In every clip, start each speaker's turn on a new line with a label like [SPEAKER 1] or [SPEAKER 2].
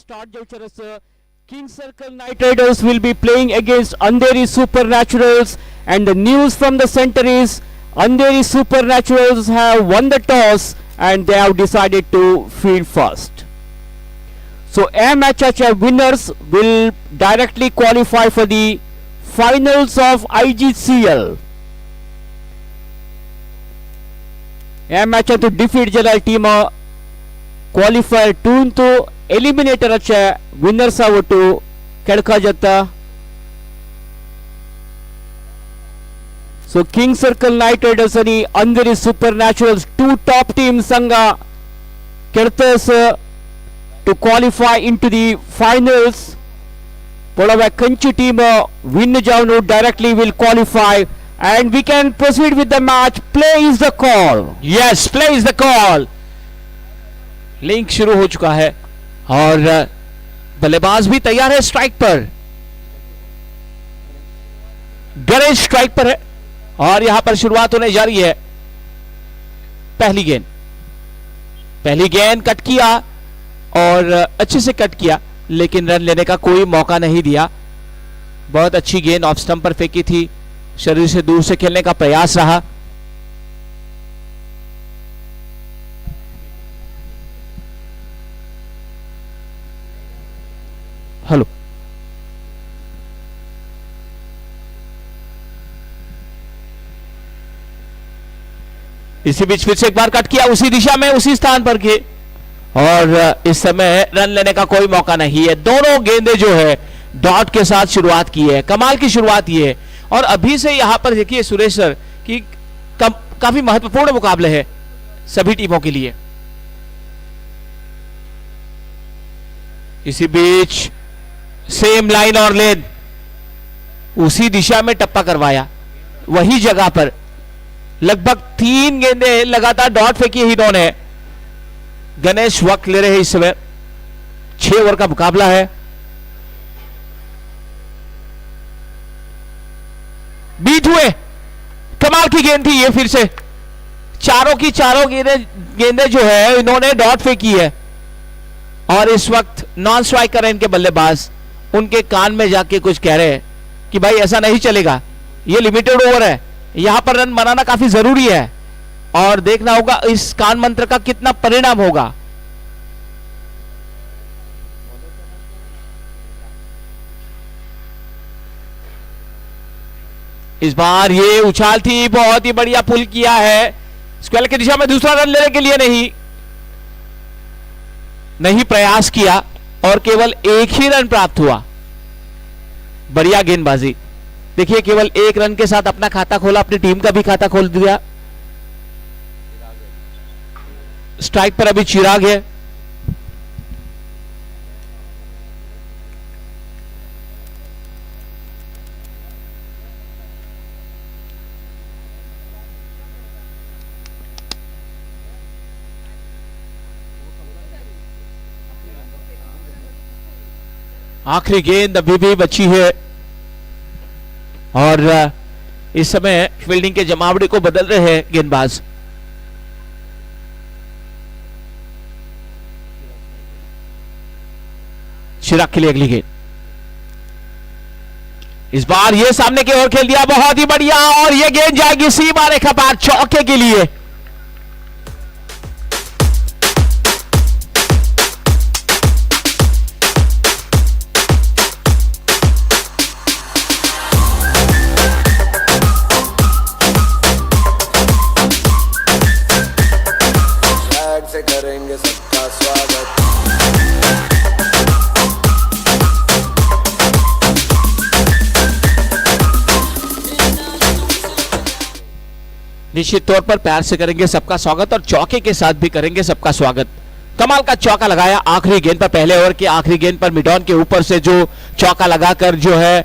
[SPEAKER 1] start Jaucharas. King Circle Knight Riders will be playing against Andheri Supernaturals, and the news from the center is Andheri Supernaturals have won the toss and they have decided to field first. So MHHF winners will directly qualify for the finals of IGCL. MHF to defeat general team qualifier 2 to eliminator ache winners avuttu kedka jatta. So King Circle Knight Riders ani Andheri Supernaturals two top teams sanga kedtas to qualify into the finals. Polava Kanchi team win javnu directly will qualify, and we can proceed with the match. Play is the call.
[SPEAKER 2] Yes, play is the call. Link शुरू हो चुका है और बल्लेबाज भी तैयार है strike पर. गणेश स्ट्राइक पर है और यहां पर शुरुआत होने जा रही है. पहली गेंद कट किया और अच्छे से कट किया, लेकिन रन लेने का कोई मौका नहीं दिया. बहुत अच्छी गेंद ऑफ स्टंप पर फेंकी थी, शरीर से दूर से खेलने का प्रयास रहा. हेलो, इसी बीच फिर से एक बार कट किया उसी दिशा में उसी स्थान पर के, और इस समय रन लेने का कोई मौका नहीं है. दोनों गेंदें जो है डॉट के साथ शुरुआत की है. कमाल की शुरुआत ये है. और अभी से यहां पर देखिए सुरेश सर कि काफी महत्वपूर्ण मुकाबले हैं सभी टीमों के लिए. इसी बीच सेम लाइन और लेन, उसी दिशा में टप्पा करवाया, वही जगह पर लगभग 3 गेंदें लगातार डॉट फेंकी ही इन्होंने. गणेश वक्त ले रहे हैं इस समय. 6 ओवर का मुकाबला है. बीट हुए, कमाल की गेंद थी ये. फिर से चारों की चारों गेंदें जो है इन्होंने डॉट फेंकी है, और इस वक्त नॉन स्ट्राइकर है इनके बल्लेबाज. उनके कान में जाके कुछ कह रहे हैं कि भाई ऐसा नहीं चलेगा, ये लिमिटेड ओवर है, यहां पर रन बनाना काफी जरूरी है, और देखना होगा इस कान मंत्र का कितना परिणाम होगा. इस बार ये उछाल थी, बहुत ही बढ़िया पुल किया है स्क्वेयर की दिशा में. दूसरा रन लेने के लिए नहीं प्रयास किया, और केवल एक ही रन प्राप्त हुआ. बढ़िया गेंदबाजी. देखिए केवल एक रन के साथ अपना खाता खोला, अपनी टीम का भी खाता खोल दिया. स्ट्राइक पर अभी चिराग है. आखिरी गेंद अभी भी बची है, और इस समय फील्डिंग के जमावड़े को बदल रहे हैं गेंदबाज. चिराग के लिए अगली गेंद. इस बार ये सामने की ओर खेल दिया, बहुत ही बढ़िया, और ये गेंद जाएगी सीमा रेखा पार चौके के लिए.
[SPEAKER 3] करेंगे सबका स्वागत.
[SPEAKER 2] निश्चित तौर पर प्यार से करेंगे सबका स्वागत, और चौके के साथ भी करेंगे सबका स्वागत. कमाल का चौका लगाया आखिरी गेंद पर. पहले ओवर की आखिरी गेंद पर मिडॉन के ऊपर से जो चौका लगाकर जो है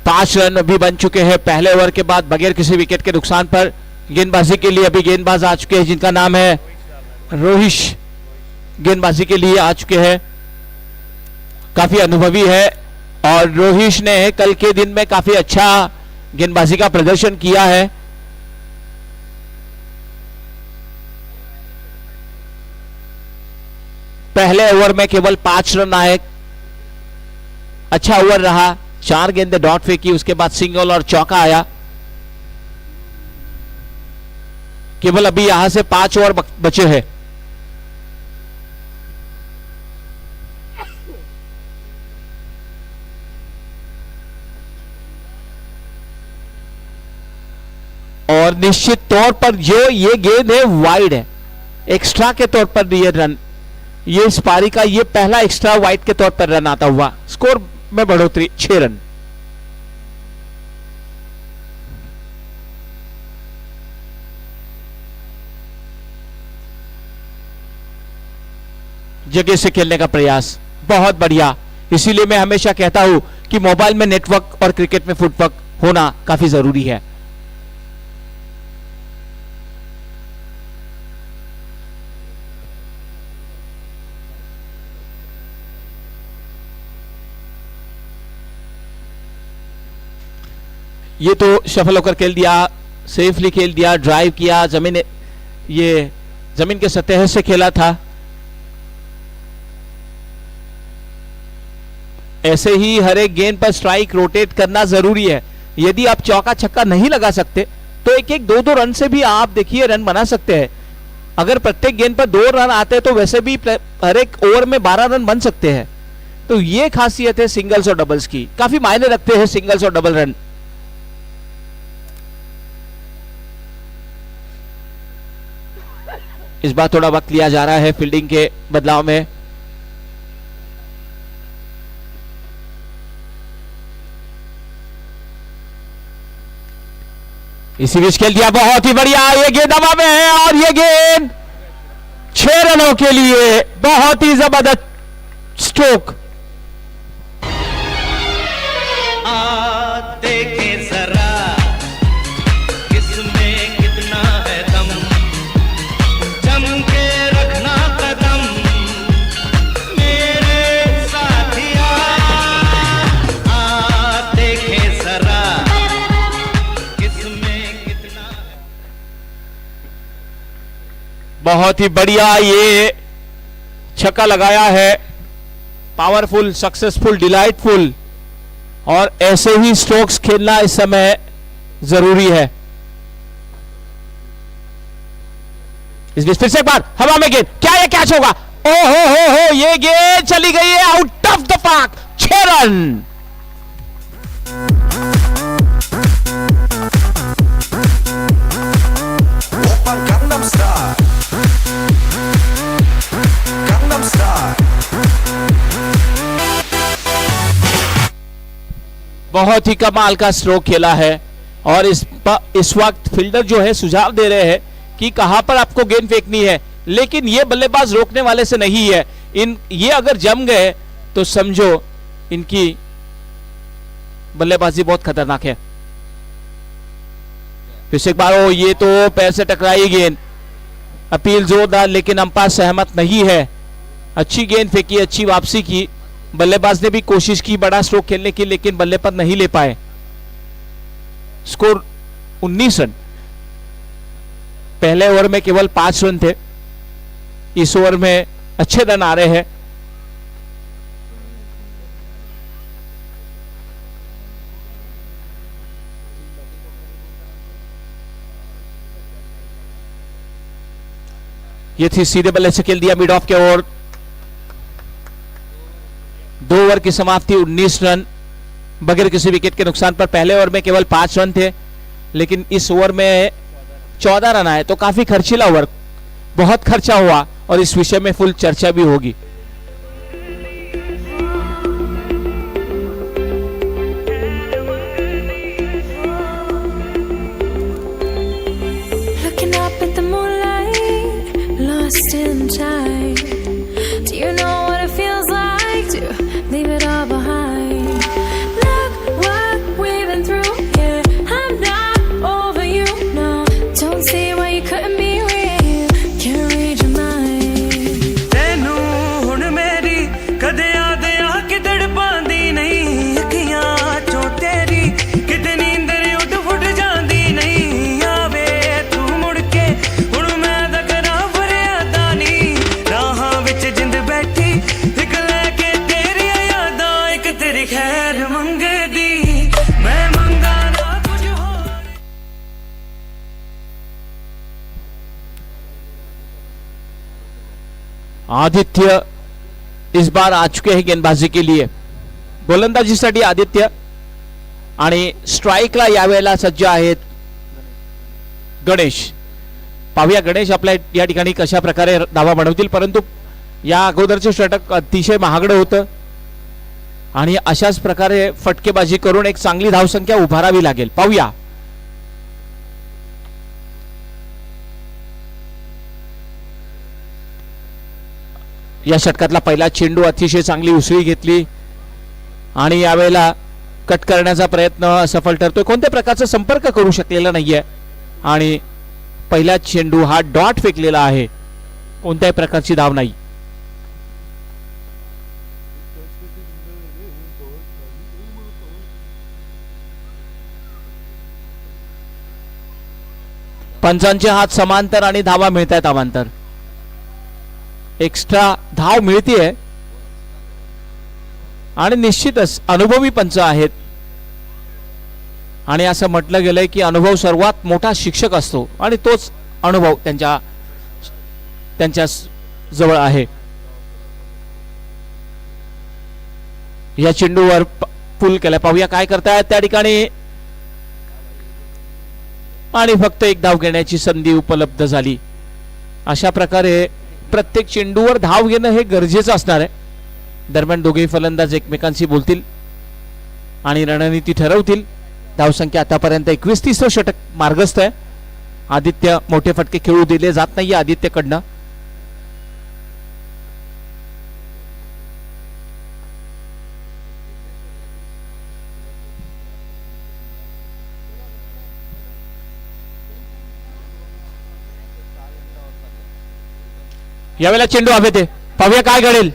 [SPEAKER 2] 5 रन अभी बन चुके हैं पहले ओवर के बाद, बगैर किसी विकेट के नुकसान पर. गेंदबाजी के लिए अभी गेंदबाज आ चुके हैं जिनका नाम है रोहिश. गेंदबाजी के लिए आ चुके हैं, काफी अनुभवी है, और रोहिश ने कल के दिन में काफी अच्छा गेंदबाजी का प्रदर्शन किया है. पहले ओवर में केवल 5 रन आए। अच्छा ओवर रहा, 4 गेंदें डॉट फेंकी, उसके बाद सिंगल और चौका आया। केवल अभी यहां से 5 ओवर बचे हैं। और निश्चित तौर पर जो ये गेंद है वाइड है, एक्स्ट्रा के तौर पर ये रन, ये इस पारी का ये पहला एक्स्ट्रा वाइड के तौर पर रन आता हुआ। स्कोर में बढ़ोतरी 6 रन। जगह से खेलने का प्रयास बहुत बढ़िया। इसीलिए मैं हमेशा कहता हूं कि मोबाइल में नेटवर्क और क्रिकेट में फुटवर्क होना काफी जरूरी है। ये तो सफल होकर खेल दिया, सेफली खेल दिया, ड्राइव किया, ये जमीन के सतह से खेला था। ऐसे ही हर एक गेंद पर स्ट्राइक रोटेट करना जरूरी है। यदि आप चौका छक्का नहीं लगा सकते तो एक एक 2-2 रन से भी आप देखिए रन बना सकते हैं। अगर प्रत्येक गेंद पर 2 रन आते हैं तो वैसे भी हर एक ओवर में 12 रन बन सकते हैं। तो ये खासियत है सिंगल्स और डबल्स की, काफी मायने रखते हैं सिंगल्स और डबल रन। इस बार थोड़ा वक्त लिया जा रहा है फील्डिंग के बदलाव में। इसी बीच खेल दिया, बहुत ही बढ़िया। ये गेंद हवा में है और ये गेंद 6 रनों के लिए बहुत ही जबरदस्त स्ट्रोक।
[SPEAKER 3] देखे जरा किसमें कितना है दम, जम के रखना कदम मेरे साथिया। देखे जरा किसमें कितना है।
[SPEAKER 2] बहुत ही बढ़िया ये छक्का लगाया है, पावरफुल, सक्सेसफुल, डिलाइटफुल। और ऐसे ही स्ट्रोक्स खेलना इस समय जरूरी है। इस बीच फिर से एक बार हवा में गेंद, क्या ये कैच होगा? ओ हो, ये गेंद चली गई है out of the park. 6 run.
[SPEAKER 4] Gangnam Style. Gangnam Style.
[SPEAKER 2] बहुत ही कमाल का स्ट्रोक खेला है। और इस वक्त फील्डर जो है सुझाव दे रहे हैं कि कहां पर आपको गेंद फेंकनी है, लेकिन ये बल्लेबाज रोकने वाले से नहीं है। ये अगर जम गए तो समझो इनकी बल्लेबाजी बहुत खतरनाक है। फिर से एक बार, ये तो पैर से टकराई गेंद, अपील जोरदार, लेकिन अंपायर सहमत नहीं है। अच्छी गेंद फेंकी, अच्छी वापसी की, बल्लेबाज ने भी कोशिश की बड़ा स्ट्रोक खेलने की, लेकिन बल्ले पर नहीं ले पाए। Score 19 run. पहले ओवर में केवल 5 रन थे, इस ओवर में अच्छे रन आ रहे हैं। ये थी सीधे बल्ले से खेल दिया मिड ऑफ के ओवर। 2 ओवर की समाप्ति, 19 रन बगैर किसी विकेट के नुकसान पर। पहले ओवर में केवल 5 रन थे, लेकिन इस ओवर में 14 रन आए, तो काफी खर्चीला ओवर, बहुत खर्चा हुआ और इस विषय में फुल चर्चा भी होगी।
[SPEAKER 5] Looking up at the moonlight, lost in time. Do you know what it feels like to leave it all behind? Look what we've been through, yeah, I'm not over you, no. Don't see why you couldn't be real, can't read your mind.
[SPEAKER 3] तेनू
[SPEAKER 2] आदित्य इस बार आ चुके हैं गेंदबाजी के लिए. गोलंदाजीसाठी आदित्य आणि स्ट्राईकला यावेळेला सज्ज आहेत गणेश. पाहूया गणेश आपल्या या ठिकाणी कशा प्रकारे धावा बनवतील. परंतु या अगोदरचे षटक अतिशय महागडं होतं आणि अशाच प्रकारे फटकेबाजी करून एक चांगली धावसंख्या उभारावी लागेल. पाहूया. या षटकातला पहिला चेंडू अतिशय चांगली उसळी घेतली आणि यावेळेला कट करण्याचा प्रयत्न असफल ठरतोय. कोणत्या प्रकारचा संपर्क करू शकलेला नाहीये आणि पहिला चेंडू हा डॉट फेकलेला आहे. कोणत्याही प्रकारची धाव नाही. पंचांचे हात समांतर आणि धावा मिळत आहेत अवांतर. एक्स्ट्रा धाव मिळतीये आणि निश्चितच अनुभवी पंच आहेत आणि असं म्हटलं गेलंय की अनुभव सर्वात मोठा शिक्षक असतो आणि तोच अनुभव त्यांच्या जवळ आहे. या चेंडूवर पुल केला. पाहूया काय करतायत त्या ठिकाणी आणि फक्त एक धाव घेण्याची संधी उपलब्ध झाली. अशा प्रकारे प्रत्येक चेंडूवर धाव घेणं हे गरजेचं असणार आहे. दरम्यान दोघेही फलंदाज एकमेकांशी बोलतील आणि रणनीती ठरवतील. धावसंख्या आतापर्यंत 21-30 षटक मार्गस्थ आहे. आदित्य मोठे फटके खेळू दिले जात नाहीये आदित्यकडनं. यावेळेला चेंडू हवेत आहे. पाहूया काय घडेल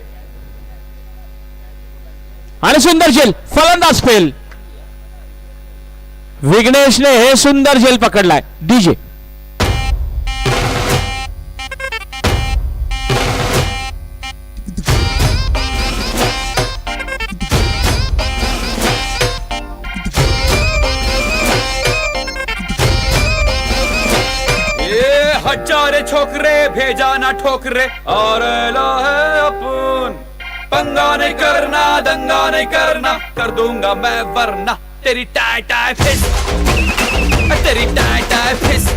[SPEAKER 2] आणि सुंदर झेल. फलंदाज फेल. विघ्नेशने हे सुंदर झेल पकडलाय. डीजे
[SPEAKER 6] हजारे छोकरे भेजा ना ठोकरे और ला है अपन. पंगा नहीं करना दंगा नहीं करना कर दूंगा मैं वरना. तेरी टाई टाई फिस तेरी टाई टाई फिस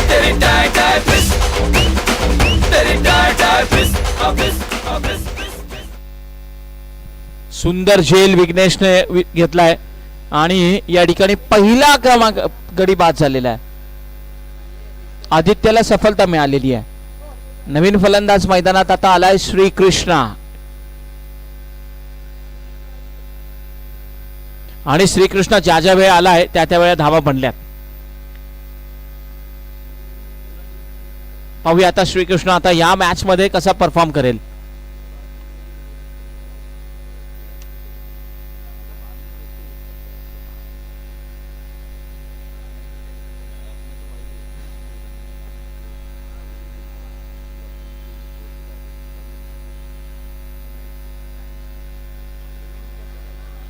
[SPEAKER 6] तेरी टाई टाई फिस तेरी टाई टाई फिस ऑफिस ऑफिस.
[SPEAKER 2] सुंदर झेल विघ्नेशने घेतलाय आणि या ठिकाणी पहिला क्रमांक गडी बाद झालेला आहे. आदित्यला सफलता मिळालेली आहे. नवीन फलंदाज मैदानात आता आलाय श्रीकृष्णा आणि श्रीकृष्णा ज्या ज्या वेळा आलाय त्या त्या वेळा धावा बनल्यात. पाहूया आता श्रीकृष्णा आता या मॅच मध्ये कसा परफॉर्म करेल.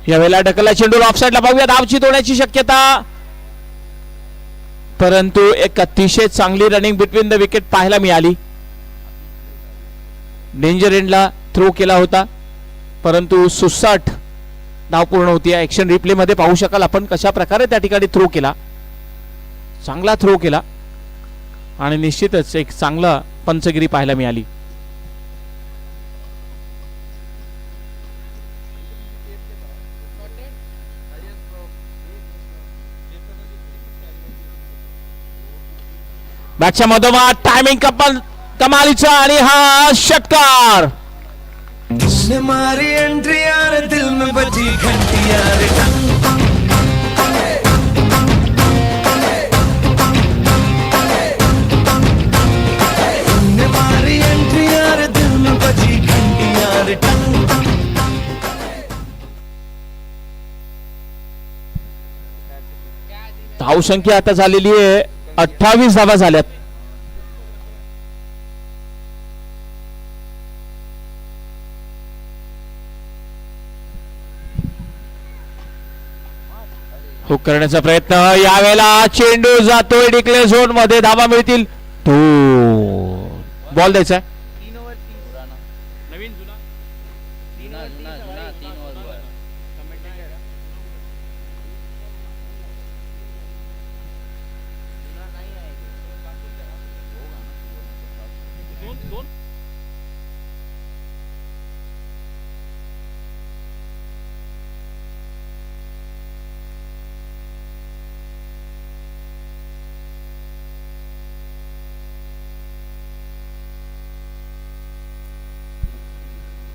[SPEAKER 2] यावेळेला ढकलला चेंडू ऑफसाईडला. पाहूया धावची तोडण्याची शक्यता परंतु एक अतिशय चांगली रनिंग बिटवीन द विकेट पाहायला मिळाली. डेंजर एंडला थ्रो केला होता परंतु 66 धाव पूर्ण होती. ऍक्शन रिप्ले मध्ये पाहू शकाल आपण कशा प्रकारे त्या ठिकाणी थ्रो केला. चांगला थ्रो केला आणि निश्चितच एक चांगला पंचगिरी पाहायला मिळाली. मॅचच्या मधोमध टायमिंग कमालीचा आणि हा षटकार.
[SPEAKER 4] उसने मारी एंट्री यार दिल में बजी घंटी यार. उसने मारी एंट्री यार दिल में बजी घंटी यार.
[SPEAKER 2] धावसंख्या आता झालेली आहे 28 धावा झाल्यात. हुक करण्याचा प्रयत्न. यावेळेला चेंडू जातोय डिक्लेअर झोन मध्ये. धावा मिळतील. तो बॉल द्यायचा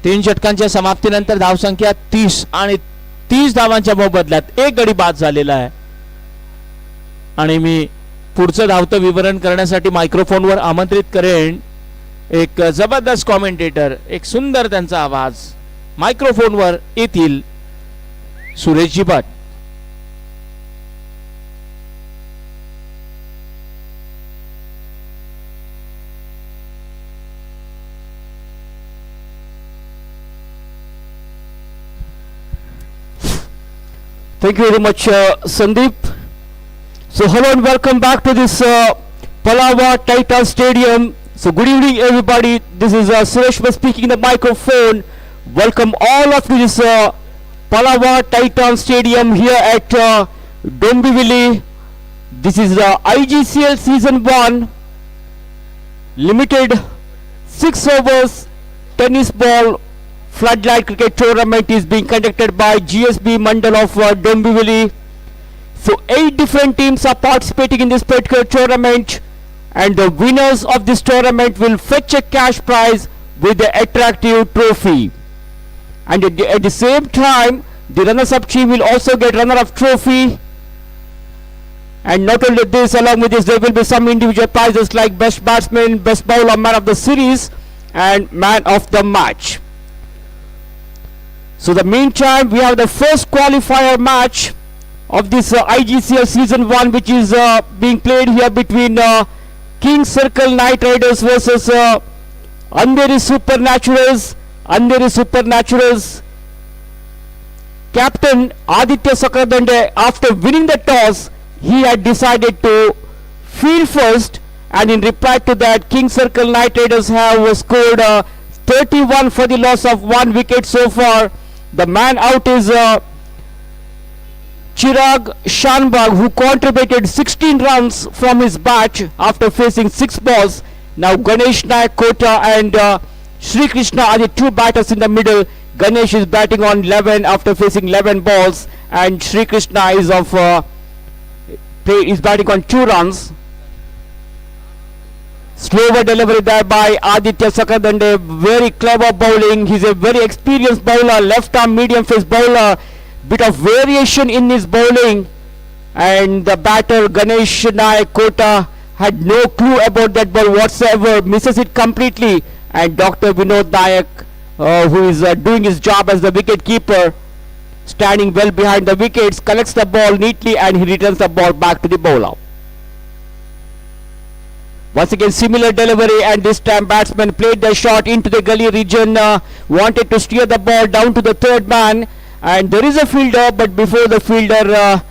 [SPEAKER 2] तीन षटकांच्या समाप्तीनंतर धावसंख्या 30 आणि 30 धावांच्या मोबदल्यात एक गडी बाद झालेला आहे. आणि मी पुढचं धावतं विवरण करण्यासाठी मायक्रोफोनवर आमंत्रित करेन एक जबरदस्त कॉमेंटेटर, एक सुंदर त्यांचा आवाज मायक्रोफोनवर येतील सुरेशजी भट.
[SPEAKER 1] Thank you very much, Sandeep. So hello and welcome back to this Palava Titan Stadium. So good evening everybody. This is Suresh speaking the microphone. Welcome all of you to this Palava Titan Stadium here at Dombivli. This is the IGCL Season 1 Limited 6 overs tennis ball floodlight cricket tournament is being conducted by GSB Mandal of Dombivli. So 8 different teams are participating in this particular tournament, and the winners of this tournament will fetch a cash prize with the attractive trophy. And at the same time, the runners-up team will also get runner-up trophy. And not only this, along with this, there will be some individual prizes like best batsman, best bowler, man of the series, and man of the match. So the meantime, we have the first qualifier match of this IGCL Season 1, which is being played here between King Circle Knight Riders versus Andheri Supernaturals. Andheri Supernaturals captain Aditya Sakradande, after winning the toss, he had decided to field first, and in reply to that, King Circle Knight Riders have scored 31 for the loss of 1 wicket so far. The man out is Chirag Shanbag, who contributed 16 runs from his bat after facing 6 balls. Now Ganesh Nayak Kota and Sri Krishna are the 2 batters in the middle. Ganesh is batting on 11 after facing 11 balls, and Sri Krishna is batting on 2 runs. Slower delivery there by Aditya Sakradande. Very clever bowling. He's a very experienced bowler, left arm medium pace bowler. Bit of variation in his bowling, and the batter Ganesh Nayak Kota had no clue about that ball whatsoever, misses it completely, and Dr. Vinod Nayak, who is doing his job as the wicket keeper, standing well behind the wickets, collects the ball neatly and he returns the ball back to the bowler. Once again similar delivery, and this time batsman played the shot into the gully region, wanted to steer the ball down to the third man, and there is a fielder, but before the fielder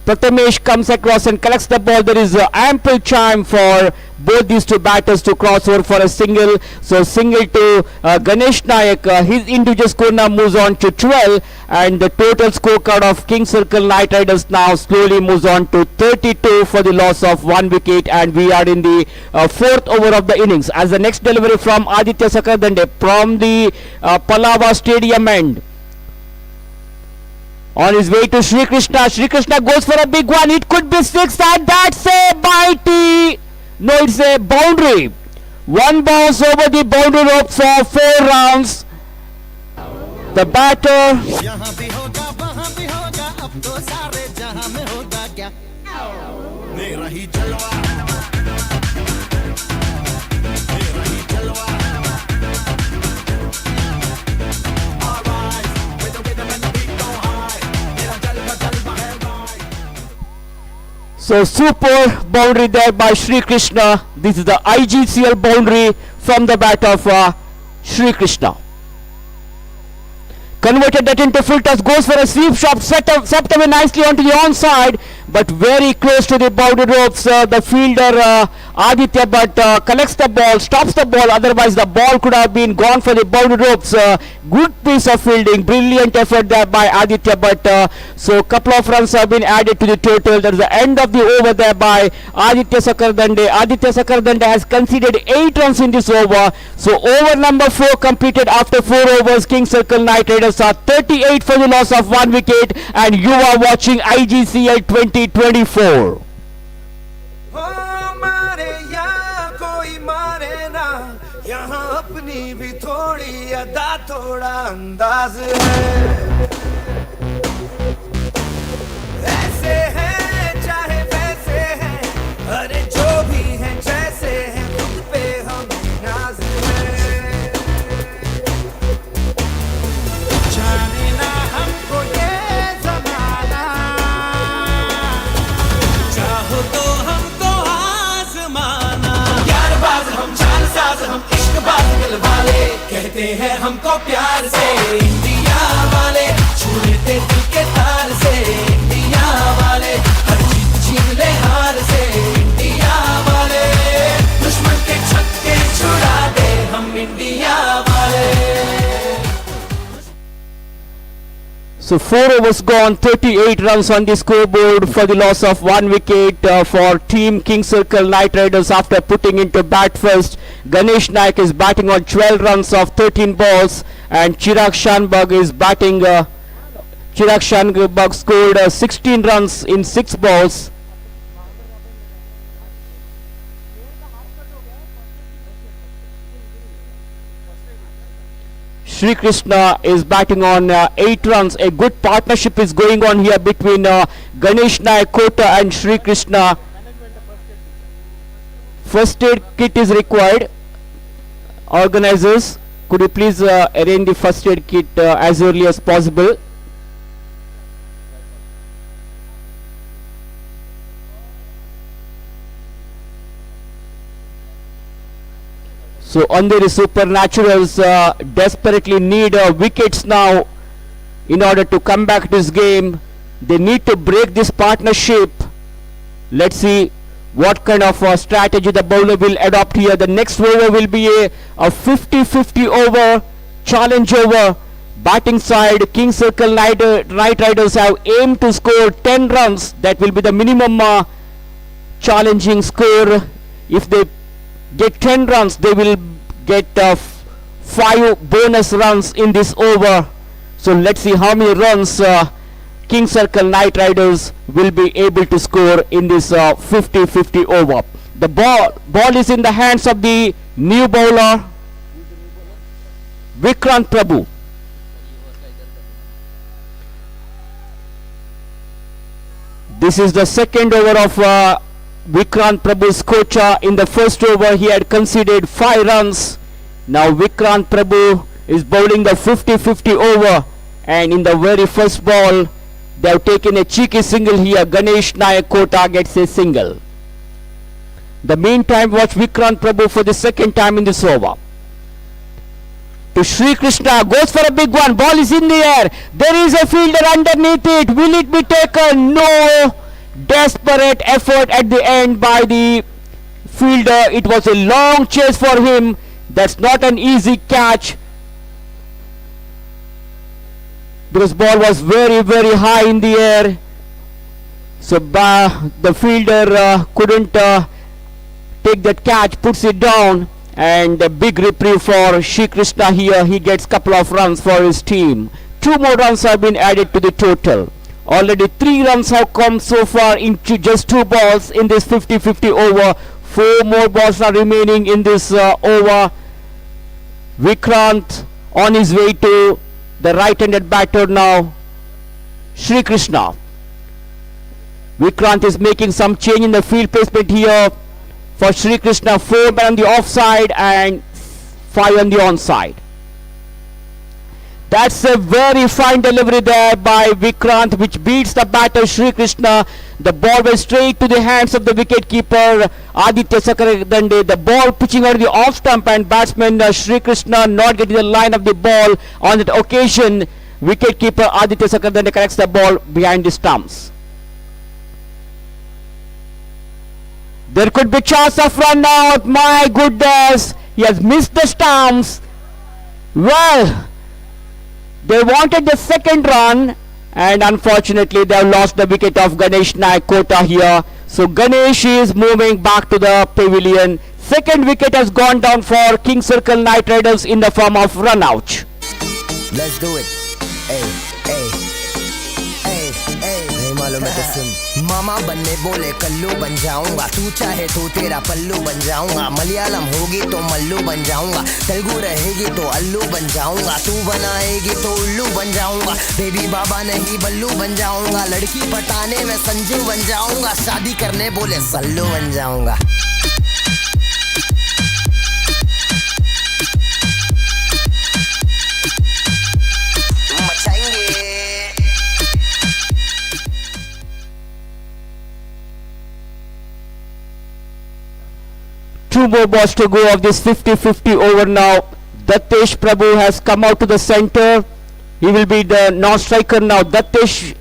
[SPEAKER 1] Prathamesh comes across and collects the ball, there is ample time for both these two batters to cross over for a single. So single to Ganesh Nayak, his individual score now moves on to 12, and the total scorecard of King Circle Knight Riders now slowly moves on to 32 for the loss of 1 wicket, and we are in the 4th over of the innings, as the next delivery from Aditya Sakradande from the Palava Stadium end. On his way to Sri Krishna. Sri Krishna goes for a big one. It could be 6, and that's a bitey. No, it's a boundary. One bounce over the boundary rope for 4 rounds. The batter.
[SPEAKER 4] यहाँ भी होगा वहाँ भी होगा, अब तो सारे जहाँ में होगा क्या, मेरा ही जलवा, मेरा ही जलवा.
[SPEAKER 1] So super boundary there by Sri Krishna. This is the IGCL boundary from the bat of Sri Krishna. Converted that into full toss, goes for a sweep shot, set away nicely onto the onside, but very close to the boundary ropes. The fielder Aditya Bhatt collects the ball, stops the ball, otherwise the ball could have been gone for the boundary ropes. Good piece of fielding, brilliant effort there by Aditya Bhatt. So couple of runs have been added to the total. That is the end of the over there by Aditya Sakardande. Aditya Sakardande has conceded 8 runs in this over. So over number 4 completed after 4 overs. King Circle Knight Riders are 38 for the loss of 1 wicket, and you are watching IGCL 2024.
[SPEAKER 4] मारे यहाँ कोई मारे ना, यहाँ अपनी भी थोड़ी अदा थोड़ा अंदाज है। ऐसे हैं चाहे वैसे हैं, अरे जो भी हैं जैसे हैं, खुद पे हम नाज है। जाने ना हमको ये ज़माना, चाहो तो हमको आज़माना। यारबाज़ हम, जानसाज़ हम, इश्क़बाज़ दिल वाले, कहते हैं हमको प्यार से इंडिया वाले, छू लेते दिल के तार से इंडिया वाले, हर जीत छीन ले हार से इंडिया वाले, दुश्मन के छक्के छुड़ा दे हम इंडिया वाले।
[SPEAKER 1] So 4 overs gone, 38 runs on the scoreboard for the loss of 1 wicket for Team King Circle Knight Riders after putting into bat first. Ganesh Naik is batting on 12 runs of 13 balls, and Chirag Shanbag is batting. Chirag Shanbag scored 16 runs in 6 balls. Shri Krishna is batting on 8 runs. A good partnership is going on here between Ganesh Naik Kota and Shri Krishna. First aid kit is required. Organizers, could you please arrange the first aid kit as early as possible? So Andheri Supernaturals desperately need wickets now in order to come back to this game. They need to break this partnership. Let's see what kind of strategy the bowler will adopt here. The next over will be a 50-50 over, challenge over. Batting side, King Circle Knight Riders have aimed to score 10 runs. That will be the minimum challenging score. If they get 10 runs, they will get 5 bonus runs in this over. So let's see how many runs King Circle Knight Riders will be able to score in this 50-50 over. The ball is in the hands of the new bowler Vikrant Prabhu. This is the second over of Vikrant Prabhu's Kocha. In the first over he had conceded 5 runs. Now Vikrant Prabhu is bowling the 50-50 over, and in the very first ball they have taken a cheeky single here. Ganesh Naik Kota gets a single. The meantime, watch Vikrant Prabhu for the second time in this over. To Shri Krishna, goes for a big one. Ball is in the air. There is a fielder underneath it. Will it be taken? No. Desperate effort at the end by the fielder. It was a long chase for him. That's not an easy catch, because ball was very high in the air. So the fielder couldn't take that catch, puts it down, and a big reprieve for Shri Krishna here. He gets couple of runs for his team. 2 more runs have been added to the total. Already 3 runs have come so far in just 2 balls in this 50-50 over. 4 more balls are remaining in this over. Vikrant on his way to the right-handed batter now, Shri Krishna. Vikrant is making some change in the field placement here for Shri Krishna. 4 men on the offside and 5 on the onside. That's a very fine delivery there by Vikrant, which beats the batter Shri Krishna. The ball went straight to the hands of the wicketkeeper Aditya Sakardande. The ball pitching out the off stump, and batsman Shri Krishna not getting the line of the ball. On that occasion, wicketkeeper Aditya Sakardande corrects the ball behind the stumps. There could be chance of run out. My goodness, he has missed the stumps. Well, they wanted the second run, and unfortunately they have lost the wicket of Ganesh Naik Kota here. So Ganesh is moving back to the pavilion. Second wicket has gone down for King Circle Knight Riders in the form of run out.
[SPEAKER 7] Let's do it. Hey, hey, hey, hey. नहीं मालूम है तो सुन। मामा बनने बोले कल्लू बन जाऊंगा, तू चाहे तो तेरा पल्लू बन जाऊंगा। मलयालम होगी तो मल्लू बन जाऊंगा, तेलुगु रहेगी तो अल्लू बन जाऊंगा। तू बनाएगी तो उल्लू बन जाऊंगा, बेबी बाबा नहीं बल्लू बन जाऊंगा। लड़की पटाने में संजू बन जाऊंगा, शादी करने बोले सल्लू बन जाऊंगा।
[SPEAKER 1] Two more balls to go of this 50-50 over now. Dattesh Prabhu has come out to the center. He will be the non-striker now. Dattesh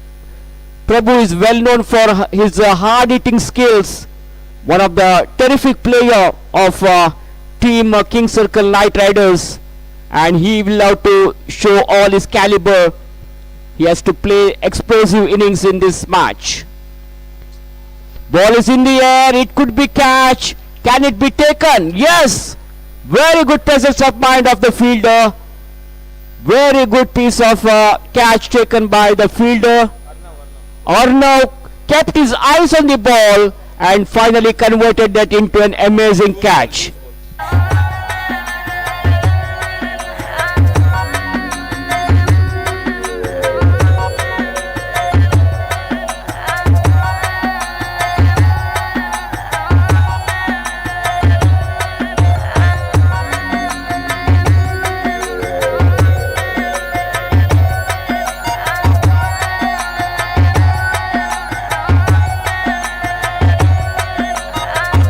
[SPEAKER 1] Prabhu is well known for his hard-hitting skills. One of the terrific player of team King Circle Knight Riders, and he will have to show all his caliber. He has to play explosive innings in this match. Ball is in the air. It could be catch. Can it be taken? Yes. Very good presence of mind of the fielder. Very good piece of catch taken by the fielder. Arnav kept his eyes on the ball and finally converted that into an amazing catch.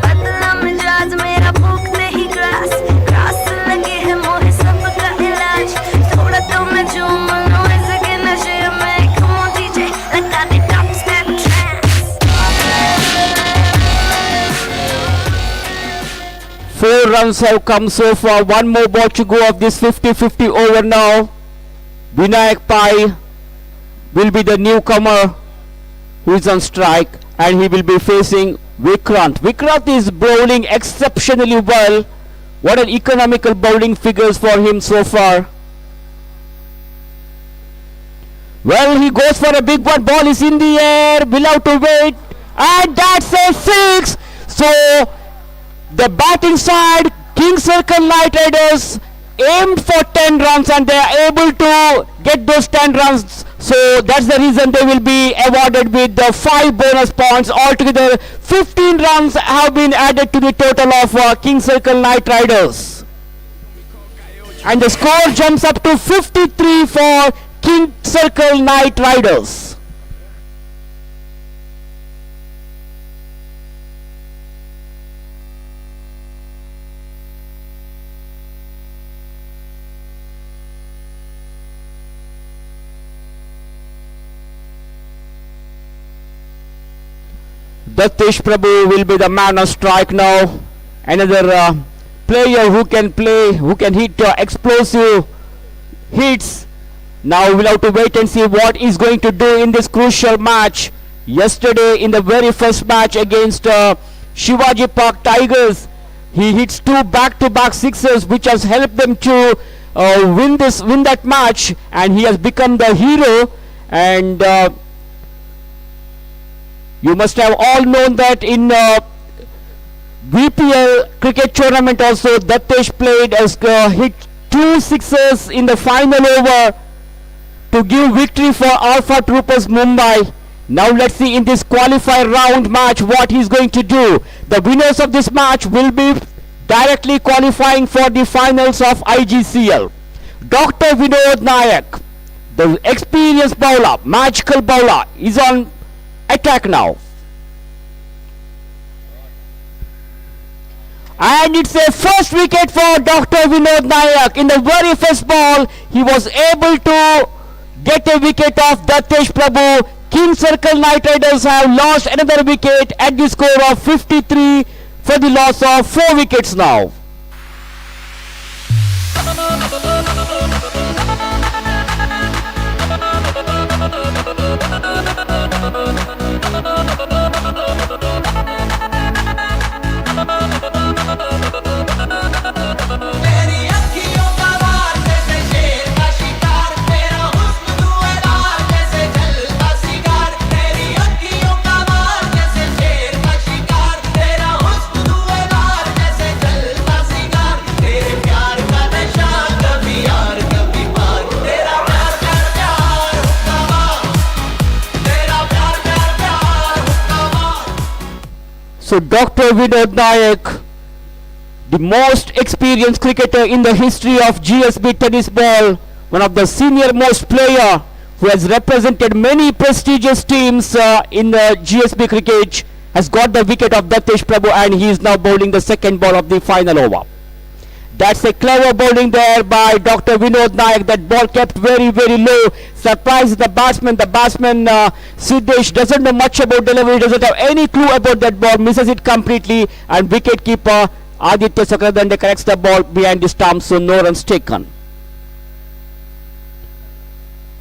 [SPEAKER 5] बदला मिजाज मेरा भूख नहीं grass grass लगे है मोहे सबका इलाज थोड़ा तो मैं झूम लूं इसके नशे में come on DJ लगा दे top step trance
[SPEAKER 1] 4 runs have come so far. One more ball to go of this 50-50 over now. Vinayak Pai will be the newcomer who is on strike, and he will be facing Vikrant. Vikrant is bowling exceptionally well. What an economical bowling figures for him so far. Well, he goes for a big one. Ball is in the air. Will have to wait. And that's a 6. So, the batting side, King Circle Knight Riders, aimed for 10 runs and they are able to get those 10 runs. So, that's the reason they will be awarded with the 5 bonus points. Altogether, 15 runs have been added to the total of King Circle Knight Riders. And the score jumps up to 53 for King Circle Knight Riders. Dattesh Prabhu will be the man on strike now. Another player who can play, who can hit explosive hits. Now we'll have to wait and see what he's going to do in this crucial match. Yesterday in the very first match against Shivaji Park Tigers, he hits 2 back-to-back sixes, which has helped them to win that match, and he has become the hero. And you must have all known that in VPL cricket tournament also, Dattesh played as hit 2 sixes in the final over to give victory for Alpha Troopers Mumbai. Now let's see in this qualifier round match what he's going to do. The winners of this match will be directly qualifying for the finals of IGCL. Dr. Vinod Nayak, the experienced bowler, magical bowler, is on attack now. And it's a first wicket for Dr. Vinod Nayak. In the very first ball, he was able to get a wicket of Dattesh Prabhu. King Circle Knight Riders have lost another wicket at the score of 53 for the loss of 4 wickets now.
[SPEAKER 4] तेरी अखियों का वार जैसे शेर का शिकार, तेरा हुस्न धुएंधार जैसे जलता सिगार। तेरी अखियों का वार जैसे शेर का शिकार, तेरा हुस्न धुएंधार जैसे जलता सिगार। तेरे प्यार का नशा कभी यार कभी पार, तेरा प्यार प्यार प्यार हुक्का मार, तेरा प्यार प्यार प्यार हुक्का मार।
[SPEAKER 1] So Dr. Vinod Nayak, the most experienced cricketer in the history of GSB tennis ball, one of the senior most player who has represented many prestigious teams in the GSB cricket, has got the wicket of Datesh Prabhu, and he is now bowling the second ball of the final over. That's a clever bowling there by Dr. Vinod Nayak. That ball kept very, very low. Surprised the batsman. The batsman Siddesh doesn't know much about delivery, doesn't have any clue about that ball, misses it completely, and wicket keeper Aditya Sakradande corrects the ball behind the stump, so no runs taken.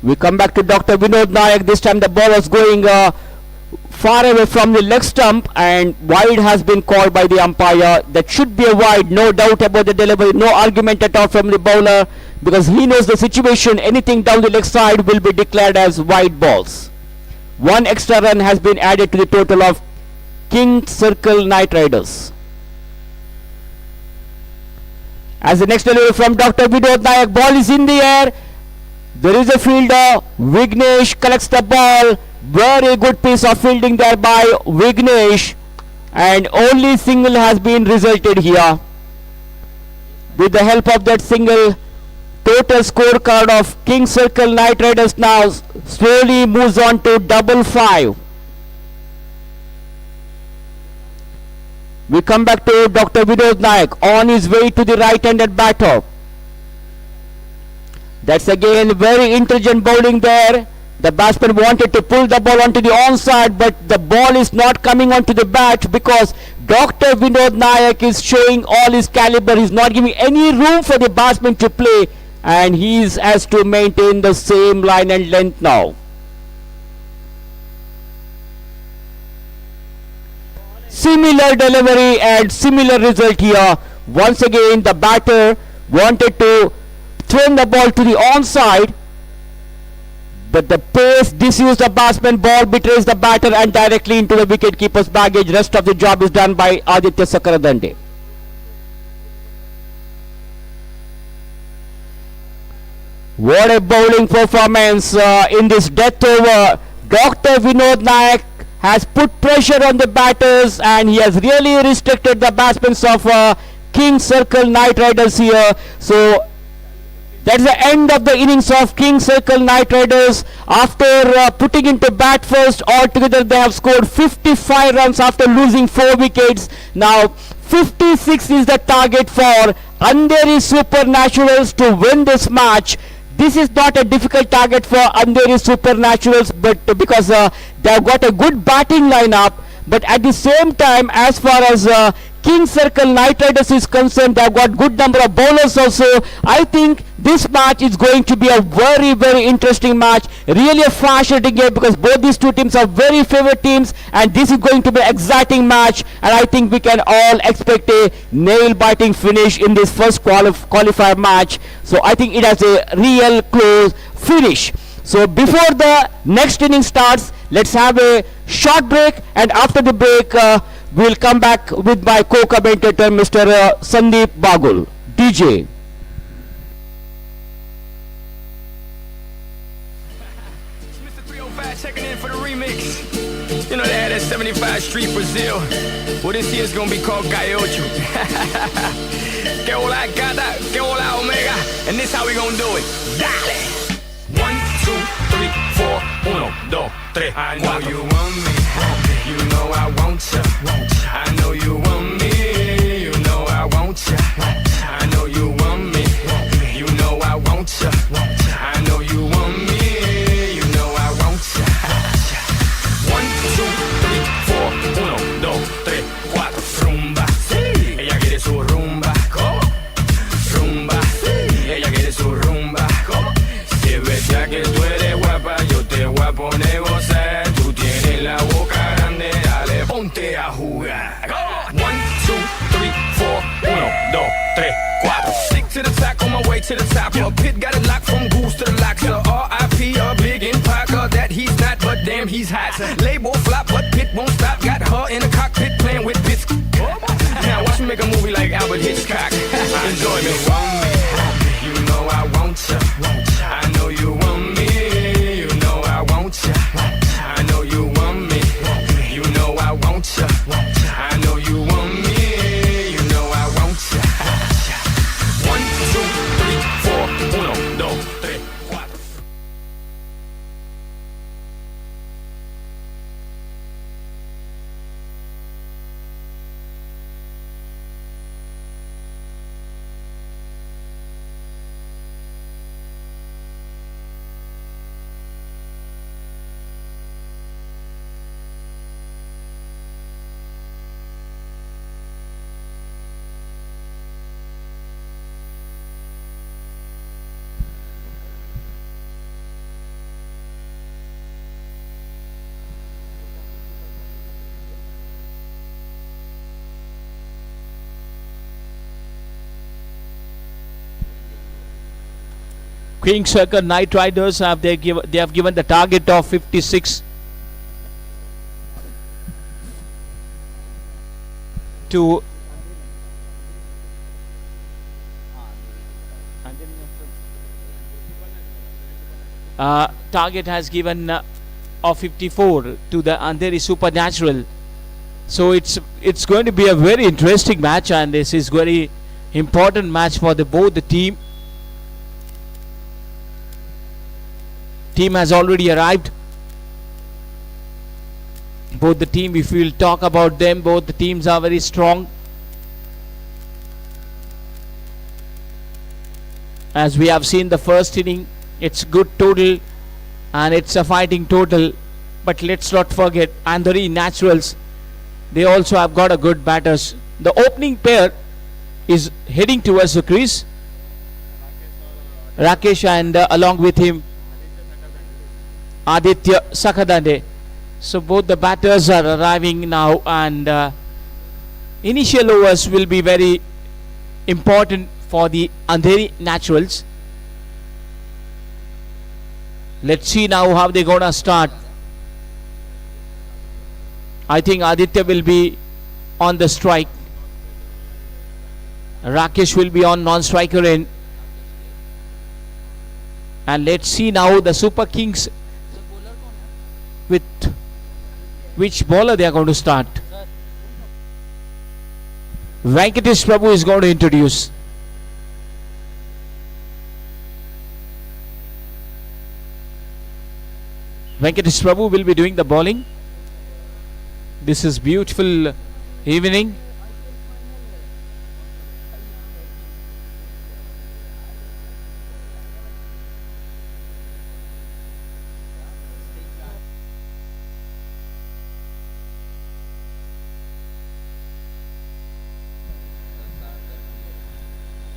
[SPEAKER 1] We come back to Dr. Vinod Nayak. This time the ball was going far away from the leg stump, and wide has been called by the umpire. That should be a wide, no doubt about the delivery, no argument at all from the bowler, because he knows the situation. Anything down the leg side will be declared as wide balls. One extra run has been added to the total of King Circle Knight Riders. As the next delivery from Dr. Vinod Nayak, ball is in the air. There is a fielder. Vignesh collects the ball. Very good piece of fielding there by Vignesh, and only single has been resulted here. With the help of that single, total scorecard of King Circle Knight Riders now slowly moves on to 5-5. We come back to Dr. Vinod Nayak on his way to the right-handed batter. That's again very intelligent bowling there. The batsman wanted to pull the ball onto the onside, but the ball is not coming onto the bat because Dr. Vinod Nayak is showing all his caliber. He's not giving any room for the batsman to play, and he has to maintain the same line and length now. Similar delivery and similar result here. Once again the batter wanted to throw the ball to the onside, but the pace deceived the batsman. Ball betrays the batter and directly into the wicket keeper's baggage. Rest of the job is done by Aditya Sakradande. What a bowling performance in this death over. Dr. Vinod Nayak has put pressure on the batters, and he has really restricted the batsmen of King Circle Knight Riders here. So that's the end of the innings of King Circle Knight Riders. After putting into bat first, altogether they have scored 55 runs after losing 4 wickets. Now 56 is the target for Andheri Supernaturals to win this match. This is not a difficult target for Andheri Supernaturals, but because they have got a good batting lineup, but at the same time, as far as King Circle Knight Riders is concerned, they have got good number of bowlers also. I think this match is going to be a very, very interesting match. Really a fast-hitting game because both these two teams are very favorite teams, and this is going to be an exciting match, and I think we can all expect a nail-biting finish in this first qualifier match. So I think it has a real close finish. So before the next inning starts, let's have a short break, and after the break we'll come back with my co-commentator Mr. Sandeep Bagul. DJ.
[SPEAKER 8] Mr. 305 checking in for the remix. You know they had that 75 Street Brazil. Well, this year's gonna be called Gaiocho. Que hola gata, que hola omega. And this how we gonna do it. Dale! 1, 2, 3, 4, 1, 2, 3. I know you want me. You know I want ya. I know you want me. You know I want ya. I know you want me. You know I want ya. I know you want me. You know I want ya. ya que tú eres guapa, yo te voy a poner gozar. Tú tienes la boca grande, dale, ponte a jugar. 1, 2, 3, 4, 1, 2, 3, 4. Stick to the track on my way to the top. A pit got it locked from goose to the locks. R.I.P. a big impact that he's not, but damn he's hot. Label flop, but Pit won't stop. Got her in the cockpit playing with bits. Now watch me make a movie like Albert Hitchcock. Enjoy me. You know I want ya. I know you want me. You know I want ya. I know you want me. You know I want ya. I know you want me. You know I want ya. 1, 2, 3, 4. 1, 2, 3, 4.
[SPEAKER 2] King Circle Knight Riders have they have given the target of 56 to target has given of 54 to the Andheri Supernatural. So it's going to be a very interesting match, and this is very important match for both the team. Team has already arrived. Both the team, if we'll talk about them, both the teams are very strong. As we have seen the first inning, it's good total and it's a fighting total. But let's not forget Andheri Naturals. They also have got a good batters. The opening pair is heading towards the crease. Rakesh and along with him Aditya Sakadande. So both the batters are arriving now, and initial overs will be very important for the Andheri Naturals. Let's see now how they're gonna start. I think Aditya will be on the strike. Rakesh will be on non-striker end. And let's see now the Super Kings with which bowler they are going to start. Venkatesh Prabhu is going to introduce. Venkatesh Prabhu will be doing the bowling. This is beautiful evening.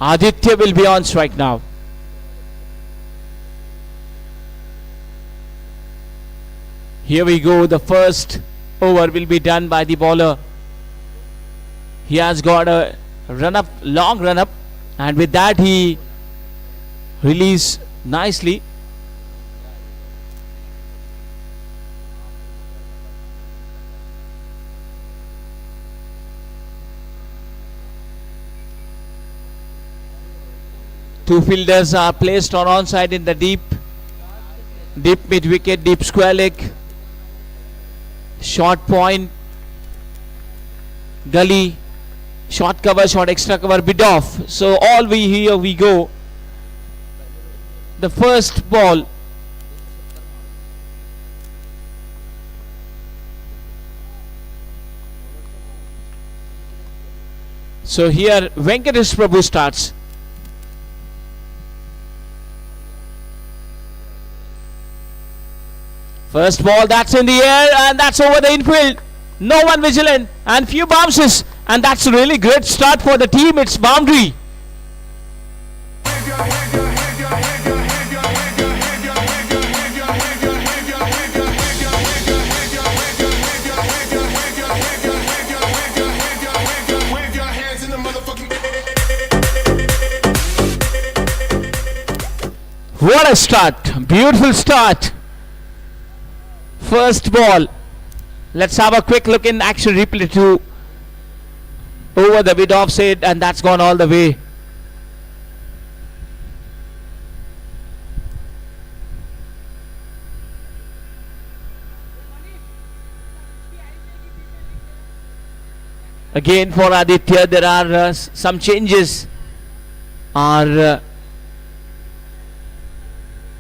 [SPEAKER 2] Aditya will be on strike now. Here we go. The first over will be done by the bowler. He has got a run up, long run up, and with that he released nicely. Two fielders are placed on onside in the deep mid wicket, deep square leg, short point, gully, short cover, short extra cover, bid off. So here we go. The first ball. So here Venkatesh Prabhu starts. First ball, that's in the air, and that's over the infield. No one vigilant, and few bounces, and that's a really great start for the team. It's boundary. What a start! Beautiful start. First ball. Let's have a quick look in action replay to over the mid offside, and that's gone all the way. Again for Aditya, there are some changes are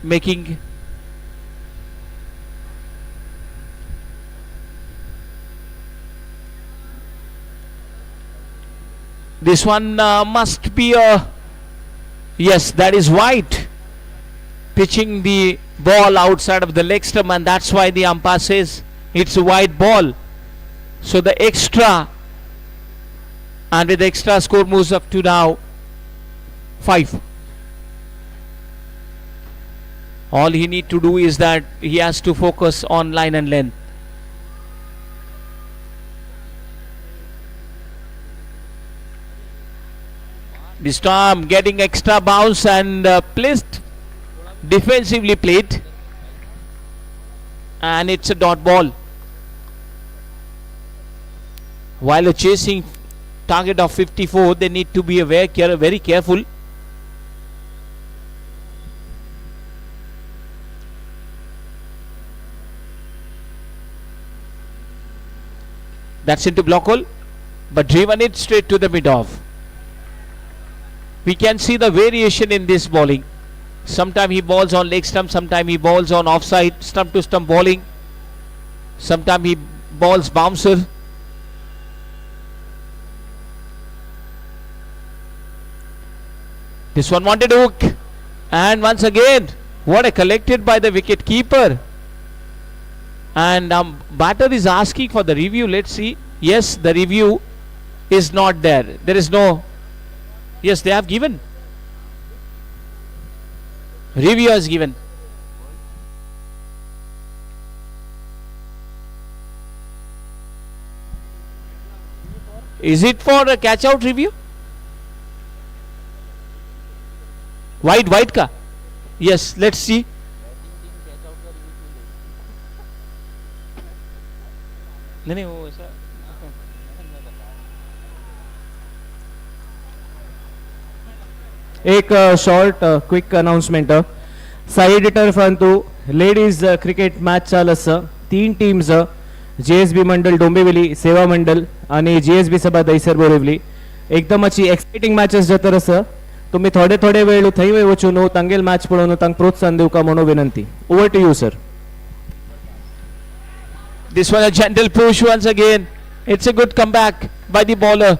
[SPEAKER 2] making. This one must be a, yes, that is White pitching the ball outside of the leg stump, and that's why the umpire says it's a white ball. So the extra, and with the extra score moves up to now 5. All he need to do is that he has to focus on line and length. This time getting extra bounce and placed defensively played, and it's a dot ball. While chasing target of 54, they need to be very careful. That's into block hole, but driven it straight to the mid off. We can see the variation in this bowling. Sometimes he balls on leg stump, sometimes he balls on offside, stump to stump bowling. Sometimes he balls bouncer. This one wanted hook, and once again, what a collected by the wicket keeper. And batter is asking for the review. Let's see. Yes, the review is not there. There is no. Yes, they have given. Review has given. Is it for a catch out review? White ka? Yes, let's see. नहीं वो ऐसा
[SPEAKER 1] एक short quick announcement side टर्फांतू ladies cricket match चालू आसा 3 teams JSB मंडल डोंबिवली सेवा मंडल आणि GSB सभा दहिसर बोरिवली एकदम अच्छी एक्साइटिंग मॅचेस जातर आसा तुम्ही थोडे थोडे वेळ थंय वचून तांगेल मॅच पळोवन तांकां प्रोत्साहन दिवका म्हणून विनंती over to you sir
[SPEAKER 2] This one a gentle push once again. It's a good comeback by the bowler.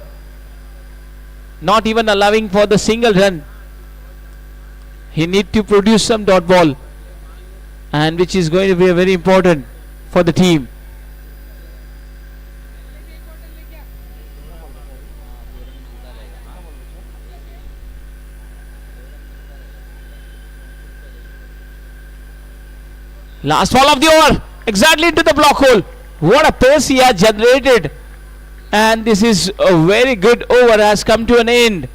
[SPEAKER 2] Not even allowing for the single run. He need to produce some dot ball, and which is going to be very important for the team. Last ball of the over. Exactly into the block hole. What a pace he has generated, and this is a very good over has come to an end.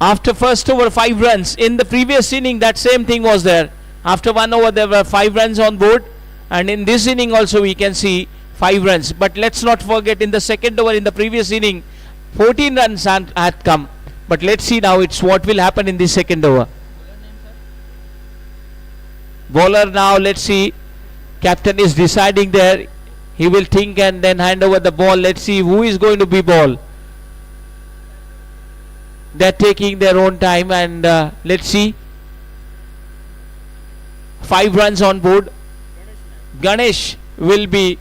[SPEAKER 2] After first over 5 runs in the previous inning, that same thing was there. After 1 over there were 5 runs on board, and in this inning also we can see 5 runs. But let's not forget, in the second over in the previous inning 14 runs had come. But let's see now it's what will happen in this second over. Bowler now, let's see. Captain is deciding there. He will think and then hand over the ball. Let's see who is going to be ball. They're taking their own time, and let's see. 5 runs on board. Ganesh will be.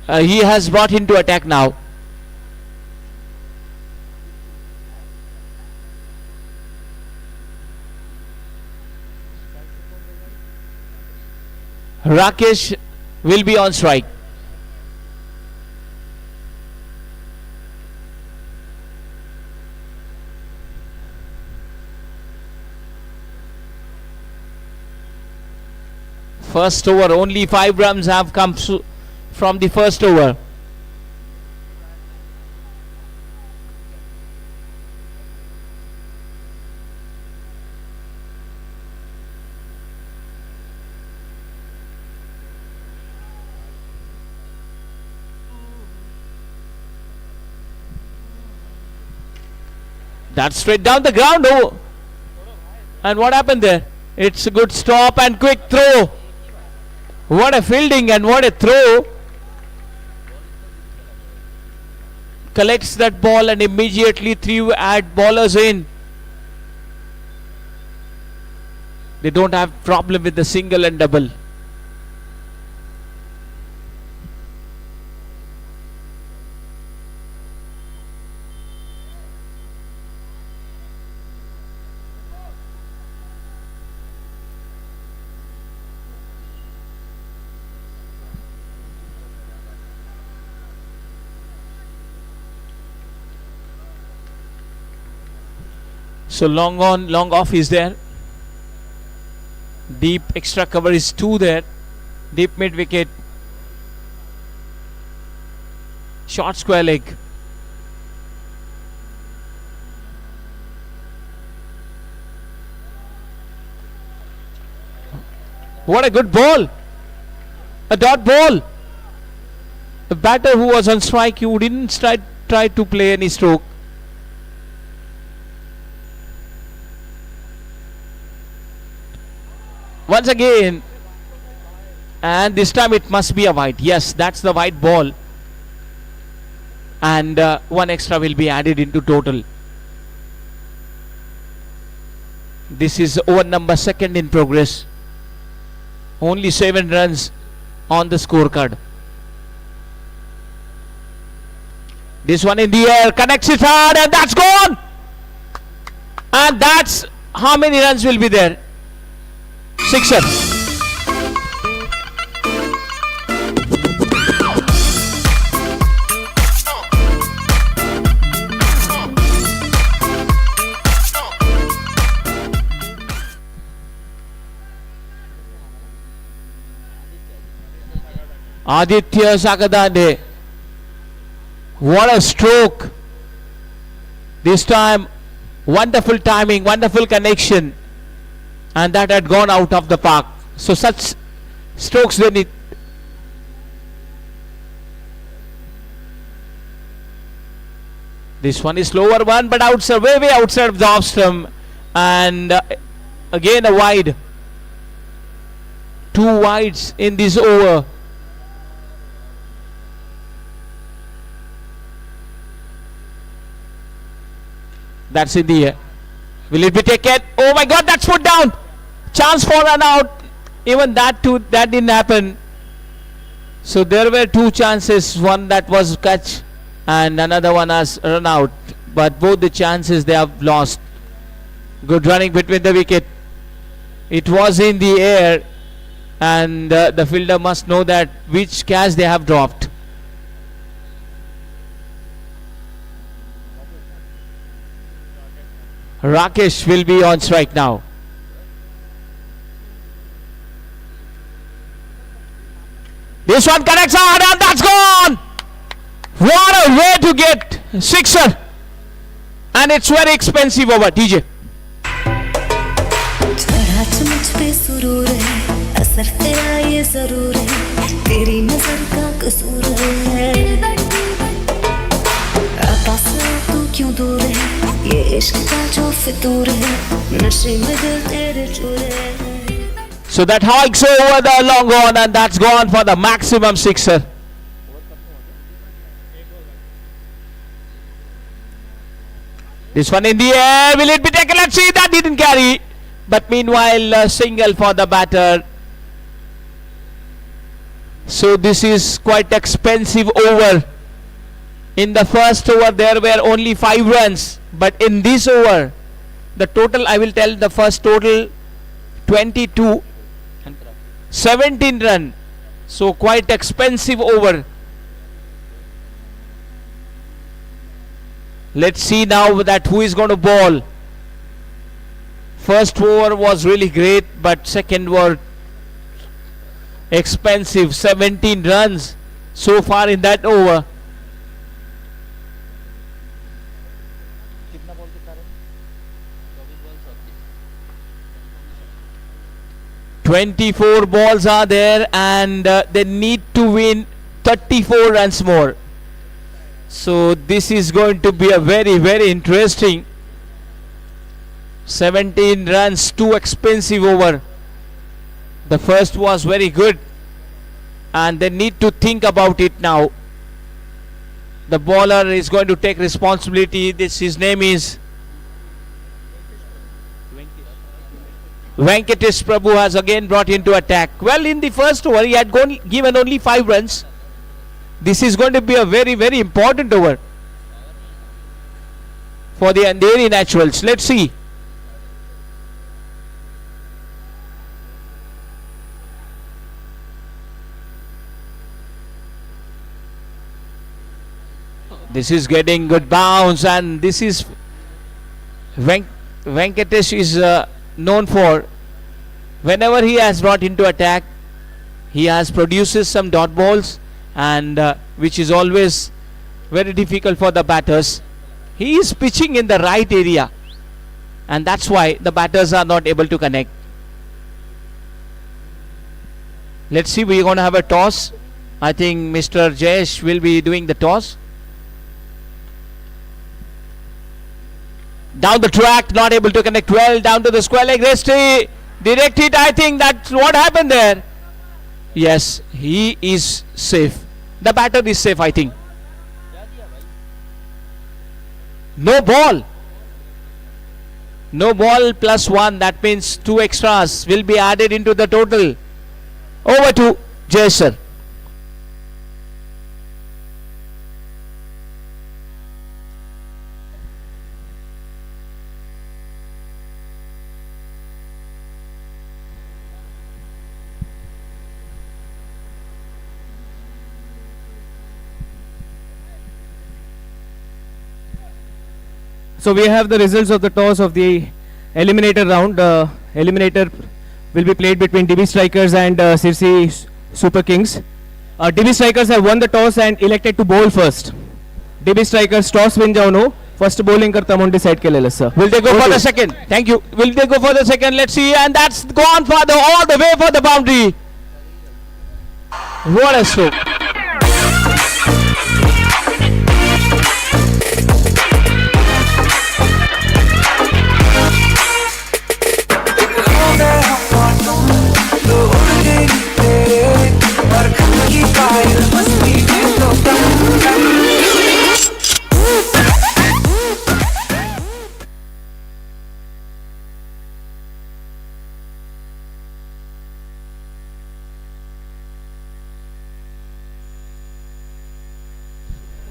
[SPEAKER 2] He has brought into attack now. Rakesh will be on strike. First over, only 5 runs have come from the first over. That's straight down the ground. Oh. And what happened there? It's a good stop and quick throw. What a fielding and what a throw. Collects that ball and immediately threw at bowlers in. They don't have problem with the single and double. So long on, long off is there. Deep extra cover is 2 there. Deep mid wicket. Short square leg. What a good ball. A dot ball. The batter who was on strike, who didn't try to play any stroke. Once again, and this time it must be a wide. Yes, that's the wide ball. And 1 extra will be added into total. This is over number 2nd in progress. Only 7 runs on the scorecard. This one in the air, connects it hard, and that's gone. And that's how many runs will be there? 6er. Aditya Sakadande. What a stroke. This time, wonderful timing, wonderful connection. And that had gone out of the park. So such strokes they need. This one is slower one, but outside, way outside of the off stump. And again a wide. 2 wides in this over. That's in the air. Will it be taken? Oh my God, that's put down. Chance for run out. Even that too, that didn't happen. So there were 2 chances. One that was catch and another one has run out. But both the chances they have lost. Good running between the wicket. It was in the air. And the fielder must know that which catch they have dropped. Rakesh will be on strike now. This one connects hard and that's gone. What a way to get 6er. And it's very expensive over. TJ.
[SPEAKER 5] मुझ पे सुरूर है असर तेरा ये जरूर है तेरी नजर का कसूर है पास तू क्यों दूर है ये इश्क का जो फितूर है नशे में दिल तेरे चूर है.
[SPEAKER 2] So that hikes over the long on and that's gone for the maximum 6er. This one in the air, will it be taken? Let's see, that didn't carry. But meanwhile, single for the batter. So this is quite expensive over. In the first over, there were only 5 runs. But in this over, the total, I will tell the first total, 22, 17 run. So quite expensive over. Let's see now that who is going to bowl. First over was really great, but second were expensive. 17 runs so far in that over. "24 balls are there and they need to win 34 runs more. So this is going to be a very, very interesting 17 runs, too expensive over. The first was very good, and they need to think about it now. The bowler is going to take responsibility. His name is Venkatesh Prabhu, has again brought into attack. Well, in the first over, he had given only 5 runs. This is going to be a very, very important over for the Andheri Naturals. Let's see. This is getting good bounce, and this is Venkatesh is known for, whenever he has brought into attack, he has produces some dot balls, and which is always very difficult for the batters. He is pitching in the right area, and that's why the batters are not able to connect. Let's see, we're going to have a toss. I think Mr. Jayesh will be doing the toss. Down the track, not able to connect well. Down to the square leg, Resti direct hit. I think that's what happened there. Yes, he is safe. The batter is safe, I think. No ball. No ball plus 1. That means 2 extras will be added into the total. Over to Jayesh sir.
[SPEAKER 9] So we have the results of the toss of the eliminator round. Eliminator will be played between DB Strikers and Sirsi Super Kings. DB Strikers have won the toss and elected to bowl first. DB Strikers toss win जाओ first bowling करता हम decide के ले sir.
[SPEAKER 2] Will they go for the second? Thank you. Will they go for the second? Let's see. And that's gone for the all the way for the boundary. What a stroke.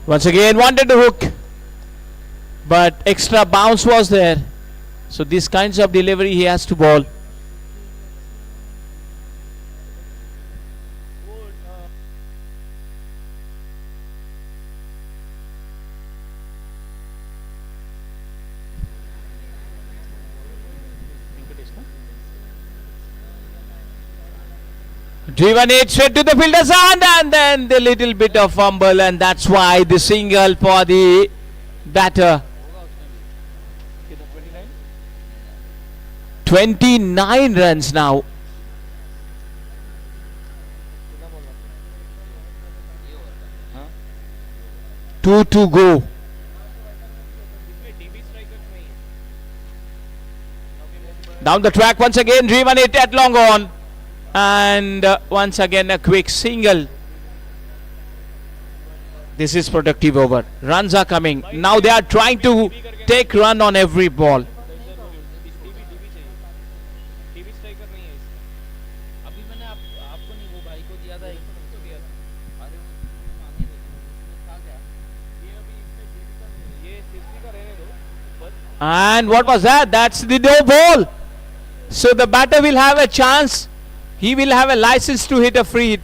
[SPEAKER 2] Once again wanted to hook, but extra bounce was there. So these kinds of delivery he has to bowl. Driven it straight to the fielder's hand, and then the little bit of fumble, and that's why the single for the batter. 29 runs now. Two to go. Down the track once again, driven it at long on. And once again a quick single. This is productive over. Runs are coming. Now they are trying to take run on every ball. And what was that? That's the no ball. So the batter will have a chance. He will have a license to hit a free hit.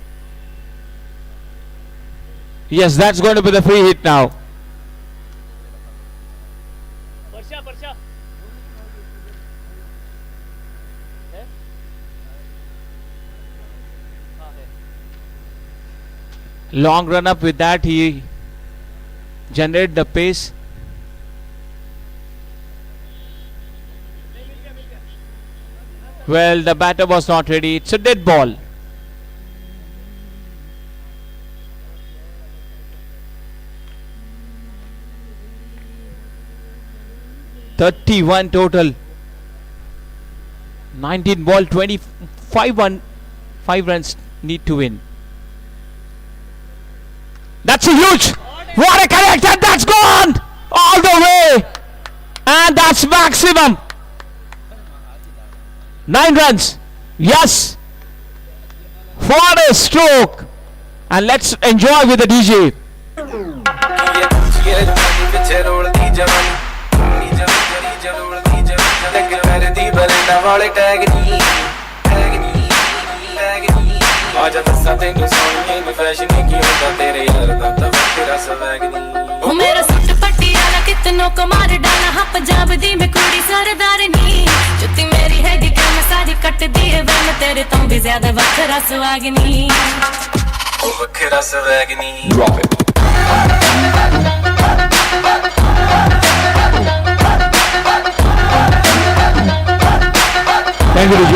[SPEAKER 2] Yes, that's going to be the free hit now. Long run up with that, he generated the pace. Well, the batter was not ready. It's a dead ball. .31 total. 19 ball, 5 runs need to win. That's a huge. What a connect, and that's gone all the way, and that's maximum. 9 runs. Yes. What a stroke. And let's enjoy with the DJ.
[SPEAKER 5] मेरा suit Patiala कितनों को मार डाला हाँ पंजाब दी मैं कुड़ी सरदार नी जुत्ती मेरी है कि मैं सारी कट दी है वे मैं तेरे तो भी ज्यादा वखरा सुहागनी ओ वखरा सुहागनी
[SPEAKER 6] Drop it.
[SPEAKER 2] Thank you, DJ.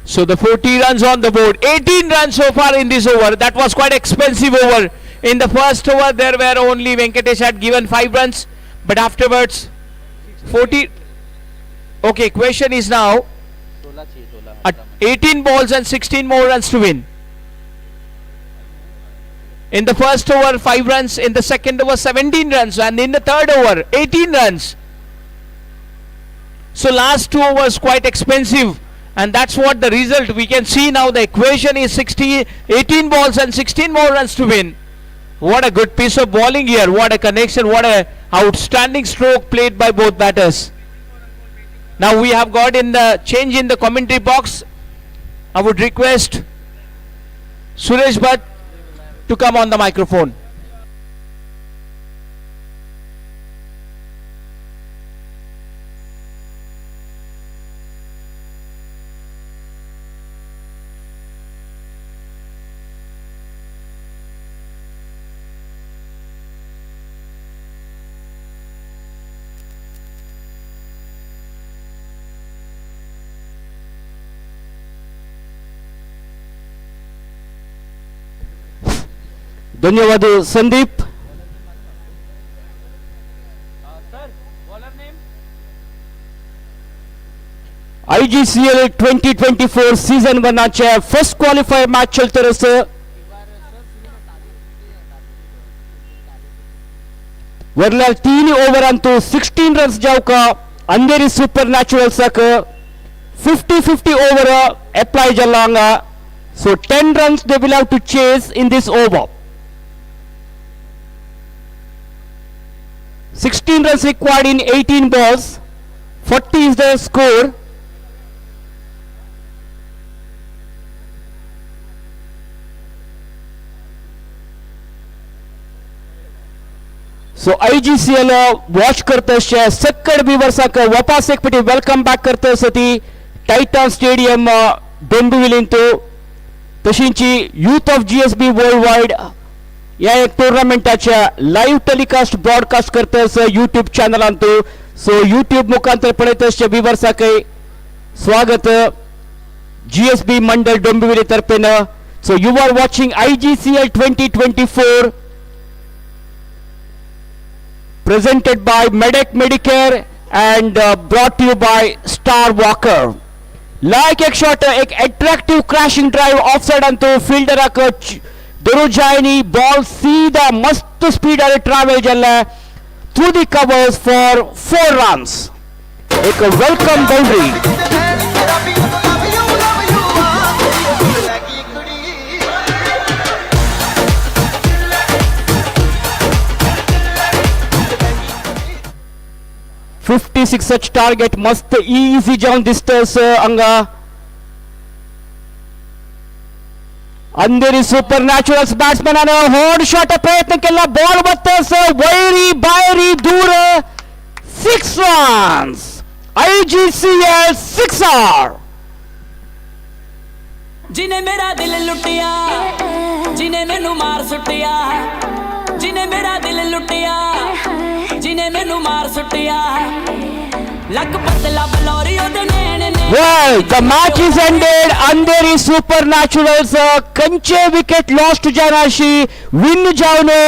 [SPEAKER 2] So the 40 runs on the board. 18 runs so far in this over. That was quite expensive over. In the first over, there were only Venkatesh had given 5 runs, but afterwards, 40. Okay, question is now, 18 balls and 16 more runs to win. In the first over, 5 runs. In the second over, 17 runs, and in the third over, 18 runs. So last 2 overs quite expensive, and that's what the result we can see now. The equation is 18 balls and 16 more runs to win. What a good piece of bowling here. What a connection. What a outstanding stroke played by both batters. Now we have got in the change in the commentary box. I would request Suresh Bhatt to come on the microphone.
[SPEAKER 1] ಧನ್ಯವಾದ Sandeep. IGCL 2024 season 1 first qualifier match चलते रहे. वरला 3 over अंतु 16 runs जाऊ का अंधेरी super natural सक 50-50 over apply जलांगा. So 10 runs they will have to chase in this over. 16 runs required in 18 balls. 40 is the score. So IGCL watch करते सक्कड viewers वापस एक पटी वेलकम बैक करते सती टाइटन स्टेडियम डोंबिवलींतू तशींची youth of GSB world wide या एक टूर्नामेंटाच्या लाईव्ह टेलिकास्ट ब्रॉडकास्ट करते यूट्यूब चॅनलांतू. सो यूट्यूब मुखांतर पळयत व्यूवर्स स्वागत GSB मंडळ डोंबिवली तर्फेन. So you are watching IGCL 2024 presented by Medec Medicare and brought to you by Star Walker. Like एक शॉट एक attractive crashing drive offside Antu फील्डराक दरुजायनी ball सीधा मस्त स्पीड आले ट्रॅव्हल जाल्ला through the covers for 4 runs. एक welcome boundary. $56 such target मस्त easy जाऊन दिसतस अंगा. अंधेरी सुपर नॅचरल्स बॅट्समॅनानं हॉर्ड शॉट प्रयत्न केला. बॉल बत्तस वैरी बायरी दूर 6 runs. IGCL 6R.
[SPEAKER 10] जिने मेरा दिल लुटिया जिने मैनू मार सुटिया जिने मेरा दिल लुटिया जिने मैनू मार सुटिया ਲੱਕ ਪਤਲਾ ਬਲੌਰੀ ਉਹਦੇ ਨੈਣ ਨੇ
[SPEAKER 1] Well, the match is ended. Andheri Supernaturals Kanche wicket lost to Janashi. Win Javno,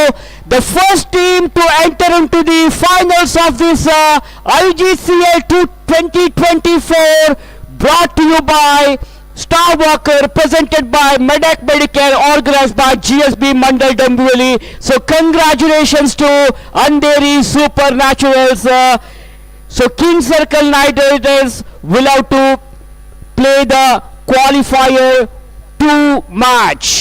[SPEAKER 1] the first team to enter into the finals of this IGCL 2024, brought to you by Star Walker, presented by Medak Medicare, organized by GSB Mandal Dombivli. So congratulations to Andheri Supernaturals. So King Circle Knight Riders will have to play the qualifier 2 match.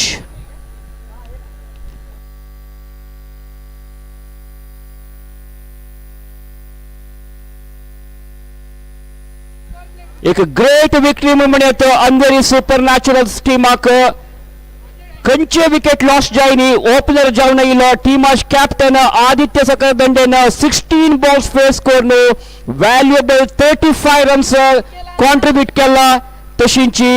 [SPEAKER 1] एक great victory म्हणत अंधेरी सुपरनॅचरल्स टीमाक खंयचे wicket loss जायनी opener जावन येयलो टीमाच captain Aditya सकरदंडेन 16 balls face करून valuable 35 runs contribute केला तशींची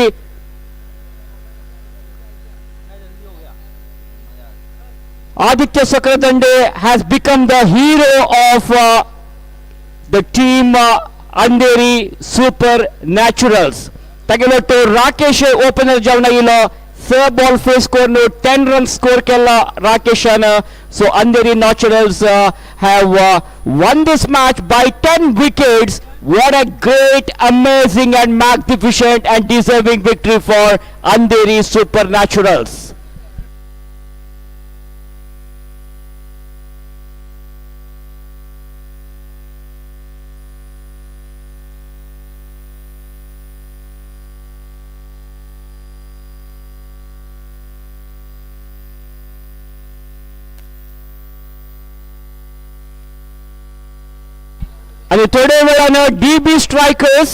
[SPEAKER 1] Aditya Sakardande has become the hero of the team Andheri supernaturals तागेलो तो राकेश ओपनर जावन येयलो 4 बॉल फेस करून 10 रन्स स्कोर केला राकेशान so Andheri naturals have won this match by 10 wickets. What a great, amazing and magnificent and deserving victory for Andheri Supernaturals. आणि थोड्या वेळानं DB स्ट्रायकर्स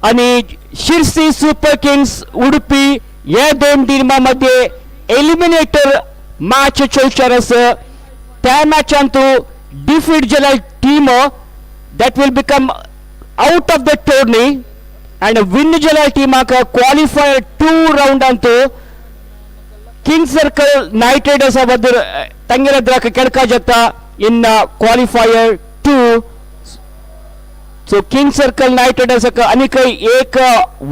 [SPEAKER 1] आणि शिरसी सुपर किंग्स उडुपी या दोन टीमांमध्ये एलिमिनेटर मॅच चलचार आसा त्या मॅचांत डिफीट जाल्यार team that will become out of the tourney and win जाल्यार टीमाक क्वालिफायर 2 राउंडांत किंग सर्कल नाइट राइडर्स बद्दल तांगेर द्राक केळका जाता in qualifier 2. So king circle knight riders आनीक एक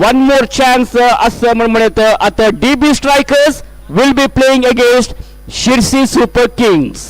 [SPEAKER 1] वन मोर चान्स आसा म्हणत आता DB strikers will be playing against Sirsi super kings.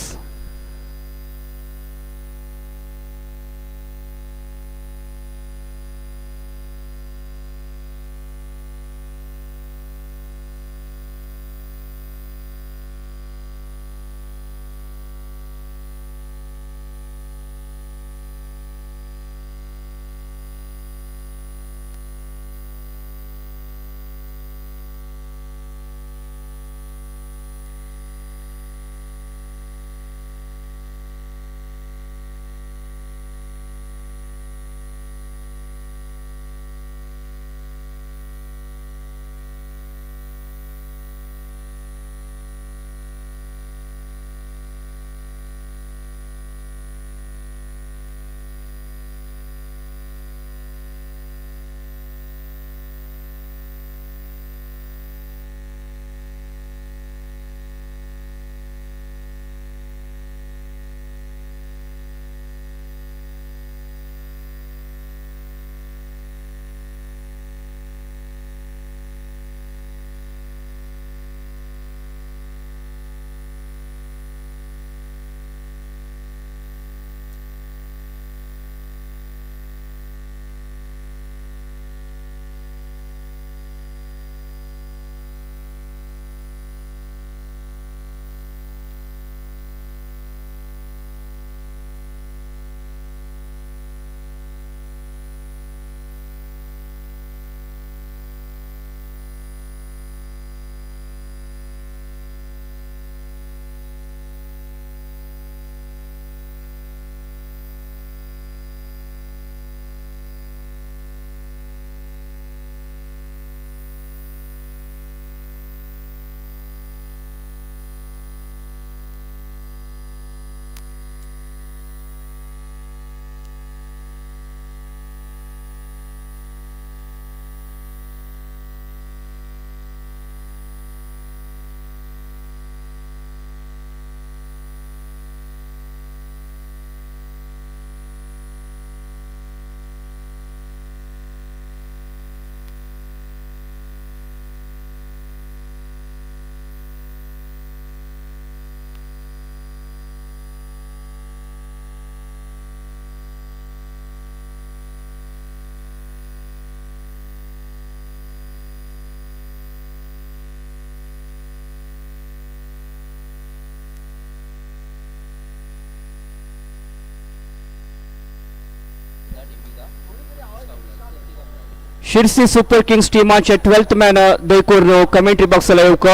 [SPEAKER 1] Sirsi super kings टीमाचे 12th मॅन देखून कमेंट्री बॉक्स येवक.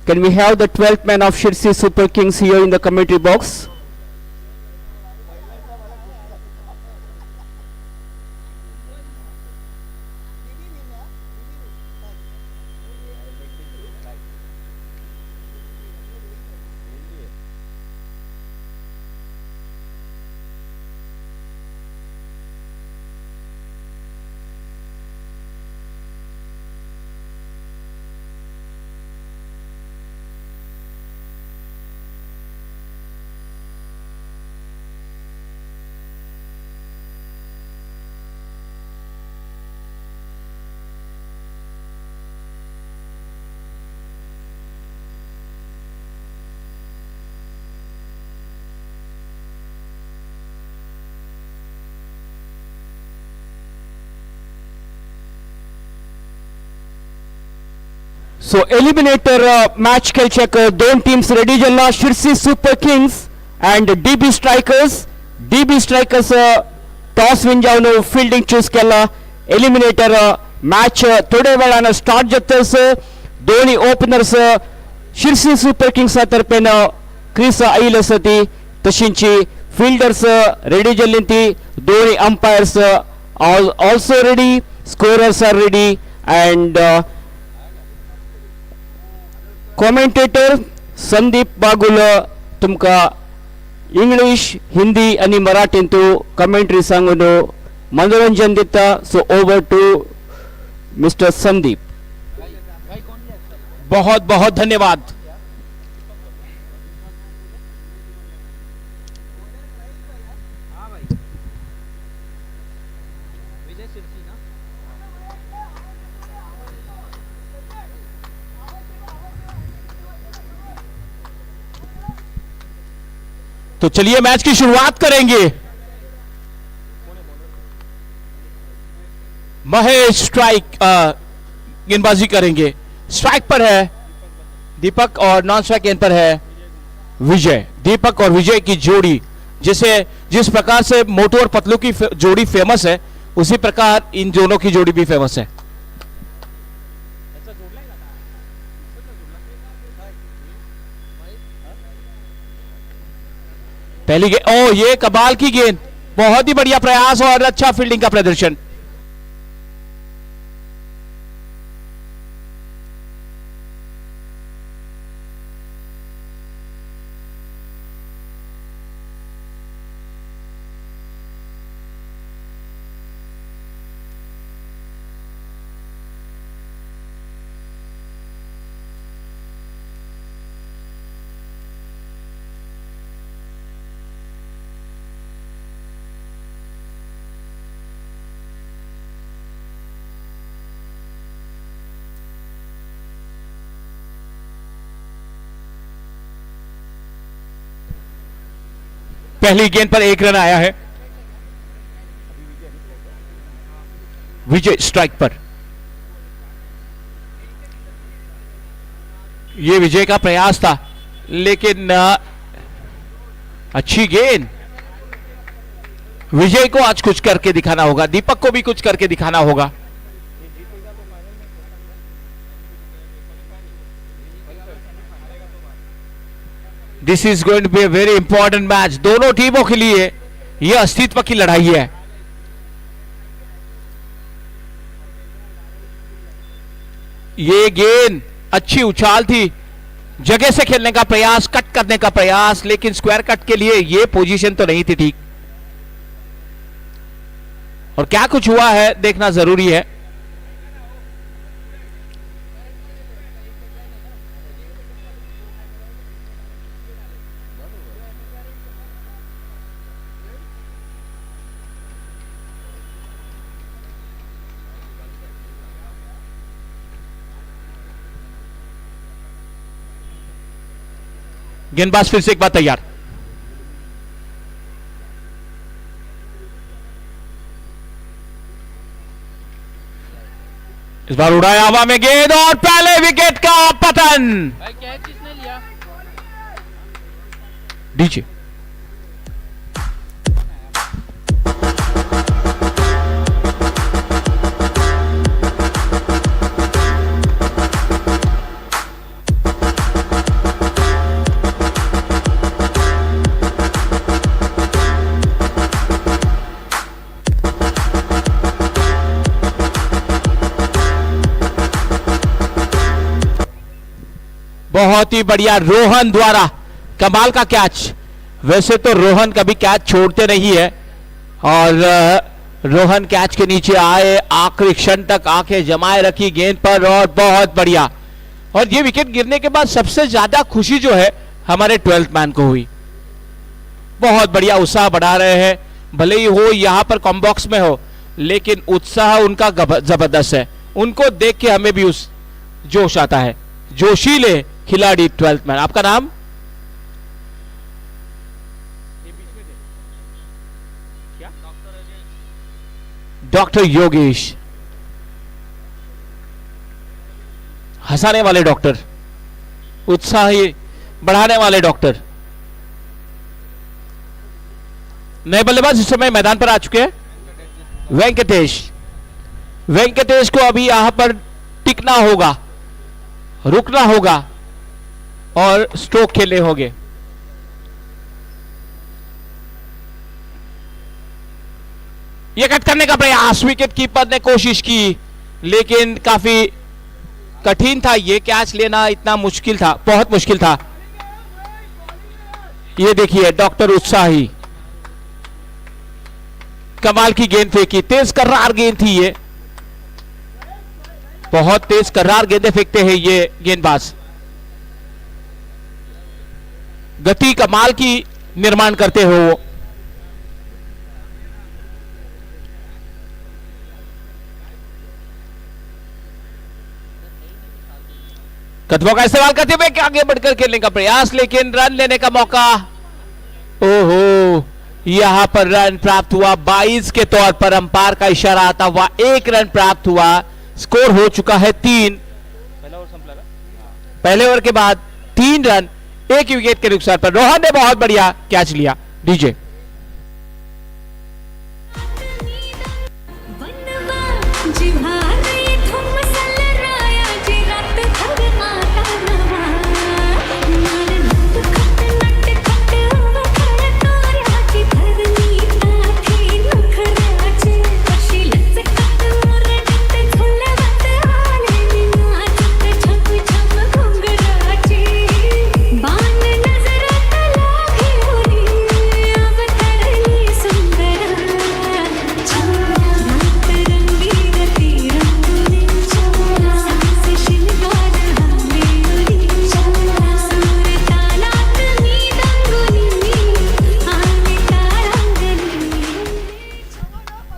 [SPEAKER 1] Can we have the 12th man of Shirsi Super Kings here in the commentary box? So eliminator match खेळचेक दोन teams ready जाला. Sirsi super kings and DB Strikers. DB Strikers toss win जावन fielding choose केला. Eliminator match थोड्या वेळान start जातस. दोन्ही openers Sirsi super kings तर्फेन क्रीस आयिल्ली आसा ती. तशींच फील्डर्स रेडी जाल्ली ती. दोन्ही umpires also ready. Scorers are ready and commentator Sandeep Bagul तुमका इंग्लिश हिंदी आणि मराठीतून कमेंट्री सांगून मनोरंजन दिता. So over to mister Sandeep.
[SPEAKER 2] बहुत बहुत धन्यवाद. तो चलिए मैच की शुरुआत करेंगे. महेश स्ट्राइक गेंदबाजी करेंगे. स्ट्राइक पर है दीपक और नॉन स्ट्राइक गेंद पर है विजय. दीपक और विजय की जोड़ी जिस प्रकार से मोटू और पतलू की जोड़ी फेमस है, उसी प्रकार इन दोनों की जोड़ी भी फेमस है. पहली गेंद, ओ ये कमाल की गेंद. बहुत ही बढ़िया प्रयास और अच्छा फील्डिंग का प्रदर्शन. पहली गेंद पर एक रन आया है. विजय स्ट्राइक पर. यह विजय का प्रयास था, लेकिन अच्छी गेंद. विजय को आज कुछ करके दिखाना होगा. दीपक को भी कुछ करके दिखाना होगा. This is going to be a very important match. दोनों टीमों के लिए यह अस्तित्व की लड़ाई है. ये गेंद अच्छी उछाल थी. जगह से खेलने का प्रयास, कट करने का प्रयास, लेकिन स्क्वायर कट के लिए यह पोजीशन तो नहीं थी ठीक. और क्या कुछ हुआ है देखना जरूरी है. गेंदबाज फिर से एक बार तैयार. इस बार उड़ाया हवा में गेंद और पहले विकेट का पतन। डीजे बहुत ही बढ़िया रोहन द्वारा कमाल का कैच। वैसे तो रोहन कभी कैच छोड़ते नहीं है और रोहन कैच के नीचे आए, आखिरी क्षण तक आंखें जमाए रखी गेंद पर और बहुत बढ़िया। और ये विकेट गिरने के बाद सबसे ज्यादा खुशी जो है हमारे 12th मैन को हुई। बहुत बढ़िया उत्साह बढ़ा रहे हैं, भले ही हो यहां पर कॉम्बॉक्स में हो, लेकिन उत्साह उनका जबरदस्त है। उनको देख के हमें भी उस जोश आता है। जोशीले खिलाड़ी 12th मैन। आपका नाम? डॉक्टर योगेश, हंसाने वाले डॉक्टर, उत्साह बढ़ाने वाले डॉक्टर। नए बल्लेबाज इस समय मैदान पर आ चुके हैं। वेंकटेश, वेंकटेश को अभी यहां पर टिकना होगा, रुकना होगा और स्ट्रोक खेलने होंगे। यह कट करने का प्रयास, विकेट कीपर ने कोशिश की लेकिन काफी कठिन था। यह कैच लेना इतना मुश्किल था, बहुत मुश्किल था। ये देखिए डॉक्टर उत्साही, कमाल की गेंद फेंकी, तेज कर्रार गेंद थी ये, बहुत तेज कर्रार गेंदें फेंकते हैं ये गेंदबाज। गति कमाल की निर्माण करते हो वो। कदमों का इस्तेमाल करते हुए आगे बढ़कर खेलने का प्रयास, लेकिन रन लेने का मौका। ओहो, यहां पर रन प्राप्त हुआ 22 के तौर पर। अंपायर का इशारा आता हुआ 1 रन प्राप्त हुआ। स्कोर हो चुका है 3। पहले ओवर के बाद 3 रन 1 विकेट के नुकसान पर। रोहन ने बहुत बढ़िया कैच लिया। डीजे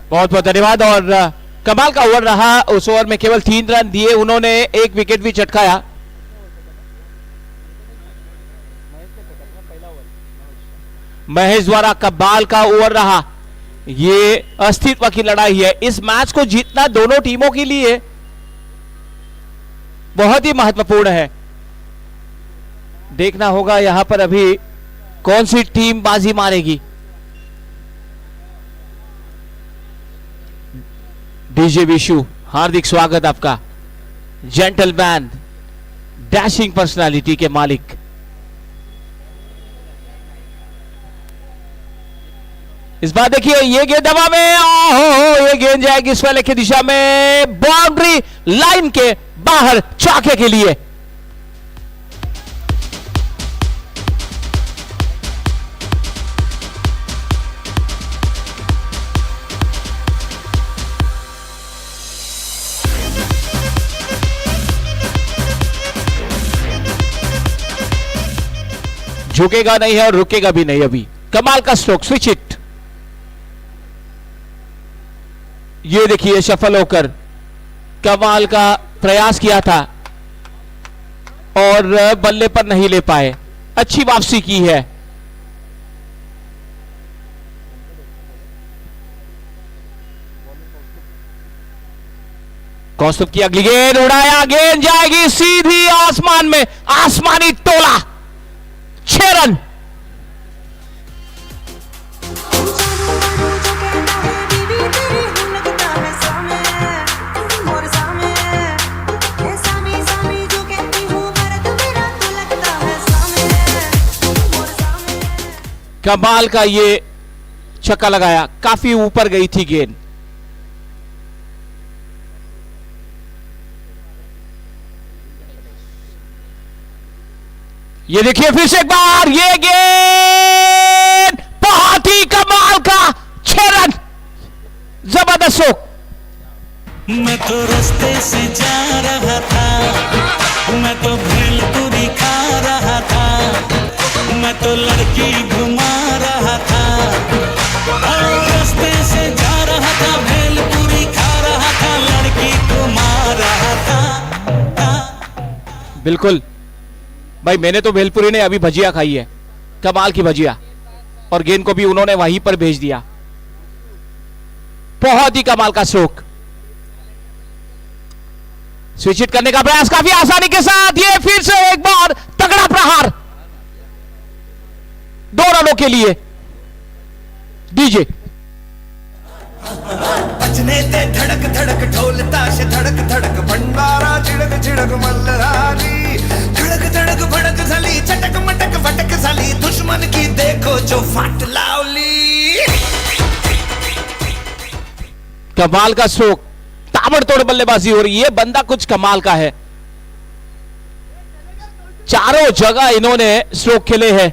[SPEAKER 2] बहुत बहुत धन्यवाद। और कमाल का ओवर रहा। उस ओवर में केवल 3 रन दिए उन्होंने, 1 विकेट भी चटकाया। महेश द्वारा कमाल का ओवर रहा। ये अस्तित्व की लड़ाई है। इस मैच को जीतना दोनों टीमों के लिए बहुत ही महत्वपूर्ण है। देखना होगा यहां पर अभी कौन सी टीम बाजी मारेगी। डीजे विशु, हार्दिक स्वागत आपका। जेंटलमैन, डैशिंग पर्सनालिटी के मालिक। इस बार देखिए ये गेंद हवा में, ओहो, ये गेंद जाएगी इस वाले की दिशा में, बाउंड्री लाइन के बाहर, चौके के लिए। झुकेगा नहीं है और रुकेगा भी नहीं। अभी कमाल का स्ट्रोक, स्विच इट। ये देखिए सफल होकर कमाल का प्रयास किया था और बल्ले पर नहीं ले पाए। अच्छी वापसी की है। कौस्तुभ की अगली गेंद, उड़ाया, गेंद जाएगी सीधी आसमान में, आसमानी टोला, 6 रन। कमाल का ये छक्का लगाया, काफी ऊपर गई थी गेंद। ये देखिए फिर से एक बार, ये गेंद बहुत ही कमाल का, 6 रन, जबरदस्त शॉट।
[SPEAKER 4] मैं तो रास्ते से जा रहा था, मैं तो भेलपुरी खा रहा था, मैं तो लड़की घुमा रहा था, रास्ते से जा रहा था, भेलपुरी खा रहा था, लड़की घुमा रहा था।
[SPEAKER 2] बिल्कुल भाई, मैंने तो भेलपुरी ने अभी भजिया खाई है, कमाल की भजिया, और गेंद को भी उन्होंने वहीं पर भेज दिया। बहुत ही कमाल का स्ट्रोक। स्विच हिट करने का प्रयास काफी आसानी के साथ, ये फिर से एक बार तगड़ा प्रहार, 2 रनों के लिए। डीजे
[SPEAKER 4] बजने ते धड़क धड़क ढोल ताश धड़क धड़क भंडारा झिड़क झिड़क मल्हारी, धड़क धड़क भड़क झाली, चटक मटक फटक झाली, दुश्मन की देखो जो फाट लावली।
[SPEAKER 2] कमाल का स्ट्रोक, ताबड़तोड़ बल्लेबाजी हो रही है, बंदा कुछ कमाल का है। चारों जगह इन्होंने स्ट्रोक खेले हैं।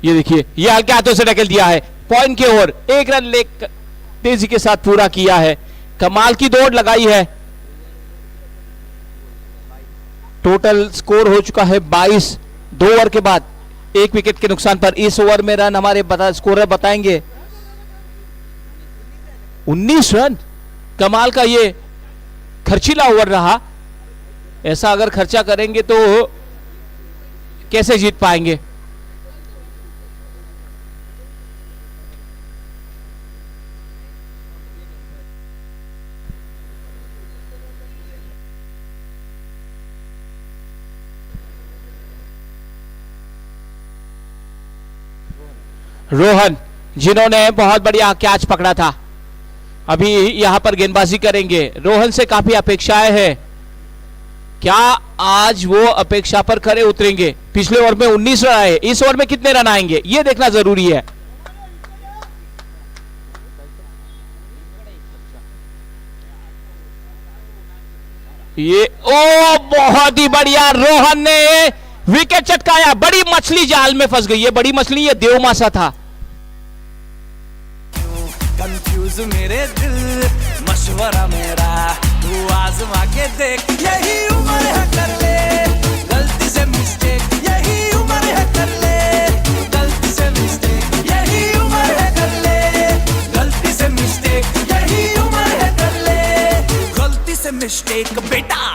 [SPEAKER 2] ये देखिए, ये हल्के हाथों से ढकेल दिया है, पॉइंट की ओर 1 रन लेकर तेजी के साथ पूरा किया है। कमाल की दौड़ लगाई है। टोटल स्कोर हो चुका है 22, 2 ओवर के बाद 1 विकेट के नुकसान पर। इस ओवर में रन हमारे स्कोरर बताएंगे। 19 रन, कमाल का ये खर्चीला ओवर रहा। ऐसा अगर खर्चा करेंगे तो कैसे जीत पाएंगे। रोहन, जिन्होंने बहुत बढ़िया कैच पकड़ा था, अभी यहां पर गेंदबाजी करेंगे। रोहन से काफी अपेक्षाएं हैं, क्या आज वो अपेक्षा पर खरे उतरेंगे। पिछले ओवर में 19 रन आए, इस ओवर में कितने रन आएंगे ये देखना जरूरी है। ये बहुत ही बढ़िया, रोहन ने विकेट चटकाया। बड़ी मछली जाल में फंस गई है, बड़ी मछली ये देवमासा था।
[SPEAKER 4] कंफ्यूज मेरे दिल, मशवरा मेरा तू आजमा के देख, यही उम्र है कर ले गलती से मिस्टेक, यही उम्र है कर ले गलती से मिस्टेक, यही उम्र है कर ले गलती से मिस्टेक, यही उम्र है कर ले गलती से मिस्टेक बेटा।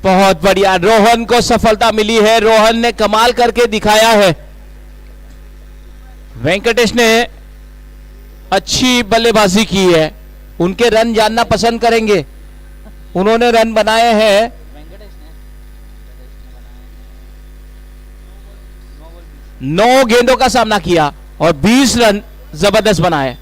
[SPEAKER 2] बहुत बढ़िया, रोहन को सफलता मिली है। रोहन ने कमाल करके दिखाया है। वेंकटेश ने अच्छी बल्लेबाजी की है। उनके रन जानना पसंद करेंगे। उन्होंने रन बनाए हैं 9 गेंदों का सामना किया और 20 रन जबरदस्त बनाए।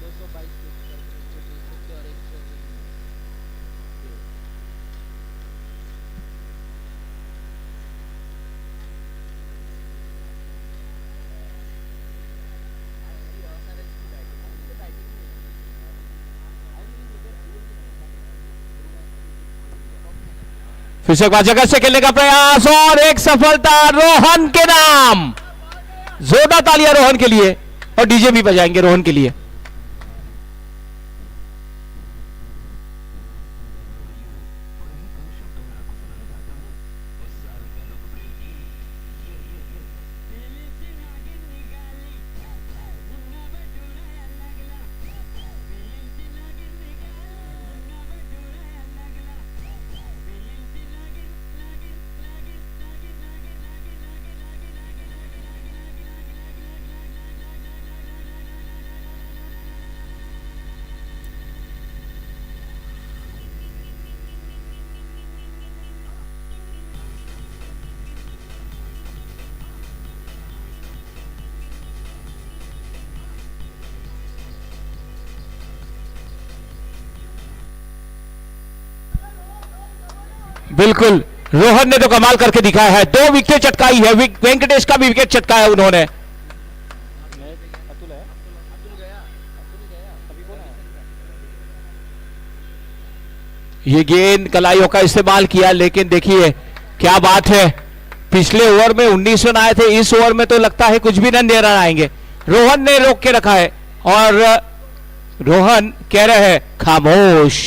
[SPEAKER 2] फिर से एक बार जगह से खेलने का प्रयास और एक सफलता रोहन के नाम। जोरदार तालियां रोहन के लिए और डीजे भी बजाएंगे रोहन के लिए। बिल्कुल, रोहन ने तो कमाल करके दिखाया है, 2 विकेट चटकाई है, वेंकटेश का भी विकेट चटकाया उन्होंने। ये गेंद कलाइयों का इस्तेमाल किया, लेकिन देखिए क्या बात है, पिछले ओवर में 19 रन आए थे, इस ओवर में तो लगता है कुछ भी रन आएंगे। रोहन ने रोक के रखा है और रोहन कह रहे हैं खामोश।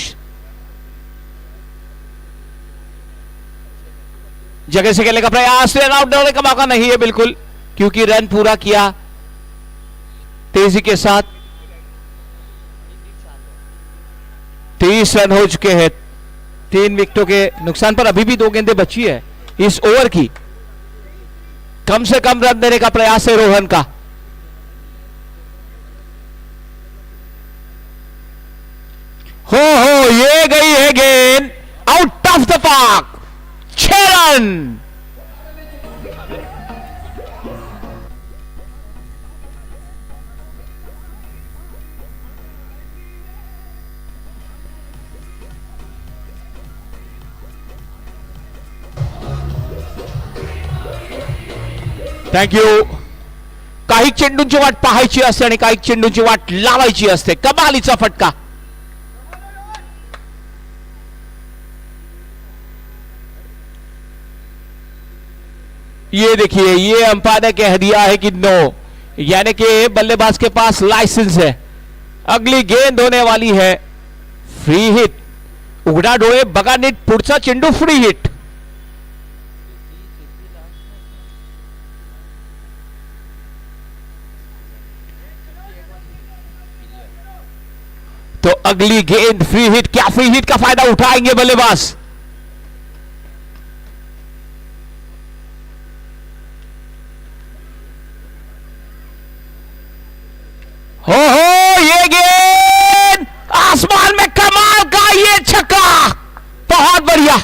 [SPEAKER 2] जगह से खेलने का प्रयास, रन आउट होने का मौका नहीं है बिल्कुल, क्योंकि रन पूरा किया तेजी के साथ। 30 रन हो चुके हैं, 3 विकेटों के नुकसान पर। अभी भी 2 गेंदें बची है इस ओवर की, कम से कम रन देने का प्रयास है रोहन का। हो ये गई है गेंद out of the park, 6 run. Thank you. काही चेंडूंची वाट पाहायची असते आणि काही चेंडूंची वाट लावायची असते, कमालीचा फटका। ये देखिए, ये अंपायर ने कह दिया है कि नो, यानी कि बल्लेबाज के पास लाइसेंस है। अगली गेंद होने वाली है फ्री हिट। उघडा डोळे बघा नीट, पुढचा चेंडू फ्री हिट। तो अगली गेंद फ्री हिट, क्या फ्री हिट का फायदा उठाएंगे बल्लेबाज? हो ये गेंद आसमान में, कमाल का ये छक्का, बहुत बढ़िया।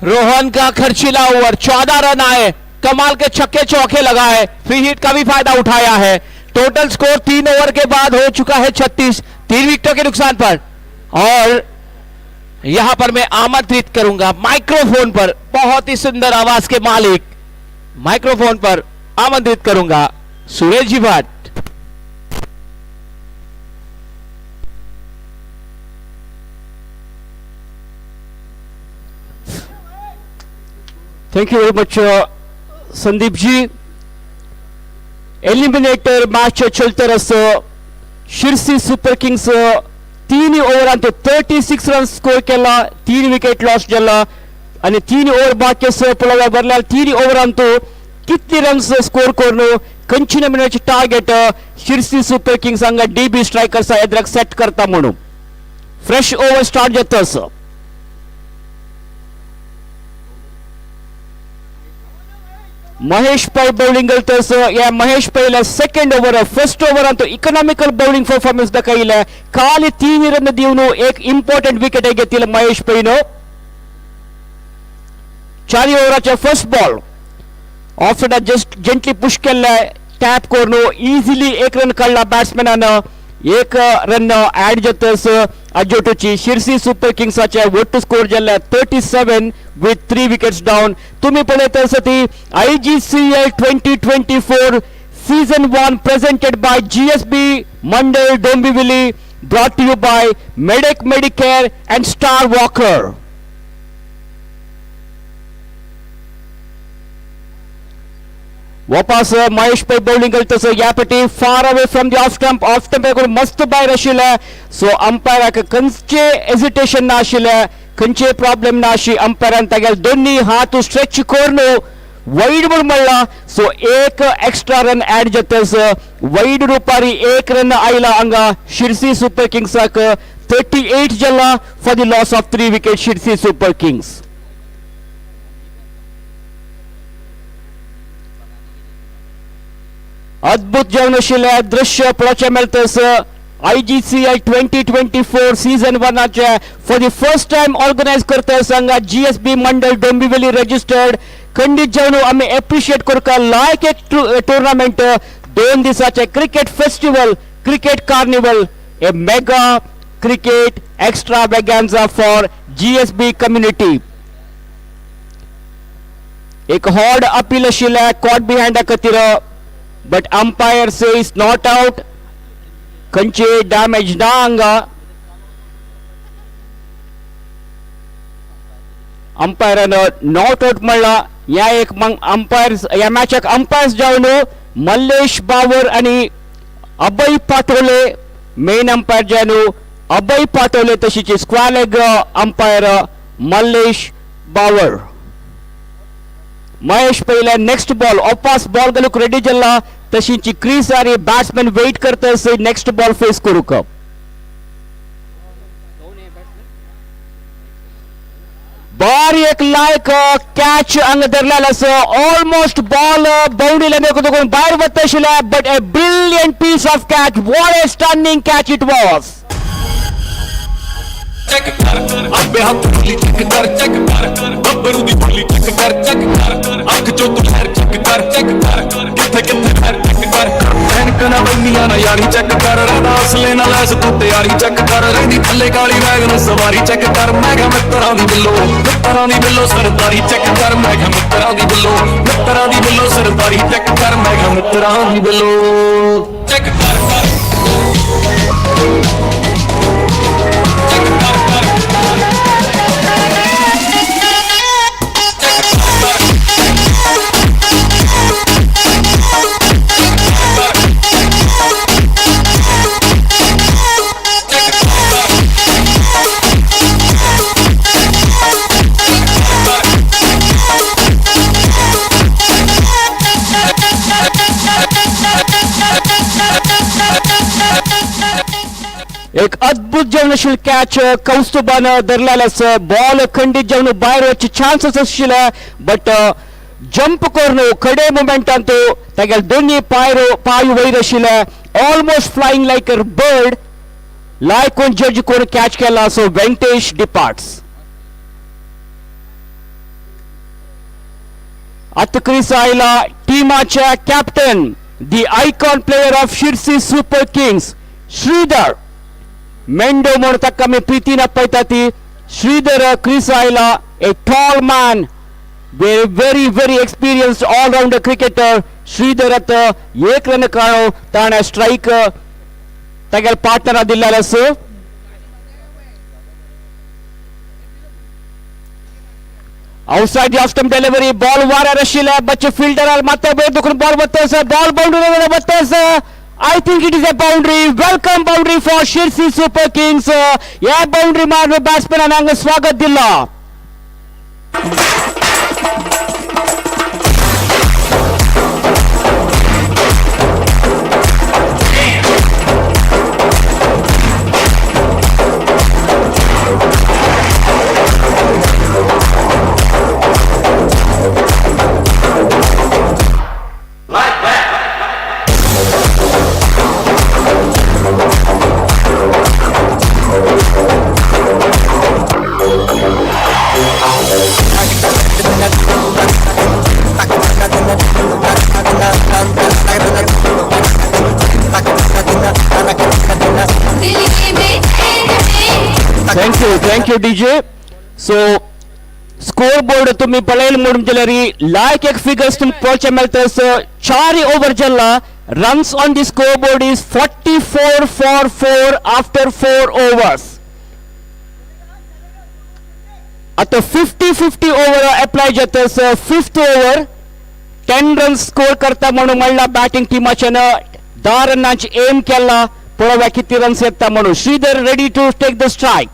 [SPEAKER 2] रोहन का खर्चीला ओवर, 14 रन आए, कमाल के छक्के चौके लगाए, फ्री हिट का भी फायदा उठाया है। टोटल स्कोर 3 ओवर के बाद हो चुका है 36, 3 विकेटों के नुकसान पर। और यहां पर मैं आमंत्रित करूंगा माइक्रोफोन पर, बहुत ही सुंदर आवाज के मालिक, माइक्रोफोन पर आमंत्रित करूंगा Suresh ji Bhatt.
[SPEAKER 1] Thank you very much Sandeep ji. Eliminator match चलतरस शिरसी सुपर किंग्स 3 ओव्हरांत 36 रन स्कोर केला, 3 विकेट लॉस जाला आणि 3 ओव्हर बाकी पळोवया बरल्यार 3 ओव्हरांत कितले रन्स स्कोर करून कंचिन मिळण्याचे टार्गेट शिरसी सुपर किंग्स हांगा डीबी स्ट्रायकर्स एद्राक सेट करता म्हणून फ्रेश ओव्हर स्टार्ट जातस। महेश पै बೌಲಿಂಗ್ ಅಲ್ತಸ್ ಯಾ ಮಹೇಶ್ ಪೈಲ ಸೆಕೆಂಡ್ ಓವರ್ ಫಸ್ಟ್ ಓವರ್ ಅಂತೂ इकॉनॉमिकल बೌಲಿಂಗ್ परफॉर्मेंस दखाइले, खाली 3 रन दिवन एक इंपॉर्टंट विकेट घेतले महेश पैन। 4 ओव्हराच्या first ball of just gently push केले, टॅप करून इजिली 1 रन काढला बॅट्समॅनान, 1 रन ऍड जातस अजोटूची। शिरसी सुपर किंग्साचे वोट स्कोर जाल्ले 37 with 3 wickets down। तुम्ही पळयत आसत IGCL 2024 season 1 presented by GSB Mandal Dombivli, brought to you by Medicare and Star Walker। वापस महेश पै बೌಲಿಂಗ್ अल्तस या पटी far away from the off stump मस्त बायर आशिल्ले, सो अंपायराक खंयचे हेजिटेशन ना आशिल्ले, खंयचे प्रॉब्लेम ना अशी अंपायरान तागेले दोन्ही हात स्ट्रेच करून वाईड म्हणून म्हणला. सो एक एक्स्ट्रा रन ऍड जातस वाईड रुपारी एक रन आयला हांगा शिरसी सुपर किंग्साक. 38 जाला for the loss of 3 wicket Sirsi super Kings. अद्भुत जावन आशिल्ले दृश्य पळोवचें मेळटस. IGCL 2024 season 1 for the first time organise करतस हांगा GSB मंडळ डोंबिवली रजिस्टर्ड. खंडीत जावन आमी एप्रिशिएट करता लायक एक टुर्नामेंट 2 दिसाचे cricket festival cricket carnival a mega cricket extravaganza for GSB community. एक हॉर्ड अपील आशिल्ले कॉट बिहाइंड खातीर but umpire says not out. खंयचे डॅमेज ना हांगा. अंपायरान नॉट आउट म्हणला. ह्या एक अंपायर ह्या मॅचाक अंपायर्स जावन मल्लेश बावर आणि अभय पाटोले मेन अंपायर जावन अभय पाटोले तशीच स्क्वॅलेग अंपायर मल्लेश बावर. महेश पहिले नेक्स्ट बॉल ऑपास बॉल घालूक रेडी जाला तशींची क्रीज आनी बॅट्समॅन वेट करतस नेक्स्ट बॉल फेस करूक. बारी एक लायक कॅच हांगा धरलेलो आसा. ऑलमोस्ट बॉल बाउंड्रीला मेकून भायर वता आशिल्ले but a brilliant piece of catch. What a stunning catch it was.
[SPEAKER 4] Check कर अबे हाथ खुली चेक कर चेक कर बब्बरू दी खुली चेक कर चेक कर अख चो तू खैर चेक कर किथे किथे खैर चेक कर बहन कना बंदियां ना यारी चेक कर रहना असले ना लैस तू तैयारी चेक कर रेडी थल्ले काली वैगन सवारी चेक कर मैं क्या मित्तरां दी बिल्लो सरदारी चेक कर मैं क्या मित्तरां दी बिल्लो सरदारी चेक कर मैं क्या मित्तरां दी बिल्लो चेक कर
[SPEAKER 1] एक अद्भुत जावन आशिल्ले कॅच कौस्तुभान धरलेलो आसा. बॉल खंडीत जावन भायर वचचे चान्सेस आशिल्ले बट जंप करून खडे मोमेंटान तो तागेले दोन्ही पाय वयर आशिल्ले almost flying like a bird लायकून जज करून कॅच केला. So Venkatesh departs. आतां क्रीज आयला टिमाचे captain the icon player of Sirsi super kings Shridhar Mendo म्हणून ताका आमी प्रितीन आपयता ती. श्रीधर क्रीज आयला a tall man very very experienced all rounder cricketer. श्रीधर आतां एक रन काडून ताणें स्ट्रायक तागेले पार्टनर दिल्लेलो आसा. outside the off stump delivery ball वाऱ्यार आशिल्ले बच्चे फिल्डराल मात्र बेट दुखून बॉल वता बॉल बाउंड्री वता. I think it is a boundary. Welcome boundary for Shirsi Super Kings. Yeah, boundary मारन बॅट्समॅनान हांगा स्वागत दिला. Thank you DJ. So scoreboard तुम्ही पळयलें म्हणून जाल्यार लायक एक फिगर्स तुमकां पळोवचें मेळटस. 4 ओव्हर जाल्ला. runs on the scoreboard is 44 for 4 after 4 overs. आता 50-50 ओव्हर अप्लाय जातस. 5th ओव्हर 10 रन्स स्कोर करता म्हणून म्हणला बॅटिंग टिमाच्यान 10 रनांची एम केला. पळोवया किती रन्स येता म्हणून. Shridhar ready to take the strike.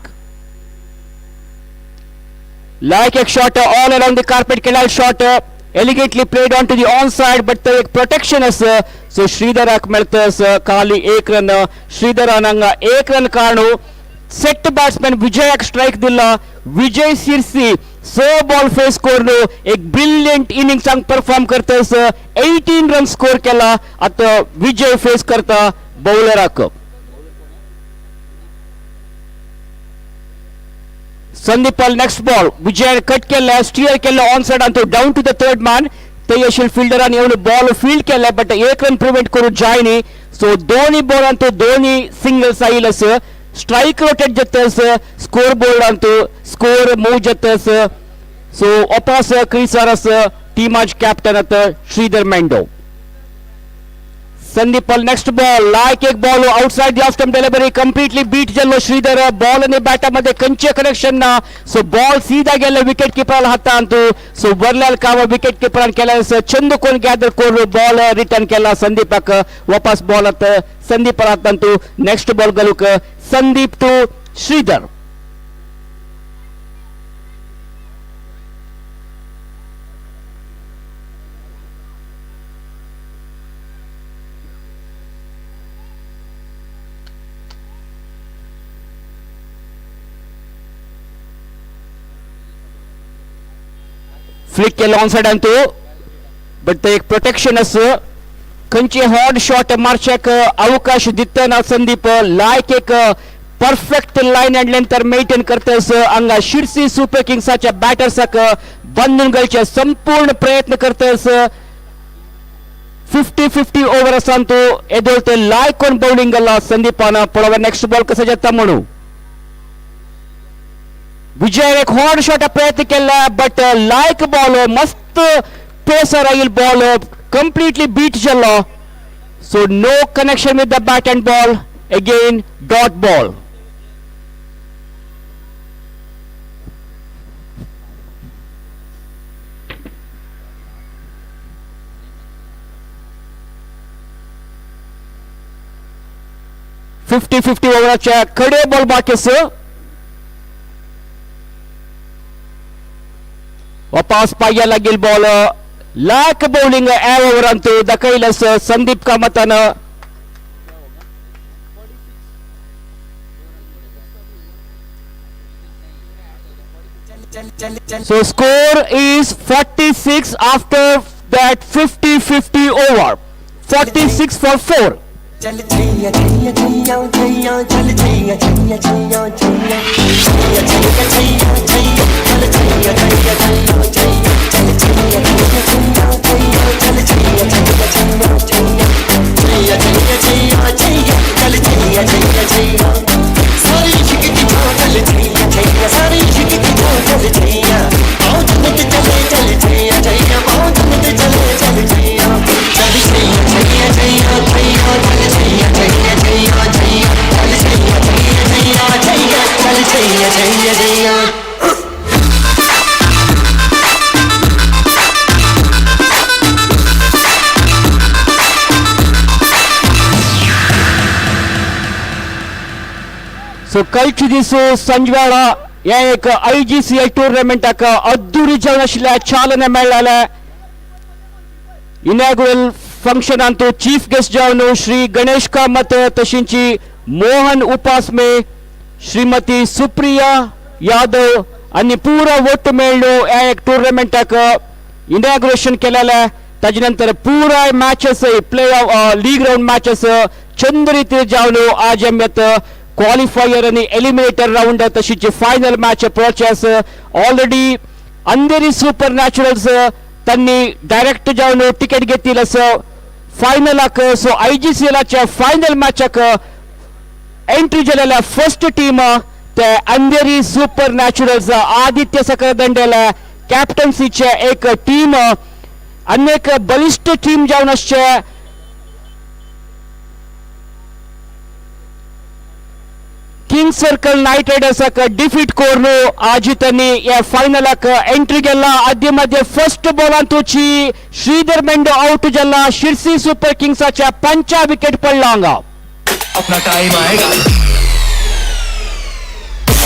[SPEAKER 1] like एक shot all around the carpet केला shot elegantly played onto the onside but the एक protection असं so श्रीधराक मेळतं असं खाली एक रन श्रीधरान हांगा एक रन काडू सेट बॅट्समॅन विजयाक स्ट्राईक दिला विजय सिरसी स बॉल फेस करून एक ब्रिलियंट इनिंग्सांक परफॉर्म करता 18 रन स्कोर केला आता विजय फेस करता बॉलराक संदीपाल नेक्स्ट बॉल विजय कट केला स्टीयर केला ऑन साइड आणि तो down to the third man ते यशील फिल्डरान येऊन बॉल फील्ड केला बट एक रन प्रिव्हेंट करू जायनी सो दोन्ही बॉलान तो दोन्ही सिंगल्स आईल असं स्ट्राईक रोटेट जातस स्कोर बोर्डान तो स्कोर मूव जातस सो ओपास क्रीसारस टीमाच कॅप्टन आता श्रीधर मेंडो संदीपाल नेक्स्ट बॉल लायक एक ball outside the off stump delivery completely beat झालो श्रीधर बॉल आणि बॅटामध्ये कंचे कनेक्शन ना सो बॉल सीधा गेला विकेट कीपर हातान तो सो वरल्याल काम विकेट कीपरान केला चंद कोण गॅदर करून बॉल रिटर्न केला संदीपाक वापस बॉल आता संदीप हातान तो नेक्स्ट बॉल गलुक संदीप टू श्रीधर फ्लिक केला ऑन साइड तो बट ते एक प्रोटेक्शन असं खंयचे हॉट शॉट मारच्याक अवकाश दितना संदीप लायक एक perfect line and length maintain करतस हांगा शिरसी सुपर किंग्साच्या बॅटर्साक बंदून घालचे संपूर्ण प्रयत्न करतस 50-50 ओव्हर आसा तो एदोलते लायक कोण बॉलिंग गेला संदीपान पळोवा नेक्स्ट बॉल कसा जाता म्हणू विजय एक हॉट शॉट प्रयत्न केला बट लायक बॉल मस्त पेसर आईल बॉल कंप्लीटली बीट झालो so no connection with the bat and ball again dot ball fifty ओव्हरच्या खडे बॉल बाकीस वापस पाया लागेल बॉल लाख बॉलिंग ओव्हर अंतू दखैलस संदीप कामतन so score is 46 after that 50-50 over 46 for 4
[SPEAKER 4] चल छैया छैया छैया छैया चल छैया छैया छैया छैया छैया छैया छैया छैया चल छैया छैया छैया छैया चल छैया छैया छैया छैया चल छैया छैया छैया छैया छैया छैया छैया छैया चल छैया छैया छैया सारी इश्क की जो चल छैया छैया सारी इश्क की जो चल छैया आओ जन्नत चले चल छैया छैया आओ जन्नत चले चल छैया चल छैया छैया छैया छैया चल छैया छैया छैया छैया चल छैया छैया छैया छैया चल छैया छैया छैया
[SPEAKER 1] सो कल्च दिसो संजवाडा या एक IGCL टूर्नामेंटाक अद्दुरी जावन आशिल्ल्या चालना मेळ्ळ्या इनॉग्रल फंक्शनान तो चीफ गेस्ट जावन श्री गणेश कामत तशींची मोहन उपासमे श्रीमती सुप्रिया यादव आनी पुरा वोट मेळ्ळो या एक टूर्नामेंटाक इनॉग्रेशन केलेले ताजे नंतर पुराय matches play league round matches चंद रीती जावन आज आम्यात क्वालिफायर आणि एलिमिनेटर राउंड तशीच final match process already Andheri super naturals त्यांनी डायरेक्ट जाऊन तिकेट घेतील असं फायनलाक सो IGCLच्या फायनल मॅचक एंट्री झालेल्या फर्स्ट टीम ते अंधेरी सुपर नॅचरल्स आदित्य सकरदंडेला कॅप्टन्सीचे एक टीम अनेक बलिष्ठ टीम जाऊन असचे किंग्स सर्कल नाइट राइडर्साक डिफीट कोरून आज त्यांनी या फायनलाक एंट्री गेला आद्य मध्ये फर्स्ट बॉलान तोची श्रीधर मेंडो आउट जाला शिरसी सुपर किंग्साच्या 5 विकेट पडला हांगा
[SPEAKER 4] अपना टाइम आएगा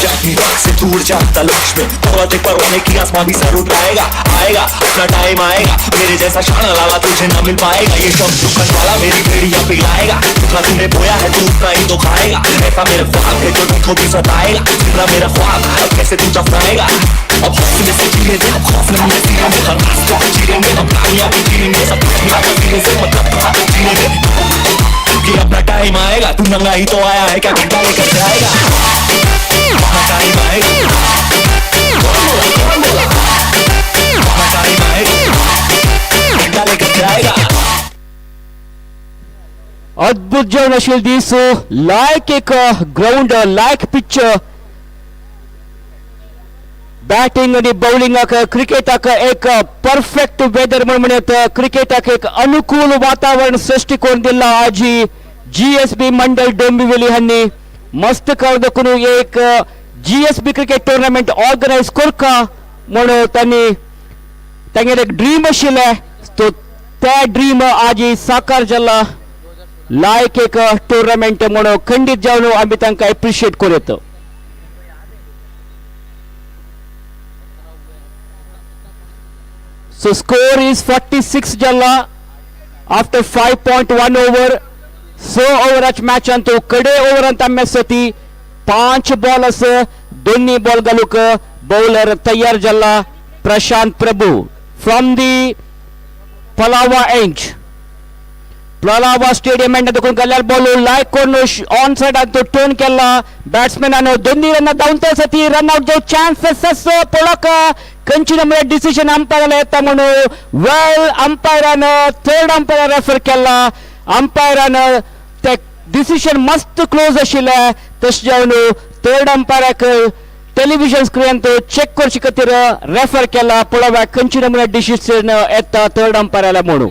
[SPEAKER 4] जाती से दूर जा तलाश में बहुत एक परवाने की आसमां भी सर उठाएगा आएगा अपना टाइम आएगा मेरे जैसा शाना लाला तुझे न मिल पाएगा ये सब दुकान वाला मेरी बेड़ियां पिलाएगा जितना तूने बोया है तू उतना ही तो खाएगा ऐसा मेरे ख्वाब है जो तुमको भी सताएगा जितना मेरा ख्वाब अब कैसे तू दफनाएगा अब हौसले से जीएंगे अब हौसले में जीएंगे हर रास्ते पे जीएंगे हम कामयाबी जीएंगे सब कुछ मिला कर जीने से मतलब जीएंगे कि अपना टाइम आएगा तू नंगा ही तो आया है क्या घंटा लेकर जाएगा अपना टाइम आएगा अपना टाइम आएगा घंटा लेकर जाएगा
[SPEAKER 1] अद्भुत जेवण आशिल्लें दीस लायक एक ग्राउंड लायक पिच बॅटिंग आणि बॉलिंगाक क्रिकेटाक एक परफेक्ट वेदर म्हणत क्रिकेटाक एक अनुकूल वातावरण सृष्टी करून दिला आजी जीएसबी मंडळ डोंबिवली हांनी मस्त देखून एक जीएसबी क्रिकेट टुर्नामेंट ऑर्गनायज करका म्हणून तांगेर एक ड्रीम आशिल्लें तो त्या ड्रीम आजी साकार जाला लायक एक टुर्नामेंट म्हणून खंडीत जावन आमी तांकां एप्रिशिएट करत So score is 46 jalla after 5.1 over. So overach match antu kade over anta mesati 5 ballers donni ball galuk bowler tayyar jalla Prashant Prabhu from the Palava end. Palava stadium end adukun galyal ball like on side antu turn kella batsman anu donni run down sati run out jo chances polaka कंचिन decision umpire येता म्हणून well अंपायरान third umpire refer केला अंपायरान ते decision मस्त close आशिल्ले तशें जावन थर्ड अंपायराक टेलिविजन स्क्रीन तो चेक करचे खातीर रेफर केला पळोवया खंयची नमुने डिसिजन येता थर्ड अंपायराला म्हणून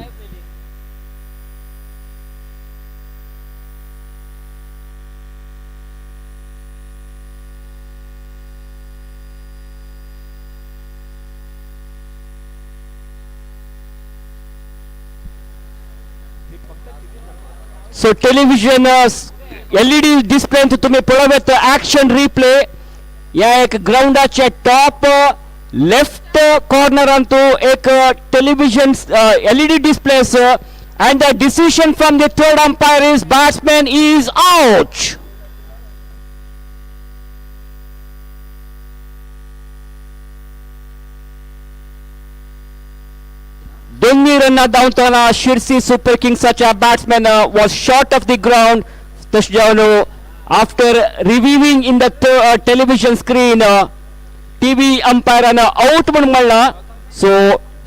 [SPEAKER 1] So television LED display तुम्ही पळोवत ऍक्शन रिप्ले या एक ग्राउंडाच्या टॉप लेफ्ट कॉर्नरान तो एक television LED displays and the decision from the third umpire is batsman is out. दोन्ही रन धांवतना शिरसी सुपर किंग्साच्या batsman was short of the ground. तशें जावन after reviewing in the television screen TV umpire out म्हणून म्हणला. So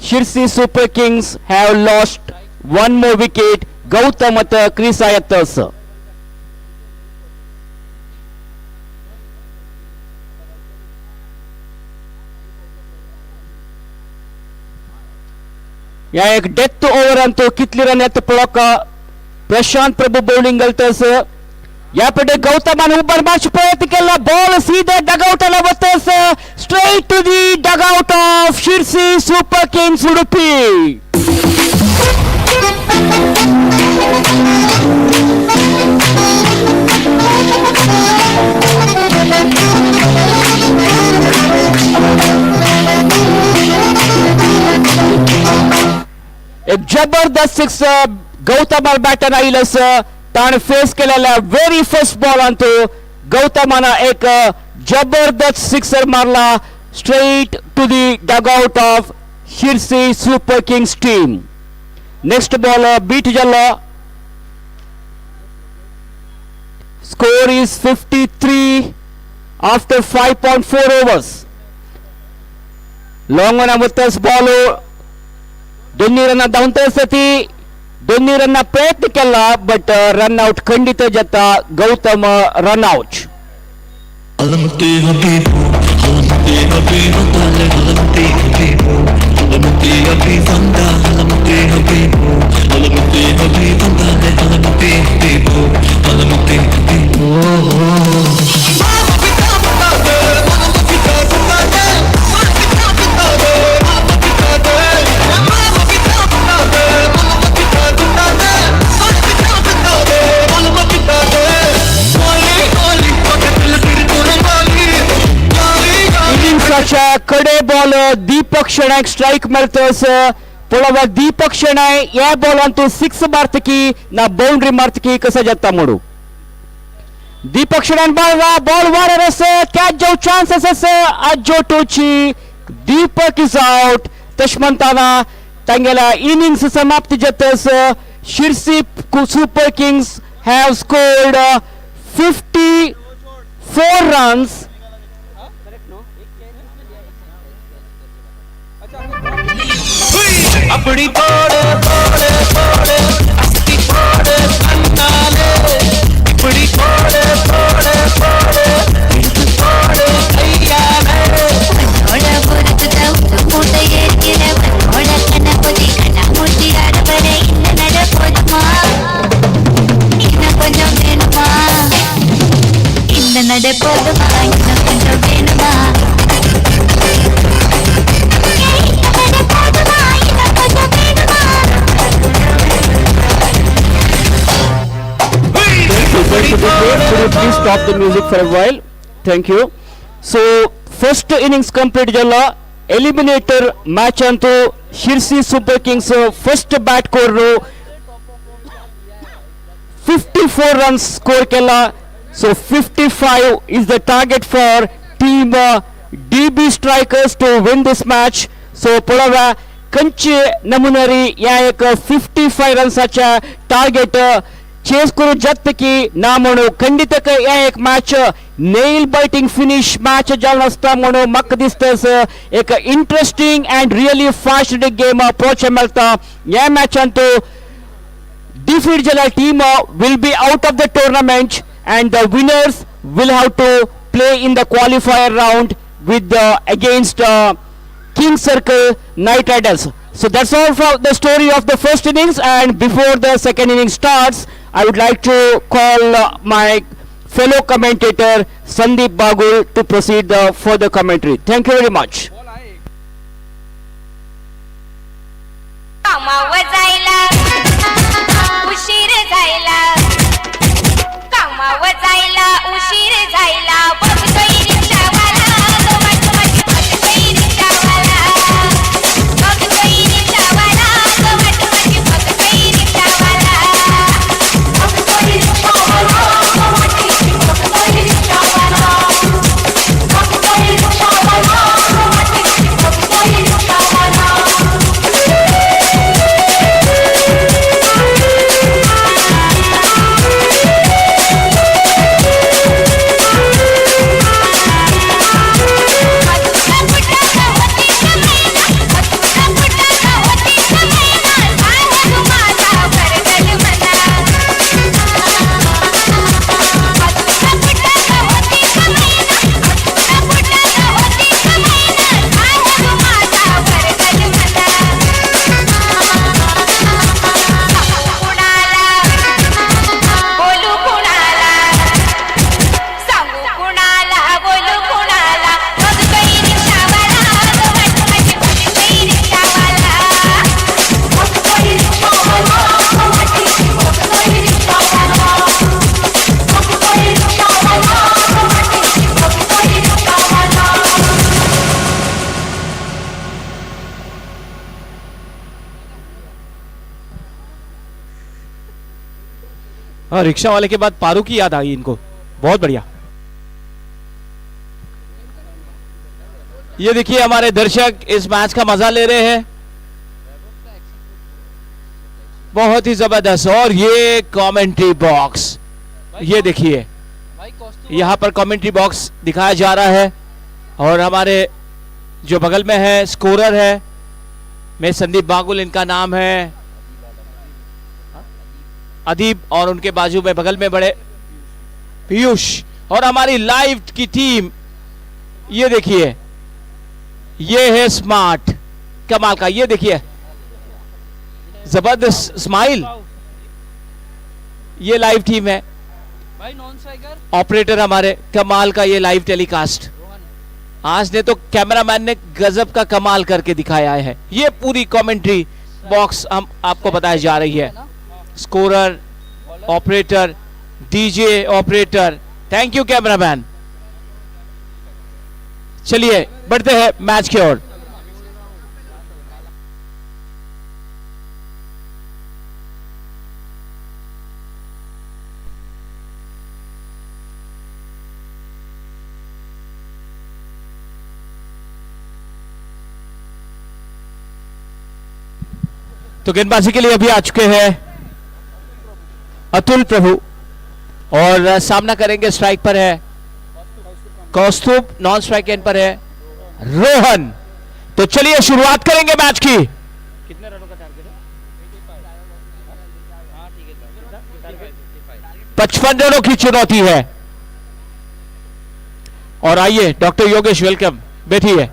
[SPEAKER 1] Shirsi Super Kings have lost one more wicket. Gautam at crease ayattas. या एक death over Antu कितली run येता पळोवक प्रशांत प्रभू bowling घालतस या पेटे गौतमान उबर मारचे प्रयत्न केला बॉल सीधे डगआउटला वतस straight to the dugout of Sirsi super kings Udupi एक जबरदस्त सिक्स गौतमार बॅटन आयलस ताण फेस केलेल्या व्हेरी फर्स्ट बॉल अंतू गौतमाना एक जबरदस्त सिक्सर मारला straight to the dugout of Sirsi super kings team next ball beat जाल्लो score is 53 after 5.4 overs long on वतस बॉल दोन्ही रन धांवतसती दोन्ही रन प्रयत्न केला बट रन आउट खंडित जाता गौतम रन आउट कडे बॉल दीपक शेणाक स्ट्राईक मेळतस पळवा दीपक शेणाय या बॉलान तू 6 मारतकी ना बाउंड्री मारतकी कसं जाता मोडू दीपक शेणान बॉल वारस कॅच जाऊ चान्सेस अज्जो टोची दीपक इज आउट तशमंताना तांगेला इनिंग्स समाप्ति जतस Sirsi super kings have scored 54 runs
[SPEAKER 3] अपनी पोड़े पोड़े पोड़े अस्ती पोड़े अन्नाले अपनी पोड़े पोड़े पोड़े पोड़े भैया
[SPEAKER 5] ओड़ा बुरत दौड़ मूट येर्किरे ओड़ा कना कोदी कना मूटी आडबरे इन्न नड पोदमा इन्न कोंजम वेनुमा इन्न नड पोदमा इन्न कोंजम वेनुमा
[SPEAKER 1] Could you please stop the music for a while? Thank you. So first innings complete jalla eliminator match antu Shirsi Super Kings first bat korru 54 runs score kella. So 55 is the target for team DB Strikers to win this match. So pulava कंचे नमुनरी या एक 55 रन्साच्या target chess करू जत की ना म्हणू खंडित या एक match nail biting finish match जावन आसता म्हणू म्हाका दिसतास एक interesting and really fast game approach मेळता या मॅचान तो defeat jala team will be out of the tournament and the winners will have to play in the qualifier round with against King Circle Knight Riders. So that's all for the story of the first innings, and before the second inning starts I would like to call my fellow commentator Sandeep Bagul to proceed the further commentary. Thank you very much.
[SPEAKER 11] कामावर जायला उशीर झाला कामावर जायला उशीर झाला बघतोय रिक्षावाला गमत मत बघतोय रिक्षावाला बघतोय रिक्षावाला गमत मत बघतोय रिक्षावाला बघतोय रिक्षावाला गमत मत बघतोय रिक्षावाला बघतोय रिक्षावाला गमत मत बघतोय रिक्षावाला
[SPEAKER 2] हाँ, रिक्शा वाले के बाद पारू की याद आई इनको। बहुत बढ़िया। ये देखिए हमारे दर्शक इस मैच का मजा ले रहे हैं, बहुत ही जबरदस्त। और ये कमेंट्री बॉक्स, ये देखिए यहाँ पर कमेंट्री बॉक्स दिखाया जा रहा है और हमारे जो बगल में है स्कोरर है, मैं संदीप बागुल इनका नाम है, अदीब, और उनके बाजू में बगल में बड़े पीयूष, और हमारी लाइव की टीम ये देखिए, ये है स्मार्ट, कमाल का, ये देखिए जबरदस्त स्माइल, ये लाइव टीम है। ऑपरेटर हमारे कमाल का, ये लाइव टेलीकास्ट आज ने तो कैमरामैन ने गजब का कमाल करके दिखाया है। ये पूरी कमेंट्री बॉक्स हम आपको बताई जा रही है, scorer, operator, DJ, operator, thank you cameraman. चलिए बढ़ते हैं मैच की ओर। तो गेंदबाजी के लिए अभी आ चुके हैं अतुल प्रभु और सामना करेंगे, स्ट्राइक पर है कौस्तुभ, नॉन स्ट्राइक एंड पर है रोहन। तो चलिए शुरुआत करेंगे मैच की। कितने रनों का टारगेट है? 55 रनों की चुनौती है। और आइए डॉक्टर योगेश, वेलकम, बैठिए।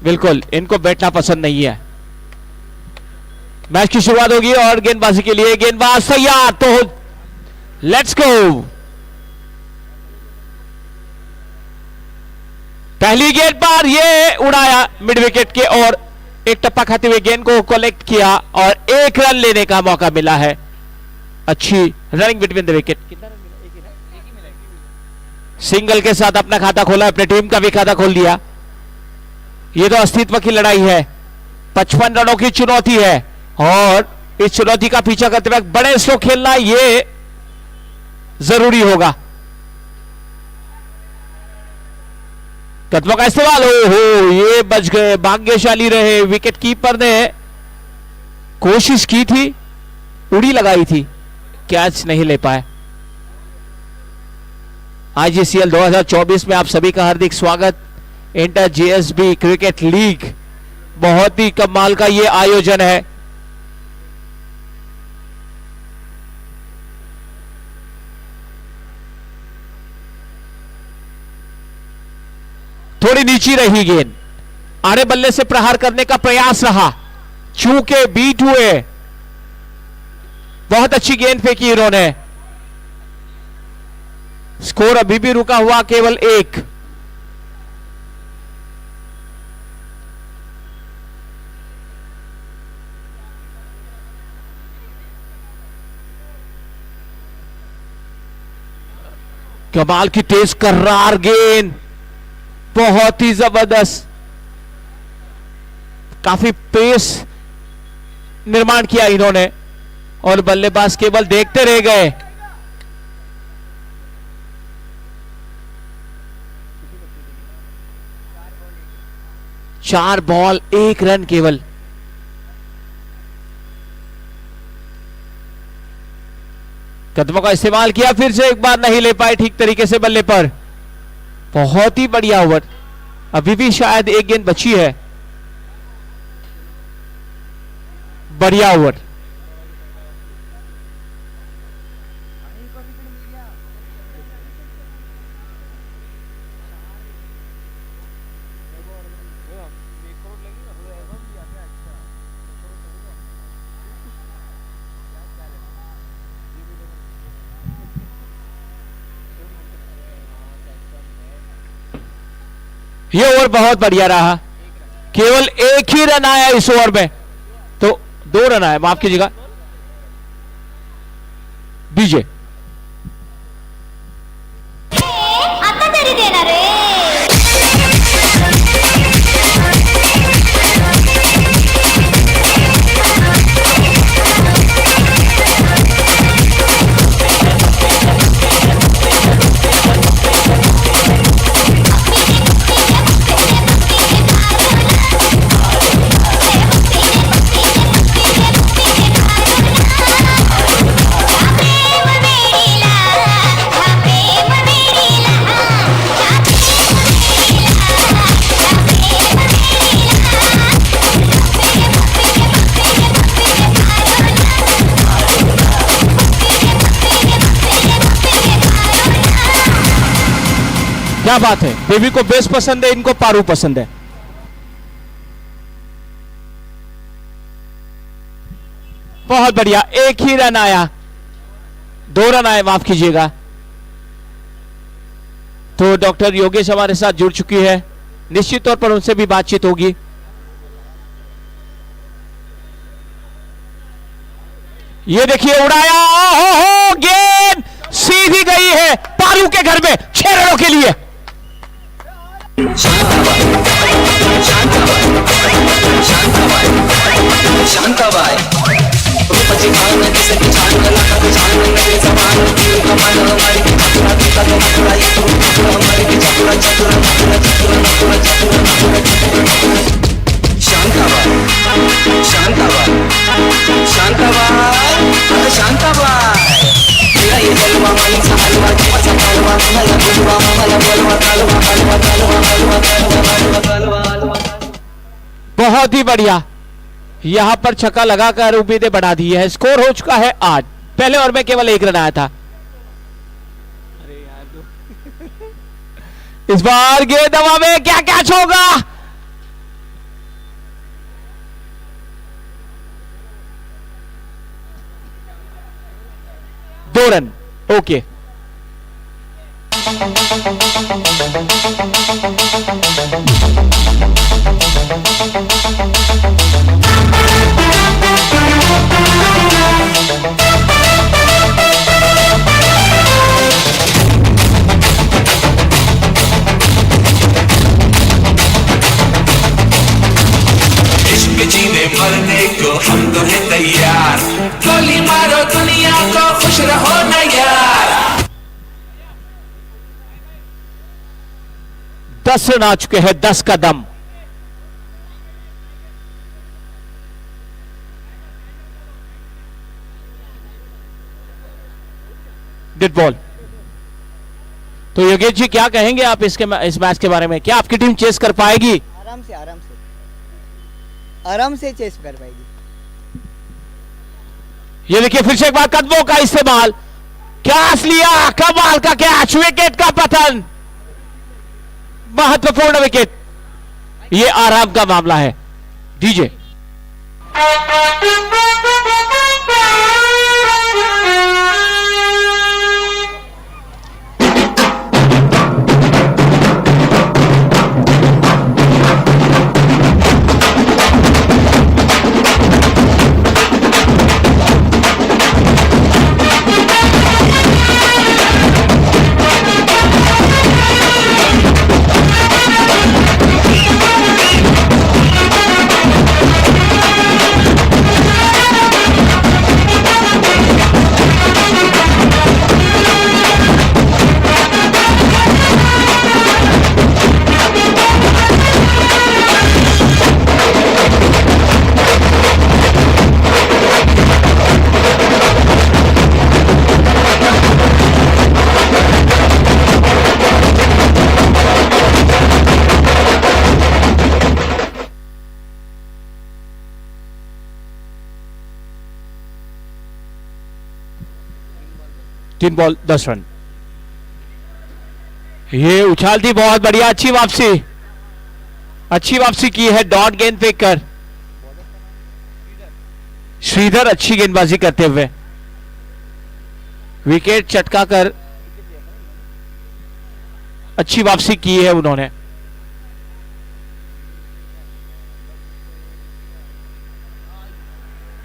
[SPEAKER 2] बिल्कुल, इनको बैठना पसंद नहीं है। मैच की शुरुआत होगी और गेंदबाजी के लिए गेंदबाज तैयार, तो लेट्स गो। पहली गेंद पर ये उड़ाया मिड विकेट के और एक टप्पा खाते हुए गेंद को कलेक्ट किया और 1 रन लेने का मौका मिला है। अच्छी running between the wicket. Single के साथ अपना खाता खोला, अपने टीम का भी खाता खोल दिया। ये तो अस्तित्व की लड़ाई है, 55 रनों की चुनौती है और इस चुनौती का पीछा करते हुए बड़े स्ट्रोक खेलना ये जरूरी होगा। कदमों का इस्तेमाल, हो ये बच गए, भाग्यशाली रहे। विकेट कीपर ने कोशिश की थी, उड़ी लगाई थी, कैच नहीं ले पाए। आईजीसीएल 2024 में आप सभी का हार्दिक स्वागत। इंटर जीएसबी क्रिकेट लीग, बहुत ही कमाल का ये आयोजन है। थोड़ी नीची रही गेंद, आड़े बल्ले से प्रहार करने का प्रयास रहा, चूके बीट हुए। बहुत अच्छी गेंद फेंकी इन्होंने। स्कोर अभी भी रुका हुआ केवल 1। कमाल की तेज कर्रार गेंद, बहुत ही जबरदस्त, काफी पेस निर्माण किया इन्होंने और बल्लेबाज केवल देखते रह गए। चार बॉल 1 रन केवल। कदमों का इस्तेमाल किया, फिर से एक बार नहीं ले पाए ठीक तरीके से बल्ले पर। बहुत ही बढ़िया ओवर, अभी भी शायद 1 गेंद बची है। बढ़िया ओवर। ये ओवर बहुत बढ़िया रहा, केवल 1 ही रन आया इस ओवर में, तो 2 रन आया, माफ कीजिएगा बीजे।
[SPEAKER 11] आता तरी देणार रे।
[SPEAKER 2] क्या बात है, बेबी को बेस पसंद है, इनको पारू पसंद है। बहुत बढ़िया, 1 ही रन आया, 2 रन आए, माफ कीजिएगा। तो डॉक्टर योगेश हमारे साथ जुड़ चुकी है, निश्चित तौर पर उनसे भी बातचीत होगी। ये देखिए उड़ाया, ओहो, गेंद सीधी गई है पारू के घर में 6 रनों के लिए।
[SPEAKER 4] शांताबाई रूपाची भान दिसत छान लाखात छान नगरीचा मान तीर कमान हमारी की चतुरा गीता तो मथुरा येतो मथुरा हमारी की चतुरा चतुरा मथुरा चतुरा मथुरा चतुरा मथुरा शांताबाई शांताबाई शांताबाई अरे शांताबाई तेरा ये जलवा मालिक हलवा जीवाचा कालवा मला बुलवा मला बोलवा कालवा कालवा कालवा कालवा कालवा कालवा कालवा।
[SPEAKER 2] बहुत ही बढ़िया, यहां पर छक्का लगाकर उम्मीदें बढ़ा दी है। स्कोर हो चुका है 8। पहले ओवर में केवल 1 रन आया था। इस बार गेंद हवा में, क्या कैच होगा? दो रन। ओके,
[SPEAKER 4] इश्क जीने मरने को हम तो हैं तैयार, गोली मारो दुनिया को खुश रहो न यार।
[SPEAKER 2] 10 रन आ चुके हैं, 10 का दम। Dead ball. तो योगेश जी क्या कहेंगे आप इस मैच के बारे में? क्या आपकी टीम चेस कर पाएगी?
[SPEAKER 12] आराम से चेस कर पाएगी।
[SPEAKER 2] ये देखिए फिर से एक बार कदमों का इस्तेमाल, कैच लिया, कमाल का कैच, विकेट का पतन, महत्वपूर्ण विकेट। ये आराम का मामला है। डीजे तीन बॉल 10 रन। ये उछाल थी बहुत बढ़िया, अच्छी वापसी की है डॉट गेंद फेंक कर। श्रीधर अच्छी गेंदबाजी करते हुए विकेट चटका कर अच्छी वापसी की है उन्होंने।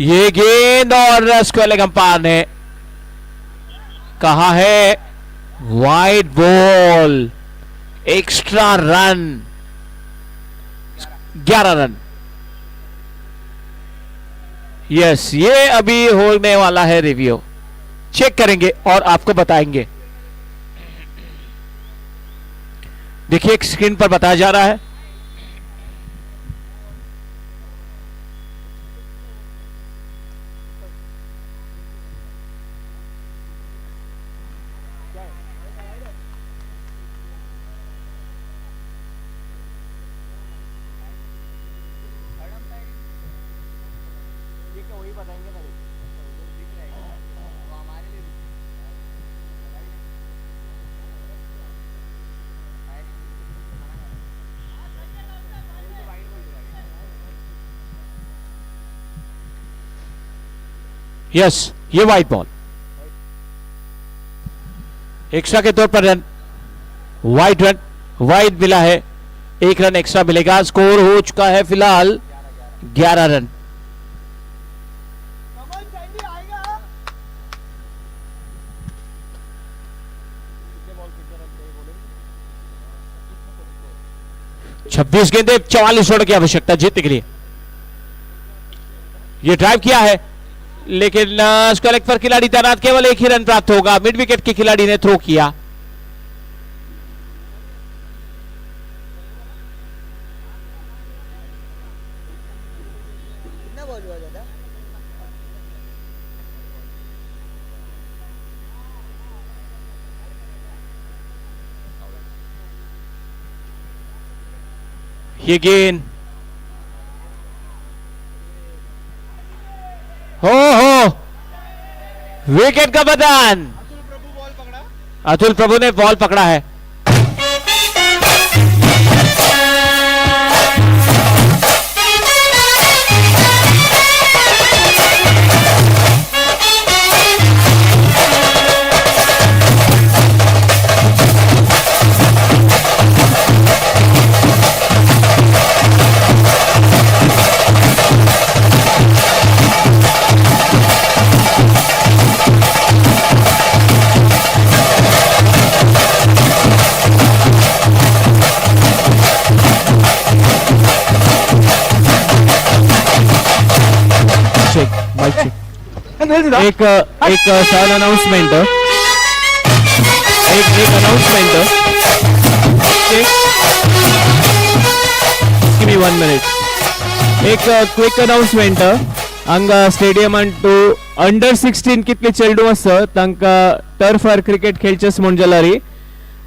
[SPEAKER 2] ये गेंद और स्क्वायर लेग अंपायर ने कहा है wide ball, extra run, 11 run. Yes, ये अभी होने वाला है रिव्यू, चेक करेंगे और आपको बताएंगे। देखिए एक स्क्रीन पर बताया जा रहा है, यस ये वाइड बॉल, एक्स्ट्रा के तौर पर रन, वाइड मिला है, 1 रन एक्स्ट्रा मिलेगा। स्कोर हो चुका है फिलहाल 11 रन। 26 गेंदे 44 रन की आवश्यकता जीतने के लिए। ये ड्राइव किया है लेकिन स्क्वायर पर खिलाड़ी तैनात, केवल एक ही रन प्राप्त होगा। मिड विकेट के खिलाड़ी ने थ्रो किया।
[SPEAKER 12] कितना बॉल हुआ दादा?
[SPEAKER 2] ये गेंद हो विकेट का बदन। अतुल प्रभु ने बॉल पकड़ा है।
[SPEAKER 9] एक सन अनाउंसमेंट, एक अनाउंसमेंट, गिव मी 1 मिनिट. एक क्विक अनाउंसमेंट हांगा स्टेडियमान टू अंडर 16 कितले चेडू आसा तांकां टर्फार क्रिकेट खेळचें म्हूण जाल्यार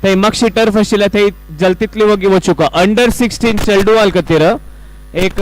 [SPEAKER 9] थंय मातशी टर्फ आशिल्ल्या थंय जल्तीतली वगी वचूका. अंडर 16 चेडू खातीर एक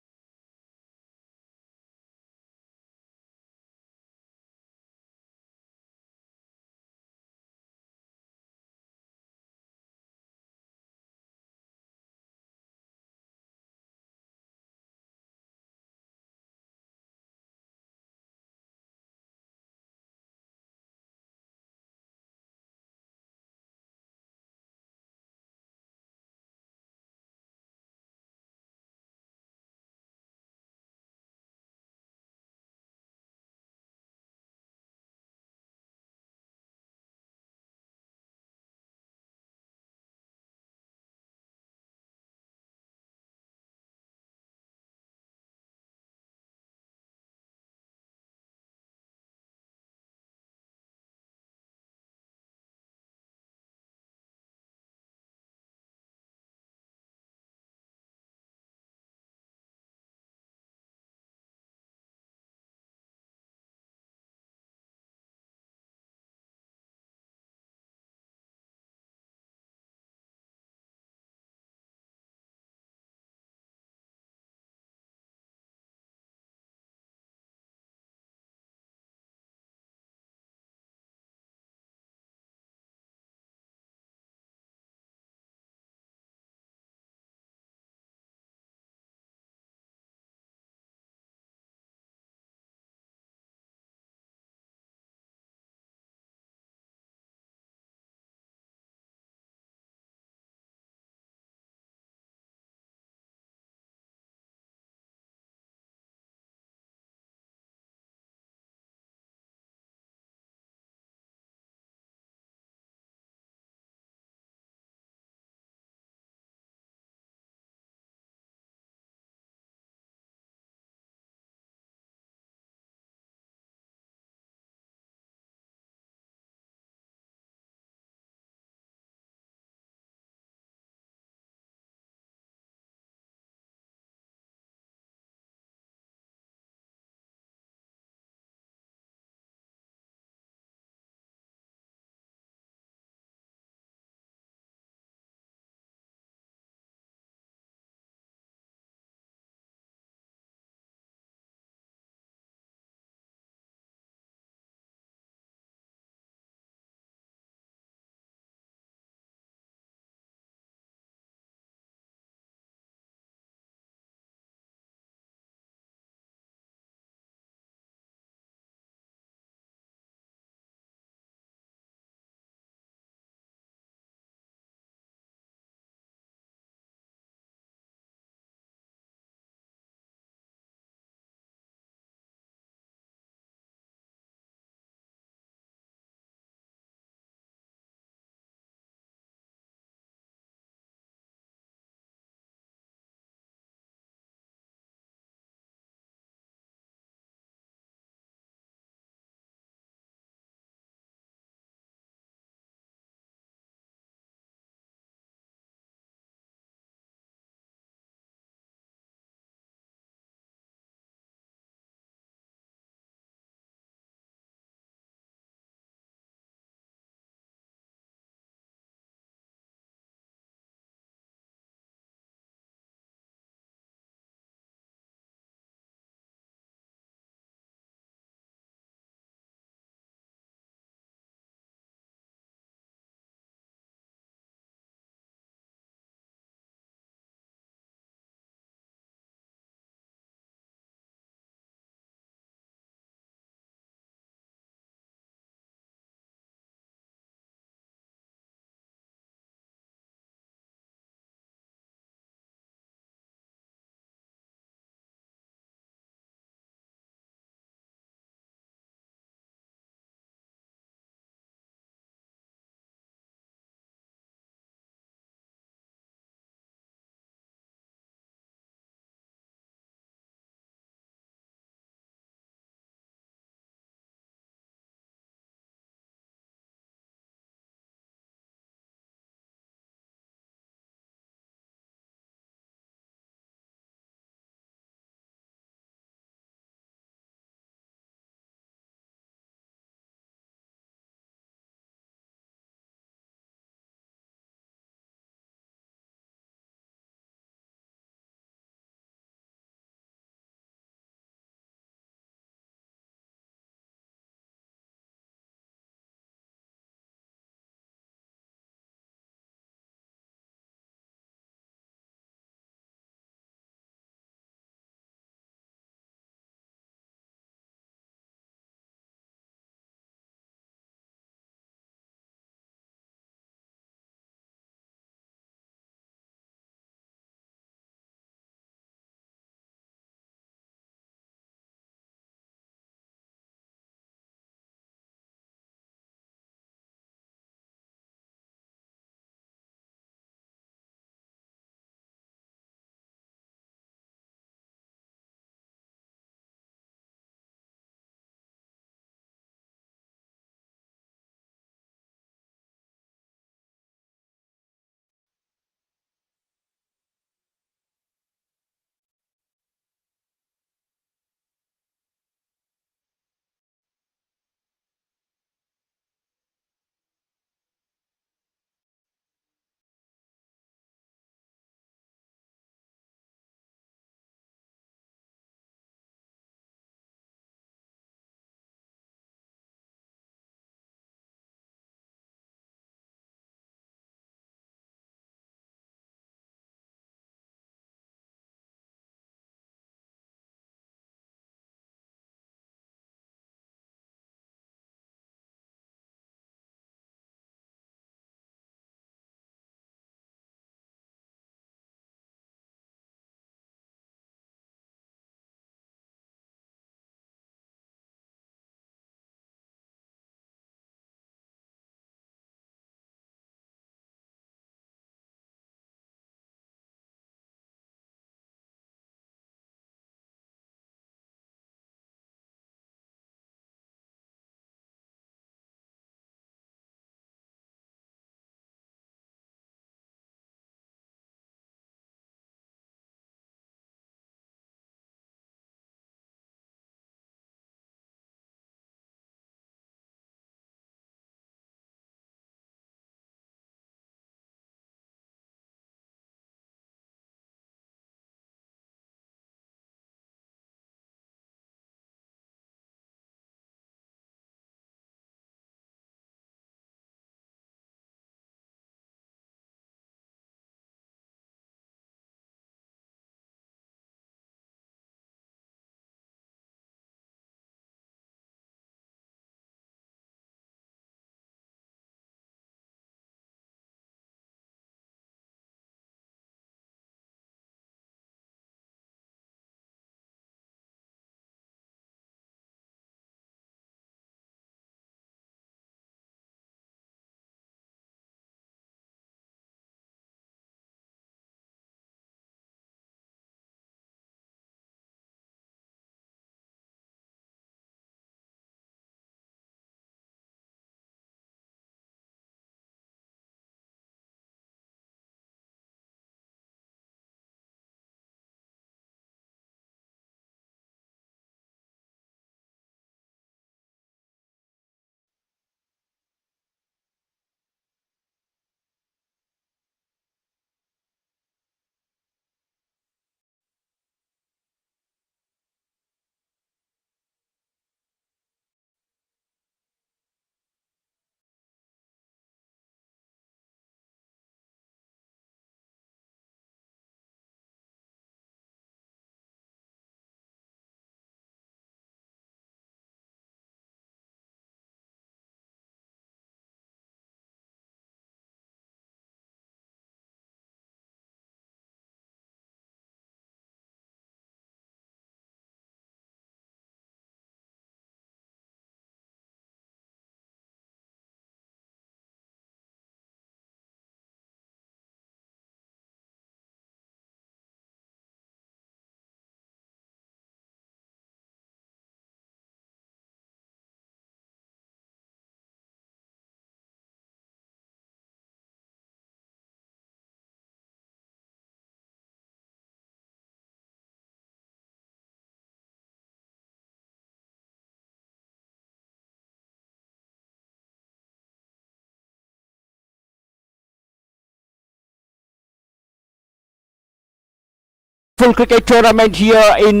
[SPEAKER 1] full cricket tournament here in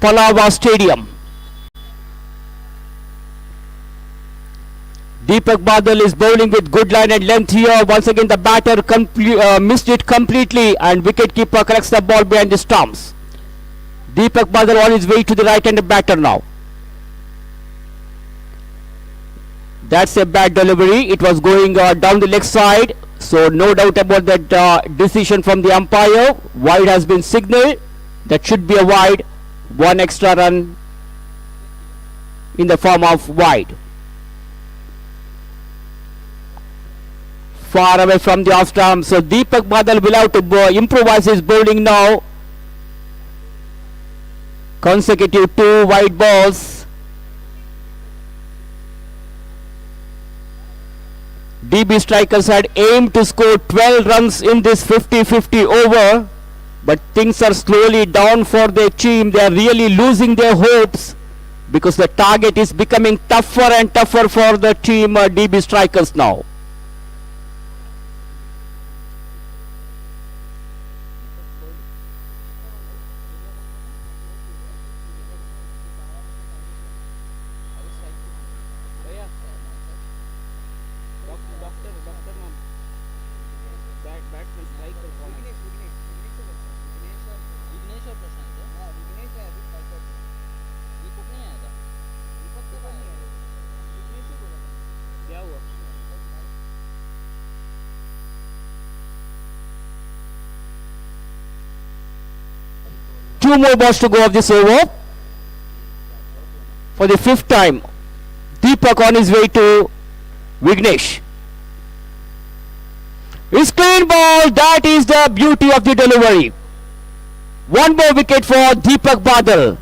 [SPEAKER 1] Palava Stadium. Deepak Badal is bowling with good line and length here. Once again the batter missed it completely and wicketkeeper corrects the ball behind the stumps. Deepak Badal on his way to the right-handed batter now. That's a bad delivery. It was going down the leg side. So no doubt about that decision from the umpire. Wide has been signaled. That should be a wide. One extra run in the form of wide. Far away from the off stump. So Deepak Badal will have to improvise his bowling now. Consecutive 2 wide balls. DB Strikers had aimed to score 12 runs in this 50-50 over, but things are slowly down for their team. They are really losing their hopes because the target is becoming tougher and tougher for the team DB Strikers now. Two more balls to go of this over. For the 5th time, Deepak on his way to Vignesh. It's clean ball. That is the beauty of the delivery. One more wicket for Deepak Badal.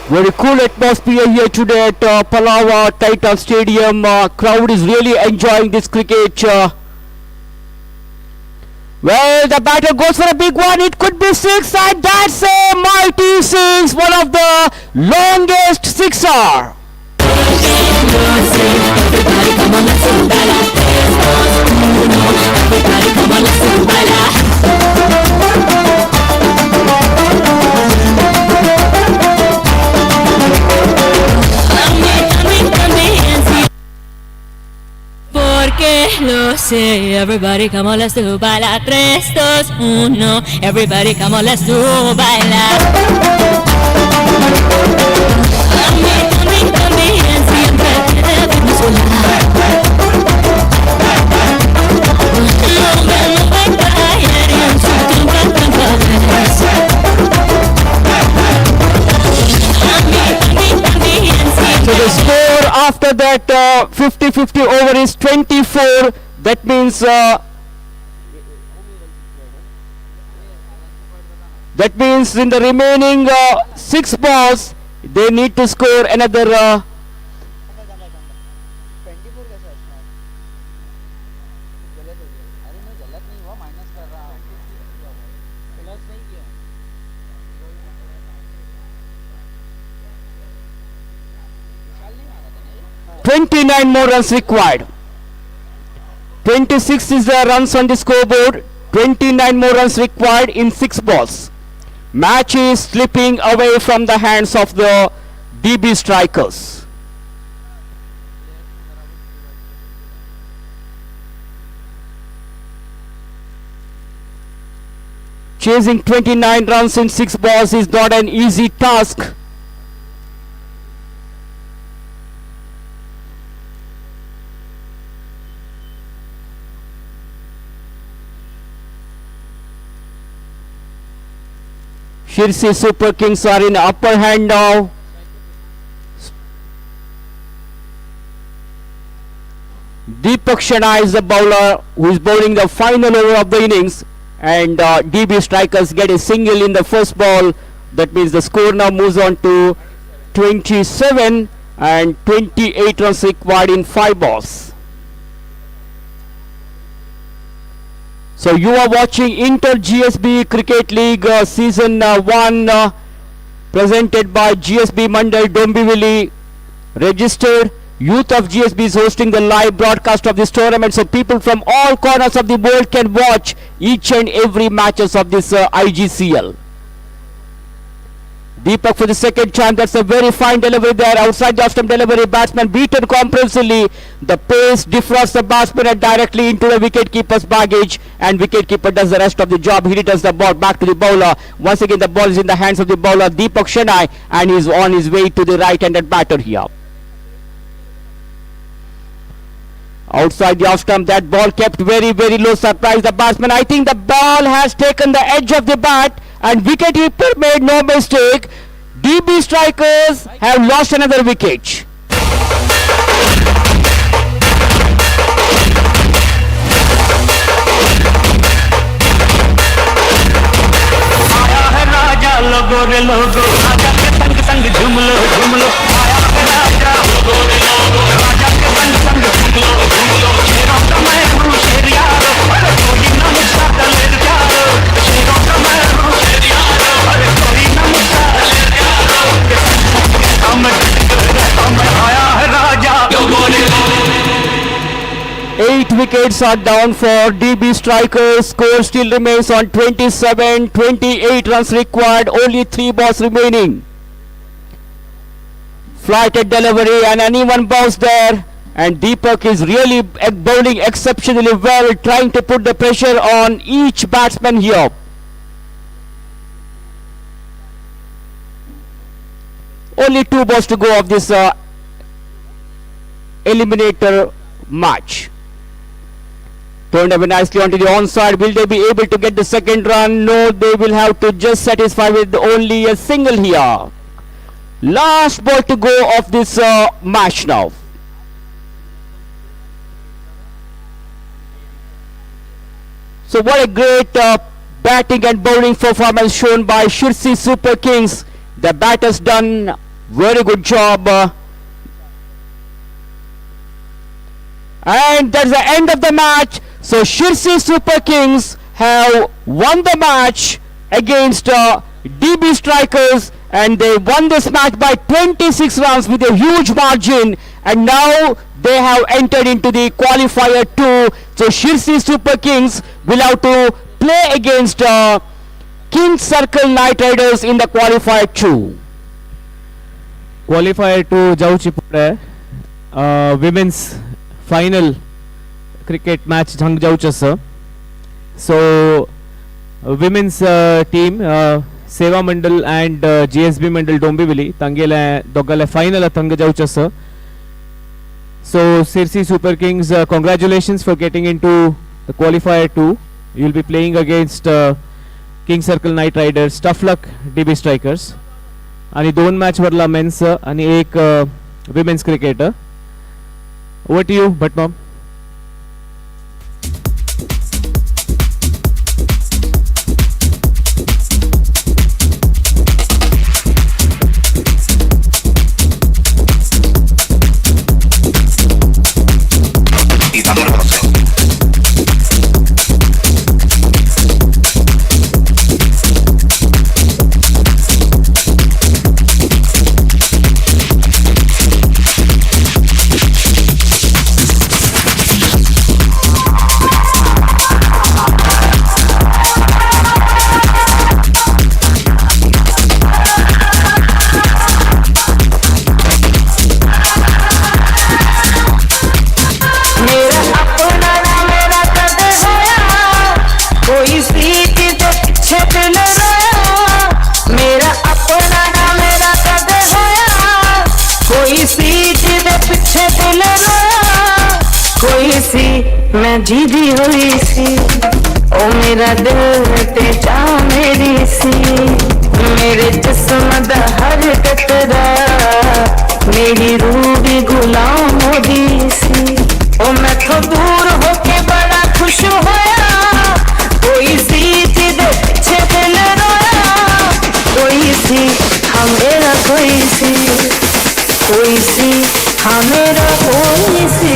[SPEAKER 1] Very cool atmosphere here today at Palava Titan Stadium. Crowd is really enjoying this cricket. Well, the batter goes for a big one. It could be 6, and that's a mighty 6. One of the longest sixer.
[SPEAKER 10] Porque lo sé, everybody come on, let's do baila. 3, 2, 1, everybody come on, let's do baila. También siempre debemos volar. No me caer en su
[SPEAKER 1] So the score after that 50-50 over is 24. That means in the remaining 6 balls they need to score another 29 more runs required. 26 is the runs on the scoreboard. 29 more runs required in 6 balls. Match is slipping away from the hands of the DB Strikers. Chasing 29 runs in 6 balls is not an easy task. Shirsi Super Kings are in upper hand now. Deepak Shana is the bowler who is bowling the final over of the innings, and DB Strikers get a single in the first ball. That means the score now moves on to 27 and 28 runs required in 5 balls. So you are watching Inter GSB Cricket League Season 1 presented by GSB Mandal Dombivli. Registered youth of GSB is hosting the live broadcast of this tournament, so people from all corners of the world can watch each and every matches of this IGCL. Deepak for the second time. That's a very fine delivery there. Outside the off-stump delivery, batsman beaten comprehensively. The pace defrosts the batsman and directly into the wicketkeeper's baggage, and wicketkeeper does the rest of the job. He returns the ball back to the bowler. Once again the ball is in the hands of the bowler Deepak Shana, and he's on his way to the right-handed batter here. Outside the off-stump, that ball kept very low. Surprised the batsman. I think the ball has taken the edge of the bat, and wicketkeeper made no mistake. DB Strikers have lost another wicket.
[SPEAKER 3] आया है राजा लोगो रे लोगो, राजा के संग संग झूम लो झूम लो। आया है राजा लोगो रे लोगो, राजा के संग संग झूम लो झूम लो। शेरों का मैं हूँ शेर यारो, अरे कोई ना मुझसा दलेर यारो। शेरों का मैं हूँ शेर यारो, अरे कोई ना मुझसा दलेर यारो। हम आया है राजा लोगो रे लोगो।
[SPEAKER 1] 8 wickets are down for DB Strikers. Score still remains on 27, 28 runs required, only 3 balls remaining. Flighted delivery and anyone bounce there, and Deepak is really bowling exceptionally well, trying to put the pressure on each batsman here. Only 2 balls to go of this eliminator match. Turned away nicely onto the onside. Will they be able to get the second run? No, they will have to just satisfy with only a single here. Last ball to go of this match now. So what a great batting and bowling performance shown by Shirsi Super Kings. The batters done very good job. And that's the end of the match. So Shirsi Super Kings have won the match against DB Strikers, and they won this match by 26 runs with a huge margin, and now they have entered into the qualifier 2. So Shirsi Super Kings will have to play against Kings Circle Knight Riders in the qualifier 2.
[SPEAKER 9] Qualifier 2 जाऊची पुढे women's final cricket match Jhang जाऊच असं. So women's team सेवा मंडल and GSB Mandal Dombivli तांगेला दोघाला final थांग जाऊच असं. So Sirsi Super Kings, congratulations for getting into the qualifier 2. You will be playing against King Circle Knight Riders. Tough luck DB Strikers. आणि 2 match वरला men's आणि 1 women's cricketer. Over to you, Bhatmam.
[SPEAKER 13] कोई seat दे पिछे दिल रोया, कोई सी मैं जीदी हुई सी, ओ मेरा दिल ते जा मेरी सी, मेरे जिस्म दा हर कतरा मेरी रूह भी गुलाम होदी सी, ओ मैं तो दूर होके बड़ा खुश होया, कोई सीट दे पिछे दिल रोया, कोई सी हाँ मेरा कोई सी, कोई सी हाँ मेरा कोई सी।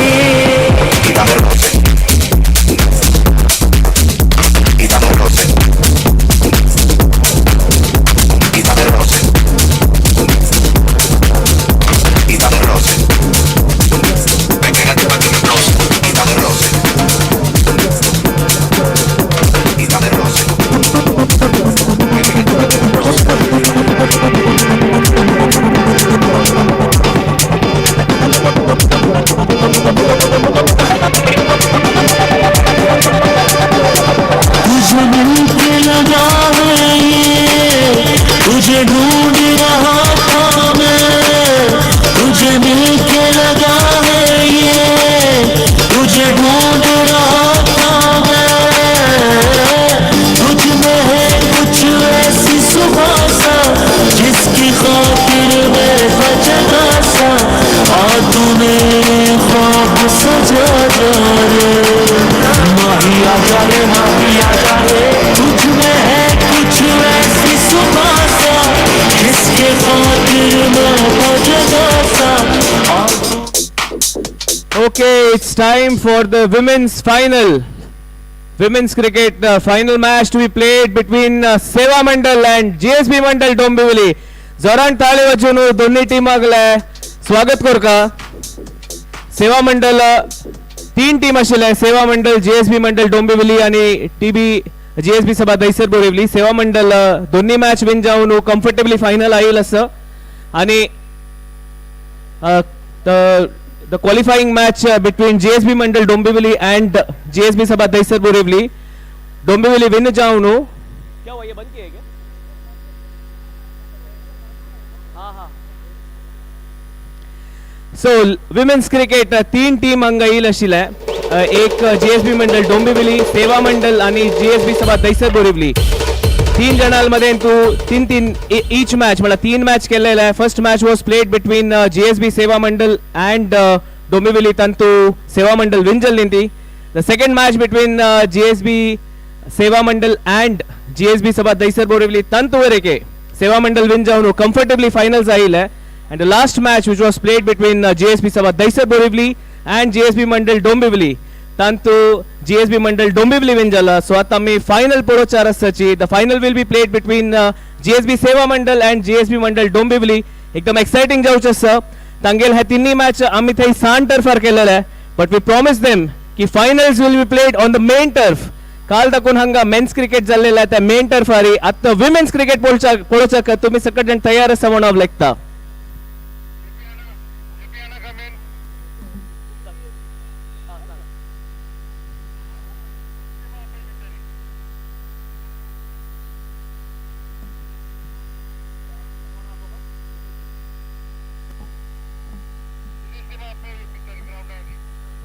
[SPEAKER 3] तुझे ढूंढ रहा था मैं, तुझे मिलके लगा है ये, तुझे ढूंढ रहा था मैं, तुझ में है कुछ ऐसी सुहासा जिसकी खातिर मैं बचना सा, आ तूने ख्वाब सजा जा रे, माही आ जा रे, माही आ जा रे, तुझ में है कुछ ऐसी सुहासा जिसके खातिर मैं बचना सा।
[SPEAKER 9] Okay, it's time for the women's final. Women's cricket final match to be played between Seva Mandal and JSB Mandal Dombivli. जोरान ताळे वाजून दोन्ही टीमागले स्वागत करका. सेवा मंडल 3 टीम आशिल्ले, सेवा मंडल, JSB मंडल डोंबिवली आणि TB JSB सभा दैसर बोरिवली. सेवा मंडल दोन्ही मॅच विन जाऊन कम्फर्टेबली फायनल आयल आसा आणि the qualifying match between JSB Mandal Dombivli and JSB Sabha Daisar Borivali. Dombivli win जाऊन क्या हुआ, ये बंद किए क्या? हाँ. So women's cricket 3 टीम अंगाईल आशिल्ले, एक JSB मंडल डोंबिवली, सेवा मंडल आणि JSB सभा दैसर बोरिवली. 3 जणांमध्ये तीन each match मला 3 मॅच केलेला आहे. First match was played between JSB Seva Mandal and Dombivli. तंतु सेवा मंडल विन जल्ली. The second match between JSB Seva Mandal and JSB Sabha Dahisar Borivali. तंतुवरेके सेवा मंडल विन जाऊन कम्फर्टेबली फाइनल्स आईल आहे. And the last match which was played between JSB Sabha Dahisar Borivali and JSB Mandal Dombivli. तंतु JSB मंडल डोंबिवली विन जाला. So आता आम्ही फायनल पळोवचार आसाची. The final will be played between JSB Seva Mandal and JSB Mandal Dombivli. एकदम एक्साइटिंग जाऊच आसा. तांगेल हे तिन्ही मॅच आम्ही थंय सान टर्फार केलेले आहे. बट वी प्रॉमिस देम की finals will be played on the main turf. काल दाखवून हांगा मेन्स क्रिकेट जाल्लेले आहे त्या मेन टर्फारी. आता विमेन्स क्रिकेट पळोवचाक तुम्ही सगळे जण तयार आसा म्हणून हांव लेखता.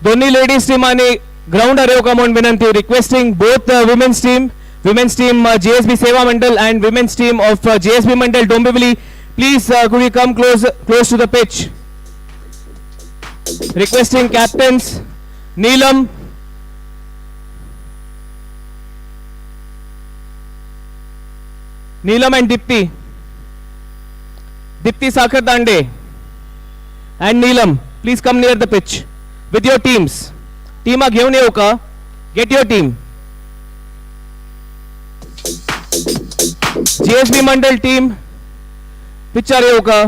[SPEAKER 9] दोन्ही लेडीज टीम आणि ग्राउंडर येवका म्हणून विनंती. Requesting both women's team JSB Seva Mandal and women's team of JSB Mandal Dombivli, please could you come close to the pitch. Requesting captains Neelam, and Dipti Sakhar Dande and Neelam, please come near the pitch with your teams. Team घेऊन येऊ का? Get your team. JSB Mandal team picture येऊ का?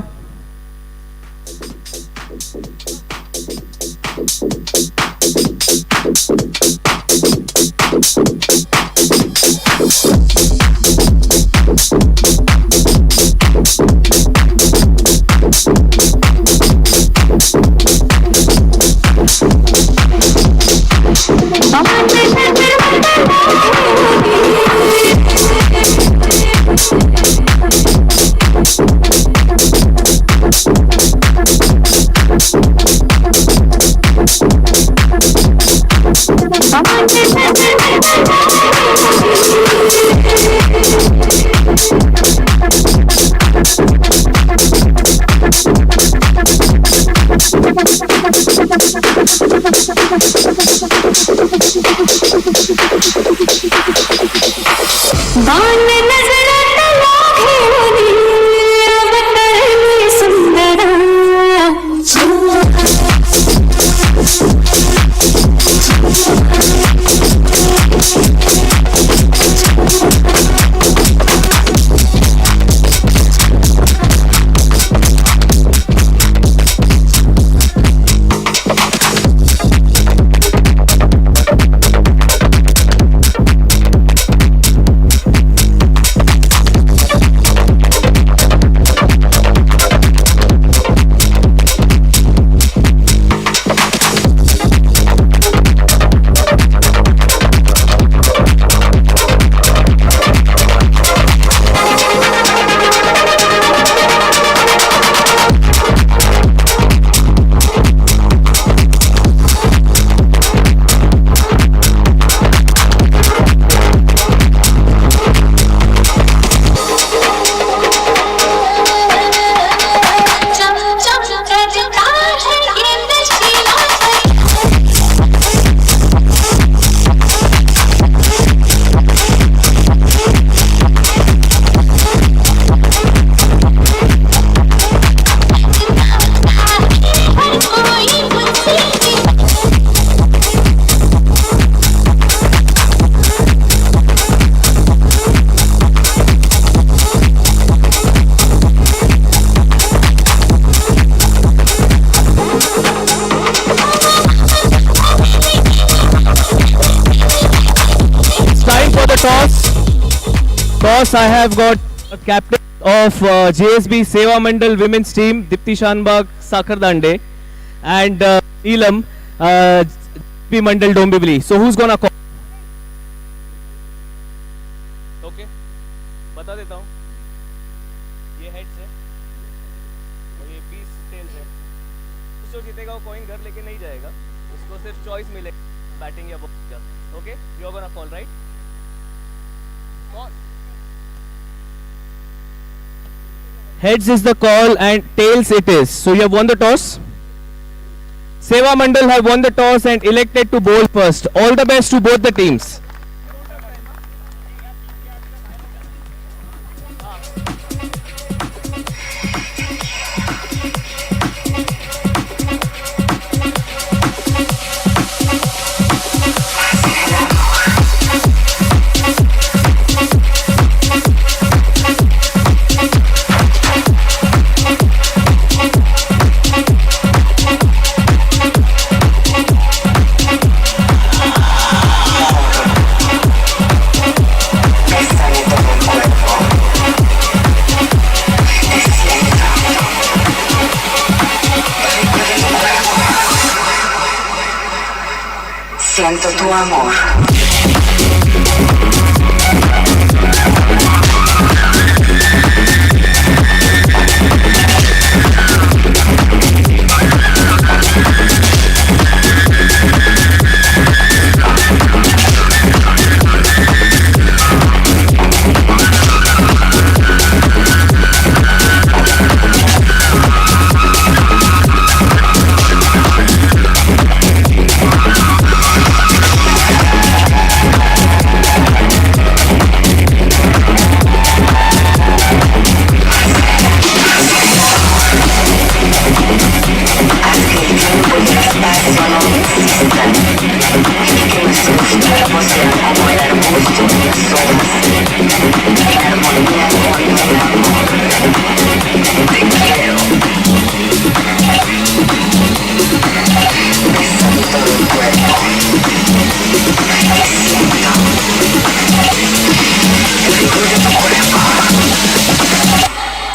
[SPEAKER 9] toss I have got a captain of JSB Seva Mandal women's team, Dipti Shanbag Sakardande, and Neelam JSB Mandal Dombivli. So who's gonna call? Okay, बता देता हूँ. ये heads है और ये 20 tails है. जो जीतेगा वो coin घर लेके नहीं जाएगा. उसको सिर्फ choice मिलेगी, batting या bowling का. Okay, you're gonna call, right? Call. Heads is the call and tails it is. So you have won the toss. Seva Mandal have won the toss and elected to bowl first. All the best to both the teams.
[SPEAKER 13] Siento tu amor.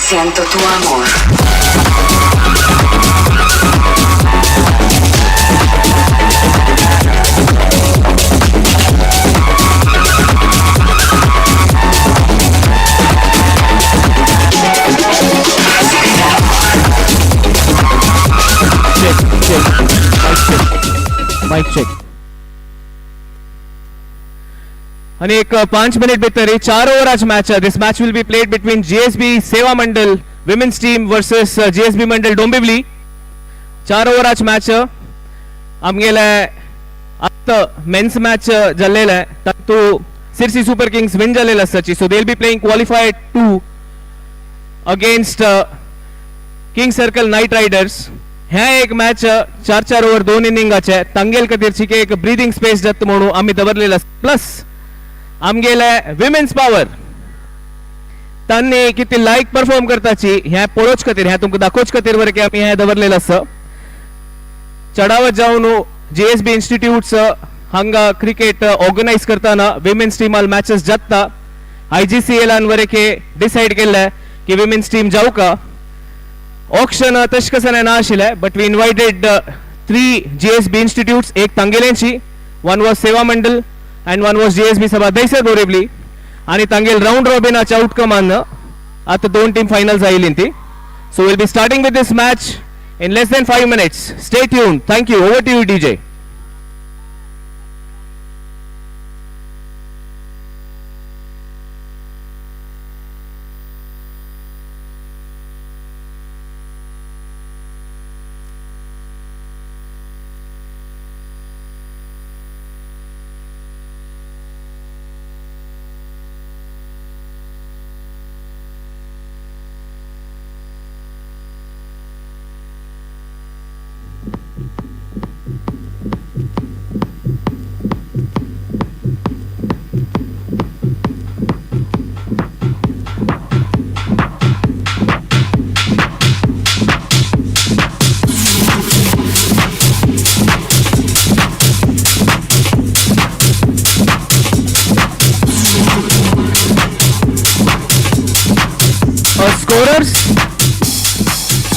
[SPEAKER 13] Siento tu amor.
[SPEAKER 9] Mic check. आणि एक 5 minute भितर 4 ओव्हराच match आहे. This match will be played between JSB Seva Mandal women's team versus JSB Mandal Dombivli. 4 ओव्हराच match आमगेला आता men's match जाल्लेला आहे. तातू सिरसी सुपर किंग्स विन जाल्लेला आसाची. So they will be playing qualified 2 against king circle night riders. ह्या एक मॅच 4 ओव्हर 2 इनिंगाचे तांगेल खातीरची एक ब्रिदिंग स्पेस जाता म्हणून आम्ही दवरलेला. प्लस आमगेले विमेन्स पावर तांणी किती लायक परफॉर्म करताची ह्या पळोवच खातीर ह्या तुमकां दाखोवच खातीर वरके आमी हे दवरलेलं आसा. चढावत जावन JSB इन्स्टिट्यूट्स हांगा क्रिकेट ऑर्गनायज करताना विमेन्स टीमाल मॅचेस जाता. IGCL वरके डिसाइड केल्ले की विमेन्स टीम जाऊ का. ऑक्शन तशें कशें ना आशिल्लें बट वी इन्वायटेड 3 JSB इन्स्टिट्यूट्स. एक तांगेलेंची, वन वॉज सेवा मंडल and one was JSB Sabha Daisar Borivli आणि तांगेल राउंड रॉबिनाच्या आउटकमान आता 2 टीम फायनल्स आयिल्ली. So we'll be starting with this match in less than 5 minutes. Stay tuned. Thank you. Over to you, DJ.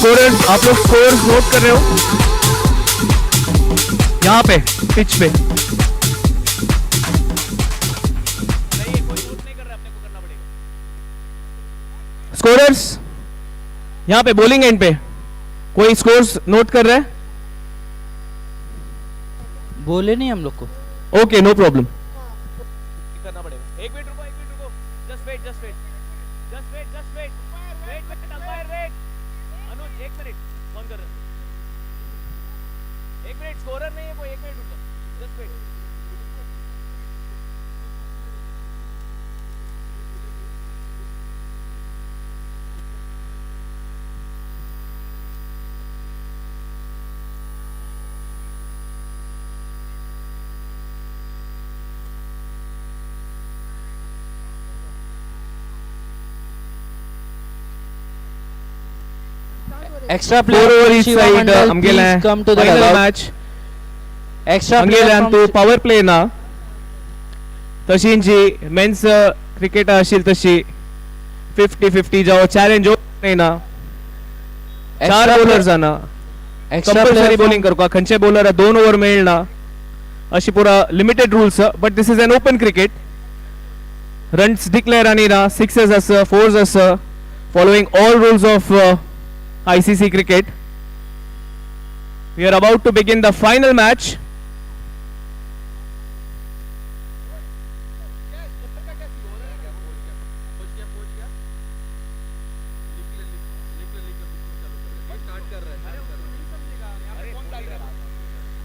[SPEAKER 9] Scorers, आप लोग scores note कर रहे हो यहाँ पे पिच पे? स्कोरर्स यहाँ पे बॉलिंग एंड पे कोई स्कोर्स नोट कर रहा है?
[SPEAKER 12] बोले नहीं हम लोग को।
[SPEAKER 9] Okay, no problem.
[SPEAKER 1] करना पड़ेगा। एक मिनट रुको, just wait umpire wait. Anuj एक मिनट, फोन कर रहा हूं। एक मिनट, स्कोरर नहीं है कोई, एक मिनट रुको, just wait.
[SPEAKER 12] Extra
[SPEAKER 9] Four
[SPEAKER 12] player
[SPEAKER 9] over
[SPEAKER 12] from
[SPEAKER 9] each
[SPEAKER 12] Shiva
[SPEAKER 9] side.
[SPEAKER 12] Mandal,
[SPEAKER 9] Angela,
[SPEAKER 12] please come to the
[SPEAKER 9] final
[SPEAKER 12] dugout.
[SPEAKER 9] match.
[SPEAKER 12] Extra
[SPEAKER 9] Angela
[SPEAKER 12] player
[SPEAKER 9] and to
[SPEAKER 12] from
[SPEAKER 9] power play ना. तशींची मेन्स क्रिकेट आशिल तशी 50-50 जाओ challenge हो नाही ना. चार
[SPEAKER 12] Extra
[SPEAKER 9] bowlers
[SPEAKER 12] player-
[SPEAKER 9] ना.
[SPEAKER 12] extra
[SPEAKER 9] compulsory
[SPEAKER 12] player from-
[SPEAKER 9] bowling करू का खंचे बॉलर 2 ओव्हर मिळेल ना. अशी पुरा limited rules, but this is an open cricket. Runs declare आणि ना 6s असं 4s असं following all rules of ICC cricket. We are about to begin the final match.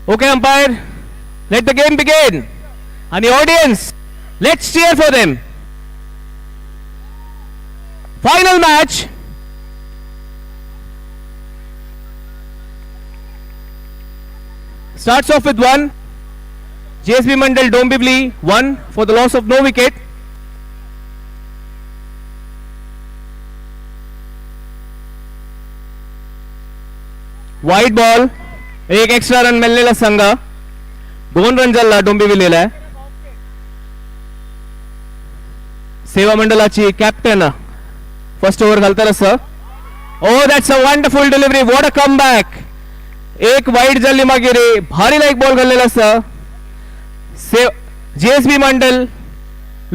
[SPEAKER 9] Okay, umpire, let the game begin. And the audience, let's cheer for them. Final match. Starts off with 1. JSB Mandal Dombivli 1 for the loss of no wicket. Wide ball. एक extra run मिळलेला संघ. 2 run झाला डोंबिवलीला. सेवा मंडलाची captain first over घालताना sir. Oh, that's a wonderful delivery. What a comeback. एक वाईट झाली मागेरे भारी लाईक बॉल घाललेला sir. JSB Mandal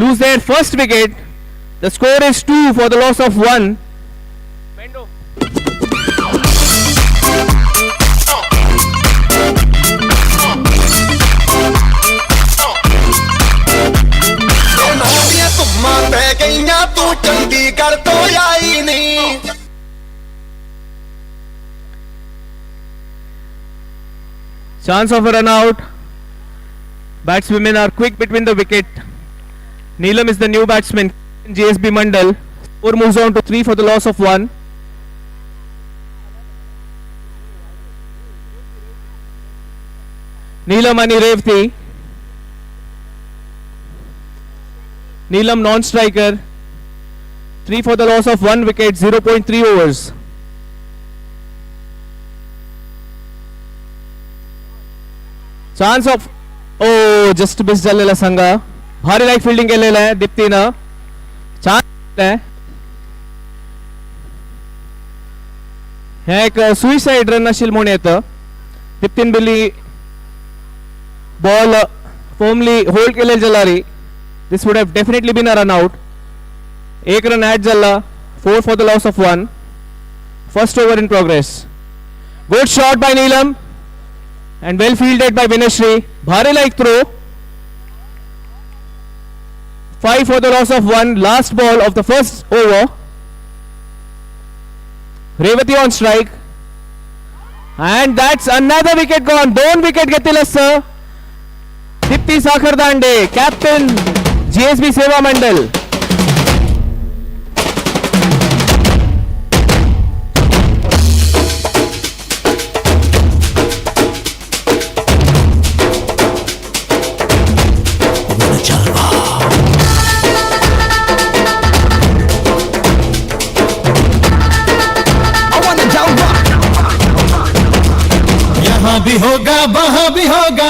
[SPEAKER 9] lose their first wicket. The score is 2 for the loss of 1. Chance of a run out. Batswomen are quick between the wicket. Neelam is the new batsman. JSB Mandal. Score moves on to 3 for the loss of 1. Neelam and Revati. Neelam non-striker. 3 for the loss of 1 wicket, 0.3 overs. Chance of oh just miss झालेला संघ. भारी like fielding केलेलं आहे दीप्तीनं. Chance आहे. ह्या एक सुईसाईड run असेल म्हणून येतं. दीप्तीन बिल्ली बॉल फॉर्मली होल्ड केलेलं जलारी. This would have definitely been a run out. 1 run add झाला. 4 four the loss of 1. First over in progress. Good shot by Neelam and well fielded by Vinashri. Bhari like throw. 5 for the loss of 1. Last ball of the first over. Revati on strike. And that's another wicket gone. 2 wicket घेतलेलं sir. Deepti Sakhardande captain JSB Seva मंडल.
[SPEAKER 4] भी होगा वहां भी होगा.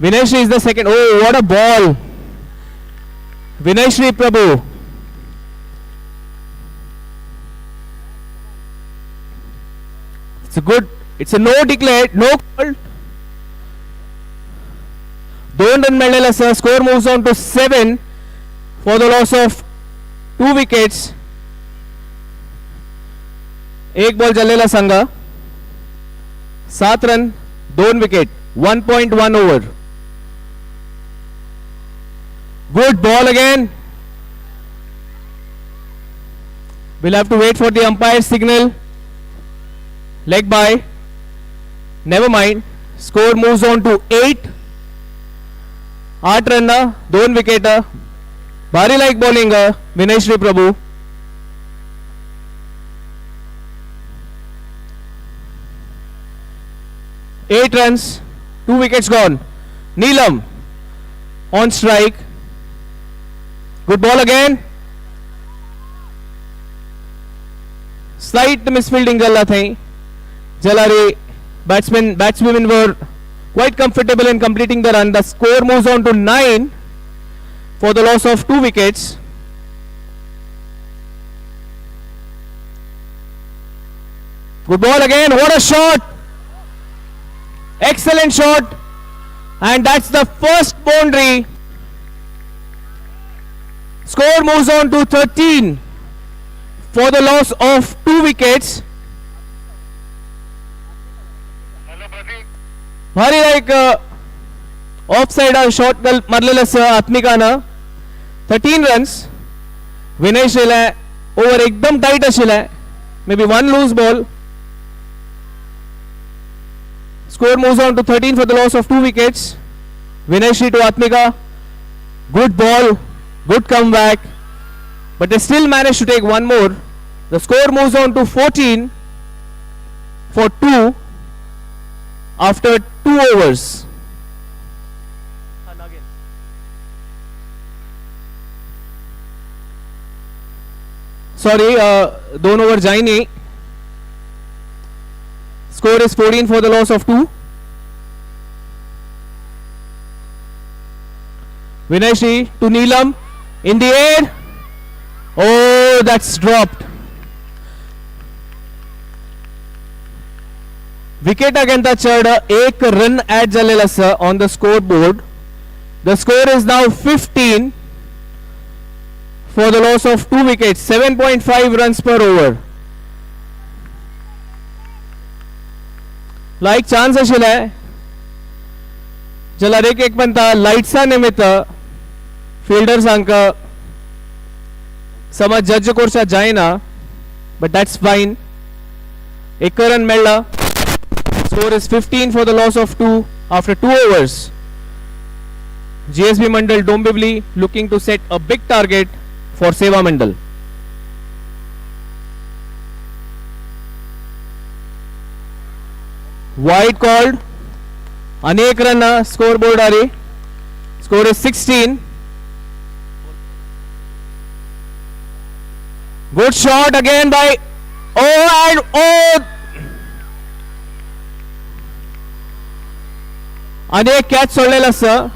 [SPEAKER 9] Vinashri is the second. Oh, what a ball. Vinashri Prabhu. It's a no declared, no called. 2 run मिळालेला sir. Score moves on to 7 for the loss of 2 wickets. 1 ball जलेला संघ. 7 run 2 wicket. 1.1 over. Good ball again. We'll have to wait for the umpire signal. Leg by. Never mind. Score moves on to 8. 8 run 2 wicket. भारी like bowling Vinay Shri Prabhu. Eight runs, 2 wickets gone. Neelam on strike. Good ball again. Slight misfielding jalla thai. Jalari batsmen were quite comfortable in completing the run. The score moves on to 9 for the loss of 2 wickets. Good ball again. What a shot! Excellent shot, and that's the first boundary. Score moves on to 13 for the loss of 2 wickets. भारी like off side shot मारलेलं sir आत्मिकानं. 13 runs. Vinay शिलाय over एकदम tight आशिल्लें. May be 1 loose ball. Score moves on to 13 for the loss of 2 wickets. Vinay Shri to Atmika. Good ball, good comeback, but they still managed to take one more. The score moves on to 14 for 2 after 2 overs. Sorry, 2 over जाई नहीं. Score is 14 for the loss of 2. Vinay Shri to Neelam in the air. Oh, that's dropped. Wicket against the chada. 1 run add jallela sir on the scoreboard. The score is now 15 for the loss of 2 wickets. 7.5 runs per over. Like chance आशिल्लें. जाल्यार एक म्हणटा लाईट्सा निमित्त फिल्डर्सांक समज जज करचा जायना, but that's fine. 1 run मेळ्ळा. Score is 15 for the loss of 2 after 2 overs. GSB Mandal Dombivli looking to set a big target for Seva Mandal. Wide called. अनेक रन स्कोर बोर्ड आ रही. Score is 16. Good shot again by अनेक catch सोडलेला sir.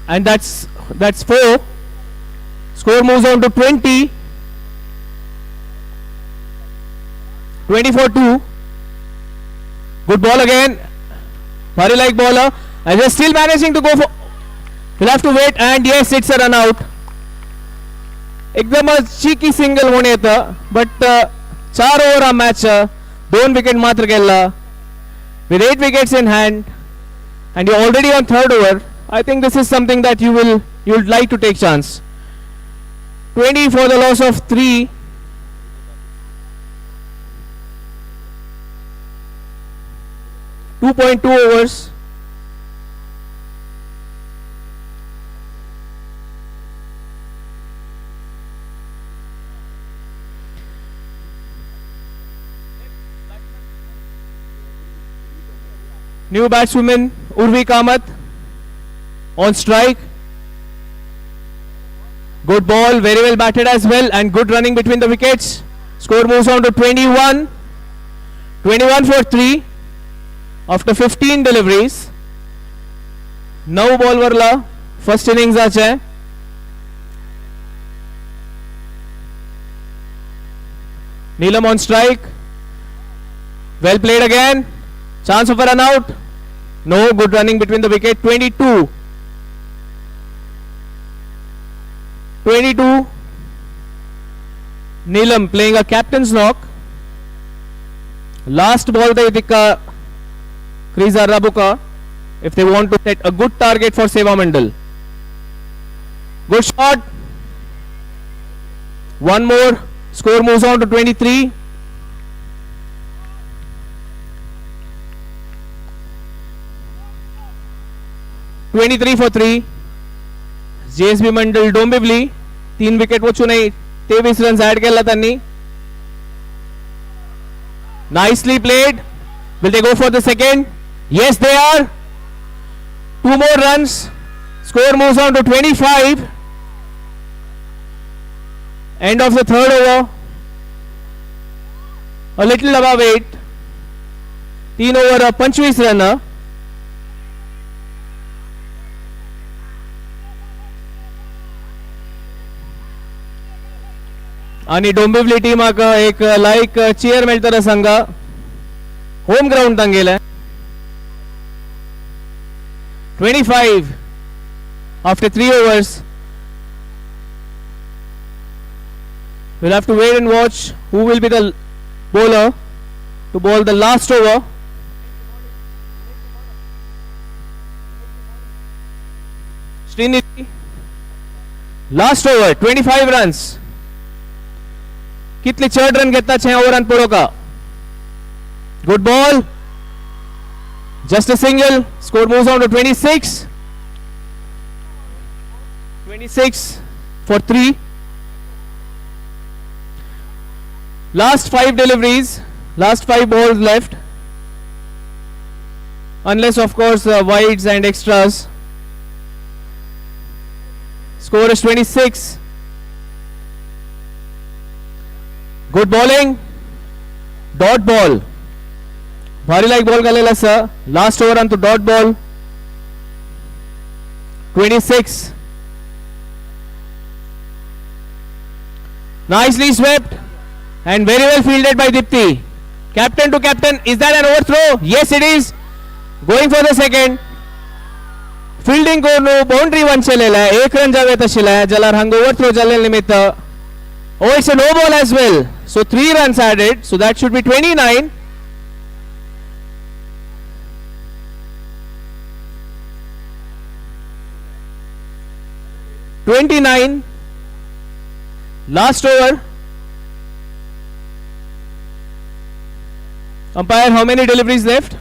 [SPEAKER 9] And that's 4. Score moves on to 20. 24-2. Good ball again. Very like bowler. And they're still managing to go for. We'll have to wait. And yes, it's a run out. एकदम cheeky single होणे येतं. But 4 over match 2 wicket मात्र गेला. With 8 wickets in hand, and you're already on 3rd over. I think this is something that you'd like to take chance. 20 for the loss of 3. .2 overs. New batswoman Urvi Kamath on strike. Good ball, very well batted as well, and good running between the wickets. Score moves on to 21. 21 for 3 after 15 deliveries. 9 ball वरला first innings आचे. Neelam on strike. Well played again. Chance of a run out. No, good running between the wicket. 22. 22. Neelam playing a captain's knock. Last ball the Itika Kriza Rabuka if they want to set a good target for Seva Mandal. Good shot. One more. Score moves on to 23. for 3. JSB Mandal Dombivli 3 wicket वचून 23 runs add केला त्यांनी. Nicely played. Will they go for the second? Yes, they are. 2 more runs. Score moves on to 25. End of the third over. A little above 8. 3 over 25 run. आणि डोंबिवली टीमाक एक like chair मेळटलो सांगा. Home ground तांगेला. 25 after 3 overs. We'll have to wait and watch who will be the bowler to bowl the last over. Srinidhi. Last over 25 runs. कितले 4 run घेता 6 over पुरो का. Good ball. Just a single. Score moves on to 26. 26 for 3. Last 5 deliveries. Last 5 balls left. Unless of course wides and extras. Score is 26. Good bowling. Dot ball. भारी like ball घालेला sir. Last over on to dot ball. 26. Nicely swept and very well fielded by Dipti. Captain to captain. Is that an overthrow? Yes, it is. Going for the second. Fielding को no boundary one चलेला है. 1 run जावे तशिला है. जलार हंग overthrow जाले निमित्त. Oh, it's a no ball as well. So 3 runs added. So that should be 29. Last over. Umpire, how many deliveries left?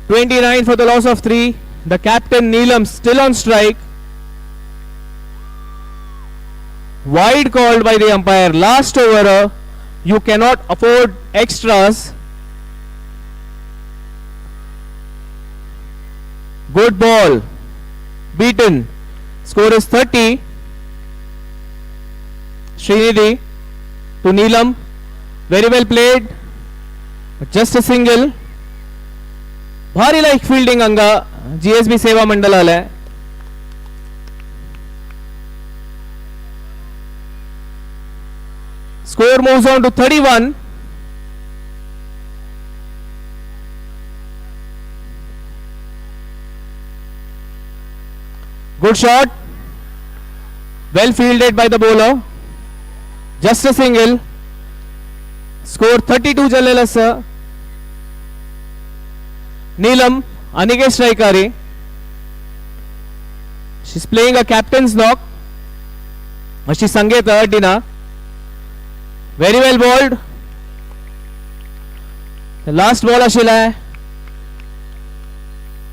[SPEAKER 9] (29) for the loss of 3. The captain Neelam still on strike. Wide called by the umpire. Last over. You cannot afford extras. Good ball. Beaten. Score is 30. Srinidhi to Neelam. Very well played. Just a single. भारी like fielding अंगा GSB सेवा मंडलाला. Score moves on to 31. Good shot. Well fielded by the bowler. Just a single. Score 32 चलेला sir. Neelam, Anige strikari. She's playing a captain's knock. She's Sangeeta Dina. Very well bowled. The last ball ashila hai.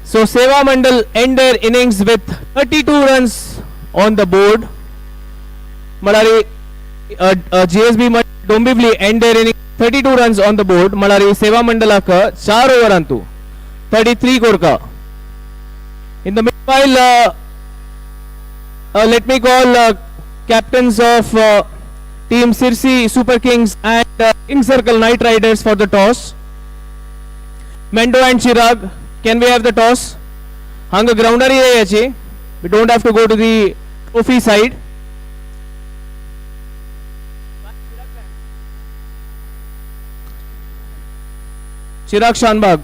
[SPEAKER 9] So Seva Mandal end their innings with 32 runs on the board. Malari GSB Dombivli end their innings 32 runs on the board. Malari Seva Mandala ka 4 over antu 33 score ka. In the meanwhile, let me call captains of team Sirsi Super Kings and King Circle Knight Riders for the toss. Mendo and Chirag, can we have the toss? Hang grounder hi rahi achi. We don't have to go to the trophy side. Chirag Shanbag.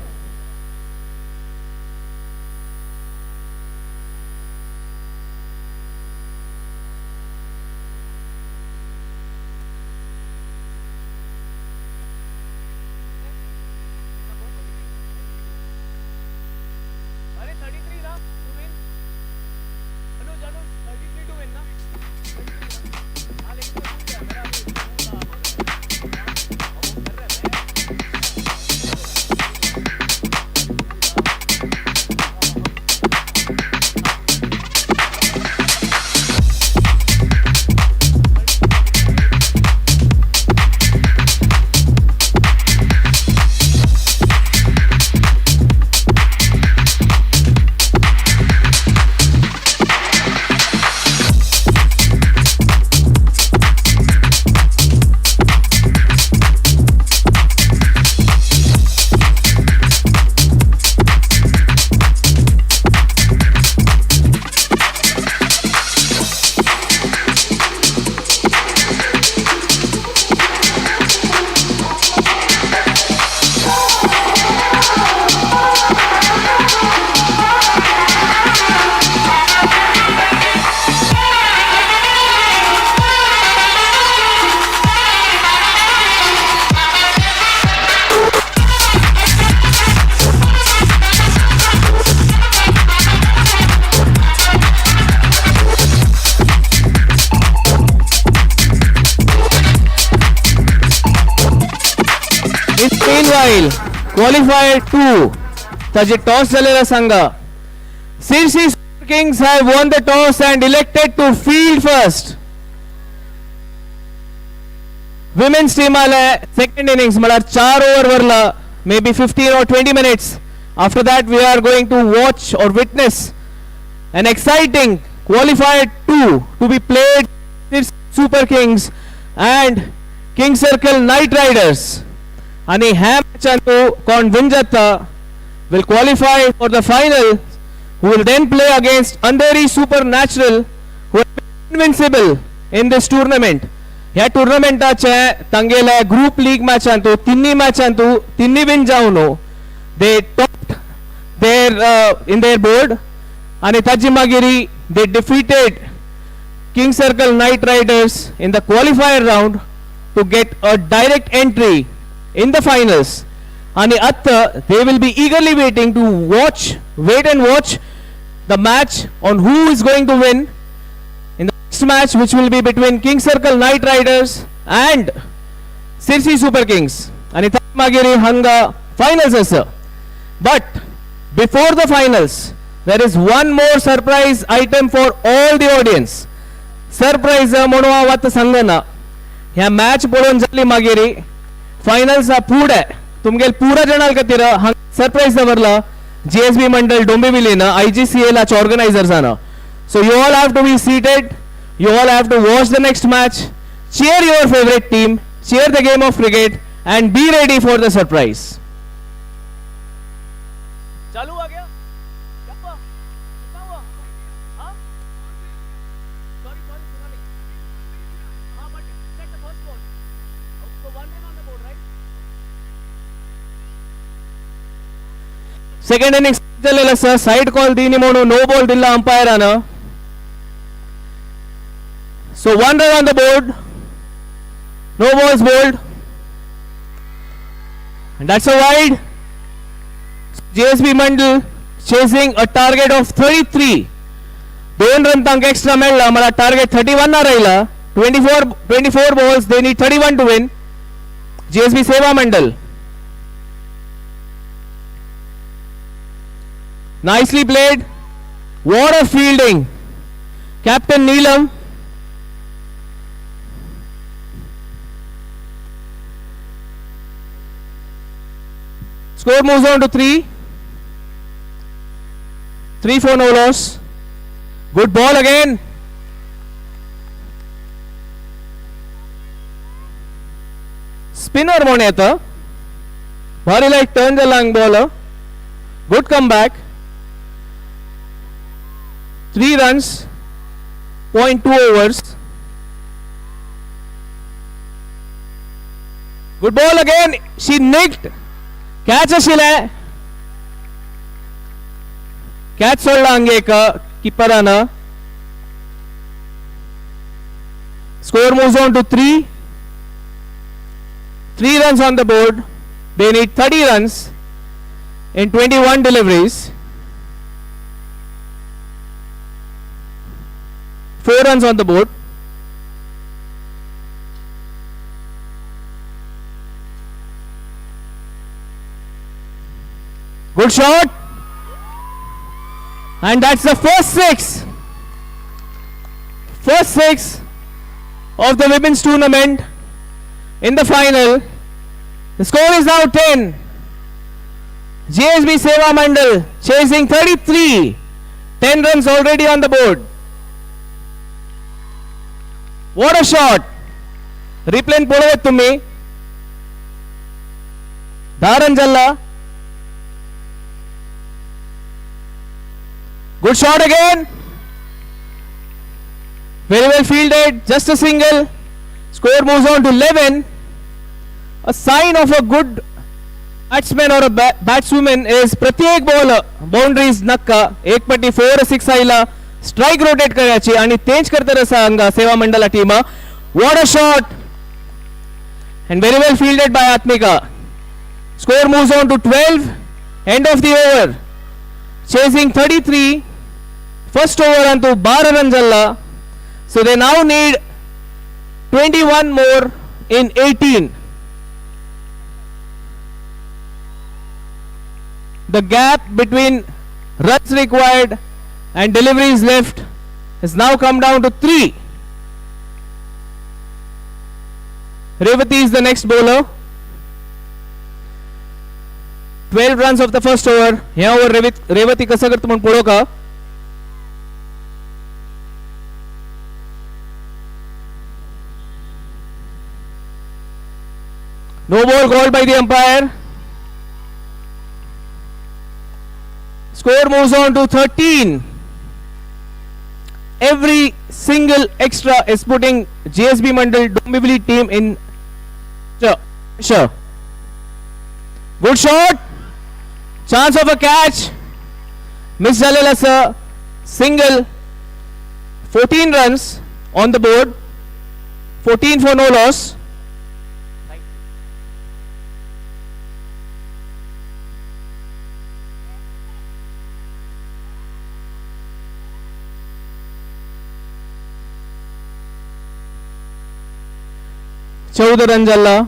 [SPEAKER 9] Meanwhile, qualifier 2 ताजे toss झालेला संघ Sirsi Kings have won the toss and elected to field first. Women's team आलाय second innings म्हळ्यार 4 over वरला maybe 15 or 20 minutes. After that we are going to watch or witness an exciting qualifier 2 to be played with Super Kings and King Circle Knight Riders. आणि ह्या मॅचांतू कोण win जाता will qualify for the final, who will then play against Andheri Supernatural, who have been invincible in this tournament. ह्या टुर्नामेंटाचे तांगेले group league मॅचांतू तिन्नी win जावन they topped their in their board आणि ताजी मागीरी they defeated King Circle Knight Riders in the qualifier round to get a direct entry in the finals. And they will be eagerly waiting to wait and watch the match on who is going to win in the next match, which will be between King Circle Knight Riders and Sirsi Super Kings. And magiri hanga finals asa. But before the finals, there is one more surprise item for all the audience. Surprise म्हणून वात सांगना ह्या match पळोवन जाली मागीरी finals फुडें तुमगेल पुरा जणाल खातीर surprise दवरला GSB मंडळ डोंबिवलीन IGCL ऑर्गनायझर्स आना. So you all have to be seated, you all have to watch the next match, cheer your favorite team, cheer the game of cricket and be ready for the surprise. चालू आ गया गप्पा कितना हुआ हां sorry सुना नहीं हां but set the first ball so one run on the board right. Second innings चलेला सर साइड कॉल दीनी म्हणून नो बॉल दिला अंपायर आना. So one run on the board, no balls bowled, and that's a wide. JSB Mandal chasing a target of 33. 2 run tank extra मेळ्ळा मला target 31 ना राहिला. 24 balls, they need 31 to win. JSB Seva Mandal. Nicely played. What a fielding. Captain Neelam. Score moves on to 3. 3 for no loss. Good ball again. Spinner म्हणून येतं. भारी like turn the long bowler. Good comeback. 3 runs, 0.2 overs. Good ball again. She nicked. Catch ashile. Catch sold ange ka keeper ana. Score moves on to 3. 3 runs on the board. They need 30 runs in 21 deliveries. 4 runs on the board. Good shot. And that's the first 6. First 6 of the women's tournament in the final. The score is now 10. JSB Seva Mandal chasing 33. 10 runs already on the board. What a shot. Replay pole to me. Dharanjalla. Good shot again. Very well fielded. Just a single. Score moves on to 11. A sign of a good batsman or a batswoman is प्रत्येक ball boundaries नक्का एक पट्टी 4-6 आयला strike rotate करायची आणि तेच करता रसा हांगा सेवा Mandla team. What a shot and very well fielded by Atmika. Score moves on to 12. End of the over. Chasing 33. First over antu 12 runs alla. So they now need 21 more in 18. The gap between runs required and deliveries left has now come down to 3. Revati is the next bowler. 12 runs of the first over. Yeah, over Revati कसा करतो म्हणून पळो का. No ball called by the umpire. Score moves on to 13. Every single extra is putting JSB Mandal Dombivli team in pressure. Good shot. Chance of a catch. Miss Jalilasa single. 14 runs on the board. 14 for no loss. Chowda Ranjalla.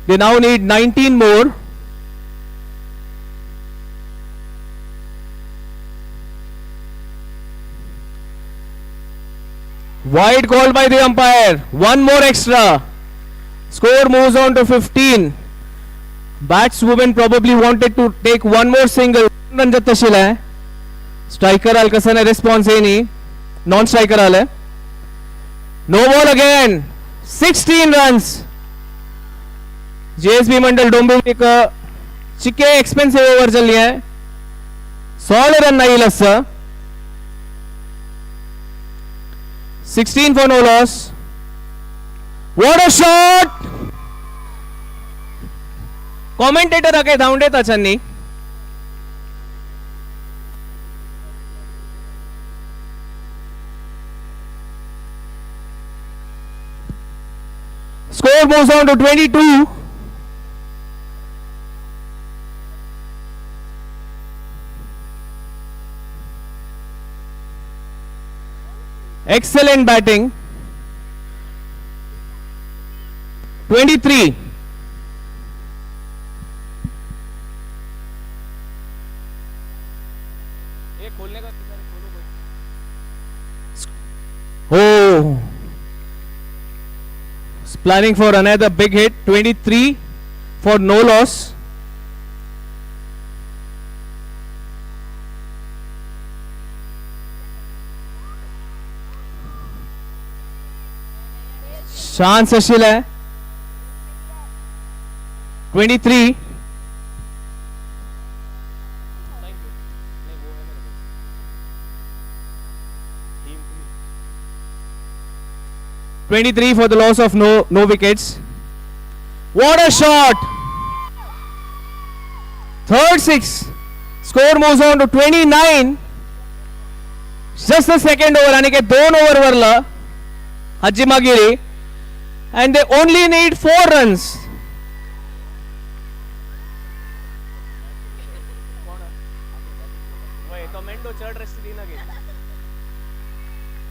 [SPEAKER 9] They now need 19 more. Wide call by the umpire. One more extra. Score moves on to 15. Batswoman probably wanted to take one more single. Ranjat tashila hai. Striker al kasane response hai nahi. Non-striker al hai. No ball again. 16 runs. JSB Mandal Dombivli का चिके expensive over चल रही है. 16 run नहीं लस्सा. 16 for no loss. What a shot! Commentator आके धाउंडे था Channi. Score moves on to 22. Excellent batting. 23. Oh. Planning for another big hit. 23 for no loss. Chance Ashil hai. 23. 23 for the loss of no wickets. What a shot! Third six. Score moves on to 29. Just the second over. आणि 2 over वरला हज्जिमागिरी. And they only need 4 runs.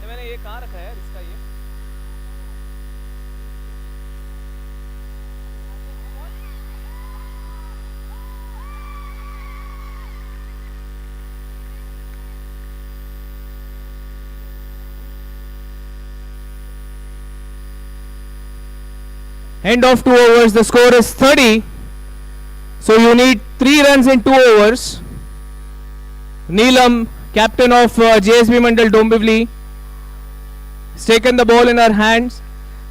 [SPEAKER 9] मैंने ये कहाँ रखा है यार इसका ये End of 2 overs, the score is 30. So you need 3 runs in 2 overs. Neelam, captain of JSB Mandal Dombivli, has taken the ball in her hands.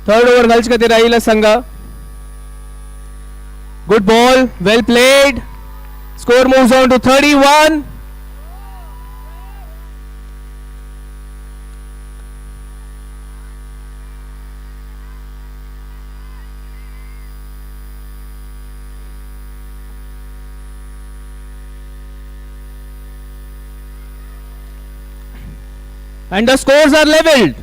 [SPEAKER 9] Third over, Galchkati Raila Sangha. Good ball, well played. Score moves on to 31. And the scores are levelled.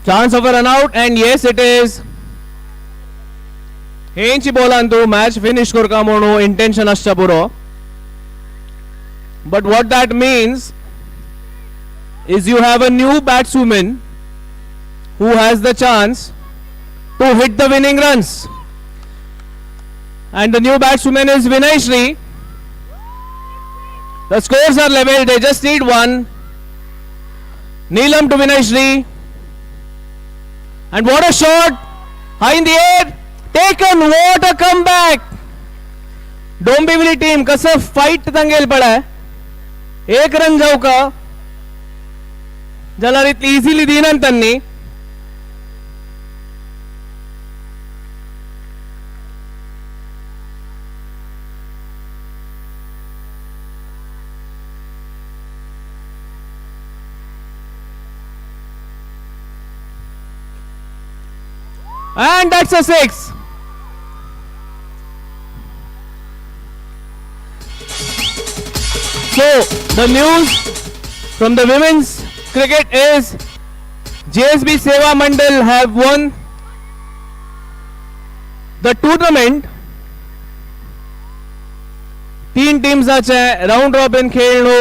[SPEAKER 9] Chance of a run out, and yes, it is. Henchi bolantu match finish korkamono intention ashapuro. But what that means is you have a new batswoman who has the chance to hit the winning runs. And the new batswoman is Vinay Shri. The scores are level, they just need 1. Neelam to Vinay Shri. And what a shot! High in the air! Taken! What a comeback! Dombivli team कसं fight तंगेल पड़ा है. 1 run जाऊ का ज्याला इतली easily दिनान त्यांनी. And that's a 6. So the news from the women's cricket is JSB Seva Mandal have won the tournament. 3 टीम्साचे round robin खेळलो.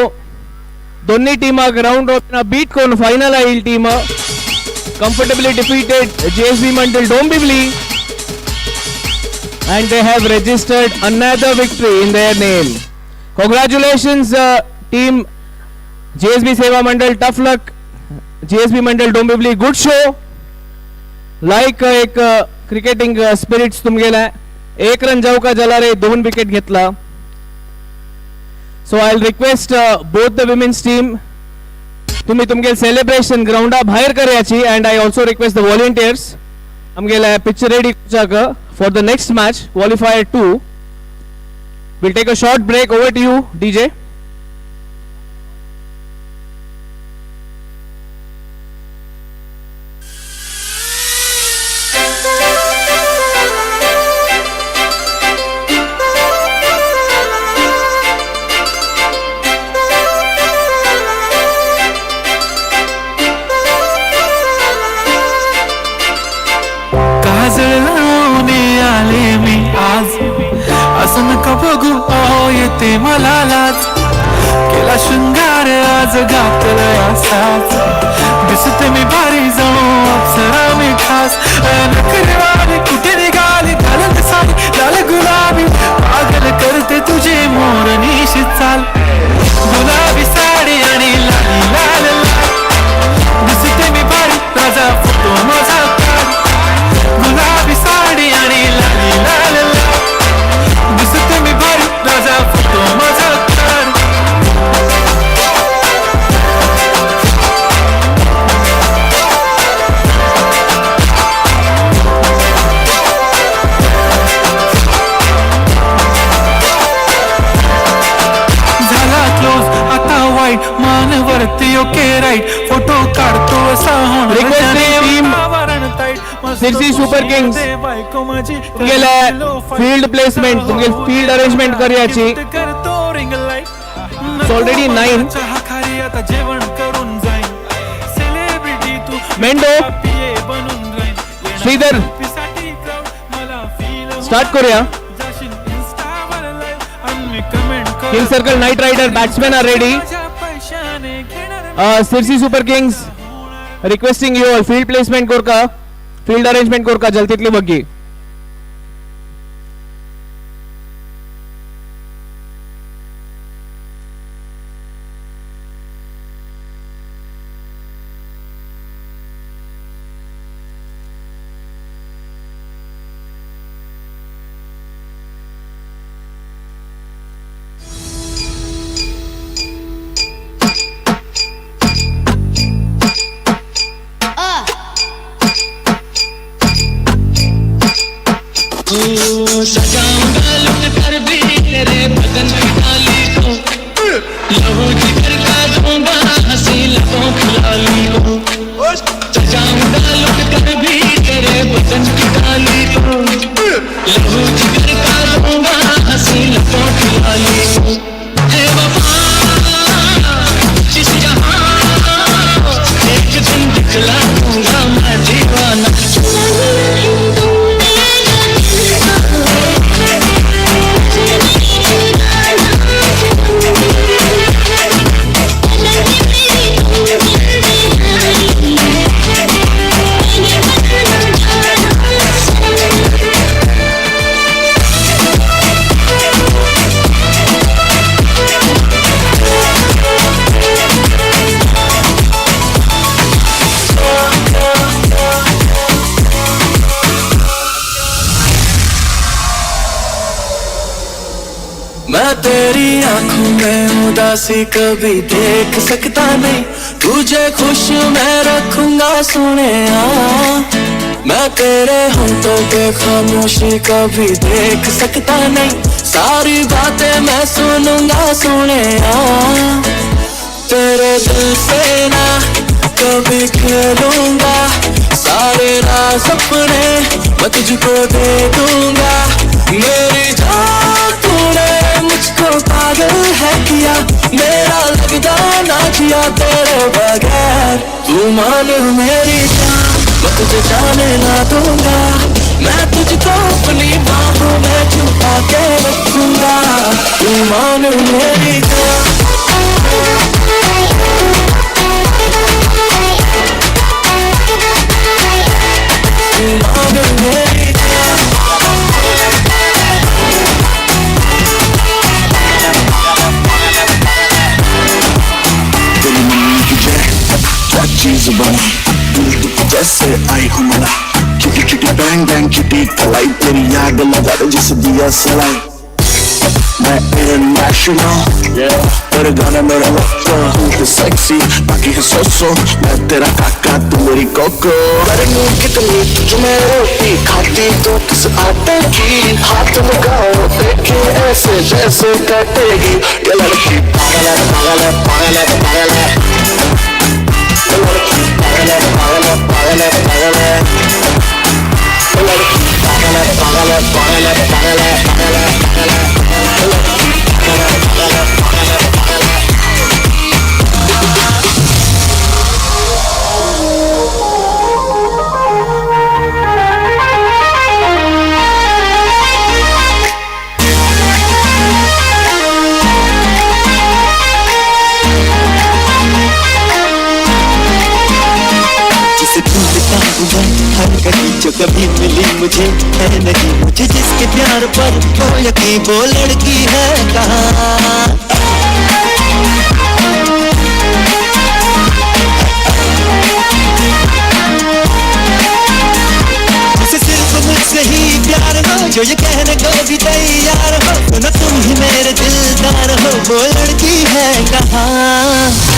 [SPEAKER 9] दोन्ही टीमाक राउंड रॉबिन बीट करून फायनल आयिल्ली team comfortably defeated JSB Mandal Dombivli, and they have registered another victory in their name. Congratulations team JSB Seva Mandal, tough luck JSB Mandal Dombivli, good show. Like एक cricketing spirits तुम गेला. 1 run जाऊ का जला रे 2 wicket घेतला. So I'll request both the women's team तुम्ही तुमगे सेलिब्रेशन ग्राउंडा भायर करयाची, and I also request the volunteers आमगेला pitch ready करचाक for the next match qualifier 2. We'll take a short break. Over to you, DJ.
[SPEAKER 4] असं नका बघू अहो येते मला लाज. केला शृंगार आज घातला असाच. दिसते मी भारी जाऊ अप्सरा मी खास. नखरेवाली कुठे निघाली घालत साडी लाल गुलाबी. पागल करते तुझे मोरनीशी चाल. गुलाबी साडी आणि लाली लाल लाल. दिसते मी भारी राजा फोटो माझा काढ. गुलाबी साडी आणि लाली लाल लाल. दिसते मी भारी राजा फोटो माझा काढ. टाइट मान वर्तियो के राइट फोटो काट तो ऐसा होना
[SPEAKER 9] सिरसी सुपर किंग्स तुमगेले फील्ड प्लेसमेंट तुमगे फील्ड अरेंजमेंट करयाची ऑलरेडी 9
[SPEAKER 4] जेवण करून जाईन सेलिब्रिटी तू
[SPEAKER 9] मेंडो श्रीधर स्टार्ट करूया king circle knight rider batsman are ready Sirsi super kings requesting you all field placement कोरका फील्ड अरेंजमेंट कोरका जल्दीतली बग्गी
[SPEAKER 3] सजाऊंगा लुट कर भी तेरे बदन में डाली को लहू जिगर का दूंगा हंसी लबों खिलाली को सजाऊंगा लुट कर भी तेरे बदन की डाली को लहू जिगर का दूंगा हंसी लबों खिलाली को है वफा जिस जहां एक दिन दिखला दूंगा मैं दीवाना
[SPEAKER 4] मैं तेरी आंखों में उदासी कभी देख सकता नहीं तुझे खुश मैं रखूंगा सोने मैं तेरे होंठों पे खामोशी कभी देख सकता नहीं सारी बातें मैं सुनूंगा सोने तेरे दिल से ना कभी खेलूंगा सारे राज अपने मैं तुझको दे दूंगा मेरी जान तूने मुझको पागल है किया मेरा लगदा ना जिया तेरे बगैर तू मान मेरी जान मैं तुझे जाने ना दूंगा मैं तुझको अपनी बाहों में छुपा के रखूंगा तू मान मेरी जान तू मान मेरी चीज बना जैसे आई हमारा kitty kitty bang bang kitty कलाई तेरी याद लगा दे जिस दिया सलाई मैं इंटरनेशनल तेरे गाना मेरा लोग तू सेक्सी बाकी है सोसो मैं तेरा काका तू मेरी कोको करूँ कितनी तुझ में रोटी खाती तो किस आटे की हाथ लगाओ देखे ऐसे जैसे कटेगी ये लड़की पागल है पागल है पागल है पागल है पागल है पागल है पागल है पागल है पागल है पागल है पागल है पागल है पागल है पागल है जो कभी मिली मुझे है नहीं मुझे जिसके प्यार पर वो यकीन वो लड़की है कहाँ जिसे सिर्फ मुझसे ही प्यार हो जो ये कहने को भी तैयार हो सुनो तुम ही मेरे दिलदार हो वो लड़की है कहाँ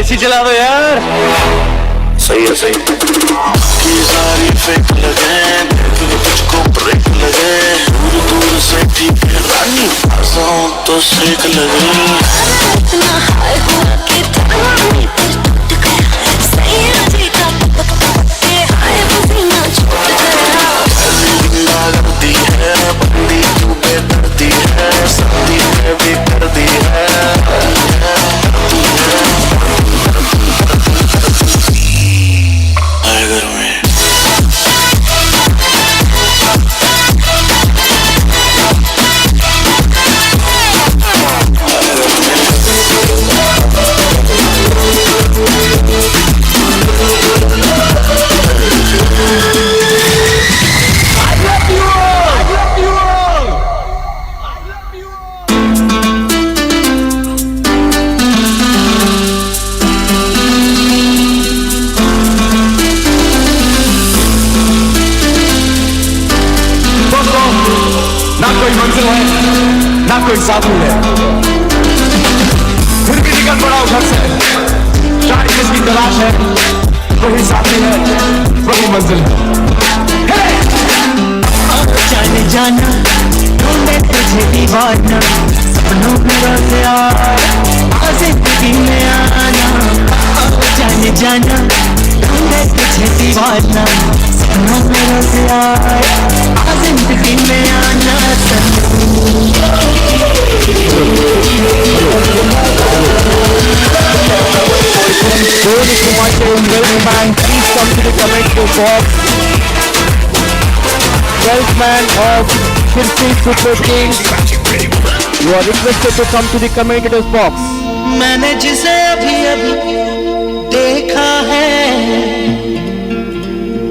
[SPEAKER 3] एसी चला दो यार।
[SPEAKER 14] सही है सही। की सारी फेक लगे, तुझको ब्रेक लगे, दूर दूर से ठीक है रानी, आसां तो सेक लगे। इतना हाय हुआ कि थाने पर टूट गया, सही जी का के हाय पसीना छूट गया। जिंदा करती है बंदी तू बेदर्दी है, शादी में भी कर दी है। घर में
[SPEAKER 6] ना कोई मंजिल है ना कोई साथी है, फिर भी निकल पड़ा घर से। शायद जिसकी तलाश है वही साथी है, वही मंजिल है।
[SPEAKER 4] जाने जाना ढूंढे तुझे दीवाना, सपनों में रोज यार जिंदगी में आना। जाने जाना ढूंढे तुझे दीवाना, सपनों में रोज यार जिंदगी में आना।
[SPEAKER 1] Welshman, please come to the commentary box. Welshman of Shirsi Super Kings, you are requested to come to the commentators box.
[SPEAKER 4] मैंने जिसे अभी अभी देखा है,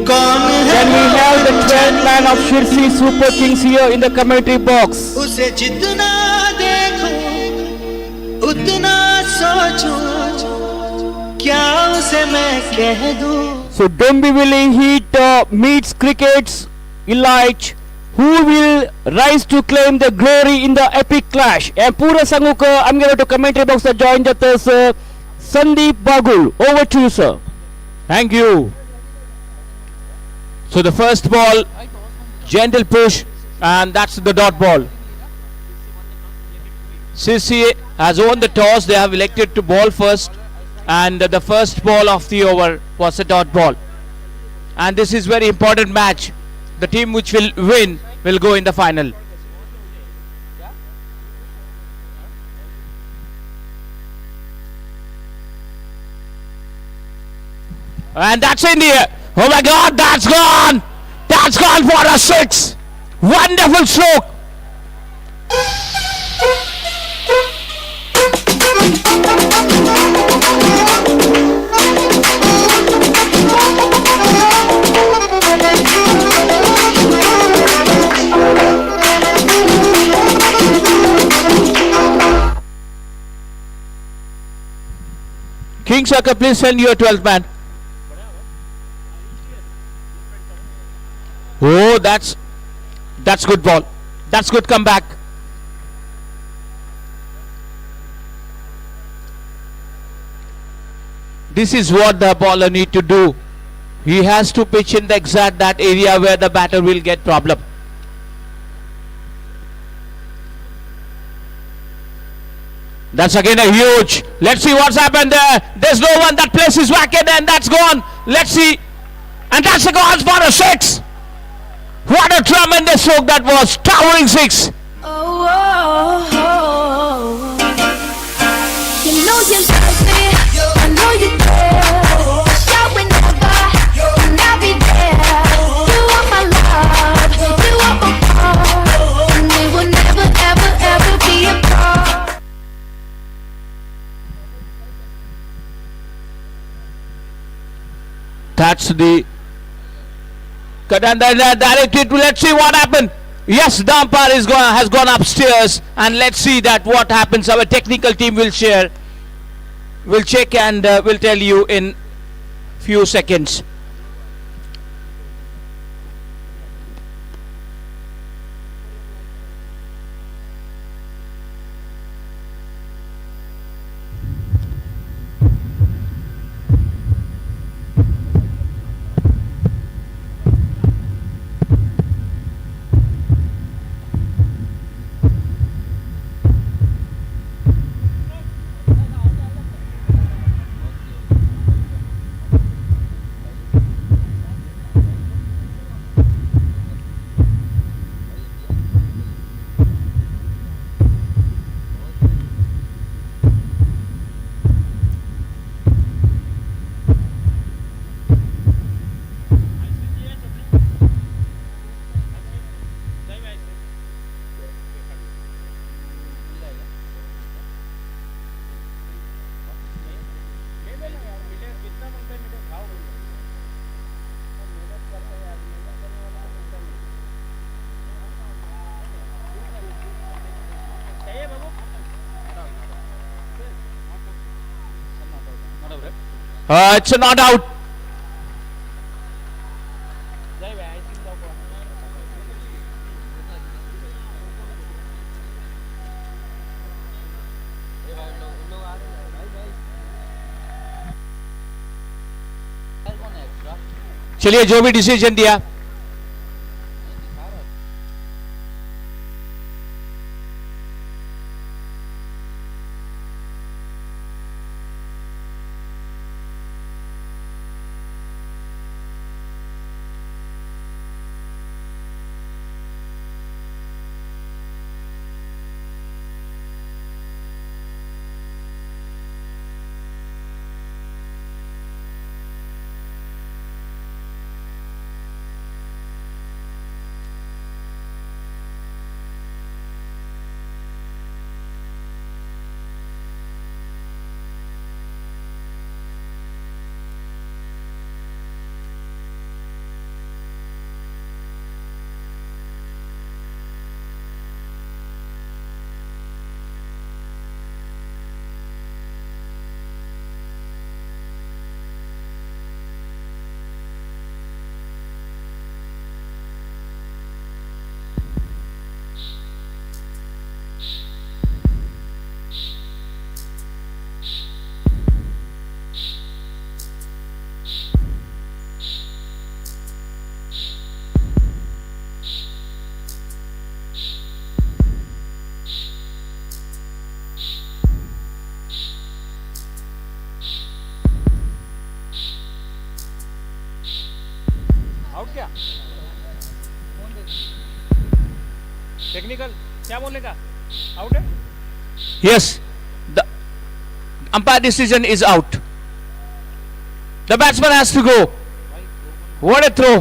[SPEAKER 4] कौन है?
[SPEAKER 1] Can we have the 12th man of Shirsi Super Kings here in the commentary box?
[SPEAKER 4] उसे जितना देखूं उतना सोचूं, क्या उसे मैं कह दूं?
[SPEAKER 1] So Dombivli Heat meets Cricket's Elite. Who will rise to claim the glory in the epic clash? And Pura Sanguka, I'm going to commentary box that joined us, Sandeep Bagul. Over to you, sir.
[SPEAKER 2] Thank you. So the first ball, gentle push, and that's the dot ball. Sirsi has won the toss. They have elected to ball first, and the first ball of the over was a dot ball. And this is very important match. The team which will win will go in the final. And that's in the air. Oh my God, that's gone. That's gone for a six. Wonderful stroke. King Circle, please send your 12th man. Oh, that's good ball. That's good comeback. This is what the bowler need to do. He has to pitch in the exact that area where the batter will get problem. That's again a huge. Let's see what's happened there. There's no one. That place is vacant and that's gone. Let's see. And that's a gone for a six. What a tremendous stroke that was. Towering six.
[SPEAKER 5] Oh, oh, oh, oh. You know you love me, I know you care. Shout whenever, and I'll be there. You are my love, you are my heart, and we will never, ever, ever be apart.
[SPEAKER 2] That's the cut and then directed to. Let's see what happened. Yes, the umpire has gone upstairs, and let's see that what happens. Our technical team will share, will check, and will tell you in few seconds. It's a not out. चलिए जो भी decision दिया
[SPEAKER 9] out क्या technical क्या बोलने का out है
[SPEAKER 2] Yes, the umpire decision is out. The batsman has to go. What a throw.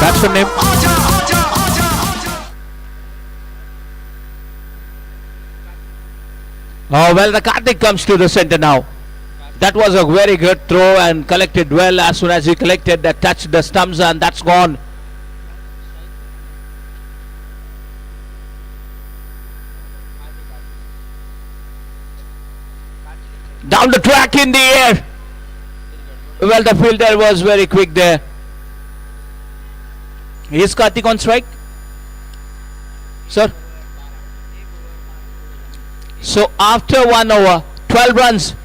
[SPEAKER 2] Batsman name. Oh well, the Karthik comes to the center now. That was a very good throw and collected well. As soon as he collected, that touched the stumps and that's gone. Down the track in the air. Well, the fielder was very quick there. Is Karthik on strike? Sir? So after 1 over, 12 runs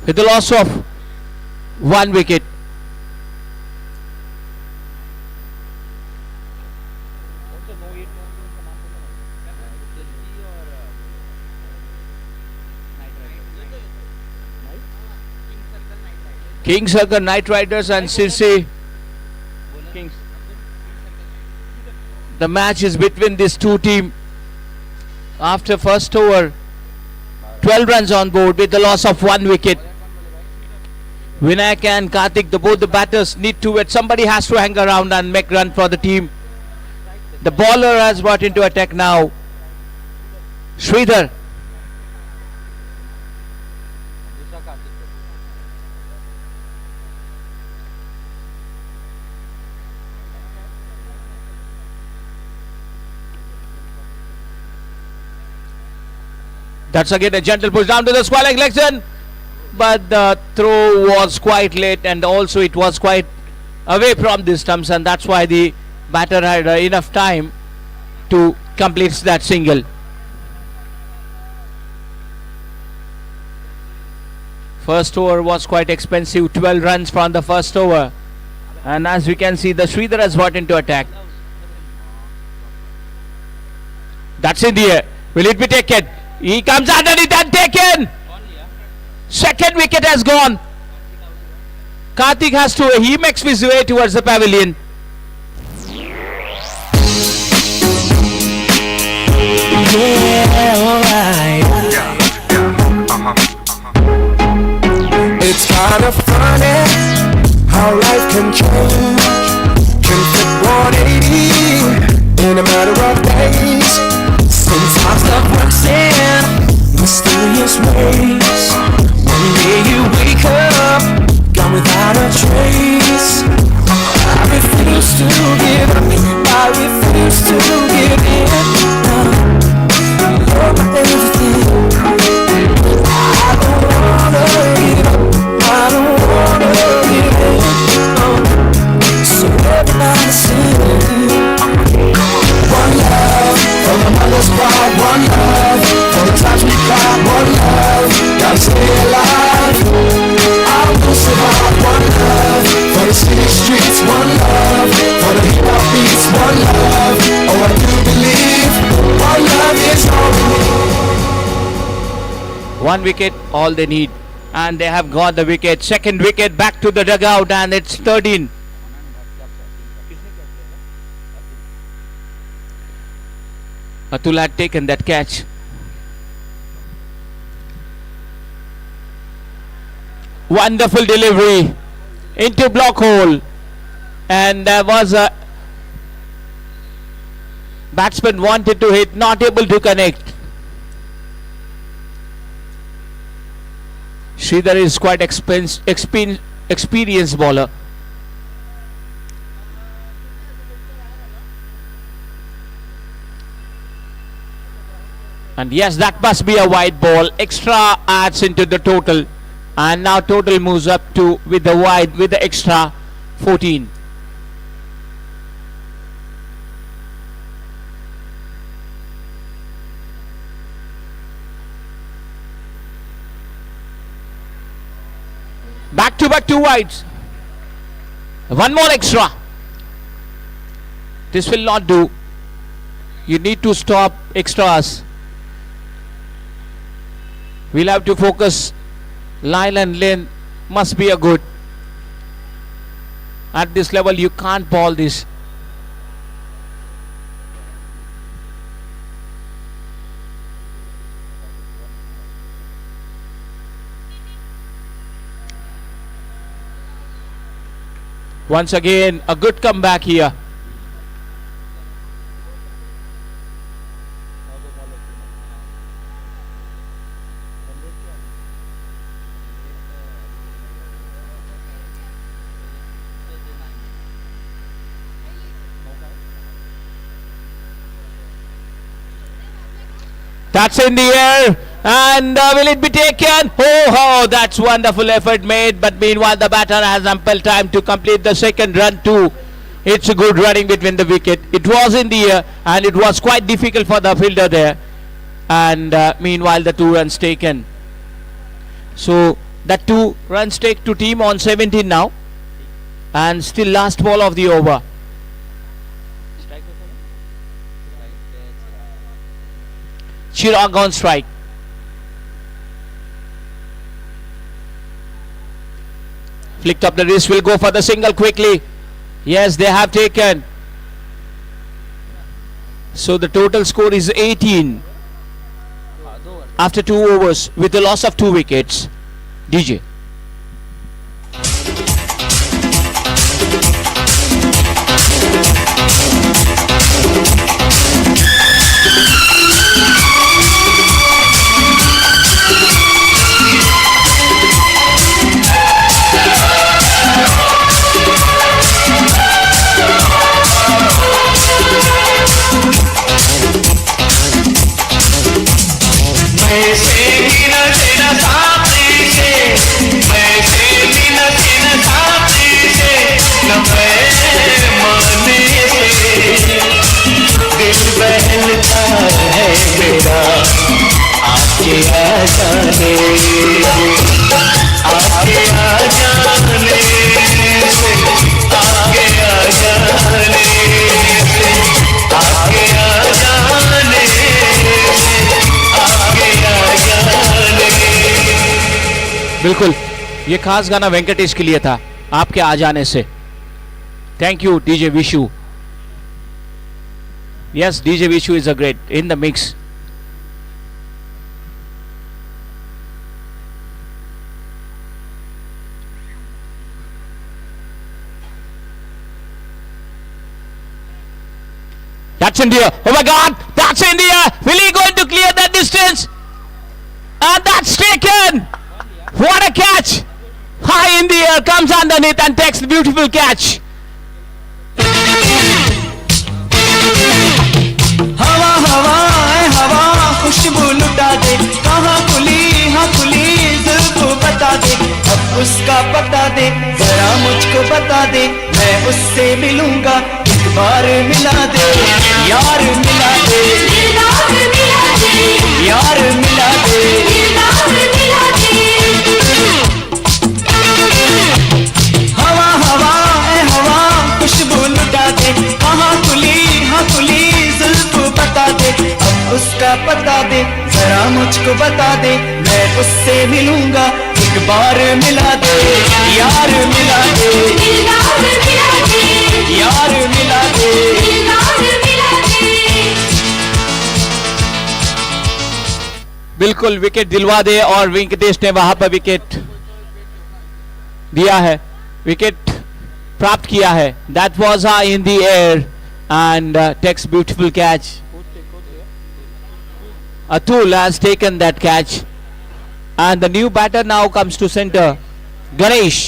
[SPEAKER 2] with the loss of 1 wicket. King Circle Knight Riders and Sirsi. The match is between these two teams. After first over, 12 runs on board with the loss of 1 wicket. Vinayak and Karthik, both the batters need to wait. Somebody has to hang around and make run for the team. The bowler has brought into attack now. Sridhar. That's again a gentle push down to the square leg section, but the throw was quite late and also it was quite away from the stumps, and that's why the batter had enough time to complete that single. First over was quite expensive, 12 runs from the first over. And as we can see, the Sridhar has brought into attack. That's in the air. Will it be taken? He comes underneath and taken. Second wicket has gone. Karthik has to, he makes his way towards the pavilion.
[SPEAKER 4] Yeah, alright. It's kind of funny how life can change, can flip 180 in a matter of days. Since my stuff works in mysterious ways, one day you wake up, gone without a trace. I refuse to give up, I refuse to give in. You're my everything. I don't wanna give up, I don't wanna give in. So everybody sing. One love for the mother's pride, one love for the times we cried, one love, gotta stay alive. I will survive. One love for the city streets, one love for the hip hop beats, one love. Oh, I do believe one love is all we need.
[SPEAKER 2] One wicket, all they need. And they have got the wicket. Second wicket back to the dugout, and it's 13. Atul had taken that catch. Wonderful delivery into block hole, and there was a batsman wanted to hit, not able to connect. Sridhar is quite experienced bowler. And yes, that must be a wide ball. Extra adds into the total. And now total moves up to, with the wide, with the extra, 14. Back to back two wides. One more extra. This will not do. You need to stop extras. We'll have to focus. Line and length must be a good. At this level, you can't ball this. Once again, a good comeback here. That's in the air, and will it be taken? Oh, that's wonderful effort made, but meanwhile the batter has ample time to complete the second run too. It's a good running between the wicket. It was in the air, and it was quite difficult for the fielder there, and meanwhile the 2 runs taken. So that 2 runs take to team on 17 now, and still last ball of the over. Chirag on strike. Flicked up the wrist, will go for the single quickly. Yes, they have taken. So the total score is 18 after 2 overs with the loss of 2 wickets. DJ.
[SPEAKER 4] आके आ जाने से
[SPEAKER 2] बिल्कुल, ये खास गाना वेंकटेश के लिए था, आपके आ जाने से। Thank you DJ Vishu. Yes, DJ Vishu is a great in the mix. That's India. Oh my God, that's India. Will he going to clear that distance? And that's taken. What a catch! High in the air, comes underneath and takes the beautiful catch.
[SPEAKER 4] हवा हवा ऐ हवा खुशबू लुटा दे, कहाँ खुली हाँ खुली जुल्फ़ बता दे, अब उसका पता दे, जरा मुझको बता दे, मैं उससे मिलूंगा, एक बार मिला दे, यार मिला दे, यार मिला दे, हवा हवा ऐ हवा खुशबू लुटा दे, कहाँ खुली हाँ खुली जुल्फ़ बता दे, अब उसका पता दे, जरा मुझको बता दे, मैं उससे मिलूंगा, एक बार मिला दे, यार मिला दे, यार मिला दे।
[SPEAKER 2] बिल्कुल विकेट दिलवा दे, और वेंकटेश ने वहां पर विकेट दिया है, विकेट प्राप्त किया है। That was high in the air and takes beautiful catch. Atul has taken that catch, and the new batter now comes to center, Ganesh.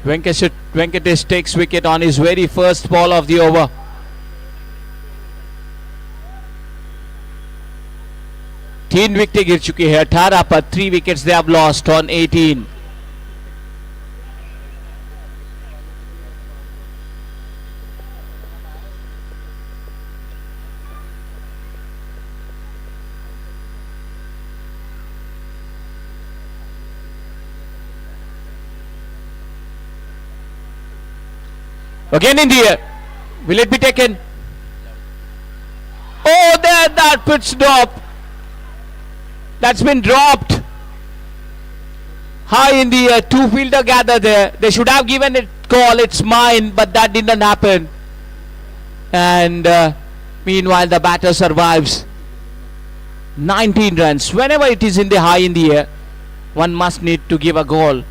[SPEAKER 2] Venkatesh takes wicket on his very first ball of the over. तीन wicket गिर चुकी है 18 पर, 3 wickets they have lost on 18. Again in the air. Will it be taken? Oh, there, that pitch drop. That's been dropped. High in the air. Two fielder gathered there. They should have given it call. It's mine, but that didn't happen. And meanwhile, the batter survives. 19 runs. Whenever it is in the high in the air, one must need to give a goal.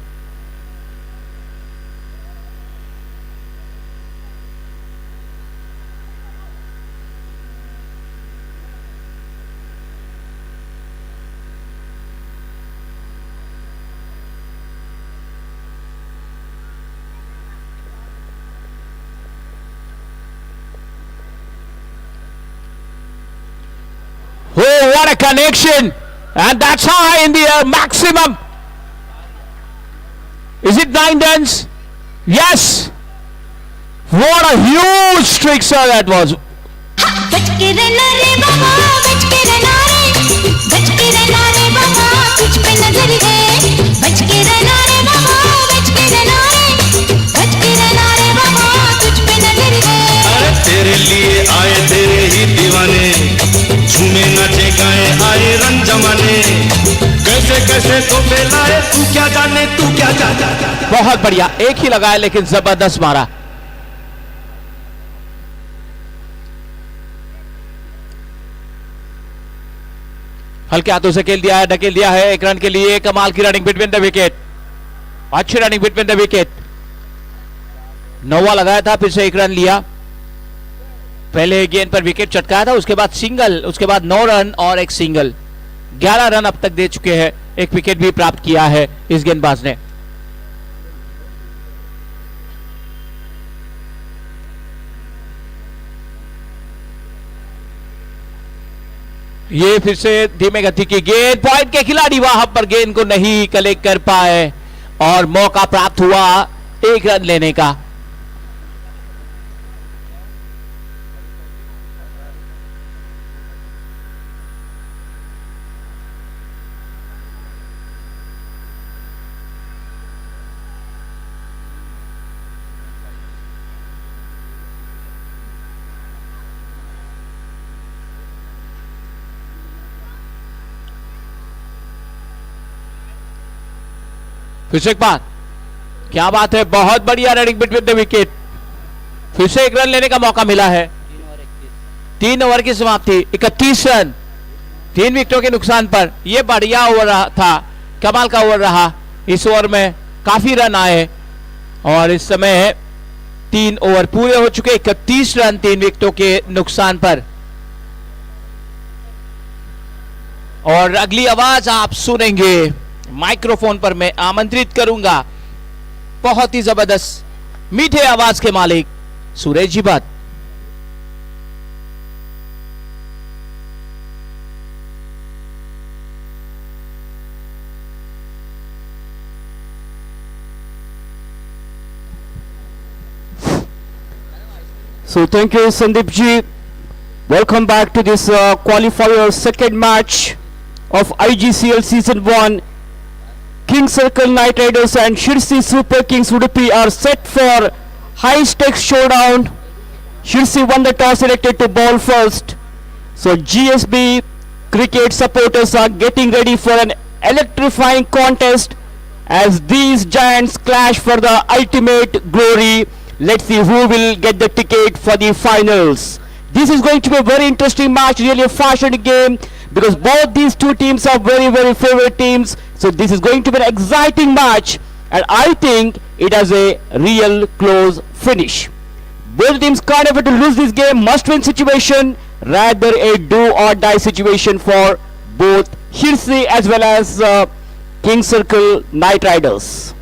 [SPEAKER 2] Oh, what a connection! And that's high in the air, maximum. Is it 9 runs? Yes! What a huge trickster that was.
[SPEAKER 14] अरे तेरे लिए आए तेरे ही दीवाने, झूमे नाचे गाए आए रंग जमाने, कैसे कैसे तो फैलाए तू क्या जाने, तू क्या जाने।
[SPEAKER 2] बहुत बढ़िया, एक ही लगाया लेकिन जबरदस्त मारा। हल्के हाथों से खेल दिया है, ढकेल दिया है 1 रन के लिए। कमाल की रनिंग बिटवीन द विकेट, अच्छी रनिंग बिटवीन द विकेट। 9वां लगाया था, फिर से 1 रन लिया। पहले गेंद पर विकेट चटकाया था, उसके बाद सिंगल, उसके बाद 9 रन और 1 सिंगल। 11 रन अब तक दे चुके हैं, 1 विकेट भी प्राप्त किया है इस गेंदबाज ने। ये फिर से धीमे गति की गेंद, पॉइंट के खिलाड़ी वहां पर गेंद को नहीं कलेक्ट कर पाए और मौका प्राप्त हुआ 1 रन लेने का। फिर से एक बार, क्या बात है, बहुत बढ़िया रनिंग बिटवीन द विकेट। फिर से एक रन लेने का मौका मिला है। 3 ओवर की समाप्ति, 31 रन 3 विकेटों के नुकसान पर। यह बढ़िया ओवर था, कमाल का ओवर रहा। इस ओवर में काफी रन आए और इस समय 3 ओवर पूरे हो चुके, 31 रन 3 विकेटों के नुकसान पर। और अगली आवाज आप सुनेंगे माइक्रोफोन पर, मैं आमंत्रित करूंगा बहुत ही जबरदस्त मीठे आवाज के मालिक Suresh ji Bhatt.
[SPEAKER 1] So thank you, Sandeep ji. Welcome back to this qualifier second match of IGCL Season 1. King Circle Knight Riders and Shirsi Super Kings Udupi are set for high stakes showdown. Shirsi won the toss, selected to bowl first. So GSB cricket supporters are getting ready for an electrifying contest as these giants clash for the ultimate glory. Let's see who will get the ticket for the finals. This is going to be a very interesting match, really a fascinating game, because both these two teams are very, very favorite teams. So this is going to be an exciting match, and I think it has a real close finish. Both teams can't afford to lose this game, must-win situation, rather a do-or-die situation for both Hirsi as well as King Circle Knight Riders.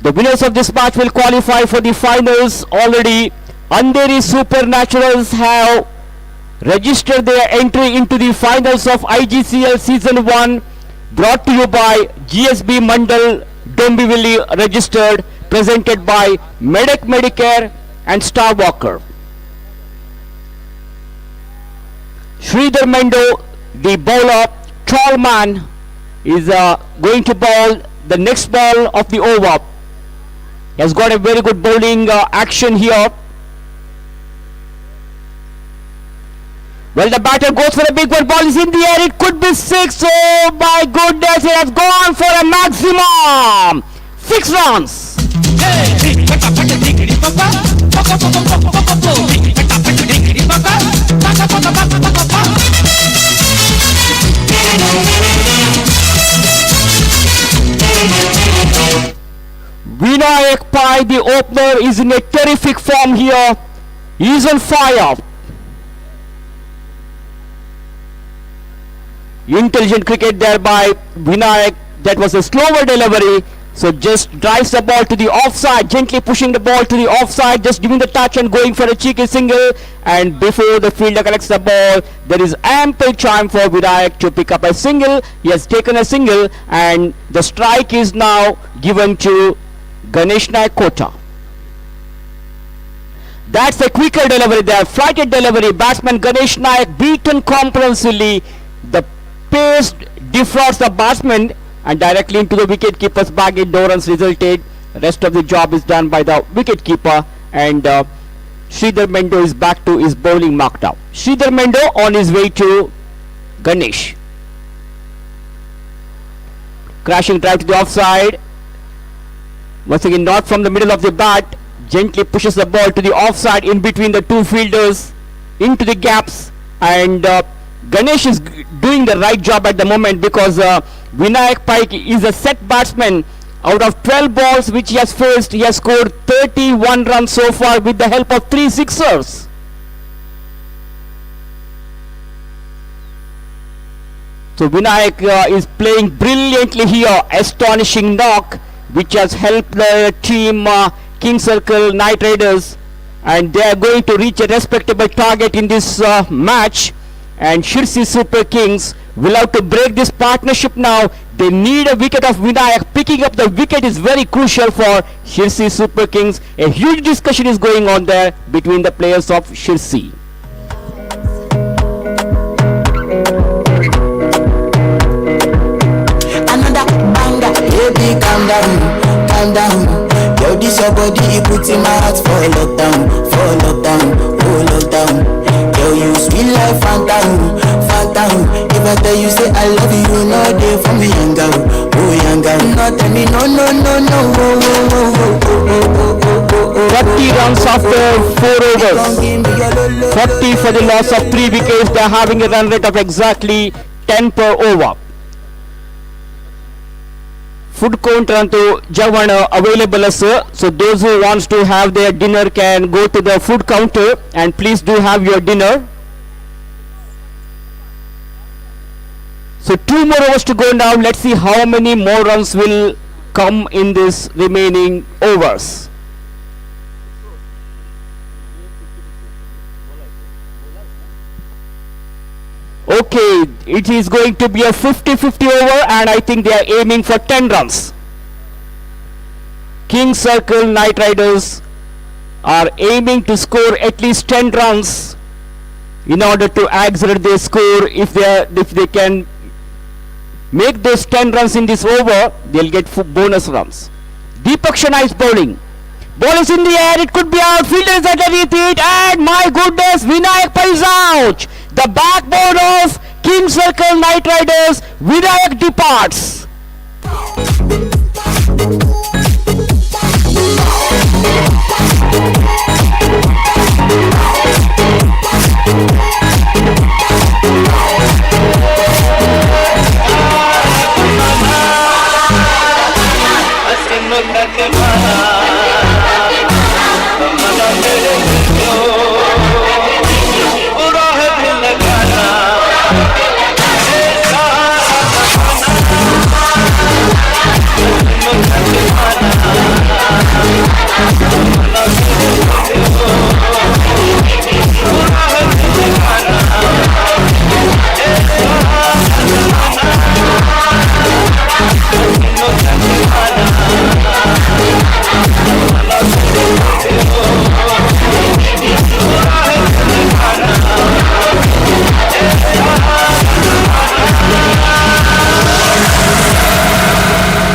[SPEAKER 1] The winners of this match will qualify for the finals. Already Andheri Supernaturals have registered their entry into the finals of IGCL Season 1, brought to you by GSB Mandal Dombivli registered, presented by Medic Medicare and Star Walker. Sridhar Mendo, the bowler, tall man, is going to bowl the next ball of the over. He has got a very good bowling action here. Well, the batter goes for a big one. Ball is in the air. It could be 6. Oh my goodness, it has gone for a maximum 6 runs. Vinayak Pai, the opener, is in a terrific form here. He is on fire. Intelligent cricket there by Vinayak. That was a slower delivery. So just drives the ball to the offside, gently pushing the ball to the offside, just giving the touch and going for a cheeky single. And before the fielder collects the ball, there is ample time for Vinayak to pick up a single. He has taken a single, and the strike is now given to Ganesh Naik Kota. That's a quicker delivery there, flighted delivery. Batsman Ganesh Naik beaten comprehensively. The pace defrauds the batsman and directly into the wicket keeper's bag. In no runs resulted. Rest of the job is done by the wicket keeper, and Sridhar Mendo is back to his bowling mark now. Sridhar Mendo on his way to Ganesh. Crashing drive to the offside. Once again, not from the middle of the bat, gently pushes the ball to the offside in between the two fielders into the gaps, and Ganesh is doing the right job at the moment, because Vinayak Paik is a set batsman. Out of 12 balls which he has faced, he has scored 31 runs so far with the help of 3 sixers. So Vinayak is playing brilliantly here. Astonishing knock which has helped the team King Circle Knight Riders, and they are going to reach a respectable target in this match. And Shirsi Super Kings will have to break this partnership now. They need a wicket of Vinayak. Picking up the wicket is very crucial for Shirsi Super Kings. A huge discussion is going on there between the players of Shirsi.
[SPEAKER 15] Another banger, baby, calm down, calm down. Yo, this your body, it puts in my heart for lockdown, oh lockdown. Yo, you sweet life, phantom, phantom. If I tell you say I love you, you know no day for me younger, oh younger. No tell me no no no no, oh oh oh oh oh oh oh.
[SPEAKER 1] 40 runs after 4 overs. 40 for the loss of 3 wickets. They are having a run rate of exactly 10 per over. Food counter ಅಂತೂ ಜವಣ available sir. So those who wants to have their dinner can go to the food counter and please do have your dinner. So 2 more overs to go now. Let's see how many more runs will come in this remaining overs. Okay, it is going to be a 50-50 over and I think they are aiming for 10 runs. King Circle Knight Riders are aiming to score at least 10 runs in order to accelerate their score. If they can make those 10 runs in this over, they'll get bonus runs. Deepak Shana is bowling. Ball is in the air, it could be out, fielder is underneath it, and my goodness, Vinayak Pai is out. The backbone of King Circle Knight Riders, Vinayak departs.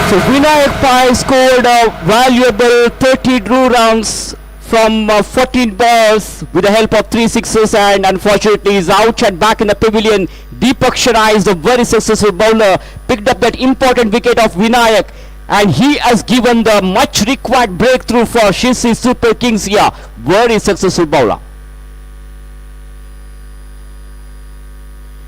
[SPEAKER 1] So Vinayak Pai scored a valuable 32 runs from 14 balls with the help of 3 sixes and unfortunately is out and back in the pavilion. Deepak Shana is a very successful bowler, picked up that important wicket of Vinayak and he has given the much required breakthrough for Shisi Super Kings here. Very successful bowler.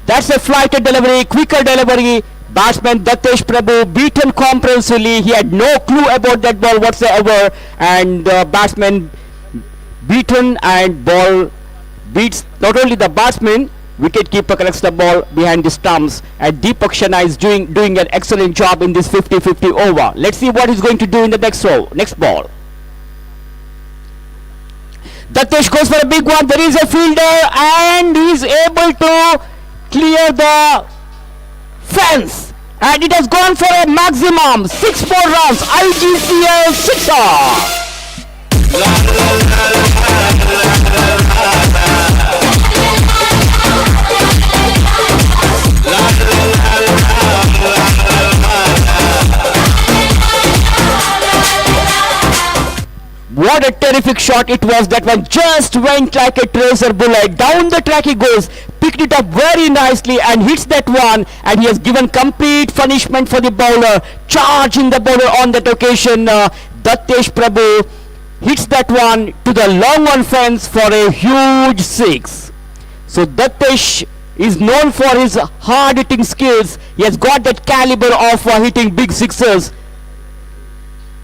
[SPEAKER 1] That's a flighted delivery, quicker delivery. Batsman Datesh Prabhu beaten comprehensively. He had no clue about that ball whatsoever and batsman beaten and ball beats not only the batsman, wicketkeeper collects the ball behind the stumps and Deepak Shana is doing an excellent job in this 50-50 over. Let's see what he's going to do in the next ball. Datesh goes for a big one. There is a fielder and he's able to clear the fence and it has gone for a maximum 6-4 runs. IGCL sixer. What a terrific shot it was. That one just went like a tracer bullet. Down the track he goes, picked it up very nicely and hits that one and he has given complete punishment for the bowler. Charging the bowler on that occasion. Datesh Prabhu hits that one to the long on fence for a huge 6. So Datesh is known for his hard hitting skills. He has got that caliber of hitting big sixes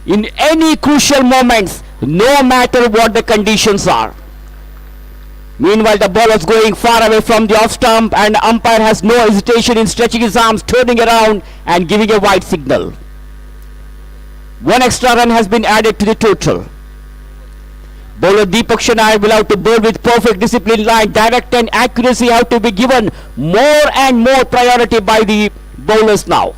[SPEAKER 1] in any crucial moments, no matter what the conditions are. Meanwhile, the ball is going far away from the off stump and the umpire has no hesitation in stretching his arms, turning around and giving a wide signal. One extra run has been added to the total. Bowler Deepak Shana will have to bowl with perfect discipline line. Direct and accuracy have to be given more and more priority by the bowlers now.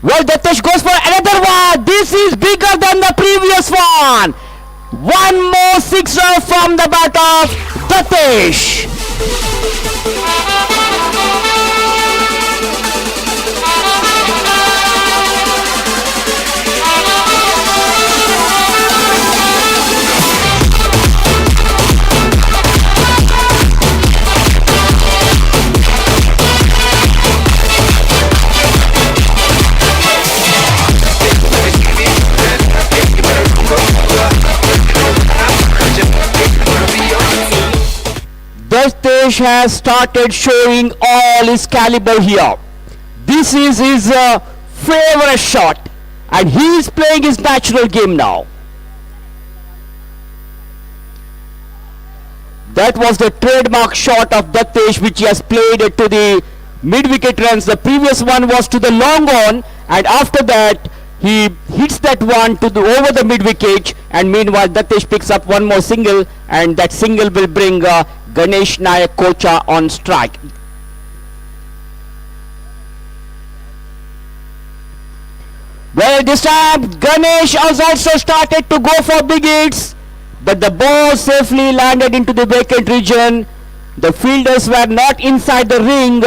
[SPEAKER 1] Well, Datesh goes for another one. This is bigger than the previous one. One more sixer from the bat of Datesh. Datesh has started showing all his caliber here. This is his favorite shot, and he is playing his natural game now. That was the trademark shot of Datesh, which he has played it to the mid-wicket runs. The previous one was to the long on, and after that he hits that one to the over the mid-wicket, and meanwhile Datesh picks up one more single, and that single will bring Ganesh Nayak Kocha on strike. Well, this time Ganesh has also started to go for big hits, but the ball safely landed into the vacant region. The fielders were not inside the ring.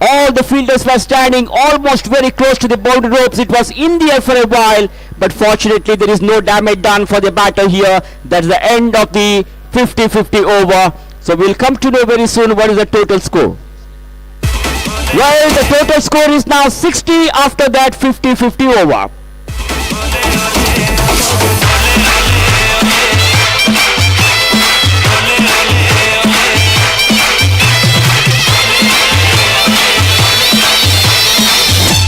[SPEAKER 1] All the fielders were standing almost very close to the boundary ropes. It was in the air for a while, but fortunately there is no damage done for the batter here. That's the end of the 50-50 over. So we'll come to know very soon what is the total score. Well, the total score is now 60 after that 50-50 over.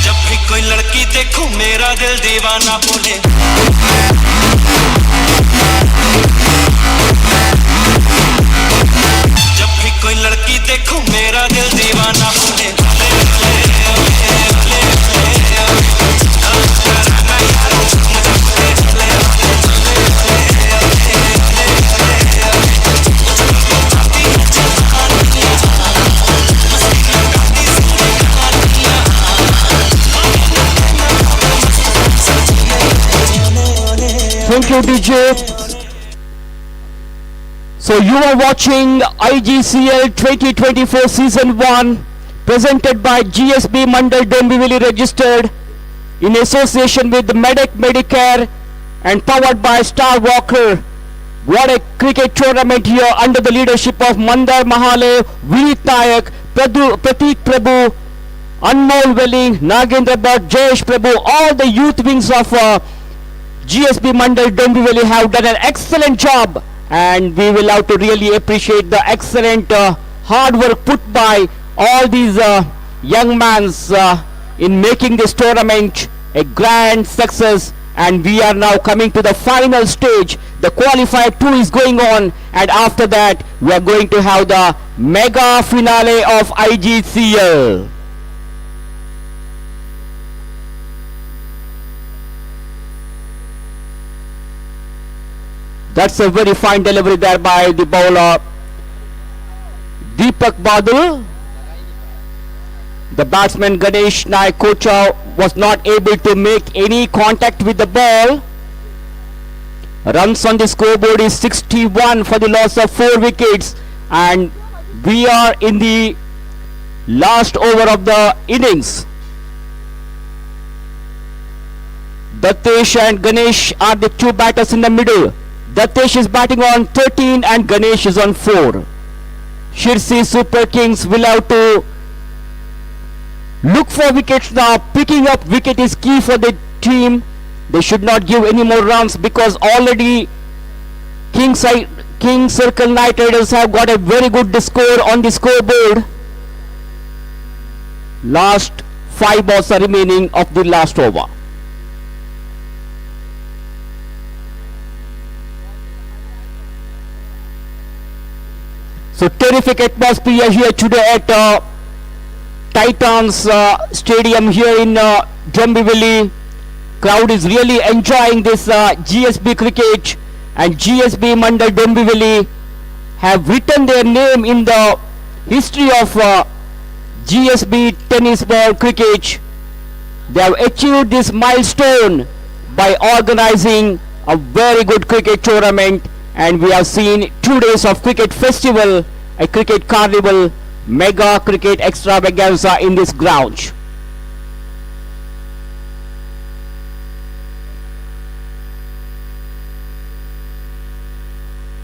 [SPEAKER 4] जब भी कोई लड़की देखूं मेरा दिल दीवाना बोले जब भी कोई लड़की देखूं मेरा दिल दीवाना बोले
[SPEAKER 1] Thank you, DJ. So you are watching IGCL 2024 Season 1 presented by GSB Mandal Dombivli registered in association with Medic Medicare and powered by Star Walker. What a cricket tournament here under the leadership of Mandar Mahale, Vinit Nayak, Pratik Prabhu, Anmol Welling, Nagendra Bhatt, Jayesh Prabhu. All the youth wings of GSB Mandal Dombivli have done an excellent job, and we will have to really appreciate the excellent hard work put by all these young mans in making this tournament a grand success. And we are now coming to the final stage. The qualifier 2 is going on, and after that we are going to have the mega finale of IGCL. That's a very fine delivery there by the bowler Deepak Badal. The batsman Ganesh Nayak Kocha was not able to make any contact with the ball. Runs on the scoreboard is 61 for the loss of 4 wickets, and we are in the last over of the innings. Datesh and Ganesh are the two batters in the middle. Datesh is batting on 13 and Ganesh is on 4. Shirsi Super Kings will have to look for wickets now. Picking up wicket is key for the team. They should not give any more runs because already King Circle Knight Riders have got a very good score on the scoreboard. Last 5 balls are remaining of the last over. So terrific atmosphere here today at Titans Stadium here in Dombivli. Crowd is really enjoying this GSB cricket, and GSB Mandal Dombivli have written their name in the history of GSB tennis ball cricket. They have achieved this milestone by organizing a very good cricket tournament, and we have seen 2 days of cricket festival, a cricket carnival, mega cricket extravaganza in this ground.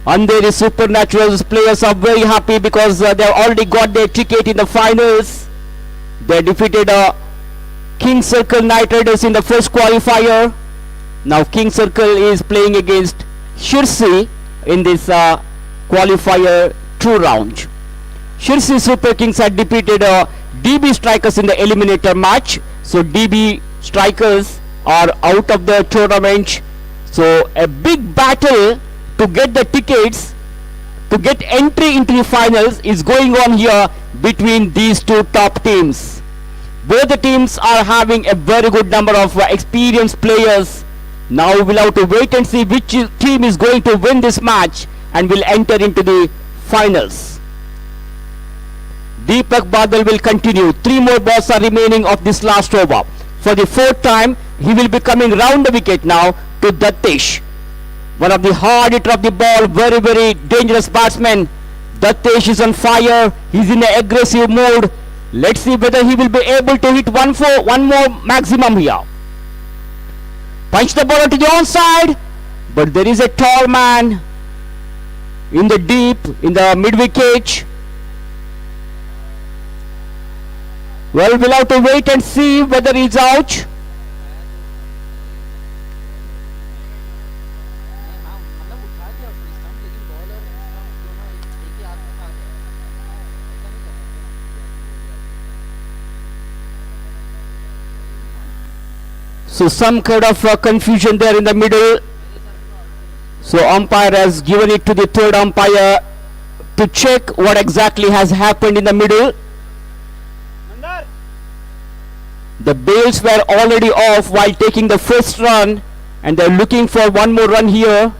[SPEAKER 1] Andheri Supernaturals players are very happy because they have already got their ticket in the finals. They defeated King Circle Knight Riders in the first qualifier. Now King Circle is playing against Shirsi in this qualifier 2 round. Shirsi Super Kings had defeated DB Strikers in the eliminator match. So DB Strikers are out of the tournament. So a big battle to get the tickets to get entry into the finals is going on here between these two top teams. Both the teams are having a very good number of experienced players. Now we'll have to wait and see which team is going to win this match and will enter into the finals. Deepak Badal will continue. 3 more balls are remaining of this last over. For the 4th time, he will be coming round the wicket now to Datesh. One of the hard hitter of the ball, very, very dangerous batsman. Datesh is on fire. He's in an aggressive mode. Let's see whether he will be able to hit one more maximum here. Punch the ball to the onside, but there is a tall man in the mid wicket. Well, we'll have to wait and see whether he's out. So some kind of confusion there in the middle. So umpire has given it to the 3rd umpire to check what exactly has happened in the middle. The bails were already off while taking the first run, and they're looking for one more run here.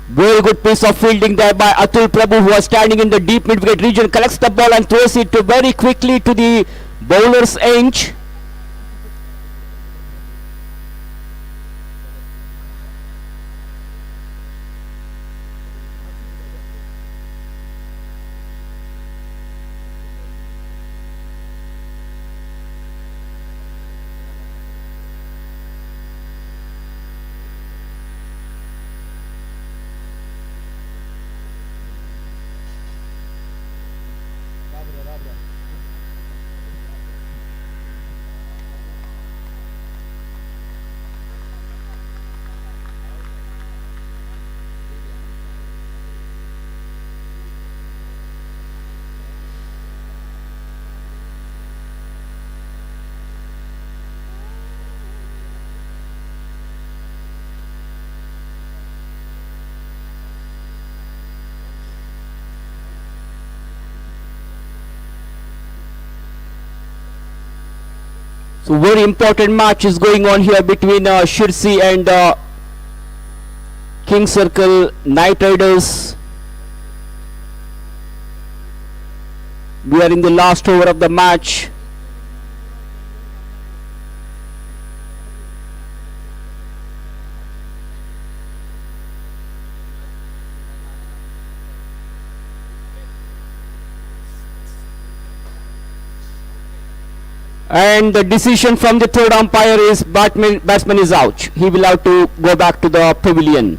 [SPEAKER 1] Very good piece of fielding there by Atul Prabhu, who was standing in the deep mid-wicket region, collects the ball and throws it very quickly to the bowler's edge. So very important match is going on here between Shirsi and King Circle Knight Riders. We are in the last over of the match. And the decision from the 3rd umpire is batsman is out. He will have to go back to the pavilion.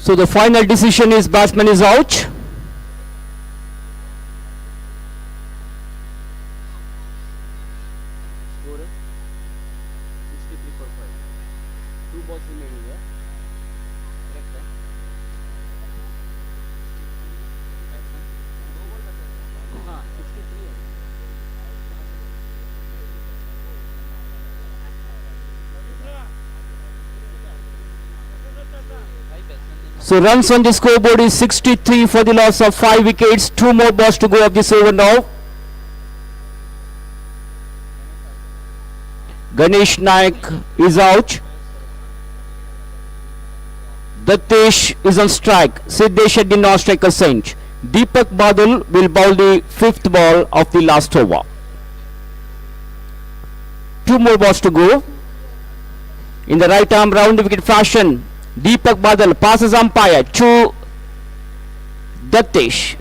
[SPEAKER 1] So the final decision is batsman is out. So runs on the scoreboard is 63 for the loss of 5 wickets. 2 more balls to go of this over now. Ganesh Naik is out. Datesh is on strike. Siddesh at the non-striker bench. Deepak Badal will bowl the 5th ball of the last over. 2 more balls to go. In the right arm round the wicket fashion, Deepak Badal passes umpire to Datesh.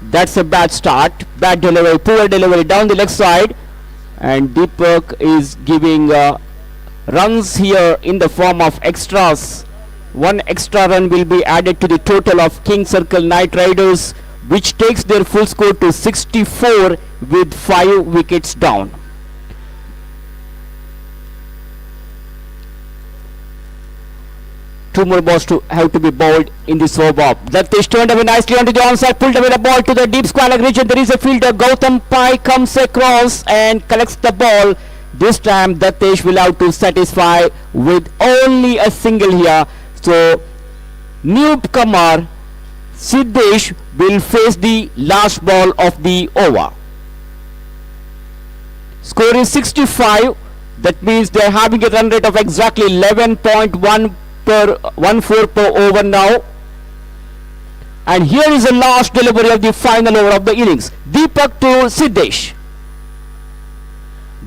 [SPEAKER 1] That's a bad start. Bad delivery, poor delivery down the leg side. And Deepak is giving runs here in the form of extras. 1 extra run will be added to the total of King Circle Knight Riders, which takes their full score to 64 with 5 wickets down. Two more balls to have to be bowled in this over. Datesh turned away nicely onto the onside, pulled away the ball to the deep square region. There is a fielder. Gautam Pai comes across and collects the ball. This time Datesh will have to satisfy with only a single here. So newcomer Siddesh will face the last ball of the over. Score is 65. That means they are having a run rate of exactly 11.14 per over now. And here is the last delivery of the final over of the innings. Deepak to Siddesh.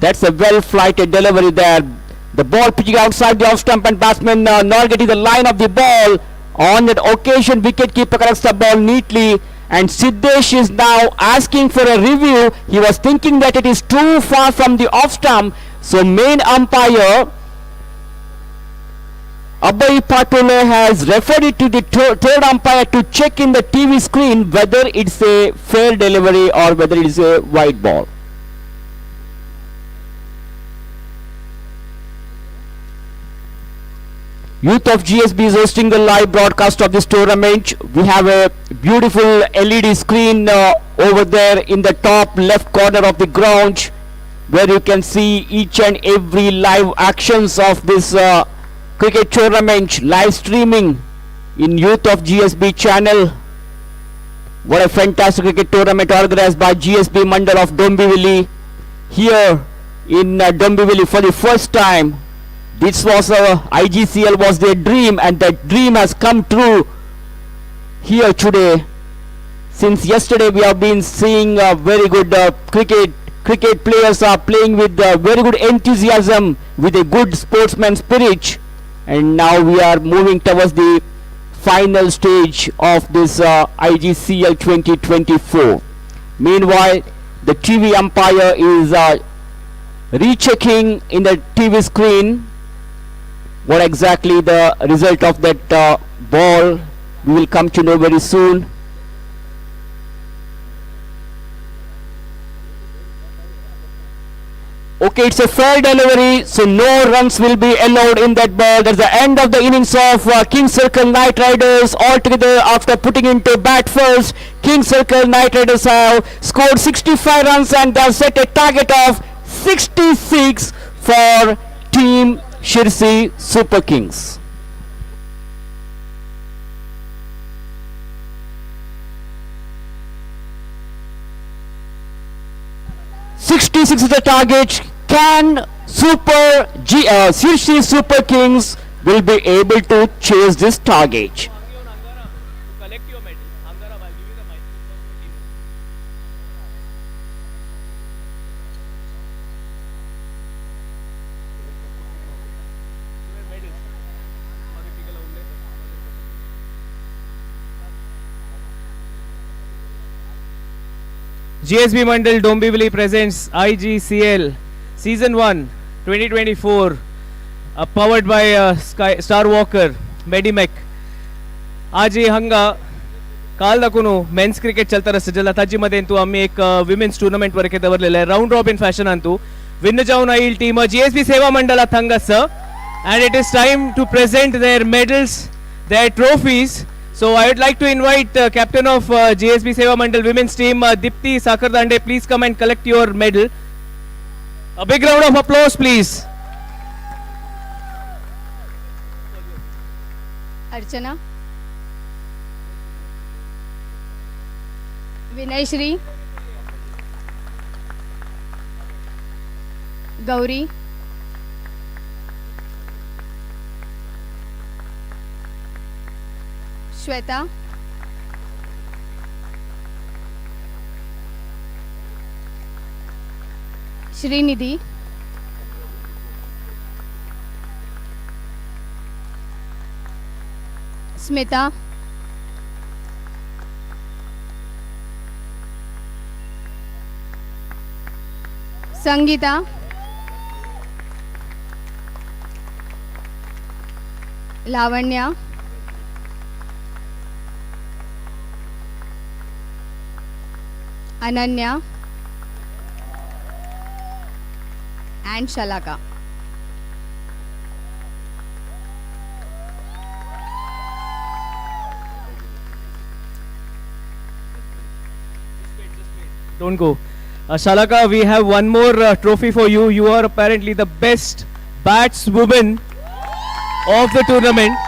[SPEAKER 1] That's a well flighted delivery there. The ball pitching outside the off stump and batsman not getting the line of the ball. On that occasion, wicketkeeper corrects the ball neatly. And Siddesh is now asking for a review. He was thinking that it is too far from the off stump. So main umpire Abhay Patole has referred it to the third umpire to check in the TV screen whether it's a fair delivery or whether it is a wide ball. Youth of GSB is hosting the live broadcast of this tournament. We have a beautiful LED screen over there in the top left corner of the ground, where you can see each and every live actions of this cricket tournament live streaming in Youth of GSB channel. What a fantastic cricket tournament organized by GSB Mandal of Dombivli here in Dombivli for the first time. This was IGCL was their dream, and that dream has come true here today. Since yesterday we have been seeing very good cricket players are playing with very good enthusiasm, with a good sportsman spirit, and now we are moving towards the final stage of this IGCL 2024. Meanwhile, the TV umpire is rechecking in the TV screen what exactly the result of that ball. We will come to know very soon. Okay, it's a fair delivery, so no runs will be allowed in that ball. That's the end of the innings of King Circle Knight Riders. Altogether, after putting into bat first, King Circle Knight Riders have scored 65 runs and they have set a target of 66 for Team Shirsi Super Kings. (66) is the target. Can Shirsi Super Kings will be able to chase this target?
[SPEAKER 9] GSB Mandal Dombivli presents IGCL Season 1 2024, powered by Star Walker, Medimec. आज ही हंगा काल दाखवून men's cricket चलता सज्जला ताजी तू आम्ही एक women's tournament वरके दवरलेलं आहे round robin fashion Antu win जाऊन येईल टीम जीएसबी सेवा मंडळात हंगास and it is time to present their medals, their trophies. So I would like to invite captain of GSB Seva Mandal women's team, Dipti Sakardande, please come and collect your medal. A big round of applause, please.
[SPEAKER 16] Archana, Vinay Shri, Gauri, Shweta, Shrinidhi, Smita, Sangeeta, Lavanya, Ananya and Shalaka.
[SPEAKER 9] Don't go. Shalaka, we have one more trophy for you. You are apparently the best batswoman of the tournament.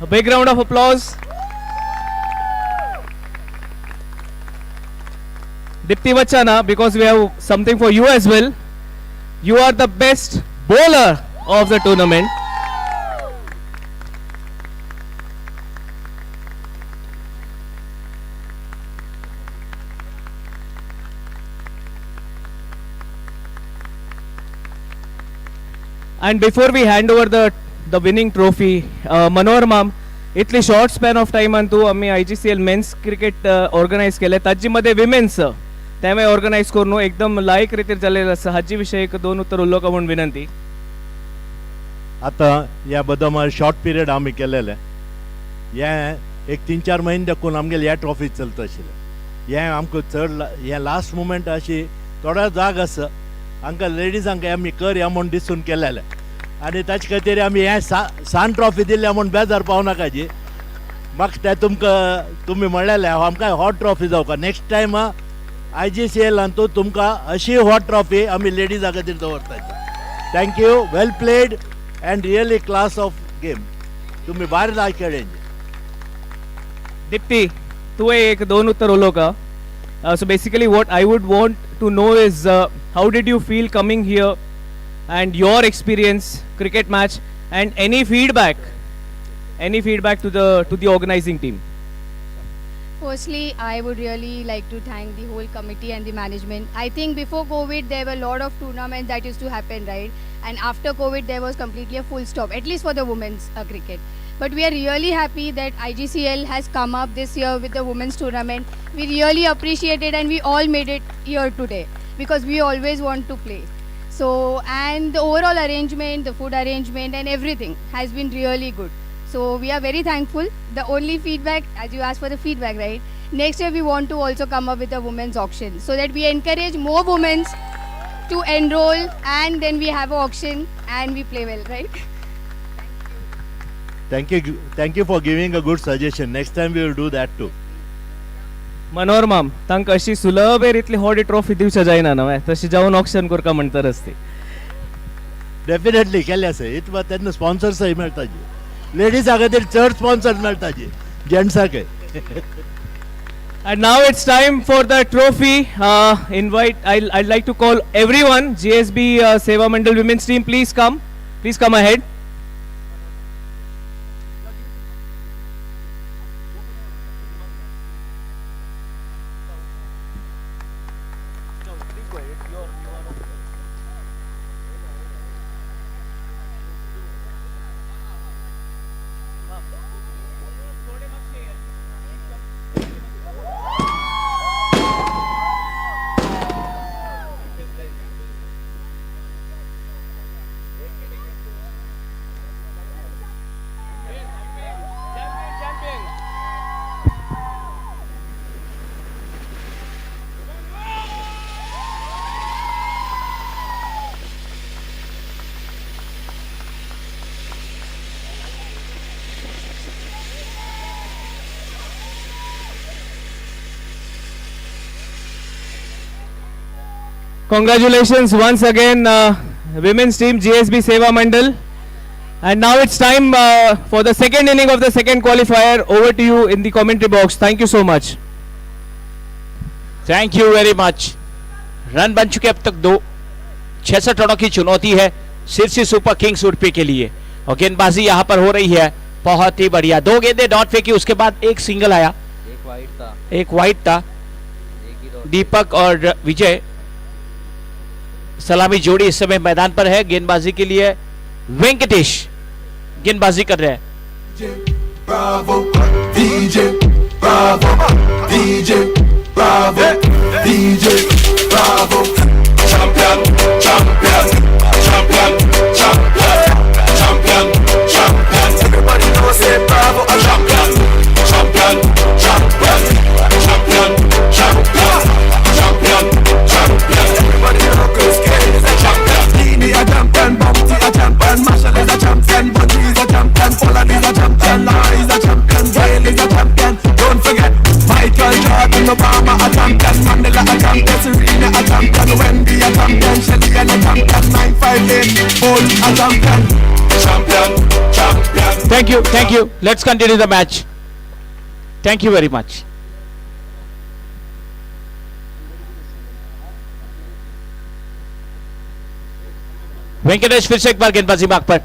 [SPEAKER 9] A big round of applause. Dipti Vachana, because we have something for you as well. You are the best bowler of the tournament. And before we hand over the winning trophy, Manohar ma'am, इतली short span of टाइमान तू आम्ही IGCL men's cricket organise केले ताजी मध्ये women's त्यामुळे organise करून एकदम लायक रितीर जालेलं आसा हाजी विषयी एक दोन उत्तर उलोवका म्हणून विनंती.
[SPEAKER 17] आता ह्या बदमार शॉर्ट पिरियड आमी केलेले हे एक 3-4 महिने देखून आमगेले ह्या ट्रॉफी चलता आशिल्ले हे आमकां चड हे लास्ट मुमेंट अशी थोडा जाग आसा हांकां लेडीजांक आमी कर या म्हूण दिसून केलेले आनी ताचे खातीर आमी हे सान ट्रॉफी दिल्या म्हूण बेजार पावनाका जी म्हाका ते तुमकां तुमी म्हणलेले आमकां हॉट ट्रॉफी जावका नेक्स्ट टायम IGCL तुमकां अशी हॉट ट्रॉफी आमी लेडीजां खातीर दवरता. Thank you, well played and really class of game. तुम्ही बाहेर जाय खेळेंज.
[SPEAKER 9] दीप्ती, तू एक दोन उत्तर उलो का? So basically what I would want to know is how did you feel coming here and your experience cricket match and any feedback to the organizing team?
[SPEAKER 16] Firstly, I would really like to thank the whole committee and the management. I think before COVID, there were a lot of tournaments that used to happen, right? And after COVID, there was completely a full stop, at least for the women's cricket. But we are really happy that IGCL has come up this year with the women's tournament. We really appreciate it and we all made it here today because we always want to play. So, and the overall arrangement, the food arrangement and everything has been really good. So we are very thankful. The only feedback, as you asked for the feedback, right? Next year we want to also come up with a women's auction so that we encourage more women to enroll and then we have an auction and we play well, right?
[SPEAKER 17] Thank you for giving a good suggestion. Next time we will do that too.
[SPEAKER 9] मनोहर माम, तांक अशी सुलभ इतली hot trophy दिवच्या जायना न्हय तशी जावन auction करका म्हणतर असते.
[SPEAKER 17] Definitely केले आसा इतवा तेन्ना स्पॉन्सर्सय मेळटा जी लेडीजां खातीर चड स्पॉन्सर्स मेळटा जी जेंट्सांकय.
[SPEAKER 9] And now it's time for the trophy. I'd like to call everyone. GSB Seva Mandal Women's Team, please come ahead. Congratulations once again, women's team GSB Seva Mandal. And now it's time for the second inning of the second qualifier. Over to you in the commentary box. Thank you so much.
[SPEAKER 2] Thank you very much. Run बन चुके अब तक 2. 66 रनों की चुनौती है Sirsi super Kings उड़पी के लिए और गेंदबाजी यहां पर हो रही है बहुत ही बढ़िया. 2 गेंदें डॉट फेंकी, उसके बाद एक सिंगल आया, एक वाइड था. दीपक और विजय सलामी जोड़ी इस समय मैदान पर है. गेंदबाजी के लिए वेंकटेश गेंदबाजी कर रहे हैं.
[SPEAKER 4] Bravo, DJ, Bravo, DJ, Bravo, DJ, Bravo. Champion, champion, champion, champion, champion, champion. Everybody knows say Bravo, a champion, champion, champion, champion, champion, champion, champion. Everybody knows Chris Kelly is a champion. Dini a champion, Bounty a champion, Marshall is a champion, Bunny is a champion, Pollard is a champion, Larry is a champion, Gail is a champion. Don't forget Michael Jordan, Obama a champion, Mandela a champion, Serena a champion, Wendy a champion, Shelly a champion, 958 Bolt a champion, champion, champion.
[SPEAKER 2] Thank you, thank you. Let's continue the match. Thank you very much. Venkatesh फिर से एक बार गेंदबाजी मार्ग पर.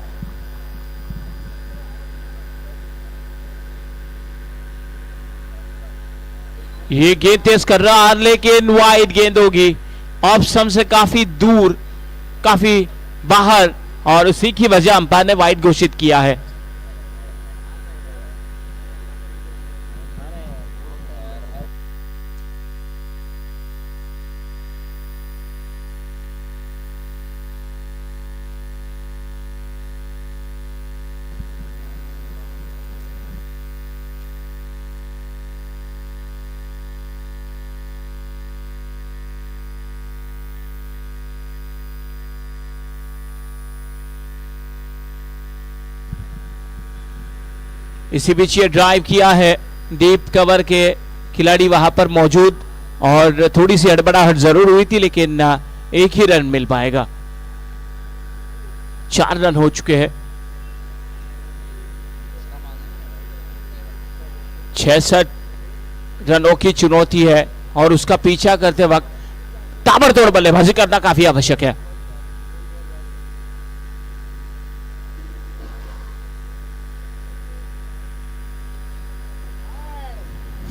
[SPEAKER 2] ये गेंद तेज कर रहा लेकिन वाइड गेंद होगी. ऑफ स्टंप से काफी दूर, काफी बाहर और उसी की वजह अंपायर ने वाइड घोषित किया है. इसी बीच ये ड्राइव किया है डीप कवर के खिलाड़ी वहां पर मौजूद और थोड़ी सी हड़बड़ाहट जरूर हुई थी लेकिन एक ही रन मिल पाएगा. 4 रन हो चुके हैं. 66 रनों की चुनौती है और उसका पीछा करते वक्त ताबड़तोड़ बल्लेबाजी करना काफी आवश्यक है.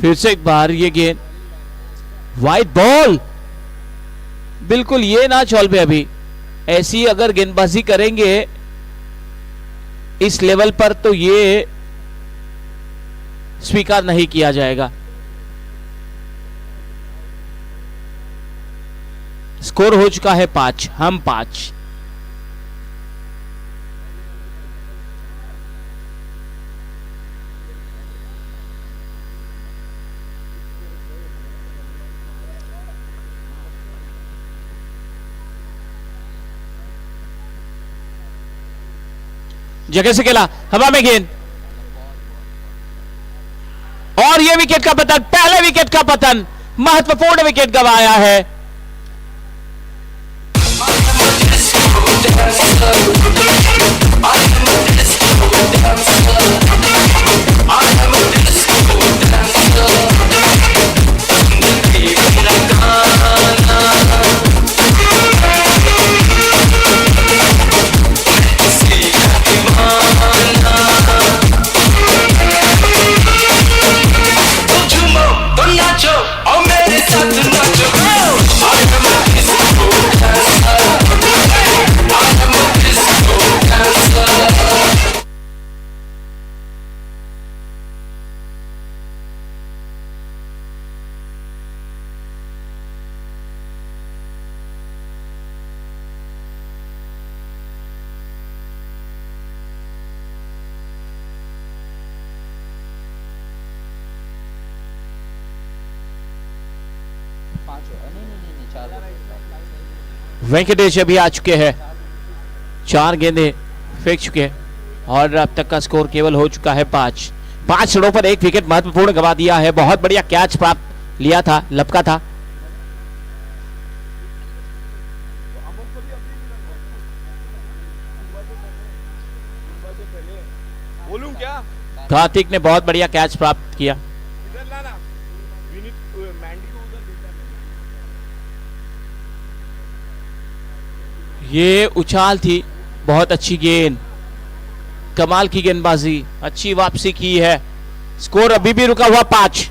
[SPEAKER 2] फिर से एक बार ये गेंद वाइड बॉल. बिल्कुल ये ना चौल पे अभी ऐसी अगर गेंदबाजी करेंगे इस लेवल पर तो ये स्वीकार नहीं किया जाएगा. स्कोर हो चुका है 5, हम 5. जगह से खेला, हवा में गेंद और यह विकेट का पतन, पहले विकेट का पतन, महत्वपूर्ण विकेट गंवाया है. वेंकटेश अभी आ चुके हैं, 4 गेंदें फेंक चुके हैं और अब तक का स्कोर केवल हो चुका है 5. 5 रनों पर एक विकेट महत्वपूर्ण गंवा दिया है. बहुत बढ़िया कैच प्राप्त लिया था, लपका था. कार्तिक ने बहुत बढ़िया कैच प्राप्त किया। ये उछाल थी, बहुत अच्छी गेंद, कमाल की गेंदबाजी, अच्छी वापसी की है। स्कोर अभी भी रुका हुआ 5।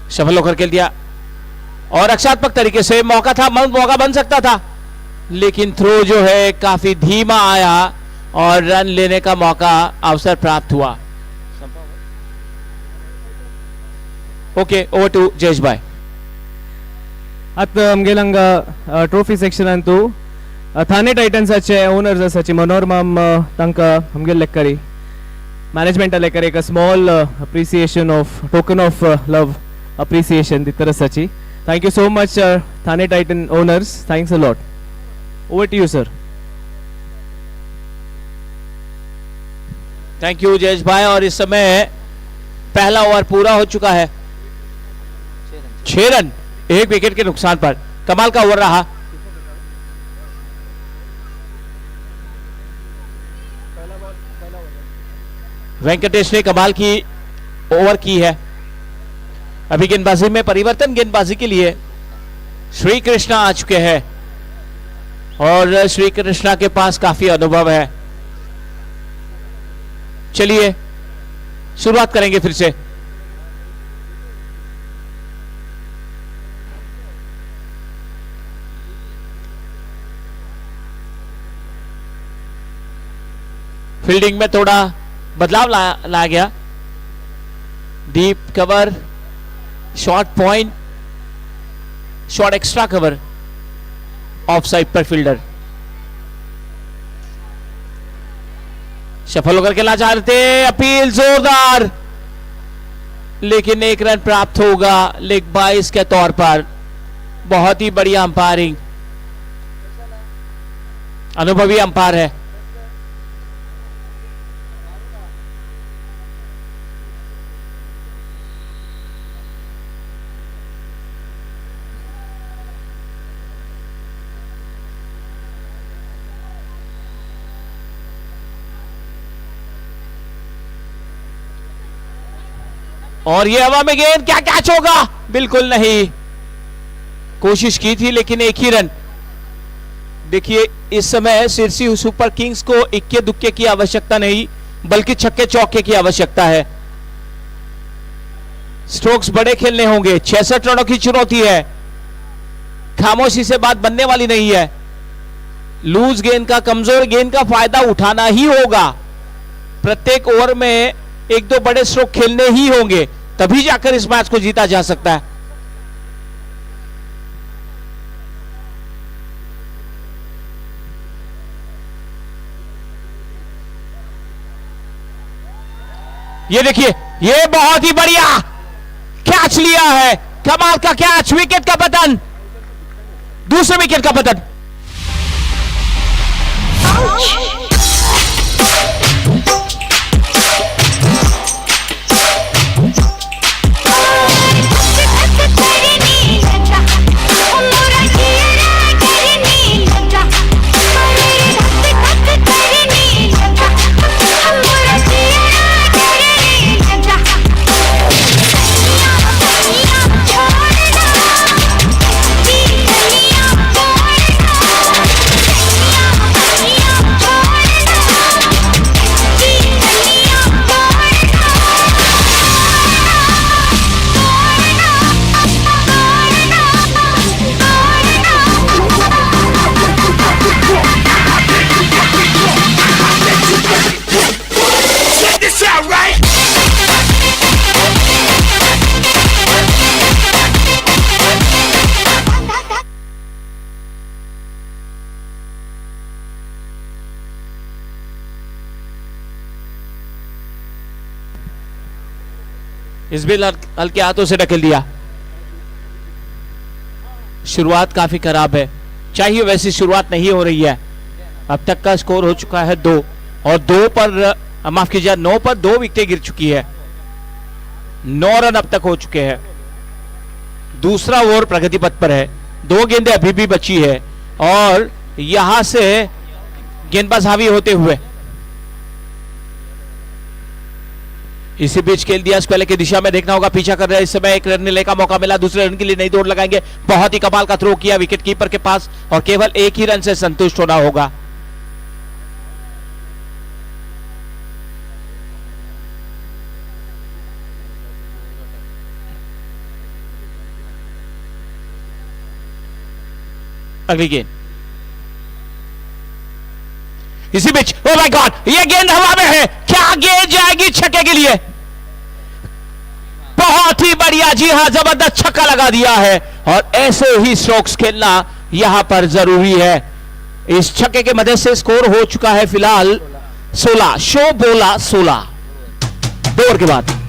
[SPEAKER 2] सफल होकर खेल दिया और रक्षात्मक तरीके से मौका था, मौका बन सकता था, लेकिन थ्रो जो है काफी धीमा आया और रन लेने का मौका, अवसर प्राप्त हुआ। ओके, ओवर टू जयेश भाई।
[SPEAKER 9] आता आमगे हांगा ट्रॉफी सेक्शन अंतू थाने टायटन्साचे ओनर्स आसाचे मनोरमाम तांकां आमगे लेक्करी मॅनेजमेंटा लेकर एक small appreciation of token of love appreciation दितर आसाची। Thank you so much Thane titan owners, thanks a lot. Over to you sir.
[SPEAKER 2] Thank you Jayesh भाई। और इस समय पहला ओवर पूरा हो चुका है, 6 रन 1 विकेट के नुकसान पर। कमाल का ओवर रहा। वेंकटेश ने कमाल की ओवर की है। अभी गेंदबाजी में परिवर्तन, गेंदबाजी के लिए श्री कृष्णा आ चुके हैं और श्री कृष्णा के पास काफी अनुभव है। चलिए शुरुआत करेंगे फिर से। फील्डिंग में थोड़ा बदलाव लाया गया। Deep cover, short point, short extra cover, of side पर फील्डर। सफल होकर खेलना चाहते, अपील जोरदार, लेकिन 1 रन प्राप्त होगा लेग बाइस के तौर पर। बहुत ही बढ़िया अंपायरिंग, अनुभवी अंपायर है। और ये हवा में गेंद, क्या कैच होगा? बिल्कुल नहीं, कोशिश की थी लेकिन 1 ही रन। देखिए इस समय सिरसी सुपर किंग्स को इक्के दुक्के की आवश्यकता नहीं, बल्कि छक्के चौके की आवश्यकता है। स्ट्रोक्स बड़े खेलने होंगे, 66 रनों की चुनौती है, खामोशी से बात बनने वाली नहीं है। लूज गेंद का, कमजोर गेंद का फायदा उठाना ही होगा। प्रत्येक ओवर में 1-2 बड़े स्ट्रोक खेलने ही होंगे, तभी जाकर इस मैच को जीता जा सकता है। ये देखिए, ये बहुत ही बढ़िया कैच लिया है, कमाल का कैच, विकेट का पतन, दूसरे विकेट का पतन। इस बिल हल्के हाथों से ढकेल दिया। शुरुआत काफी खराब है, चाहिए वैसी शुरुआत नहीं हो रही है। अब तक का स्कोर हो चुका है 2 और 2 पर माफ कीजिए 9 पर 2 विकेटें गिर चुकी है। 9 रन अब तक हो चुके हैं। दूसरा ओवर प्रगति पथ पर है, 2 गेंदें अभी भी बची है और यहां से गेंदबाज हावी होते हुए इसी बीच खेल दिया स्क्वेयर की दिशा में, देखना होगा पीछा कर रहे हैं इस समय। एक रन लेने का मौका मिला, दूसरे रन के लिए नई दौड़ लगाएंगे। बहुत ही कमाल का थ्रो किया विकेट कीपर के पास और केवल 1 ही रन से संतुष्ट होना होगा। अगली गेंद इसी बीच, ओ माय गॉड, ये गेंद हवा में है, क्या गेंद जाएगी छक्के के लिए। बहुत ही बढ़िया, जी हां, जबरदस्त छक्का लगा दिया है और ऐसे ही स्ट्रोक्स खेलना यहां पर जरूरी है। इस छक्के के मदद से स्कोर हो चुका है फिलहाल 16। शो बोला 16 2 ओवर के बाद।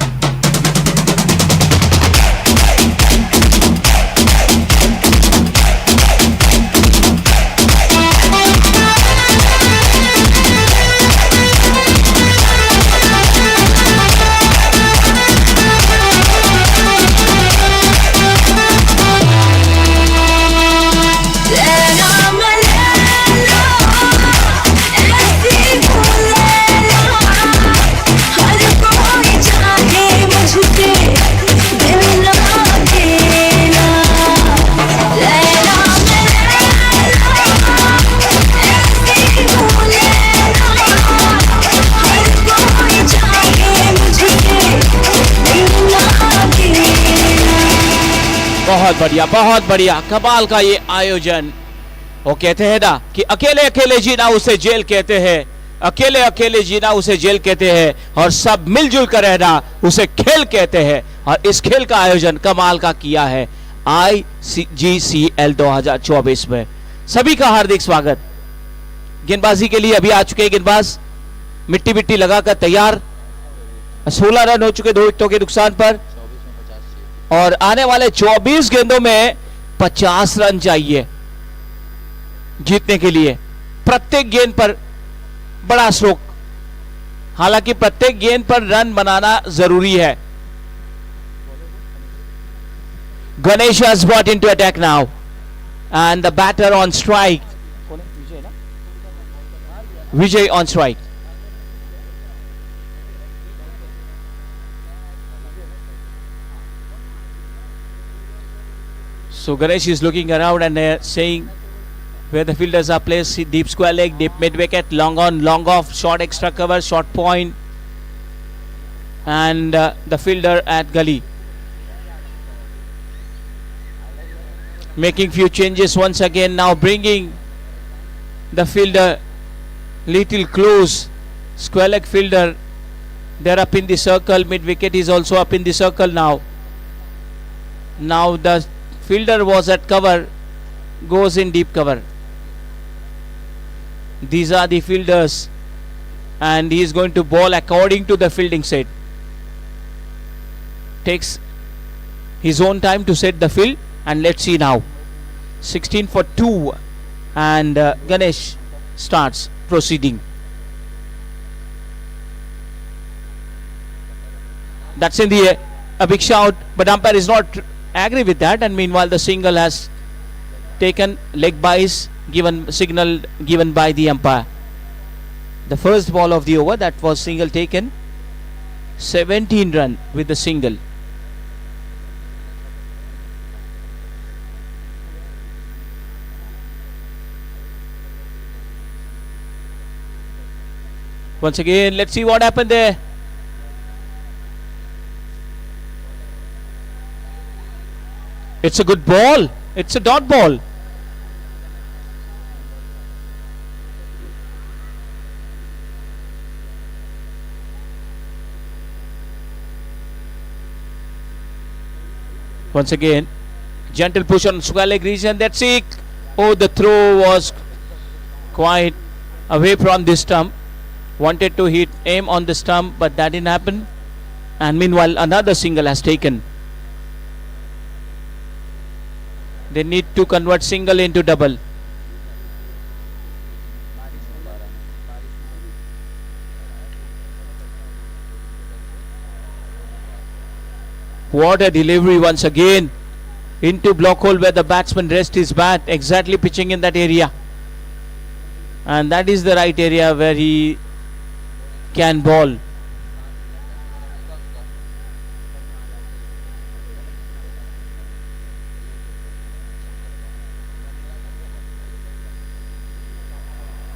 [SPEAKER 2] बहुत बढ़िया कमाल का ये आयोजन। वो कहते हैं ना कि अकेले अकेले जीना उसे जेल कहते हैं, अकेले अकेले जीना उसे जेल कहते हैं और सब मिलजुल कर रहना उसे खेल कहते हैं। और इस खेल का आयोजन कमाल का किया है IGCL 2024 में। सभी का हार्दिक स्वागत। गेंदबाजी के लिए अभी आ चुके गेंदबाज मिट्टी लगाकर तैयार। 16 रन हो चुके 2 विकेटों के नुकसान पर और आने वाले 24 गेंदों में 50 रन चाहिए जीतने के लिए। प्रत्येक गेंद पर बड़ा स्ट्रोक, हालांकि प्रत्येक गेंद पर रन बनाना जरूरी है। Ganesh has brought into attack now and the batter on strike. Vijay on strike. So Ganesh is looking around and saying where the fielders are placed. Deep square leg, deep mid wicket, long on, long off, short extra cover, short point, and the fielder at gully making few changes once again, now bringing the fielder little close. Square leg fielder, they're up in the circle. Mid wicket is also up in the circle now. Now the fielder was at cover, goes in deep cover. These are the fielders and he is going to bowl according to the fielding set. Takes his own time to set the field and let's see now. 16 for 2 and Ganesh starts proceeding. That's in the air, a big shout, but umpire is not agree with that, and meanwhile the single has taken leg byes, given signal given by the umpire. The first ball of the over, that was single taken, 17 run with the single. Once again, let's see what happened there. It's a good ball. It's a dot ball. Once again, gentle push on square leg region. That's it. Oh, the throw was quite away from the stump. Wanted to aim on the stump, but that didn't happen. And meanwhile, another single has taken. They need to convert single into double. What a delivery once again into block hole where the batsman rests his bat, exactly pitching in that area. And that is the right area where he can bowl.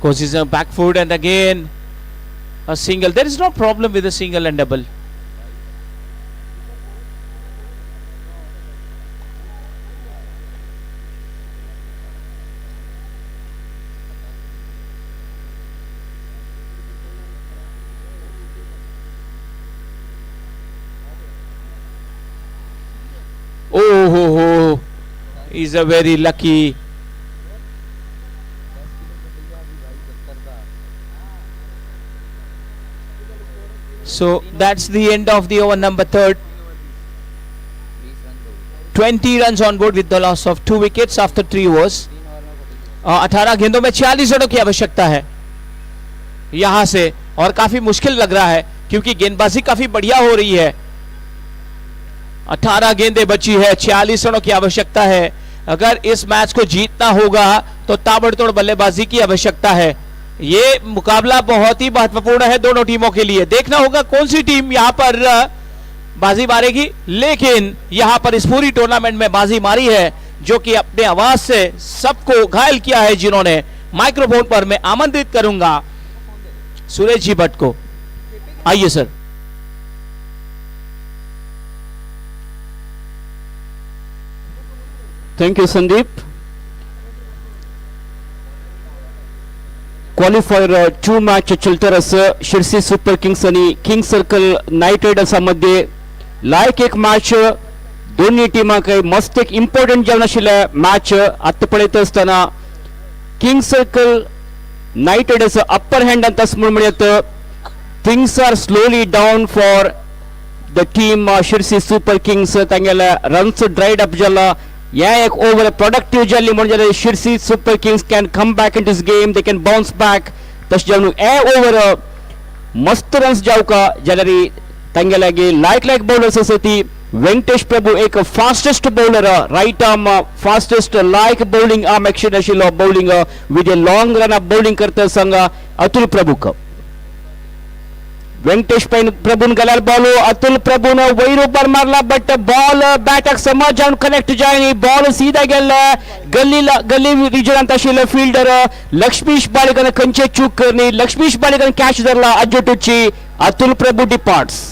[SPEAKER 2] Goes a back foot and again a single. There is no problem with a single and double. Oh, ho, ho. He's a very lucky. So that's the end of the over number third. 20 runs on board with the loss of 2 wickets after 3 overs. 18 गेंदों में 40 रनों की आवश्यकता है यहां से, और काफी मुश्किल लग रहा है क्योंकि गेंदबाजी काफी बढ़िया हो रही है. 18 गेंदें बची है, 46 रनों की आवश्यकता है. अगर इस मैच को जीतना होगा तो ताबड़तोड़ बल्लेबाजी की आवश्यकता है. ये मुकाबला बहुत ही महत्वपूर्ण है दोनों टीमों के लिए. देखना होगा कौन सी टीम यहां पर बाजी मारेगी, लेकिन यहां पर इस पूरी टूर्नामेंट में बाजी मारी है जो कि अपने आवाज से सबको घायल किया है जिन्होंने. माइक्रोफोन पर मैं आमंत्रित करूंगा सुरेश जी भट्ट को. आइए sir.
[SPEAKER 1] Thank you Sandeep. Qualifier 2 match चलतर असं शिरसी सुपर किंग्स आणि किंग सर्कल नाईट रायडर्सा मध्ये लायक एक मॅच दोन्ही टीमां काही मस्त एक इम्पॉर्टंट जावन आशिल्ले मॅच आत्ता पळयत असताना King circle night Riders upper hand ಅಂತ म्हणत things are slowly down for the team Sirsi super Kings. तांगेले रन्स ड्राइड अप जाला. Yeah, एक ओवर प्रोडक्टिव जाल्ली म्हणजे Sirsi super Kings can come back in this game, they can bounce back. तशें जावन ए over मस्त रन्स जावका जाल्यार तांगेल्यागे लायक बॉलर्स आसा ती वेंकटेश प्रभू एक fastest bowler, right arm fastest like bowling arm action आशिल्लो bowling with a long run up bowling करता सांगा अतुल प्रभूक. वेंकटेश प्रभुन गेल्यार बॉल अतुल प्रभुन वयर ऊपर मारला बट बॉल बैटक समज जावन कनेक्ट जायनी. बॉल सीधा गेल्ले गल्ली रिजनांत आशिल्ले फील्डर लक्ष्मीश बाळेकन खंयचे चूक करनी. लक्ष्मीश बाळेकन कॅच धरला अजोटूची. अतुल प्रभु डिपार्ट्स.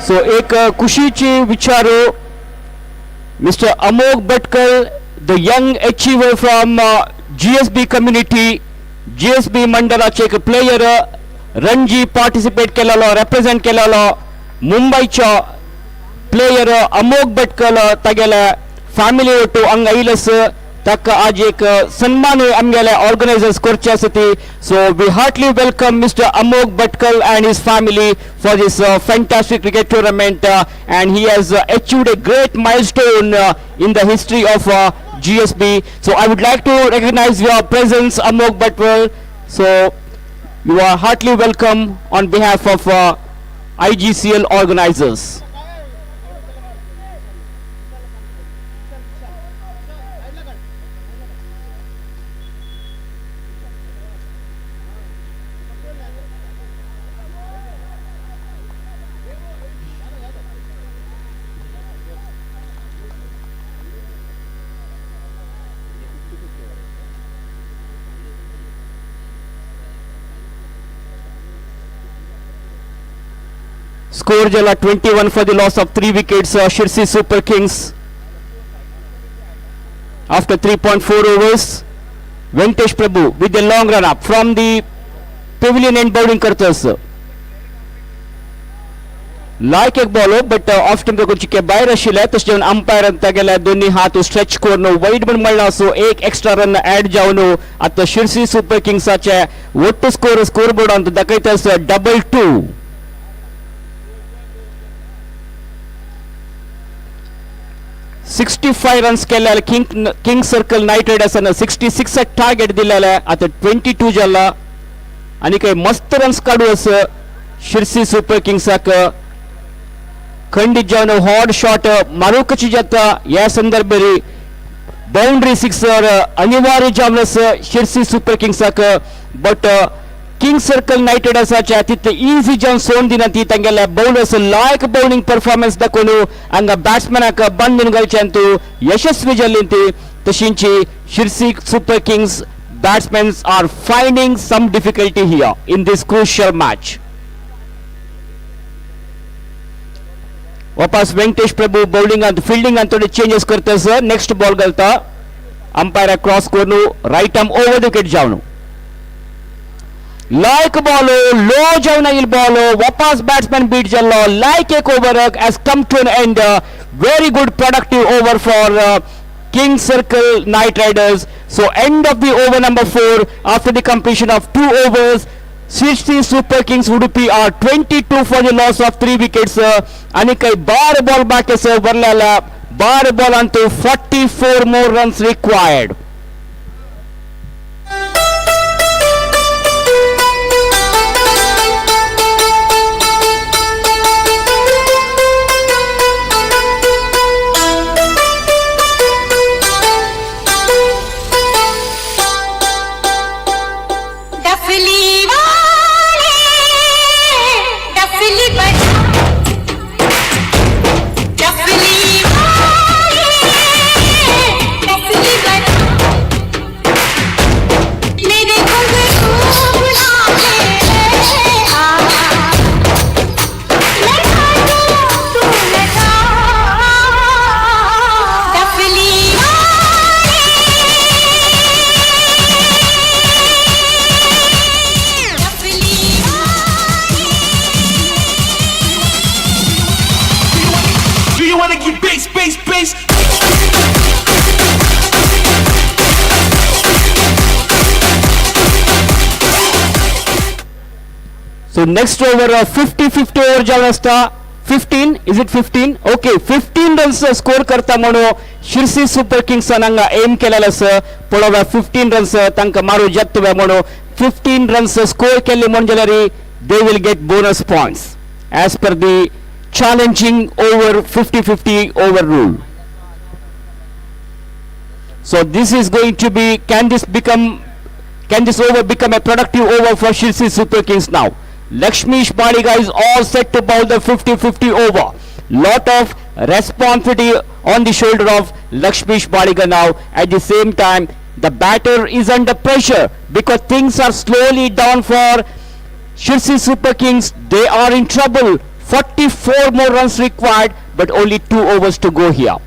[SPEAKER 1] सो एक खुशीची विचारो mister Amogh Bhatkal the young achiever from GSB community. GSB मंडळाचे एक प्लेयर रणजी पार्टिसिपेट केलेलो, रिप्रेझेंट केलेलो मुंबईच्या प्लेयर अमोघ भटकल तागेले फॅमिली ओटू हांगा आयलस. ताका आज एक सन्मान आमगेले ऑर्गनायझर्स करचे आसा ती. So we heartily welcome mister Amogh Bhatkal and his family for this fantastic cricket tournament and he has achieved a great milestone in the history of GSB. So I would like to recognize your presence, Amogh Bhatwal. So you are heartily welcome on behalf of IGCL organizers. Score jala 21 for the loss of 3 wickets. Shirsi Super Kings after 3.4 overs. Venkatesh Prabhu with a long run up from the pavilion end bowling करतोस. Like एक ball but off stump चिके भायर आशिल्ले तशें जावन umpire अंता गेल्या दोन्ही हात stretch करून वाईट पण म्हणला सो एक एक्स्ट्रा रन ऍड जावन आता शिर्सी सुपर किंग्साचे ಒಟ್ಟು स्कोर बोर्ड ಅಂತ दाखयतास 2-2. $65 रन्स केले किंग सर्कल नाईट रायडर्सान 66 टार्गेट दिलेले आता 22 जाला आणि काही मस्त रन्स काढू असं शिर्सी सुपर किंग्साक खंडित जावन हॉट शॉट मारूकची जाता या संदर्भात बाउंड्री सिक्सर अनिवार्य जावन शिर्सी सुपर किंग्साक बट किंग सर्कल नाईट रायडर्साच्या तिथे इजी जावन सोन दिना ती तांगेले बौलर्स लायक बौलिंग परफॉर्मन्स दाखोवन हांगा बॅट्समॅनाक बंद घालच्यान तूं यशस्वी जाल्ली ती तशींची Sirsi super kings batsmen are finding some difficulty here in this crucial match. वापस वेंकटेश प्रभु बॉलिंग and fielding and थोड़े changes करते सर next ball गलता अंपायर क्रॉस करनु right arm over the wicket जावनु लाइक बॉल लो जावना इल बॉल वापस बैट्समैन बीट जल्लो लाइक एक over has come to an end. Very good productive over for King Circle Knight Riders. So end of the over number 4 after the completion of 2 overs. Shirsi Super Kings Udupi are 22 for the loss of 3 wickets. आणि काही 12 ball back भरलेला 12 ball onto 44 more runs required. So next over 50-50 over जावस्ता 15 is it 15 okay 15 runs score करता म्हणून Sirsi super kings हांगा M केलेला आसा पळोवया 15 runs तांका मारू जत्तवे म्हणून 15 runs score केले म्हण जाल्यार they will get bonus points as per the challenging over 50-50 over rule. So this is going to be can this over become a productive over for Shirsi Super Kings now? Lakshmish Baliga is all set to bowl the 50-50 over. Lot of responsibility on the shoulder of Lakshmish Baliga now. At the same time, the batter is under pressure because things are slowly down for Shirsi Super Kings. They are in trouble. 44 more runs required, but only 2 overs to go here.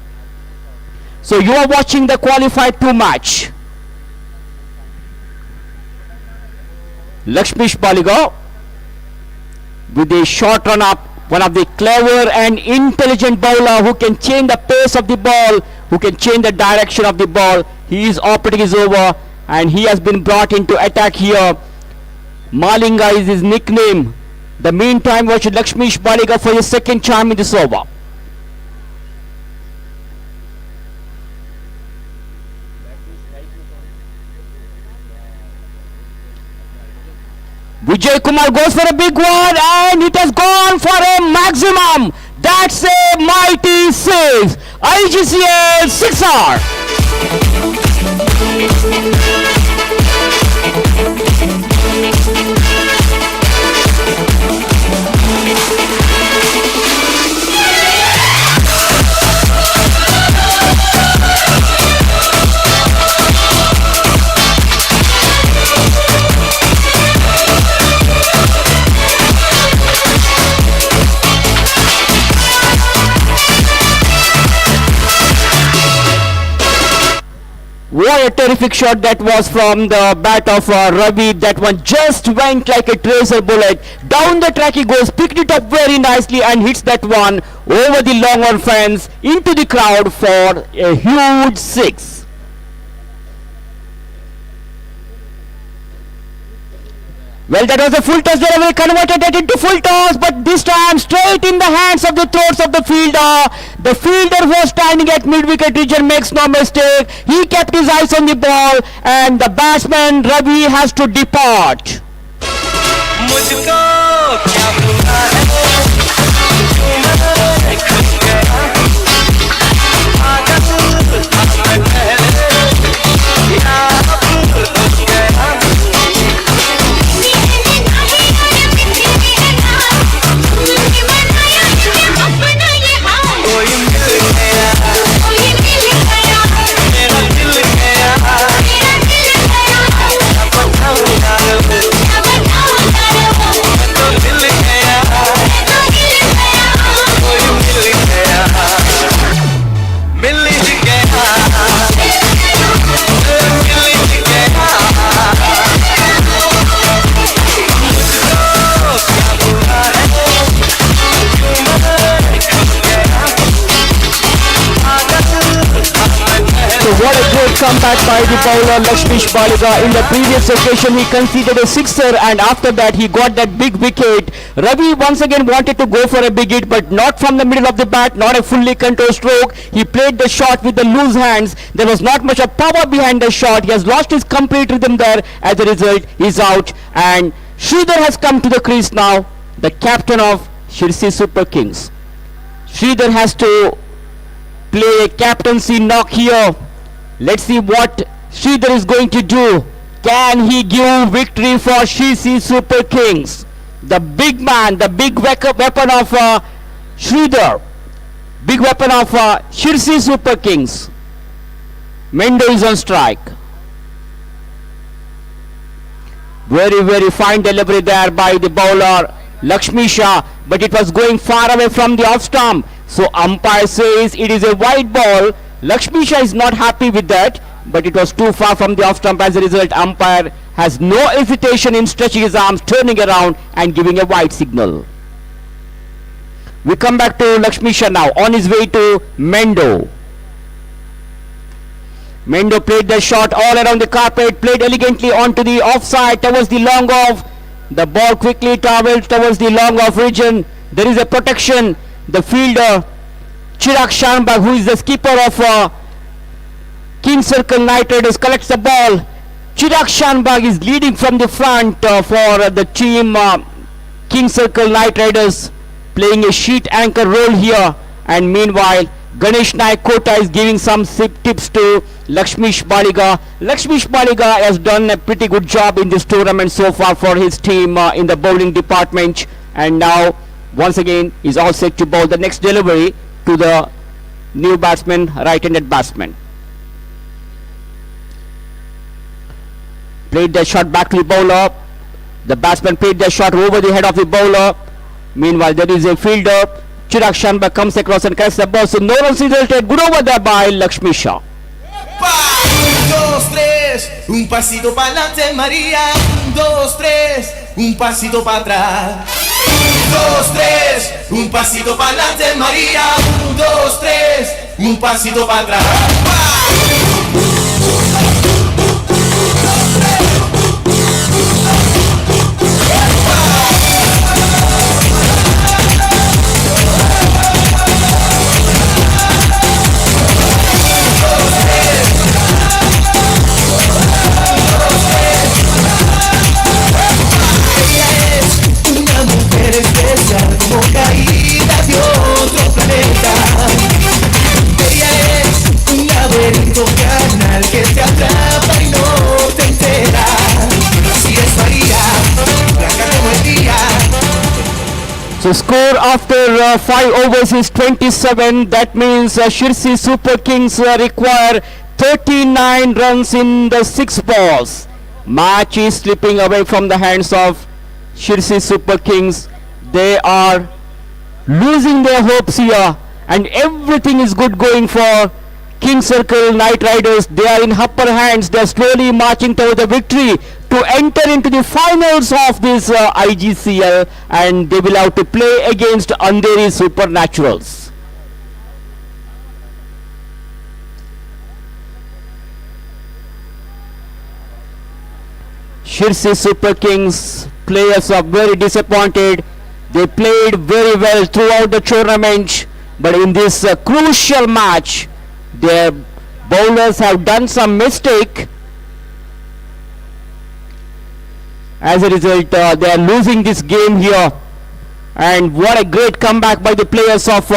[SPEAKER 1] So you are watching the qualified 2 match. Lakshmish Baliga with a short run up, one of the clever and intelligent bowler who can change the pace of the ball, who can change the direction of the ball. He is operating his over and he has been brought into attack here. Malinga is his nickname. The meantime, watch Lakshmish Baliga for his second time in this over. Vijay Kumar goes for a big one and it has gone for a maximum. That's a mighty save. IGCL 6R. a terrific shot that was from the bat of Ravi. That one just went like a tracer bullet. Down the track he goes, picked it up very nicely and hits that one over the long on fence into the crowd for a huge six. Well, that was a full toss. They converted that into full toss, but this time straight in the hands of the throats of the fielder. The fielder was standing at mid-wicket region, makes no mistake. He kept his eyes on the ball, and the batsman Ravi has to depart.
[SPEAKER 3] मुझको क्या हुआ है मैं खो गया आदत मैं पहले या अब हो गया कोई मिल गया मेरा दिल गया क्या बताऊं यार तो दिल गया कोई मिल गया मिल ही गया मिल ही गया मुझको क्या हुआ है
[SPEAKER 1] So what a great comeback by the bowler Lakshmish Baliga. In the previous occasion he conceded a sixer and after that he got that big wicket. Ravi once again wanted to go for a big hit but not from the middle of the bat, not a fully controlled stroke. He played the shot with the loose hands. There was not much of power behind the shot. He has lost his complete rhythm there. As a result he is out and Sridhar has come to the crease now, the captain of Shirsi Super Kings. Sridhar has to play a captaincy knock here. Let's see what Sridhar is going to do. Can he give victory for Shirsi Super Kings? The big man, the big weapon of Sridhar. Big weapon of Shirsi Super Kings. Mendo is on strike. Very, very fine delivery there by the bowler Lakshmi Shah, but it was going far away from the off stump. So umpire says it is a wide ball. Lakshmi Shah is not happy with that, but it was too far from the off stump. As a result, umpire has no hesitation in stretching his arms, turning around and giving a wide signal. We come back to Lakshmi Shah now, on his way to Mendo. Mendo played the shot all around the carpet, played elegantly onto the offside towards the long off. The ball quickly travels towards the long off region. There is a protection. The fielder Chirag Shanbag, who is the skipper of King Circle Knight Riders, collects the ball. Chirag Shanbag is leading from the front for the team King Circle Knight Riders, playing a sheet anchor role here. And meanwhile, Ganesh Naik Kota is giving some tips to Lakshmish Baliga. Lakshmish Baliga has done a pretty good job in this tournament so far for his team in the bowling department. And now, once again, is all set to bowl the next delivery to the new batsman, right-handed batsman. Played the shot back to the bowler. The batsman played the shot over the head of the bowler. Meanwhile, there is a fielder. Chirag Shanbag comes across and catches the ball. So no runs resulted. Good over there by Lakshmi Shah.
[SPEAKER 4] 1, 2, 3, un pasito para adelante María, 1, 2, 3, un pasito para atrás. 1, 2, 3, un pasito para adelante María, 1, 2, 3, un pasito para atrás. Especial como caída de otro planeta. Ella es un laberinto carnal que te atrapa y no te enteras. Así es María, blanca como el día.
[SPEAKER 1] So score after 5 overs is 27. That means Shirsi Super Kings require 39 runs in the 6 balls. Match is slipping away from the hands of Shirsi Super Kings. They are losing their hopes here and everything is good going for King Circle Knight Riders, they are in upper hands. They are slowly marching toward the victory to enter into the finals of this IGCL, and they will have to play against Andheri Supernaturals. Shirsi Super Kings players are very disappointed. They played very well throughout the tournament, but in this crucial match, their bowlers have done some mistake. As a result, they are losing this game here. And what a great comeback by the players of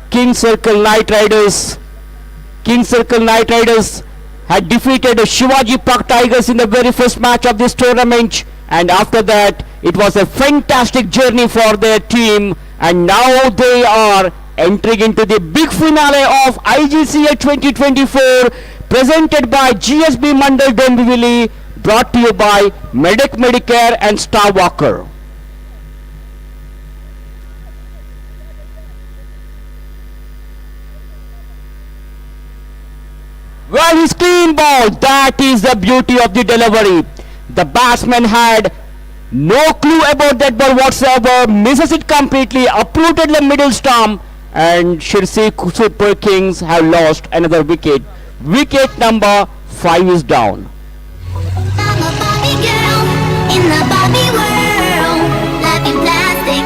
[SPEAKER 1] King Circle Knight Riders. King Circle Knight Riders had defeated Shivaji Park Tigers in the very first match of this tournament, and after that it was a fantastic journey for their team, and now they are entering into the big finale of IGCL 2024, presented by GSB Mandal Dombivli, brought to you by Medic Medicare and Star Walker. Well, his clean ball, that is the beauty of the delivery. The batsman had no clue about that ball whatsoever, misses it completely, uprooted the middle stump, and Shirsi Super Kings have lost another wicket. Wicket number 5 is down.
[SPEAKER 11] In the Barbie world, life in plastic,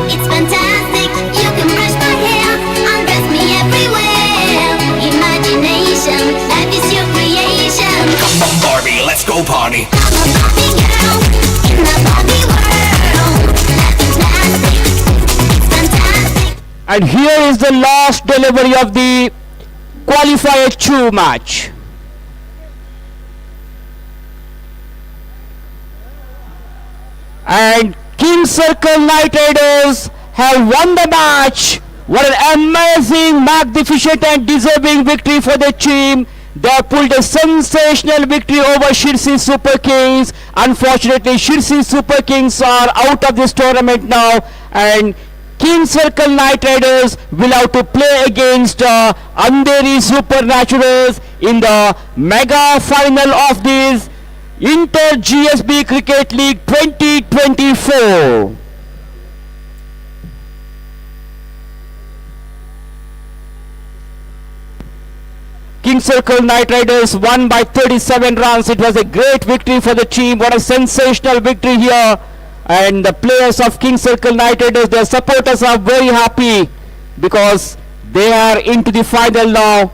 [SPEAKER 11] it's fantastic. You can brush my hair, undress me everywhere. Imagination, life is your creation.
[SPEAKER 4] Come on Barbie, let's go party.
[SPEAKER 11] I'm a Barbie girl, in the Barbie world, life in plastic, it's fantastic.
[SPEAKER 1] And here is the last delivery of the qualifier 2 match. And King Circle Knight Riders have won the match. What an amazing, magnificent and deserving victory for the team. They have pulled a sensational victory over Shirsi Super Kings. Unfortunately, Shirsi Super Kings are out of this tournament now, and King Circle Knight Riders will have to play against Andheri Supernaturals in the mega final of this Inter GSB Cricket League 2024. King Circle Knight Riders won by 37 runs. It was a great victory for the team. What a sensational victory here. And the players of King Circle Knight Riders, their supporters are very happy because they are into the final now.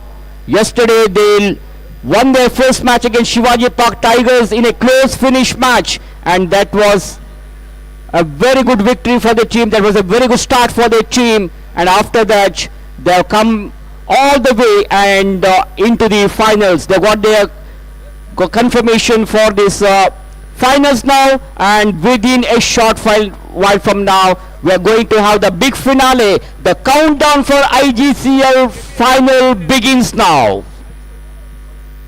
[SPEAKER 1] Yesterday they won their first match against Shivaji Park Tigers in a close finish match, and that was a very good victory for the team. That was a very good start for the team, and after that they have come all the way and into the finals. They got their confirmation for this finals now, and within a short while from now we are going to have the big finale. The countdown for IGCL final begins now.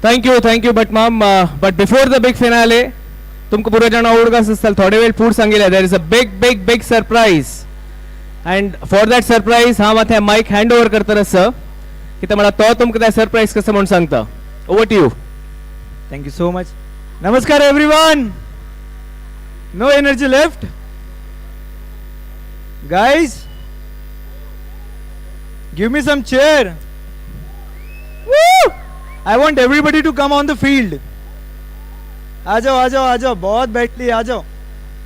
[SPEAKER 9] Thank you, but ma'am, but before the big finale, तुमको पुरा जाना होगा सिस्टल थोड़े वेळ food Sangela. There is a big surprise, and for that surprise हांव आतां mic hand over करता sir की मला तो तुमकां त्या सरप्राईज कसं म्हणून सांगता. Over to you.
[SPEAKER 18] Thank you so much. Namaskar everyone. No energy left, guys. Give me some cheer. Woo! I want everybody to come on the field. आ जाओ बहुत बैठ ली. आ जाओ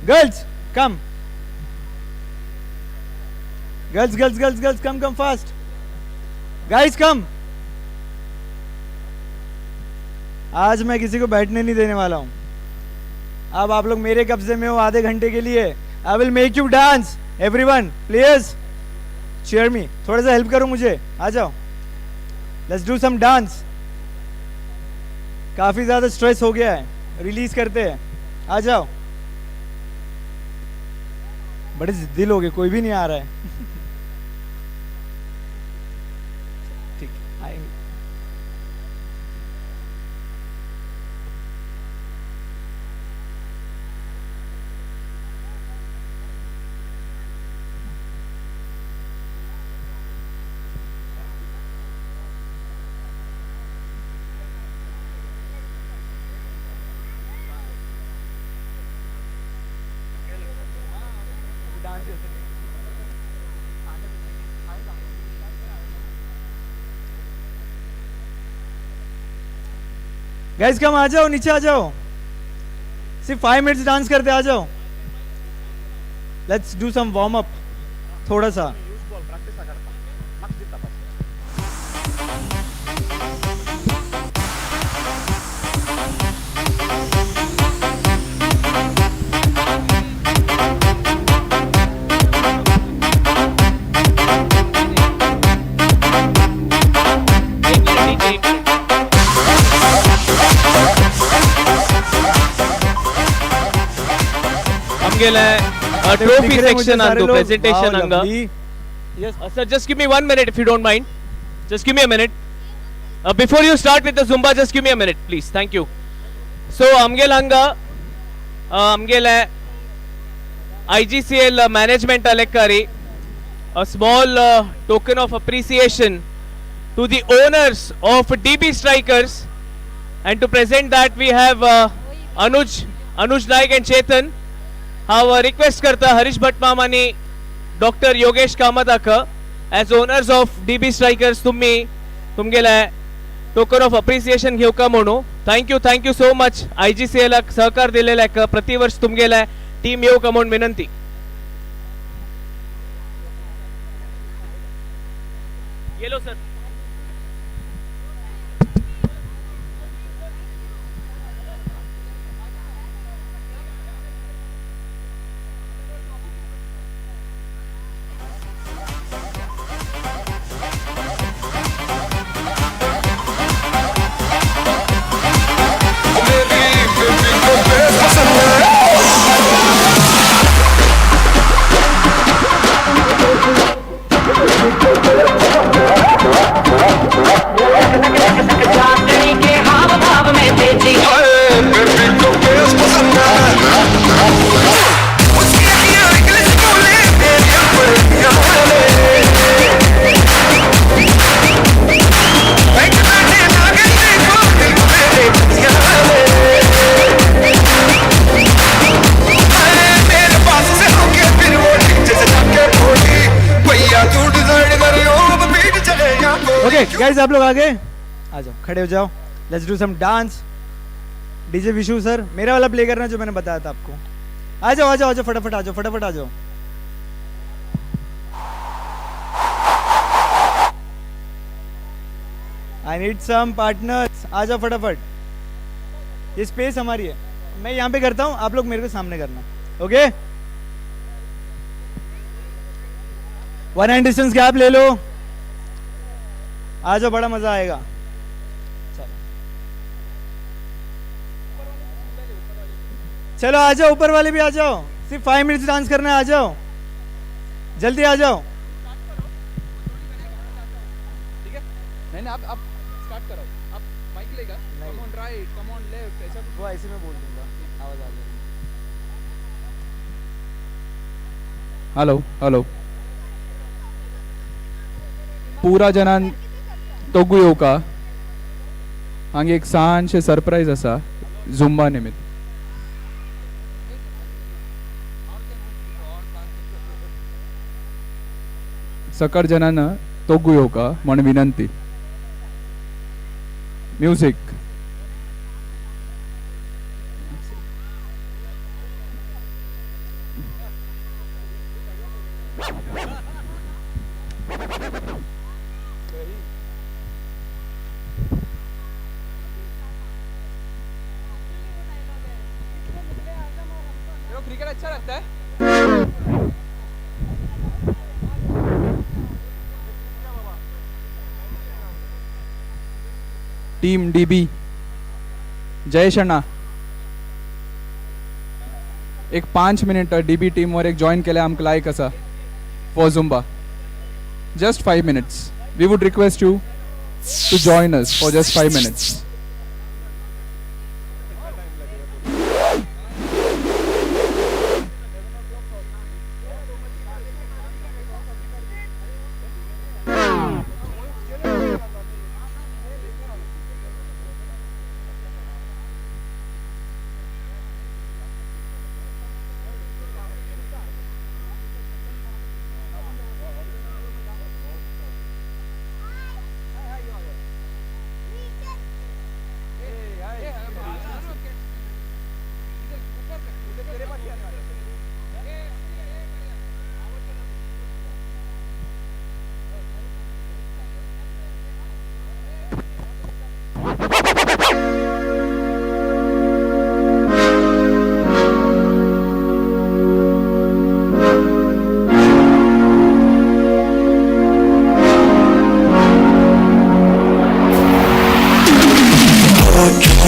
[SPEAKER 18] girls, come. Girls, come fast. Guys, come. आज मैं किसी को बैठने नहीं देने वाला हूं. अब आप लोग मेरे कब्जे में हो आधे घंटे के लिए. I will make you dance. Everyone, please cheer me. थोड़ा सा हेल्प करो मुझे. आ जाओ. Let's do some dance. काफी ज्यादा स्ट्रेस हो गया है, रिलीज करते हैं. आ जाओ. बड़े जिद्दी लोग हैं, कोई भी नहीं आ रहा है. ठीक आएंगे. गाइस कम आ जाओ, नीचे आ जाओ, सिर्फ 5 मिनट्स डांस करते आ जाओ. Let's do some warm up थोड़ा सा.
[SPEAKER 9] Trophy section and presentation anga.
[SPEAKER 18] Yes,
[SPEAKER 9] Sir, just give me 1 minute if you don't mind. Just give me a minute. Before you start with the Zumba, just give me a minute, please. Thank you. So, amgel anga, amgel IGCL management alekari, a small token of appreciation to the owners of DB Strikers, and to present that we have Anuj Naik and Chetan. Our request करता हरीश भट्ट मामानी doctor Yogesh कामताका as owners of DB Strikers तुमगेला token of appreciation घेवका म्हणू. Thank you so much. IGCL सहकार दिलेला प्रतिवर्ष तुमगेला team येवका म्हणून विनंती. Yellow sir.
[SPEAKER 18] गाइस आप लोग आगे आ जाओ, खड़े हो जाओ. Let's do some dance. DJ Vishu sir, मेरा वाला प्ले करना जो मैंने बताया था आपको. आ जाओ फटाफट आ जाओ. I need some partners. आ जाओ फटाफट. ये स्पेस हमारी है, मैं यहाँ पे करता हूँ, आप लोग मेरे को सामने करना. ओके, 1 हैंड डिस्टेंस गैप ले लो. आ जाओ, बड़ा मजा आएगा. चलो आ जाओ, ऊपर वाले भी आ जाओ. सिर्फ 5 मिनट्स डांस करना है. आ जाओ, जल्दी आ जाओ.
[SPEAKER 6] ठीक है, नहीं आप स्टार्ट करो. आप माइक लेगा. Come on right, come on left, ऐसा
[SPEAKER 18] वो ऐसे में बोल दूंगा, आवाज आ जाएगी.
[SPEAKER 6] हेलो पूरा जनान तोगुयो का हांगे एक सांचे सरप्राइज असा झुंबा निमित्त. सकळ जनान तोगुयो का म्हण विनंती. म्युझिक. क्रिकेट अच्छा लगता है. टीम डीबी जयेश अण्णा एक 5 मिनिट डीबी टीम वर एक जॉइन केल्या आमकां लायक आसा for Zumba. Just 5 minutes. We would request you to join us for just 5 minutes.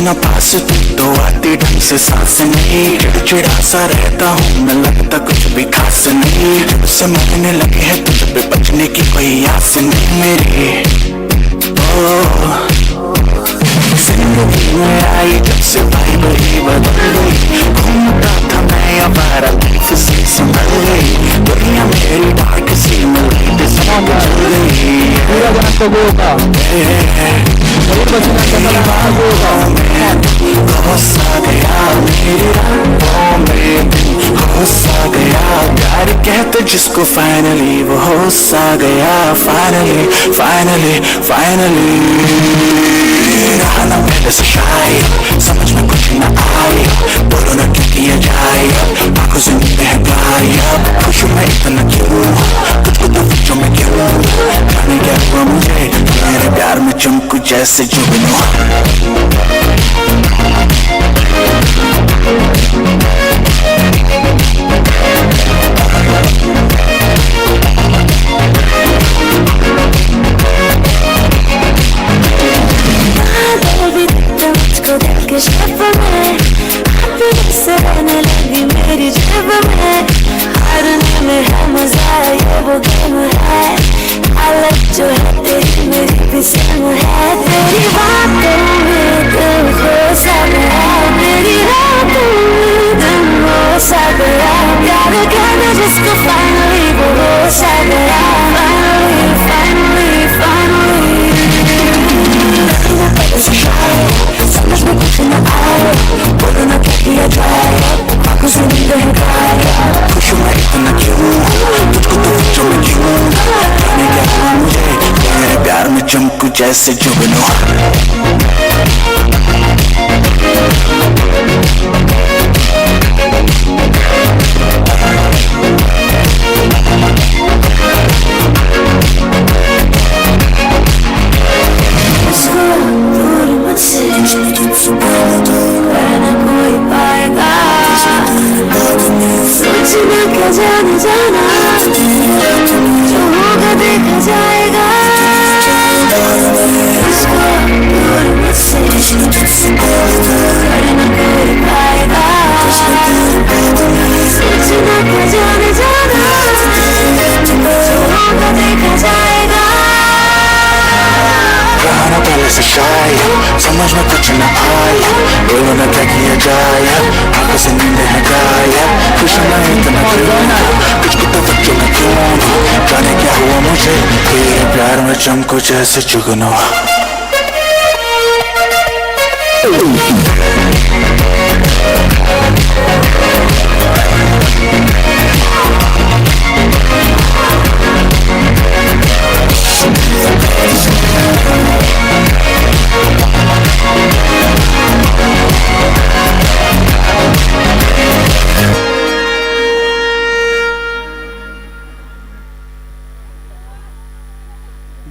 [SPEAKER 14] ना पास तू तो आती ढंग से सांस नहीं, चिड़चिड़ा सा रहता हूँ मैं, लगता कुछ भी खास नहीं। जब से मरने लगे है तुझ पे बचने की कोई आस नहीं मेरी। जिंदगी में आई जब से भाई बड़ी बदल गई, घूमता था मैं आवारा लाइफ से संभल गई, दुनिया मेरी डार्क सी मिल गई दिशा बदल गई। पूरा गाना तो होगा होसा गया मेरी रातों में दिन, होसा गया प्यार कहते जिसको फाइनली वो होसा गया। फाइनली फाइनली फाइनली रहा ना पहले से शायद, समझ में कुछ न आए, बोलो ना क्या किया जाए, आंखों से नींदें हैं गायब, खुश मैं इतना क्यों, तुझको तो फिक्रों में क्यों, जाने क्या हुआ मुझे, मेरे प्यार में चमकू जैसे जुगनू।
[SPEAKER 5] मुझको देख के शब में हैप्पीनेस रहने लगी मेरी जेब में, हारने में है मजा ये वो गेम है, हालत जो है तेरी मेरी भी सेम है, तेरी बातों में दिल खो सा गया, मेरी रातों में दिल हो सा गया, प्यार कहना जिसको फाइनली वो हो सा गया। फाइनली फाइनली फाइनली समझ में कुछ न आए, बोलो ना क्या किया जाए, आंखों से नींदें हैं गायब,
[SPEAKER 14] खुश मैं इतना क्यों, तुझको तो फिक्रों में क्यों, जाने क्या हुआ मुझे, मेरे प्यार में चमकू जैसे जुगनू।
[SPEAKER 5] सोचना क्या जाने जाना, जो होगा देखा जाएगा, इसको दूर मुझसे करना कोई पाएगा, सोचना क्या जाने जाना, जो होगा देखा जाएगा।
[SPEAKER 14] रहा ना पहले से शायद, समझ में कुछ न आया, बोलो ना क्या किया जाए, आंखों से नींदें हैं गायब, खुश मैं इतना क्यों, तुझको तो बच्चों में क्यों, जाने क्या हुआ मुझे, तेरे प्यार में चमकू जैसे जुगनू।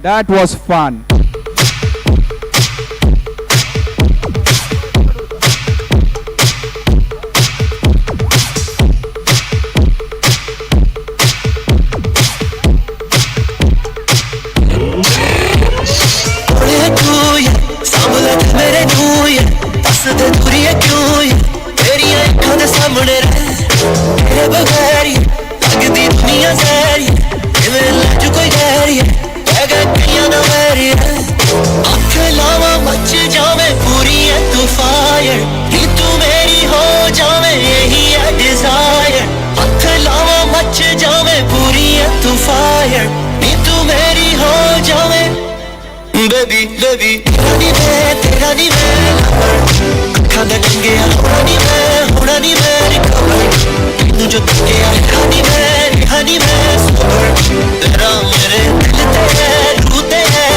[SPEAKER 19] That was fun.
[SPEAKER 4] Baby baby तेरा नी मैं अखा दे गंगे होनी मैं रिकवर तू जो तके हनी मैं सोबर तेरा मेरे दिल ते रूते है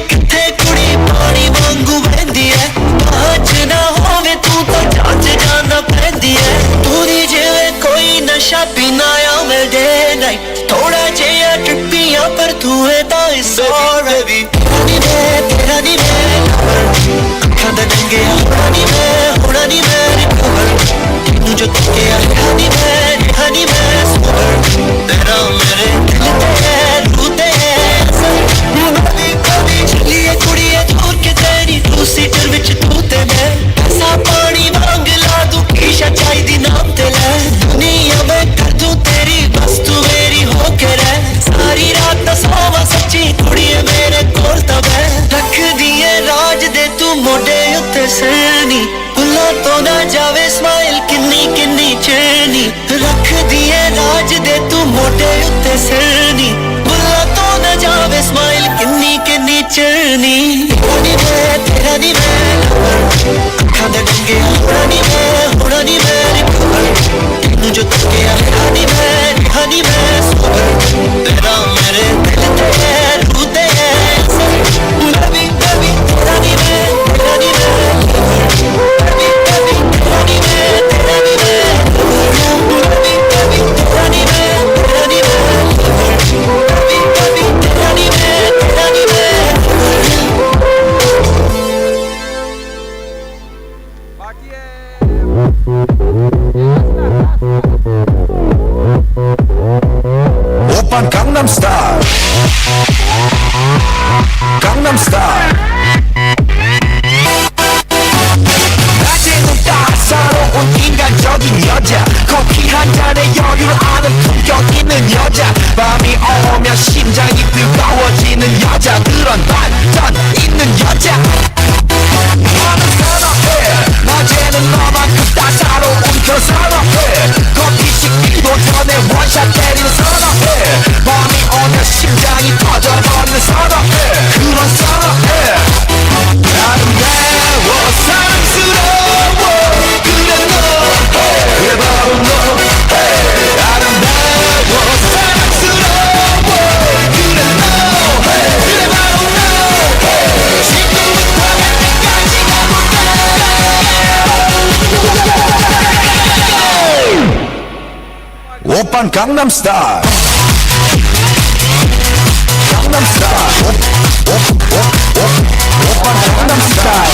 [SPEAKER 4] किथे मोटे उत्ते सरनी भुला तो ना जावे स्माइल किन्नी किन्नी चरनी रख दिए राज दे तू मोटे उत्ते सरनी भुला तो ना जावे स्माइल किन्नी किन्नी चरनी तेरा नी मैं खाने डंगे हुरानी मैं तेनू जो तके हनी मैं सोबर तेरा मेरे दिल ते है रूह ते है बेबी बेबी तेरा नी मैं बेबी बेबी तेरा नी मैं बेबी बेबी तेरा नी मैं बेबी बेबी तेरा नी मैं
[SPEAKER 14] Oppan Gangnam Style. Gangnam Style. 낮에는 따사로운 인간적인 여자 커피 한 잔에 여유를 아는 품격 있는 여자 밤이 오면 심장이 뜨거워지는 여자 그런 반전 있는 여자 나는 선호해 낮에는 너만큼 따사로운 그 선호해 커피 식기도 전에 원샷 때리는 선호해 밤이 오면 심장이 터져버리는 선호해 그런 선호해 아름다워 사랑스러워 그래 너 그래 바로 너 아름다워 사랑스러워 그래 너 그래 바로 너 지금부터 내까지 가볼까 오빤 강남스타일 강남스타일 오빤 강남스타일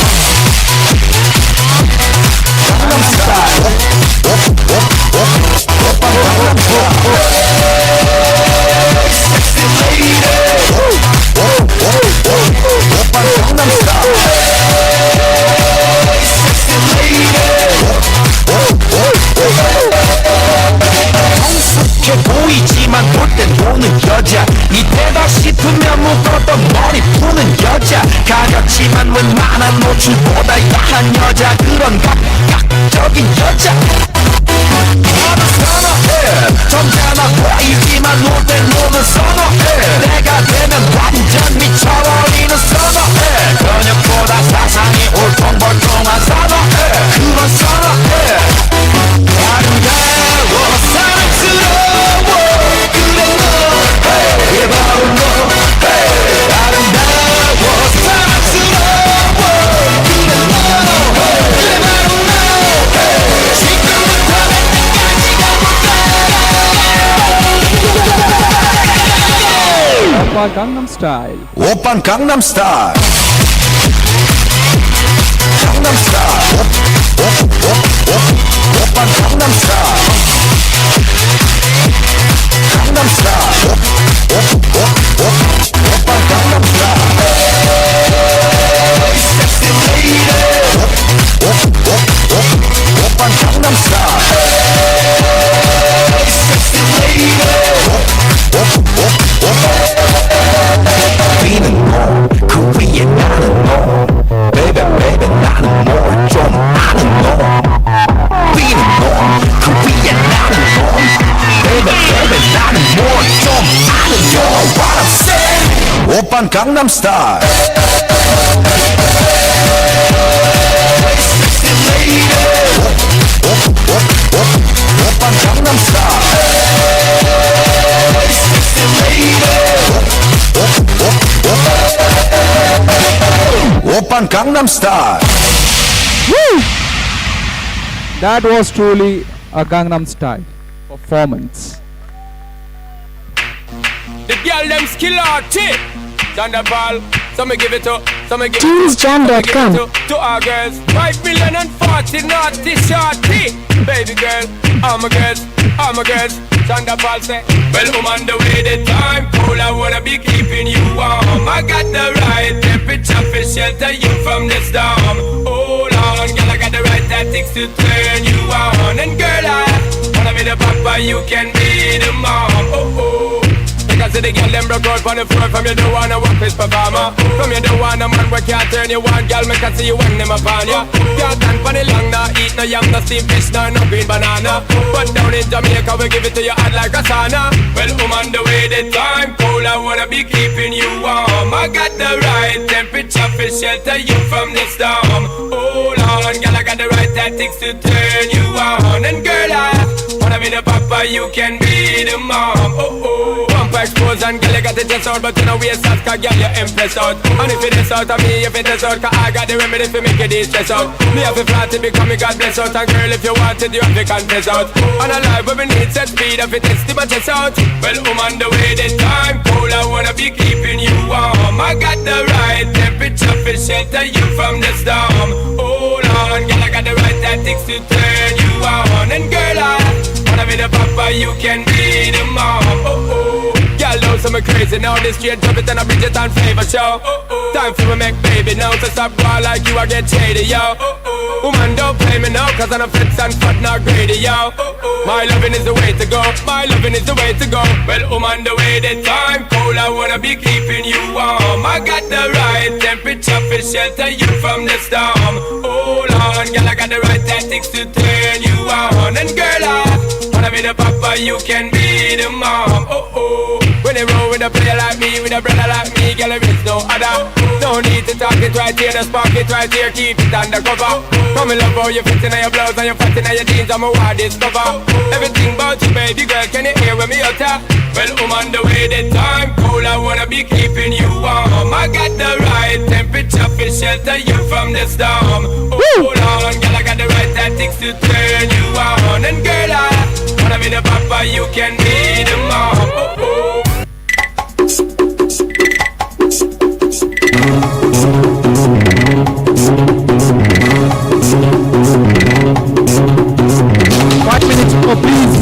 [SPEAKER 14] 강남스타일 오빤 강남스타일 섹시 레이디 오빤 강남스타일 섹시 레이디 성숙해 보이지만 볼 땐 노는 여자 이때다 싶으면 묶었던 머리 푸는 여자 가볍지만 웬만한 노출보다 야한 여자 그런 감각적인 여자 나는 선호해 점잖아 보이지만 놀 땐 노는 선호해 내가 되면 완전 미쳐버리는 선호해 근육보다 사상이 울퉁불퉁한 선호해 그런 선호해 아름다워 사랑스러워 그래 너 그래 바로 너 아름다워 사랑스러워 그래 너 그래 바로 너 지금부터 내까지 가볼까
[SPEAKER 19] Oppa Gangnam Style.
[SPEAKER 14] 오빤 강남스타일 강남스타일 오빤 강남스타일 강남스타일 오빤 강남스타일 섹시 레이디 오빤 강남스타일 섹시 레이디 비는 놈그 위에 나는 놈 Baby baby 나는 뭘 좀 아는 놈 비는 놈그 위에 나는 놈 Baby baby 나는 뭘 좀 아는 놈 What I'm saying 오빤 강남스타일 Sexy lady 오빤 강남스타일 Sexy lady 오빤 강남스타일
[SPEAKER 19] That was truly a Gangnam Style performance.
[SPEAKER 8] The girl them skill arty. Thunderball. Some give it to, some give it
[SPEAKER 5] TunesJam.com.
[SPEAKER 8] to our girls. 5 million and 40 naughty shorty. Baby girl, I'm a girl, I'm a girl. Thunderball say, well, I'm on the way, the time cool. I wanna be keeping you warm. I got the right temperature for shelter you from the storm. Hold on, girl, I got the right tactics to turn you on. And girl, I wanna be the papa, you can be the mom. Oh oh. can see the girl them broke out on the floor. From you don't wanna work this performer. From you don't want a man where can't turn you on. Girl, me can see you when them upon ya. Can't stand for the long, nah eat no yam, no steamed fish, no green banana. But down in Jamaica we give it to you hot like a sauna. Well, on the way the time cold, I wanna be keeping you warm. I got the right temperature for shelter you from the storm. Hold on, girl, I got the right tactics to turn you on. And girl, I wanna be the papa, you can be the mom. Oh oh, pump expose and girl, you got the chest out, but you know we start, cause girl, you impress out. And if it is out of me, if it is out, cause I got the remedy for make it stress out. Me have to flat it because me God bless out. And girl, if you want it, you have to confess out. And a life where we need set speed, if it is to my chest out. Well, I'm on the way, the time cold, I wanna be keeping you warm. I got the right temperature for shelter you from the storm. Hold on, girl, I got the right tactics to turn you on. And girl, I wanna be the papa, you can be the mom. Oh oh, girl, know some crazy now. This straight drop it and I bridge it on flavor show. Time for me make baby now, so stop boy like you, I get shady, yo. Woman, don't play me now, cause I'm a fits and fat, not greedy, yo. My loving is the way to go, my loving is the way to go. Well, on the way, the time cold, I wanna be keeping you warm. I got the right temperature for shelter you from the storm. Hold on, girl, I got the right tactics to turn you on. And girl, I wanna be the papa, you can be the mom. Oh oh, when they roll with a player like me, with a brother like me, girl, there is no other. No need to talk it right here, just spark it right here, keep it undercover. Come in love how you fit in your blouse and you fat in your jeans, I'm a wild discover. Everything about you, baby girl, can you hear when me utter? Well, I'm on the way, the time cold, I wanna be keeping you warm. I got the right temperature for shelter you from the storm. Hold on, girl, I got the right tactics to turn you on. And girl, I wanna be the papa, you can be the mom. Oh oh.
[SPEAKER 19] Oh, please.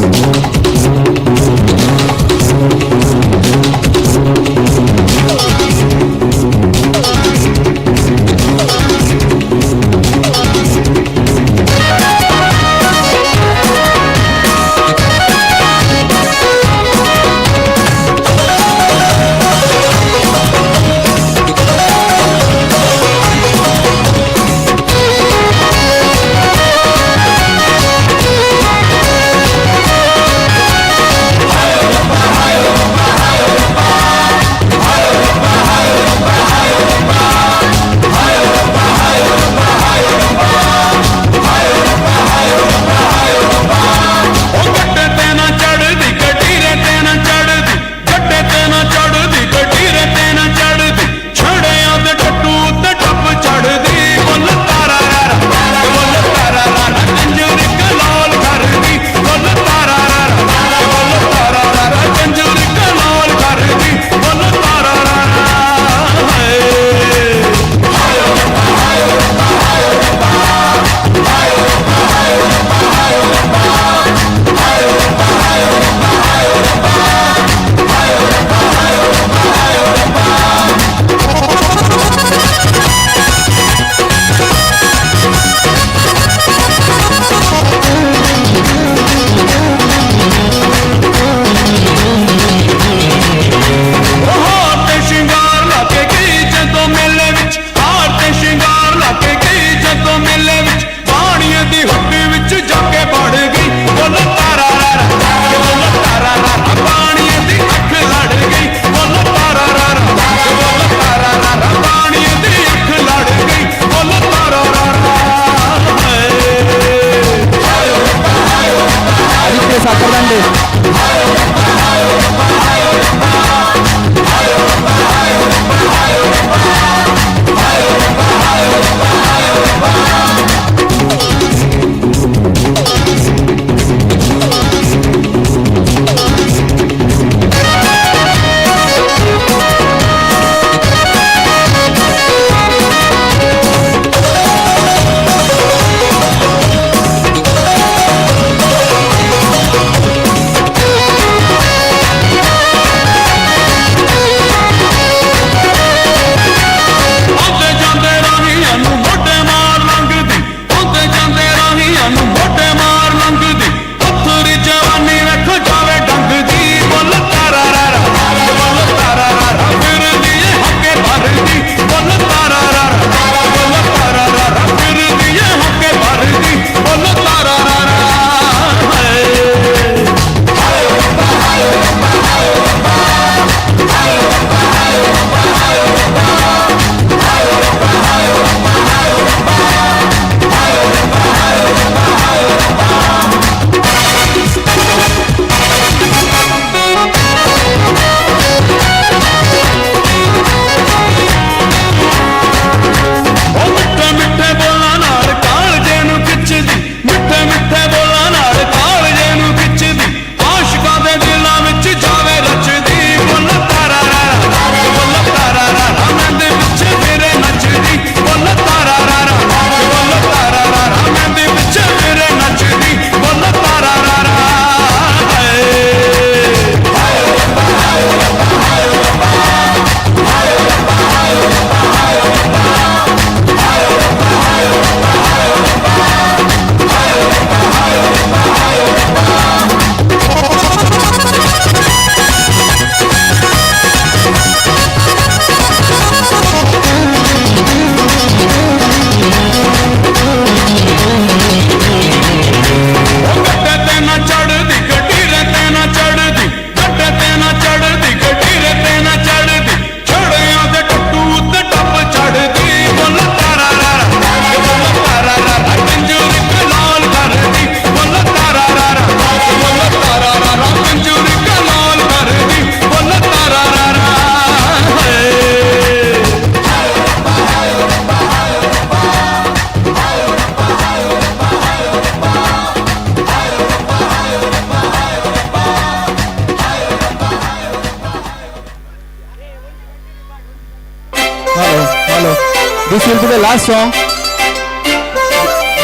[SPEAKER 19] be the last song.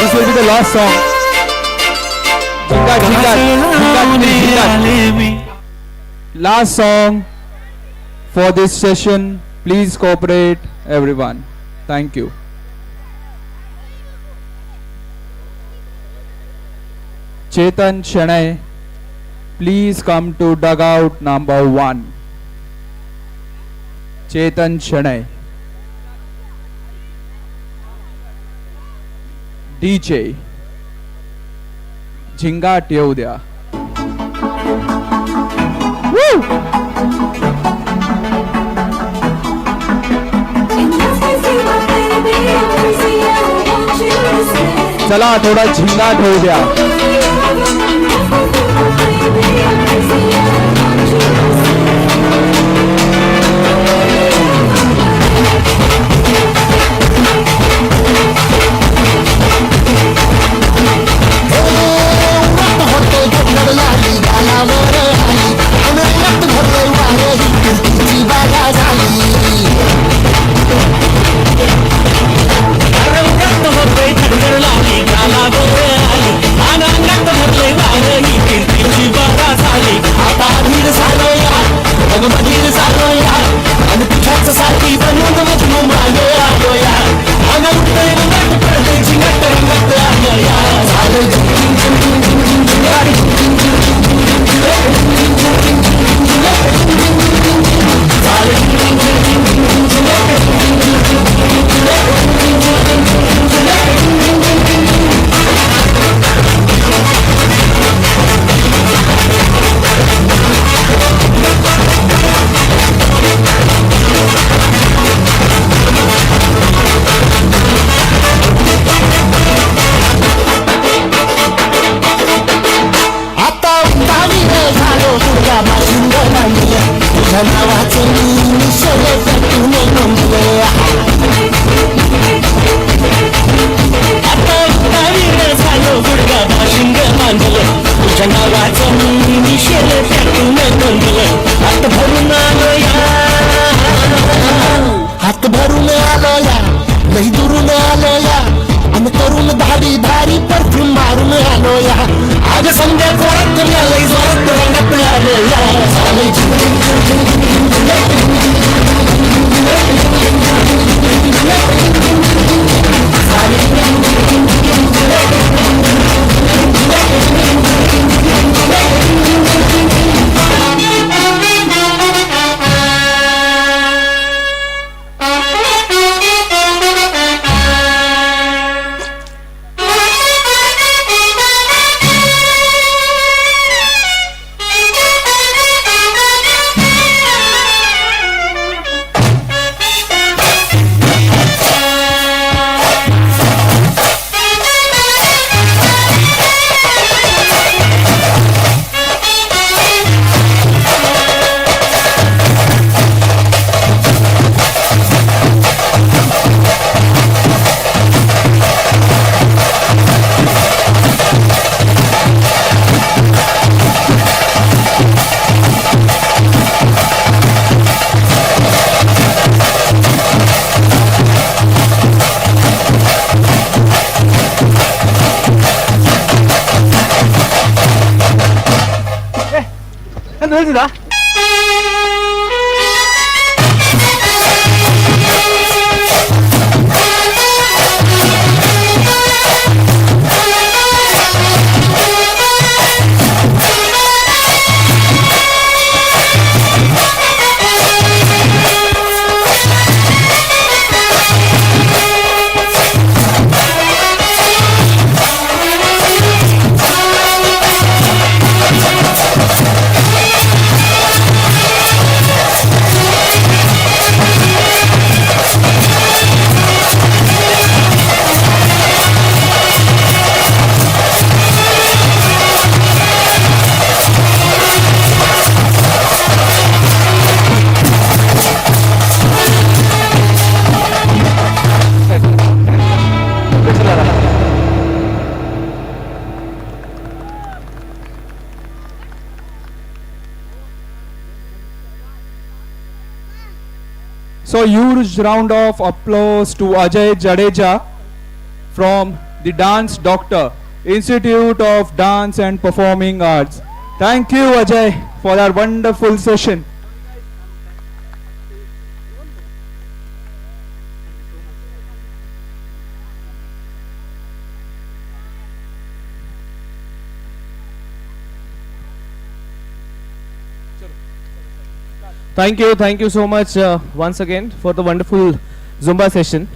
[SPEAKER 19] This will be the last song. Last song for this session. Please cooperate, everyone. Thank you. Chetan Shanay, please come to dugout number 1. Chetan Shanay. DJ Zingaat येऊ द्या. चला थोडा झिंगाट होऊ द्या.
[SPEAKER 15] हात भरून आलो या, लई दुरून आलो या, आणि तरुण धाडी भारी परतून मारून आलो या. आज संध्या जोरात लई जोरात रंगात आलो या.
[SPEAKER 19] So huge round of applause to Ajay Jadeja from the Dance Doctor, Institute of Dance and Performing Arts. Thank you, Ajay, for that wonderful session.
[SPEAKER 9] Thank you so much once again for the wonderful Zumba session.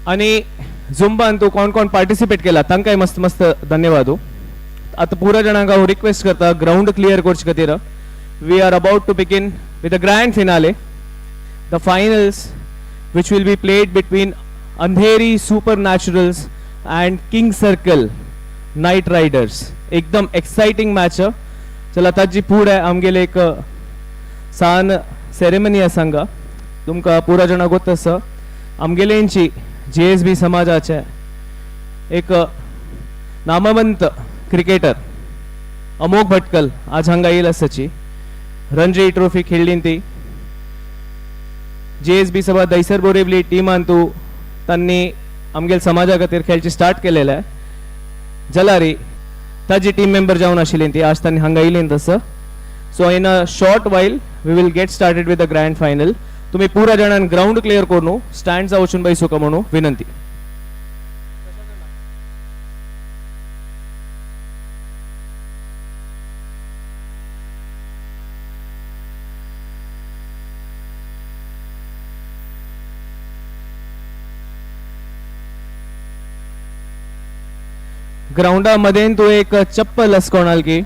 [SPEAKER 9] आणि झुंबान तू कोण कोण participate केला तांकांय मस्त मस्त धन्यवाद. आता पुरा जाणांक हांव रिक्वेस्ट करता ग्राउंड क्लियर करचे खातीर. We are about to begin with the grand finale, the finals which will be played between Andheri super Naturals and King circle night Riders. एकदम एक्साइटिंग मॅच. चला ताजी फुडें आमगेले एक सान सेरेमनी आसा. तुमकां पुरा जाणां गोत आसा आमगेलेंची JSB समाजाचे एक नामवंत क्रिकेटर अमोघ भटकल आज हांगा येयला आसाची. रणजी ट्रॉफी खेळ्ळी ती. JSB सभा दैसर बोरिवली टिमान तू तांणी आमगेल समाजा खातीर खेळची स्टार्ट केलेले जाल्यार ताजी टीम मेंबर जावन आशिल्ली ती आज तांणी हांगा येयली तसं. So in a short while we will get started with the grand final. तुम्ही पुरा जाणांन ग्राउंड क्लियर करून स्टँड जावचून बैसुका म्हणून विनंती. ग्राउंडा मदेन तू एक चप्पल असकोणाल की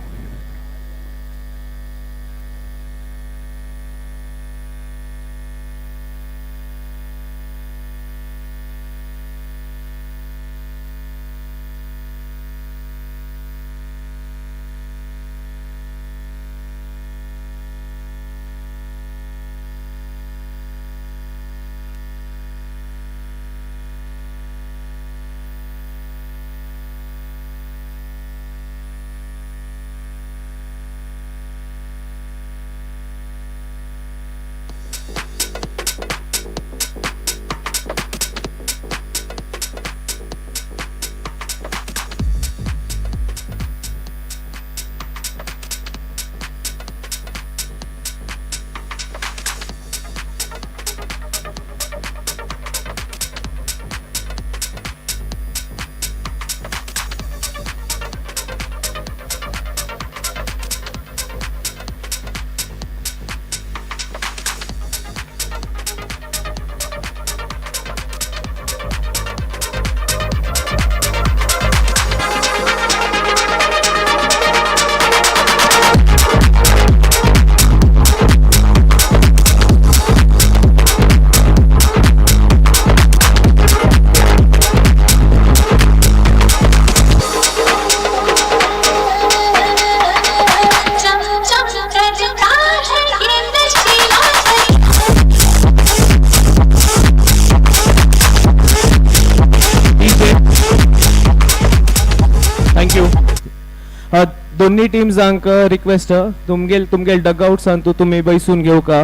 [SPEAKER 9] दोन्ही टीम्सांक रिक्वेस्ट तुमगेल डगआउट्स तू तुम्ही बैसून घेवका.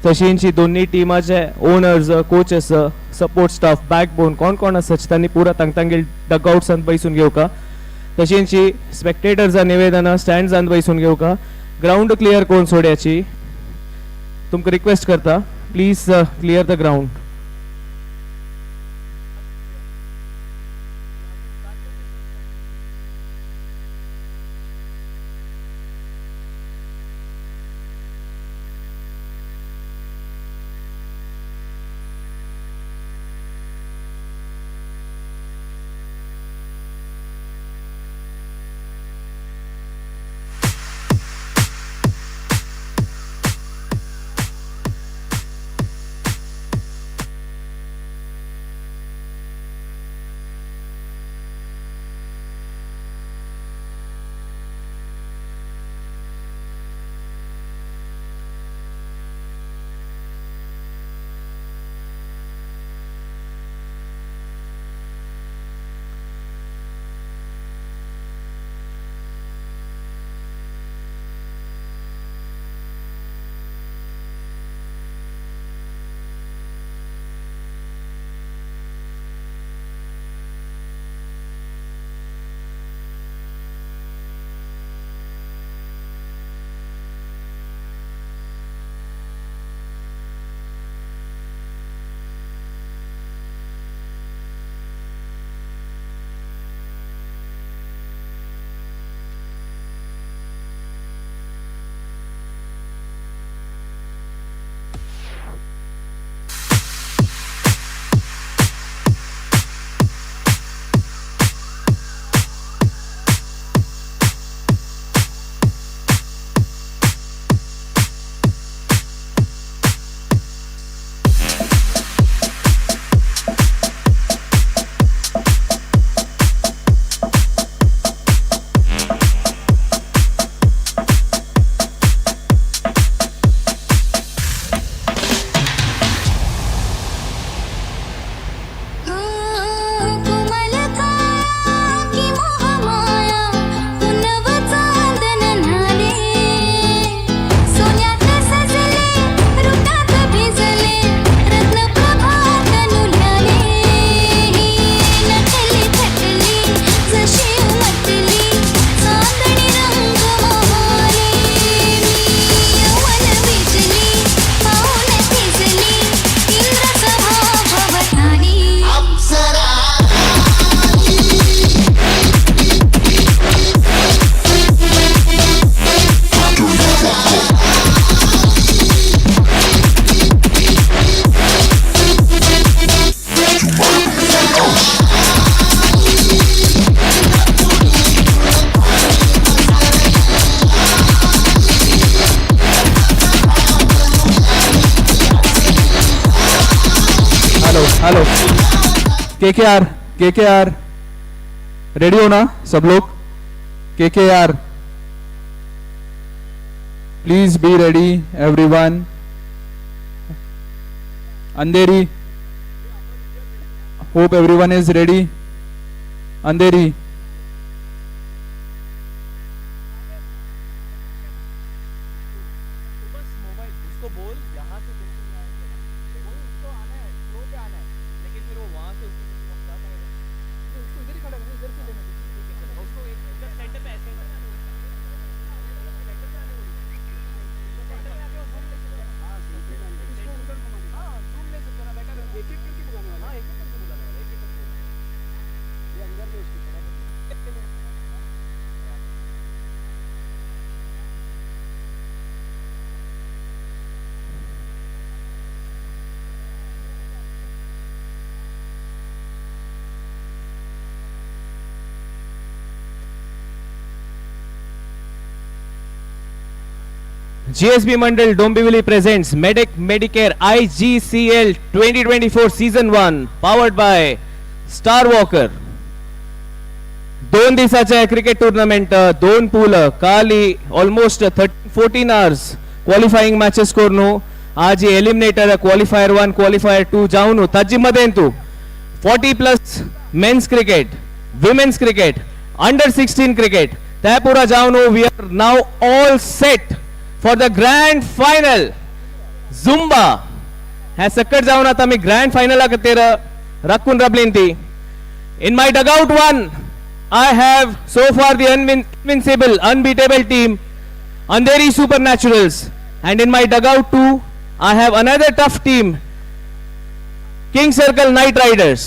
[SPEAKER 9] तशींची दोन्ही टीमाचे owners coaches support staff backbone कोण कोण आसा तांणी पुरा तांगेल डगआउट्स बैसून घेवका. तशींची स्पेक्टेटर्स निवेदना स्टँड्स बैसून घेवका. ग्राउंड क्लियर कोण सोड्याची तुमकां रिक्वेस्ट करता please clear the ground.
[SPEAKER 19] Hello KKR ready हो ना सब लोग? KKR please be ready everyone. Andheri hope everyone is ready. Andheri
[SPEAKER 9] GSB Mandal Dombivli presents Medicare IGCL 2024 Season 1 powered by Star Walker. 2 दिवसाच्या क्रिकेट टूर्नामेंट 2 पूल काली almost 14 hours qualifying matches करून आज eliminator qualifier 1 qualifier 2 जाऊन ताजी मध्ये 40+ men's cricket women's cricket under 16 cricket त्या पुरा जाऊन we are now all set for the grand final. Zumba has सकट जाऊन आता मी grand final खातीर राखून राबलीन ती. In my dugout 1 I have so far the invincible unbeatable team Andheri Supernaturals, and in my dugout 2 I have another tough team King Circle Knight Riders,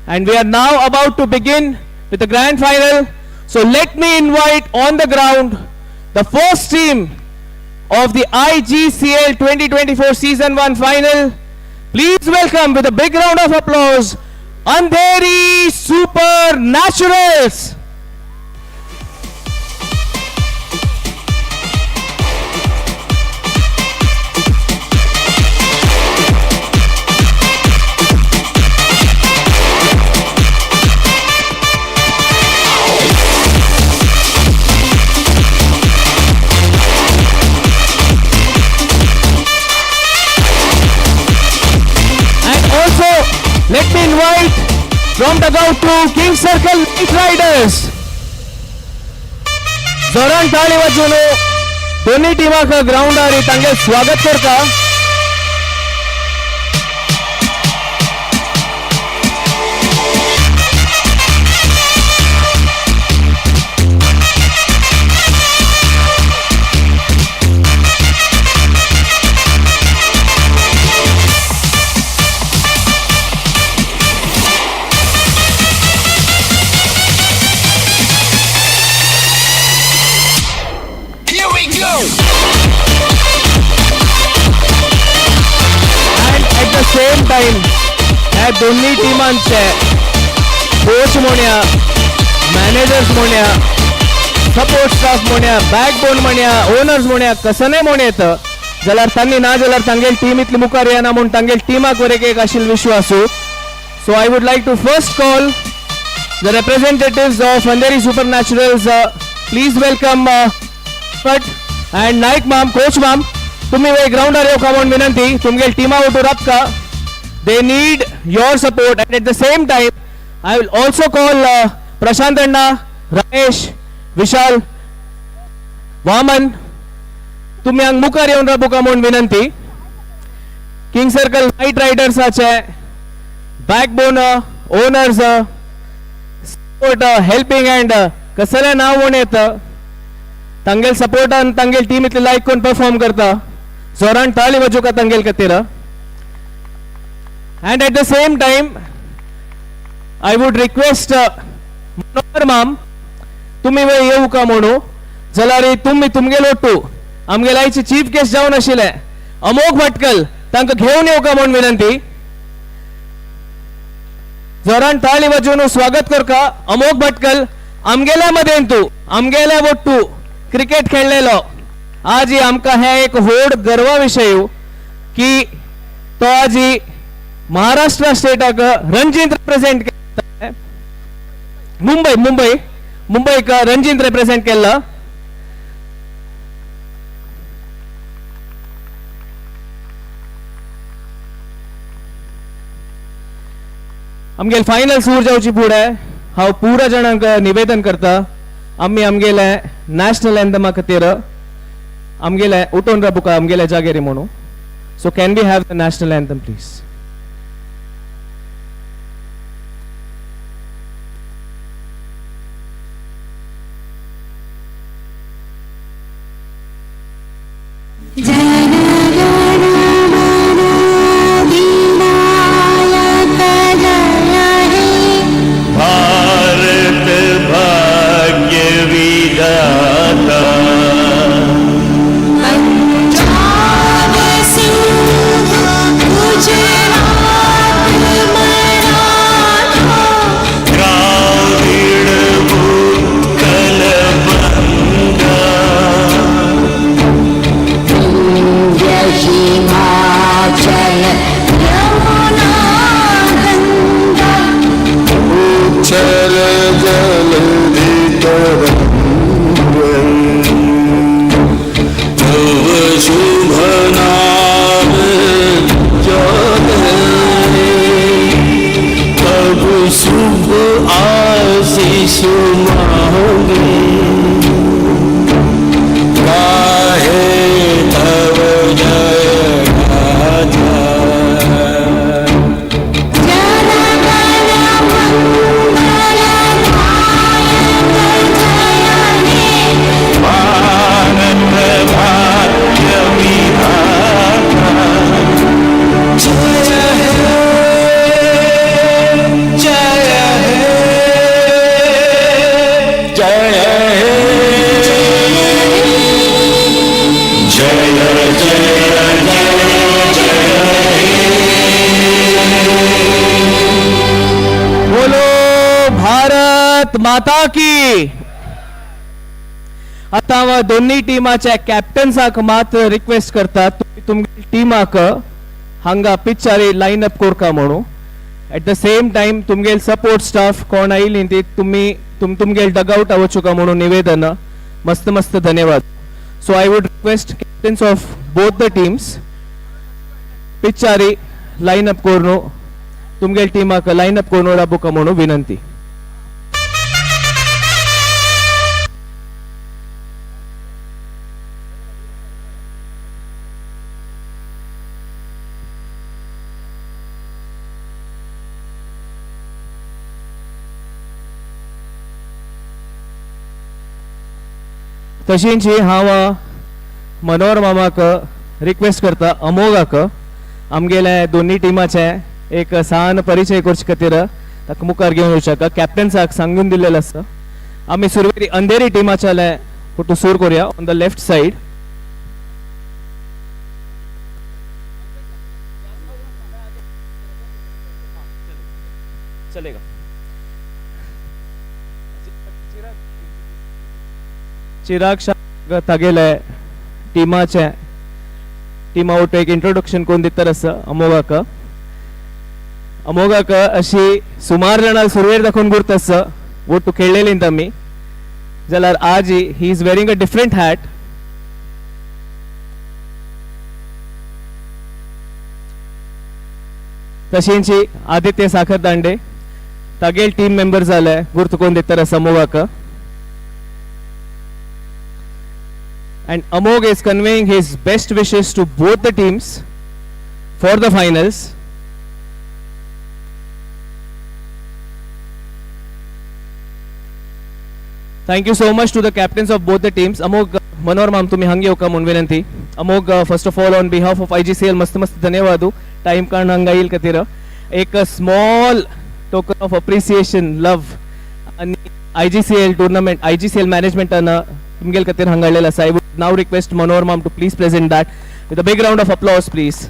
[SPEAKER 9] and we are now about to begin with the grand final. So let me invite on the ground the first team of the IGCL 2024 Season 1 final. Please welcome with a big round of applause Andheri Supernaturals. Let me invite from dugout to King Circle Knight Riders. जोरान ताली वाजून दोन्ही टीमाक ग्राउंडार तांगे स्वागत करता. Same time ह्या दोन्ही टीमांचे coach म्हणया मॅनेजर्स म्हणया सपोर्ट स्टाफ म्हणया बॅकबोन म्हणया ओनर्स म्हणया कसने म्हण येत जाल्यार तांणी ना जाल्यार तांगेल टीम इतली मुखार येना म्हूण तांगेल टीमाक वरेक एक आशिल्लो विश्वासू. So I would like to first call the representatives of Andheri supernaturals. Please welcome and Nayak ma'am coach ma'am तुम्ही वे ग्राउंडार येवका म्हूण विनंती. तुमगेल टीमा उठू राबता. They need your support, and at the same time I will also call Prashant Anna, Ramesh, Vishal, Vaman. तुम्ही हांग मुखार येवन राबूका म्हूण विनंती. किंग सर्कल नाइट रायडर्साचे backbone owners support helping hand कसले नाव म्हूण येता तांगेल सपोर्टान तांगेल टीम इतली लायक करून परफॉर्म करता. जोरान ताळी वाजोवका तांगेल खातीर. And at the same time, I would request Manohar ma'am, तुम्ही वे येऊ का म्हणू जाल्यार तुम्ही तुमगेलो टू आमगेल आयचे चीफ गेस्ट जावन आशिल्ले अमोघ भटकल तांकां घेवन येवका म्हूण विनंती. जोरान ताळी वाजोवन स्वागत करता अमोघ भटकल. आमगेल्या मदें तू आमगेल्या वट्टू क्रिकेट खेळलेलो. आज आमकां हे एक व्हड गर्वा विशय की तो आज Maharashtra state Ranjit represent Mumbai Mumbai Mumbai Ranjit represent केलं आमगेल फायनल सूर जावची फुडें हांव पुरा जाणांक निवेदन करता आमी आमगेले नॅशनल एंथमा खातीर आमगेले उठोवन रावूक आमगेले जागेर म्हणून so can we have the national anthem please
[SPEAKER 14] Bharat भाग्य विधाता
[SPEAKER 4] पंजाब सिंध गुजरात मराठा
[SPEAKER 14] द्राविड उत्कल बंगा
[SPEAKER 4] विंध्य हिमाचल यमुना गंगा
[SPEAKER 14] उच्चर जलधि तव शुभ नाम जोधे तब शुभ आशीष मांगे गाहे तव जय गाथा भारत भाग्य विधाता जय हे जय हे जय हे जय
[SPEAKER 9] बोलो भारत माता की आता हांव दोन्ही टिमाच्या कॅप्टन्साक मात्र रिक्वेस्ट करता तुमगे टिमाक हांगा पिच्चारी लाईन अप कोरका म्हणून एट द सेम टाइम तुमगेल सपोर्ट स्टाफ कोण आयिल्ली ती तुमगेल डगआउट आवचुका म्हणून निवेदन मस्त मस्त धन्यवाद so I would request captains of both the teams पिच्चारी लाईन अप कोरनो तुमगेल टीमाक लाईन अप कोरनो राबुका म्हणून विनंती तशींची हांव मनोहर मामाक रिक्वेस्ट करता अमोगाक आमगेले दोन्ही टिमाचे एक सान परिचय करचे खातीर ताका मुखार घेवन येवच्याक कॅप्टन्साक सांगून दिल्लेलो आसा आमी सुरवेरी अंधेरी टिमाचे फोटो सूर करूया ऑन द लेफ्ट साइड चलेगा चिराग शाह तागेले टिमाचे टीमा वटू एक इंट्रोडक्शन कोण दितर आसा अमोगाक अशी सुमार जाणां सुरवेर दाखोवन गुर्त आसा वटू खेळलेलींत आमी जाल्यार आज he is wearing a different hat तशेंची Aditya Sakhardande तागेल team member जाले गुर्त कोण दितर आसा अमोगाक and Amog is conveying his best wishes to both the teams for the finals. Thank you so much to the captains of both the teams. Amog, Manohar ma'am तुम्ही हंगे होका म्हणून विनंती. Amog, first of all on behalf of IGCL मस्त मस्त धन्यवाद time काढून हंगा येईल खातीर एक small token of appreciation love आणि IGCL टूर्नामेंट IGCL मॅनेजमेंट तुमगेल खातीर हांगाळलेलो आसा. I would now request Manohar ma'am to please present that with a big round of applause please.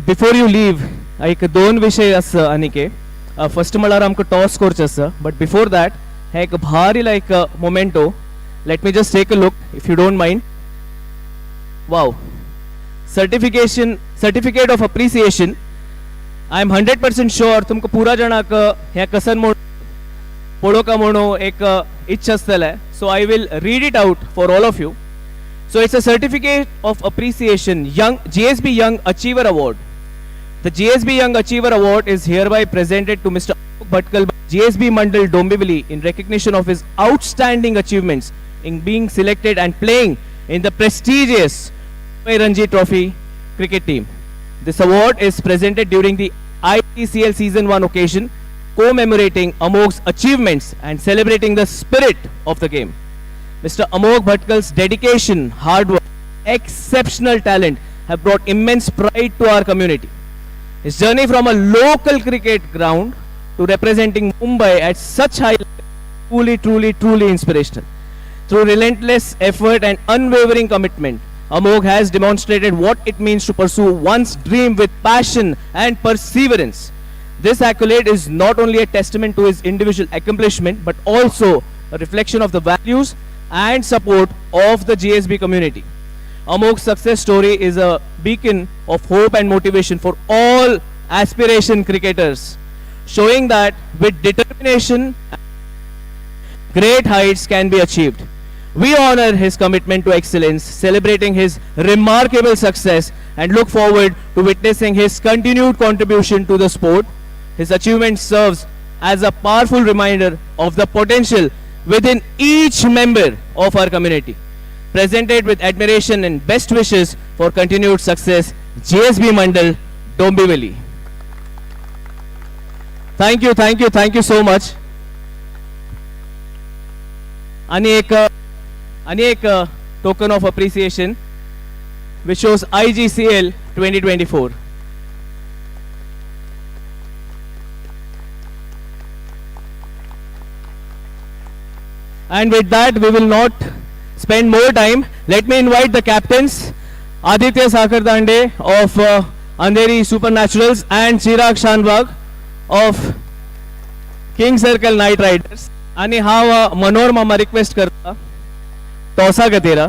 [SPEAKER 9] Before you leave, एक दोन विषय आसा आनीक फर्स्ट म्हळ्यार आमकां टॉस करचें आसा बट बिफोर दॅट हे एक भारी like memento let me just take a look if you don't mind wow certificate of appreciation I am 100% sure तुमकां पुरा जाणाक हे कसन म्हूण पळोवका म्हणून एक इच्छा आसतलें so I will read it out for all of you so it's a certificate of appreciation young GSB Young Achiever Award. The GSB Young Achiever Award is hereby presented to Mr. Amok Bhatkal by GSB Mandal Dombivli in recognition of his outstanding achievements in being selected and playing in the prestigious Mumbai Ranji Trophy cricket team. This award is presented during the IPCL Season 1 occasion, commemorating Amok's achievements and celebrating the spirit of the game. Mr. Amok Bhatkal's dedication, hard work, exceptional talent have brought immense pride to our community. His journey from a local cricket ground to representing Mumbai at such high level, truly inspirational. Through relentless effort and unwavering commitment, Amok has demonstrated what it means to pursue one's dream with passion and perseverance. This accolade is not only a testament to his individual accomplishment, but also a reflection of the values and support of the GSB community. Amok's success story is a beacon of hope and motivation for all aspiration cricketers, showing that with determination, great heights can be achieved. We honor his commitment to excellence, celebrating his remarkable success, and look forward to witnessing his continued contribution to the sport. His achievement serves as a powerful reminder of the potential within each member of our community. Presented with admiration and best wishes for continued success, GSB Mandal, Dombivli. Thank you so much. आणि एक token of appreciation which shows IGCL 2024. And with that, we will not spend more time. Let me invite the captains, Aditya Sakardande of Andheri Supernaturals and Chirag Shanbag of King Circle Knight Riders. आणि हांव मनोहर मामा request करता टॉसा खातीर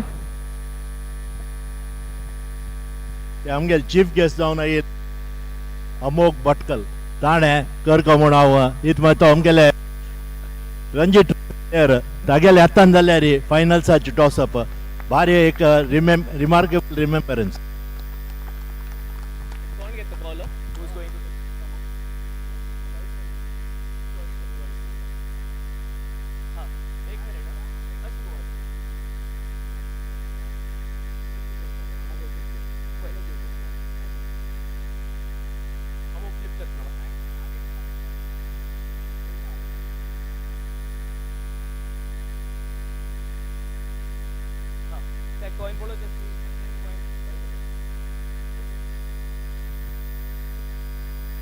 [SPEAKER 17] आमगेले chief guest जावन आयिल्ले Amok Bhatkal ताणें करको म्हूण हांव इतमा तो आमगेले रणजी प्लेयर तागेले हातान जाल्यार फायनल्साची टॉसअप भारी एक remarkable remembrance.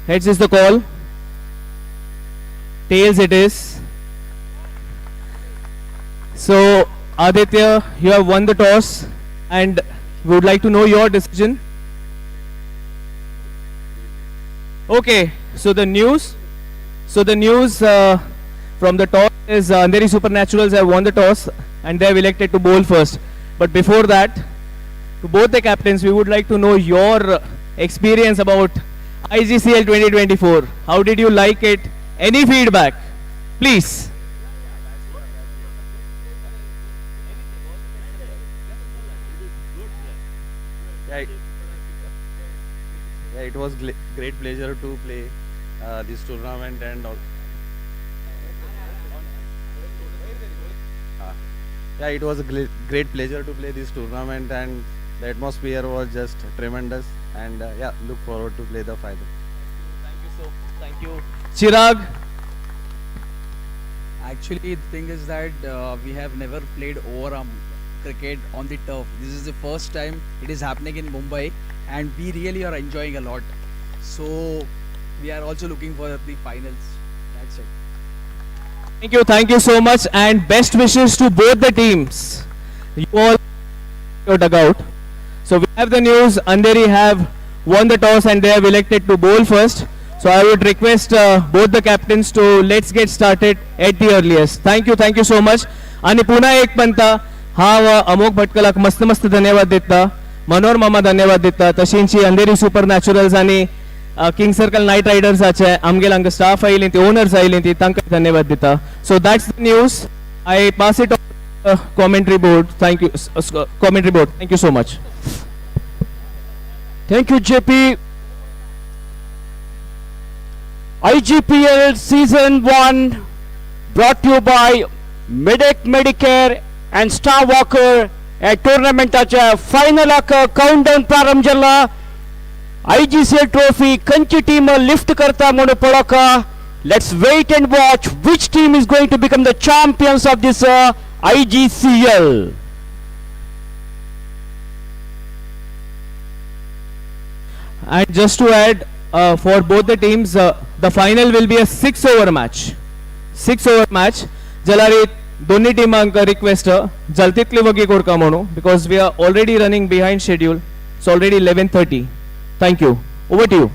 [SPEAKER 9] Heads is the call. Tails it is. So Aditya, you have won the toss and we would like to know your decision. Okay, so the news from the toss is Andheri Supernaturals have won the toss and they have elected to bowl first. But before that, to both the captains, we would like to know your experience about IGCL 2024. How did you like it? Any feedback? Please.
[SPEAKER 20] Yeah, it was great pleasure to play this tournament and all. Yeah, it was a great pleasure to play this tournament and the atmosphere was just tremendous and yeah, look forward to play the final.
[SPEAKER 9] Thank you. Chirag?
[SPEAKER 21] Actually, the thing is that we have never played overarm cricket on the turf. This is the first time it is happening in Mumbai and we really are enjoying a lot. So, we are also looking for the finals. That's it.
[SPEAKER 9] Thank you so much and best wishes to both the teams. You all your dugout. So we have the news, Andheri have won the toss and they have elected to bowl first. So I would request both the captains to let's get started at the earliest. Thank you so much. आणि पुन्हा एक पंता हा Amok भटकलाक मस्त मस्त धन्यवाद देता, मनोहर मामा धन्यवाद देता, तशींची अंधेरी सुपर नॅचरल्स आणि किंग सर्कल नाईट रायडर्साचे आमगेल हांगा स्टाफ आयिल्ली ती ओनर्स आयिल्ली ती तांकां धन्यवाद दिता. So that's the news. I pass it on commentary board. Thank you commentary board. Thank you so much.
[SPEAKER 1] Thank you, JP. IGPL Season 1 brought to you by Medicare and Star Walker at टोर्नामेंटाच्या फायनलाक countdown प्रारंभ जाला. IGCL trophy खंयची team lift करता म्हणून पळोवका. Let's wait and watch which team is going to become the champions of this IGCL.
[SPEAKER 9] And just to add, for both the teams, the final will be a 6-over match. 6-over match. Jalari दोन्ही टीमांक request जल्तीतली वगी कोरका म्हणू because we are already running behind schedule. It's already 11:30. Thank you. Over to you.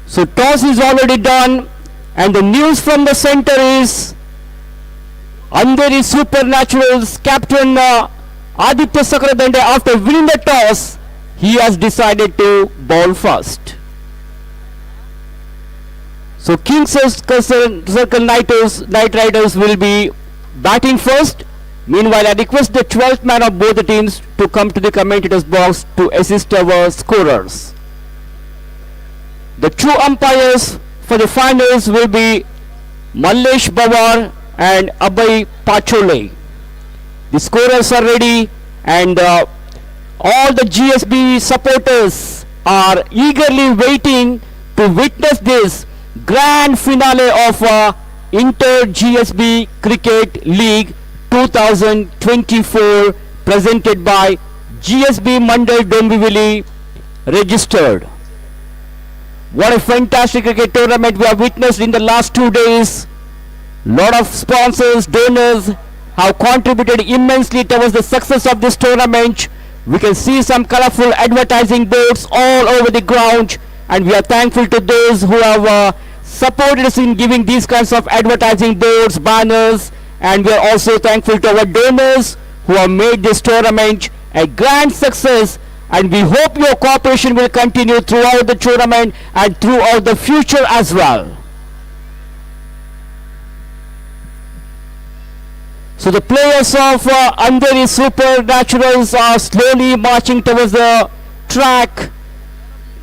[SPEAKER 1] So toss is already done and the news from the center is Andheri Supernaturals captain Aditya Sakradande, after winning the toss, he has decided to bowl first. So King Circle Night Riders will be batting first. Meanwhile, I request the 12th man of both the teams to come to the commentators box to assist our scorers. The two umpires for the finals will be Mallesh Bavar and Abhay Pachole. The scorers are ready and all the GSB supporters are eagerly waiting to witness this grand finale of Inter GSB Cricket League 2024 presented by GSB Mandal Dombivli registered. What a fantastic cricket tournament we have witnessed in the last 2 days. Lot of sponsors, donors have contributed immensely towards the success of this tournament. We can see some colorful advertising boards all over the ground and we are thankful to those who have supported us in giving these kinds of advertising boards, banners, and we are also thankful to our donors who have made this tournament a grand success, and we hope your cooperation will continue throughout the tournament and throughout the future as well. So the players of Andheri Supernaturals are slowly marching towards the track,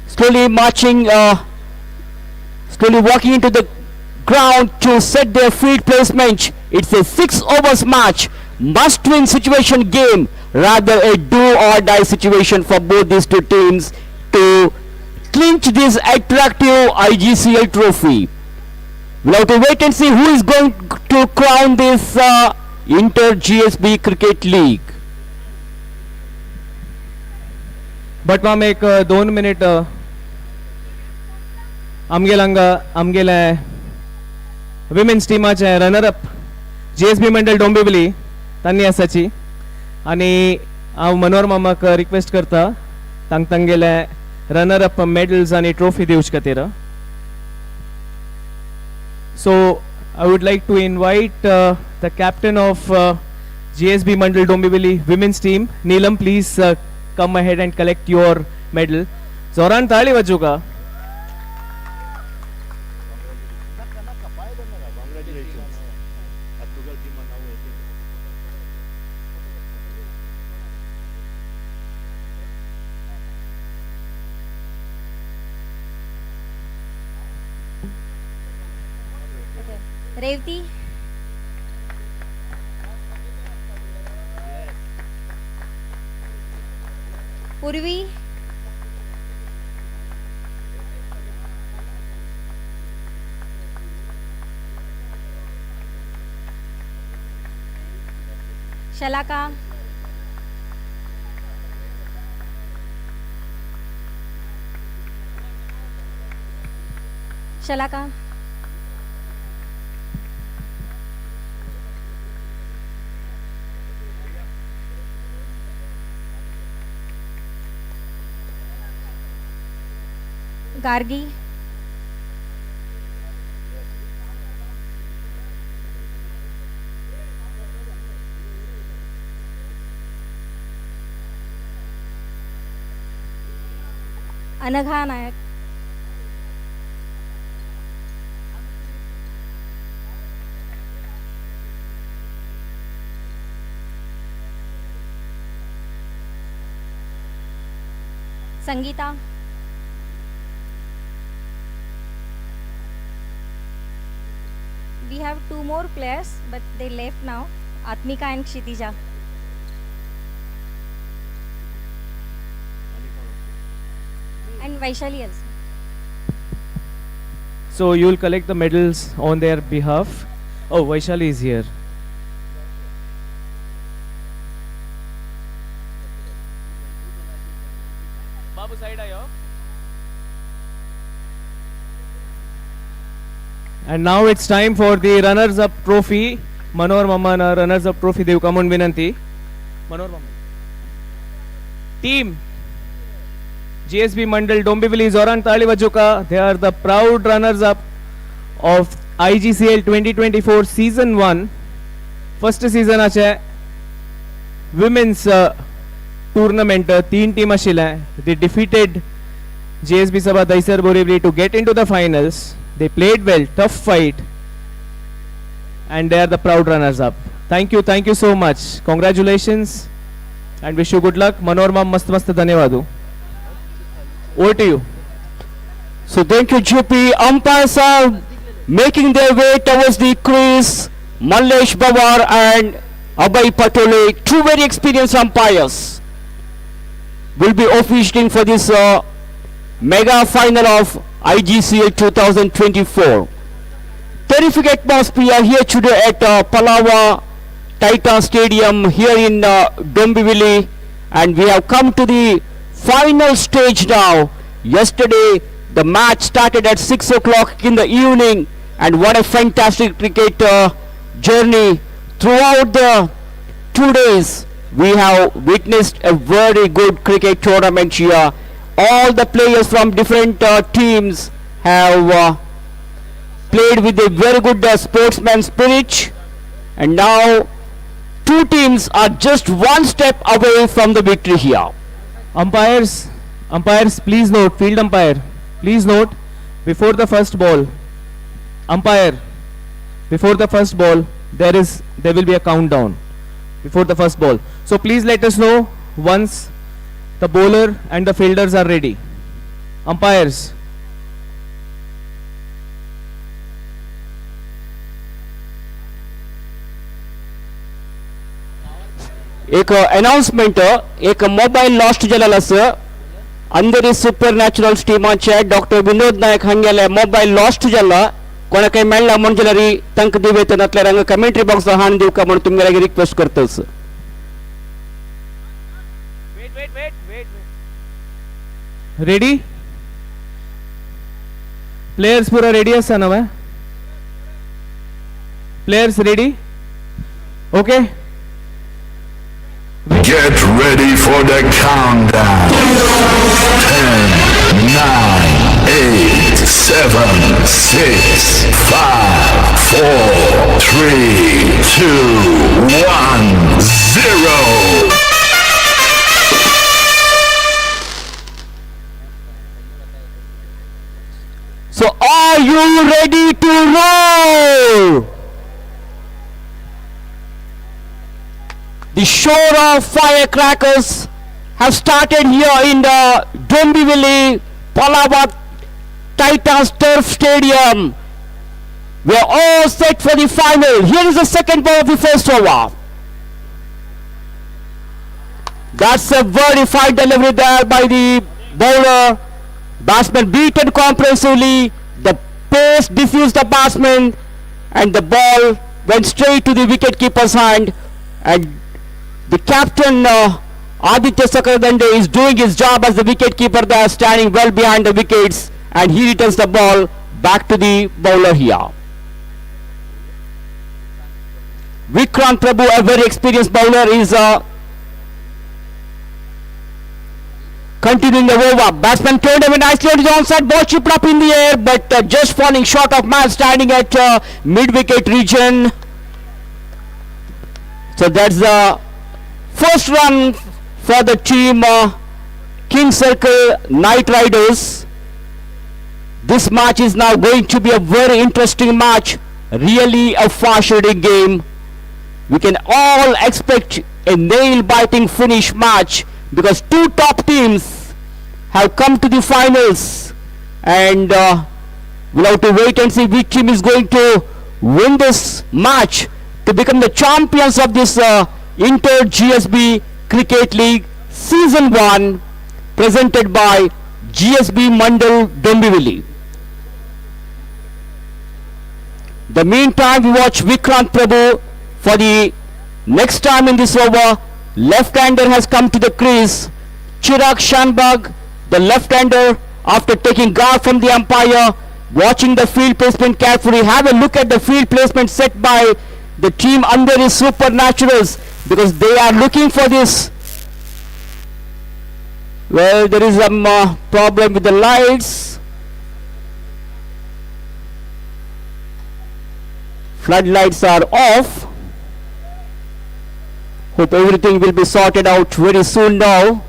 [SPEAKER 1] slowly walking into the ground to set their field placement. It's a 6 overs match, must-win situation game, rather a do-or-die situation for both these two teams to clinch this attractive IGCL trophy. We'll have to wait and see who is going to crown this Inter GSB Cricket League.
[SPEAKER 9] But ma'am एक 2 minute आमगेला women's टीमाचे runner up GSB Mandal Dombivli तांणी आसाची आणि हांव मनोहर मामाक request करता तांगेले रनर अप मेडल्स आणि ट्रॉफी दिवचे खातीर. So I would like to invite the captain of GSB Mandal Dombivli women's team, Neelam, please come ahead and collect your medal. Zoran ताली बजू का.
[SPEAKER 7] रेवती पूर्वी शलाका शलाका गार्गी, अनघा नायक, Sangeeta, we have two more players but they left now, Atmika and Kshitija. And Vaishali also.
[SPEAKER 9] So you will collect the medals on their behalf. Oh, Vaishali is here. Babu, side aayo. And now it's time for the runners-up trophy. Manohar Mammana runners-up trophy. They come on Vinanti. Manohar Mammana. Team GSB Mandal Dombivli Zoran Talivajuka. They are the proud runners-up of IGCL 2024 season 1. First season ache women's tournament 3 team ashila. They defeated GSB Sabha Daisar Borivli to get into the finals. They played well, tough fight, and they are the proud runners-up. Thank you so much. Congratulations, and wish you good luck. Manohar ma'am, mast dhanyawadu. Over to you.
[SPEAKER 1] So thank you, GP. Umpires are making their way towards the crease. Mallesh Bawar and Abhay Patole, two very experienced umpires, will be officiating for this mega final of IGCL 2024. Terrific atmosphere here today at Palava Titan Stadium here in Dombivli, and we have come to the final stage now. Yesterday the match started at 6 o'clock in the evening, and what a fantastic cricket journey throughout the 2 days. We have witnessed a very good cricket tournament here. All the players from different teams have played with a very good sportsman spirit, and now two teams are just one step away from the victory here.
[SPEAKER 9] Umpires, please note, field umpire, please note, before the first ball, umpire, before the first ball, there will be a countdown before the first ball. So please let us know once the bowler and the fielders are ready. Umpires.
[SPEAKER 1] एक announcement एक mobile lost जालेलो आसा अंधेरी super Naturals टीमाचे doctor Vinod नायक हांगेले mobile lost जाला कोणाकय मेळ्ळा म्हण जाल्यार तांकां दिवेतनातल्या हांगा कमेंट्री बॉक्स हाण दिवका म्हण तुमगेर रिक्वेस्ट करतस.
[SPEAKER 9] Ready? Players pura ready asa na ba? Players ready? Okay.
[SPEAKER 14] Get ready for the countdown. 10, 9, 8, 7, 6, 5, 4, 3, 2, 1, 0.
[SPEAKER 1] So are you ready to roll? The show of firecrackers have started here in the Dombivli Palava Titans Turf Stadium. We are all set for the final. Here is the second ball of the first over. That's a very fine delivery there by the bowler. Batsman beaten comprehensively. The pace diffused the batsman, and the ball went straight to the wicket keeper's hand. And the captain Aditya Sakardande is doing his job as the wicket keeper there, standing well behind the wickets, and he returns the ball back to the bowler here. Vikrant Prabhu, a very experienced bowler, is Continuing the over, batsman turned away nicely on his onside, ball chipped up in the air, but just falling short of man standing at mid-wicket region. So that's the first run for the team King Circle Knight Riders. This match is now going to be a very interesting match, really a fast-hitting game. We can all expect a nail-biting finish match because two top teams have come to the finals, and we'll have to wait and see which team is going to win this match to become the champions of this Inter GSB Cricket League Season 1 presented by GSB Mandal Dombivli. The meantime, we watch Vikrant Prabhu for the next time in this over. Left-hander has come to the crease. Chirag Shanbag, the left-hander, after taking guard from the umpire, watching the field placement carefully. Have a look at the field placement set by the team Andheri Supernaturals, because they are looking for this. Well, there is some problem with the lights. Floodlights are off. Hope everything will be sorted out very soon now.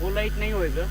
[SPEAKER 1] वो light नहीं होएगा.